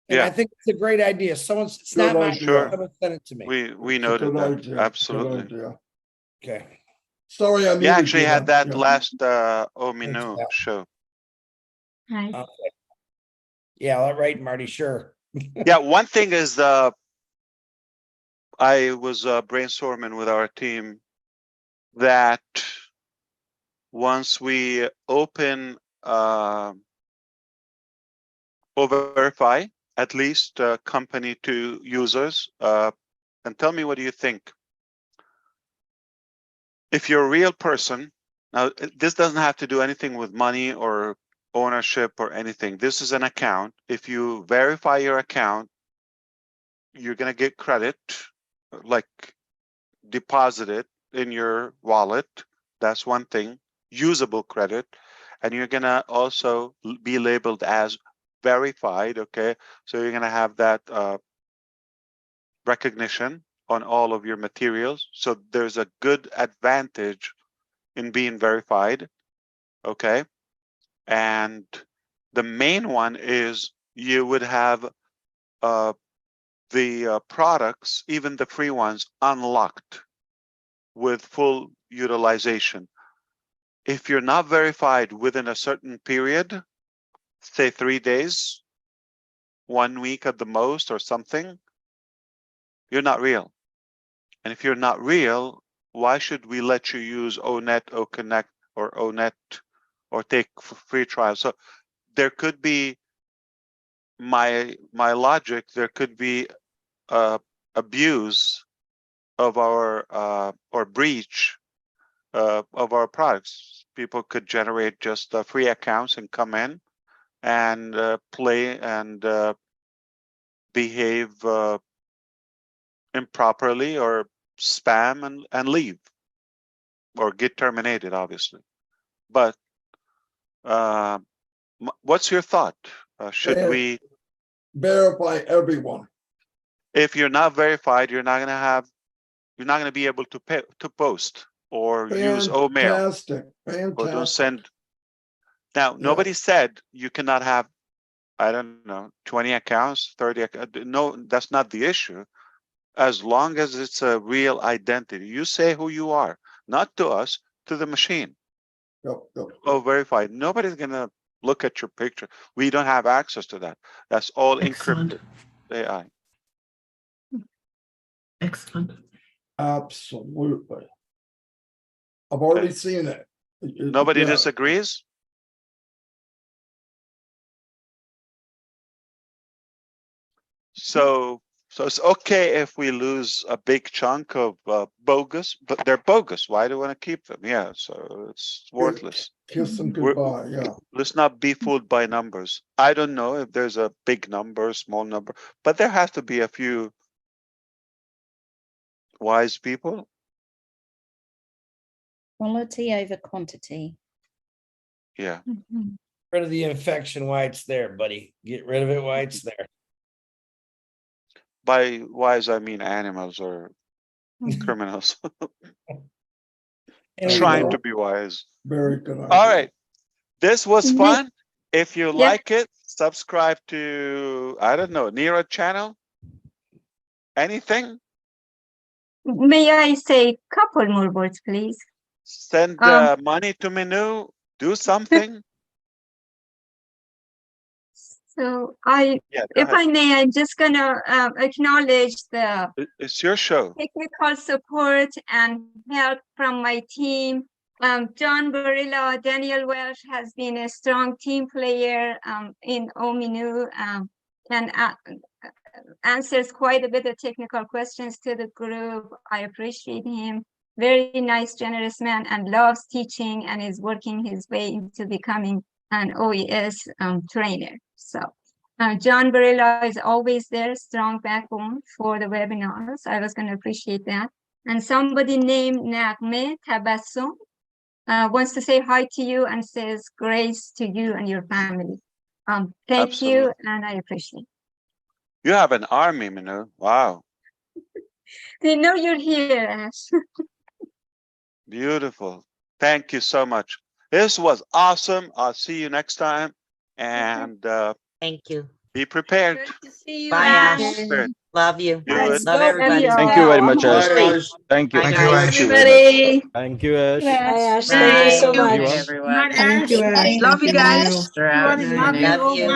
And yeah. I think it's a great idea. It's not my idea. Someone sent it to me. We noted that. Absolutely. Okay. Sorry, I We actually had that last OMINOO show. Nice. Okay. Yeah, right, Marty. Sure. Yeah, one thing is I was brainstorming with our team that once we open verify at least company to users, and tell me what do you think. If you're a real person, now this doesn't have to do anything with money or ownership or anything. This is an account. If you verify your account, you're going to get credit, like deposit it in your wallet. That's one thing, usable credit. And you're going to also be labeled as verified. Okay, so you're going to have that recognition on all of your materials. So there's a good advantage in being verified. Okay, and the main one is you would have the products, even the free ones, unlocked with full utilization. If you're not verified within a certain period, say 3 days, 1 week at the most or something, you're not real. And if you're not real, why should we let you use ONET, OConnect, or ONET, or take free trials? So there could be my logic. There could be abuse of our or breach of our products. People could generate just free accounts and come in and play and behave improperly or spam and leave or get terminated, obviously. But what's your thought? Should we verify everyone? If you're not verified, you're not going to be able to post or use OMail or don't send. Now, nobody said you cannot have, I don't know, 20 accounts, 30 accounts. No, that's not the issue. As long as it's a real identity, you say who you are, not to us, to the machine. Oh, verified. Nobody's going to look at your picture. We don't have access to that. That's all encrypted AI. Excellent. Absolutely. I've already seen it. Nobody disagrees? So it's okay if we lose a big chunk of bogus, but they're bogus. Why do we want to keep them? Yeah, so it's worthless. Kiss them goodbye, yeah. Let's not be fooled by numbers. I don't know if there's a big number, small number, but there has to be a few wise people. Quality over quantity. Yeah. Rid of the infection while it's there, buddy. Get rid of it while it's there. By wise, I mean animals or criminals. Trying to be wise. Very good idea. All right. This was fun. If you like it, subscribe to, I don't know, Nira channel. Anything? May I say a couple more words, please? Send money to OMINOO. Do something. So if I may, I'm just gonna acknowledge the it's your show. Technical support and help from my team. John Barilla, Daniel Welsh has been a strong team player in OMINOO and answers quite a bit of technical questions to the group. I appreciate him. Very nice, generous man, and loves teaching and is working his way into becoming an OES trainer. So John Barilla is always there, strong backbone for the webinars. I was going to appreciate that. And somebody named Nagme Tabassum wants to say hi to you and says grace to you and your family. Thank you, and I appreciate it. You have an army, OMINOO. Wow. They know you're here, Ash. Beautiful. Thank you so much. This was awesome. I'll see you next time. And thank you. Be prepared. Bye, Ash. Love you. Love everybody. Thank you very much, Ash. Thank you. Bye, Everybody. Thank you, Ash. Bye, Ash. Thank you so much. Everyone. Thank you, Ash. Love you guys. Love you.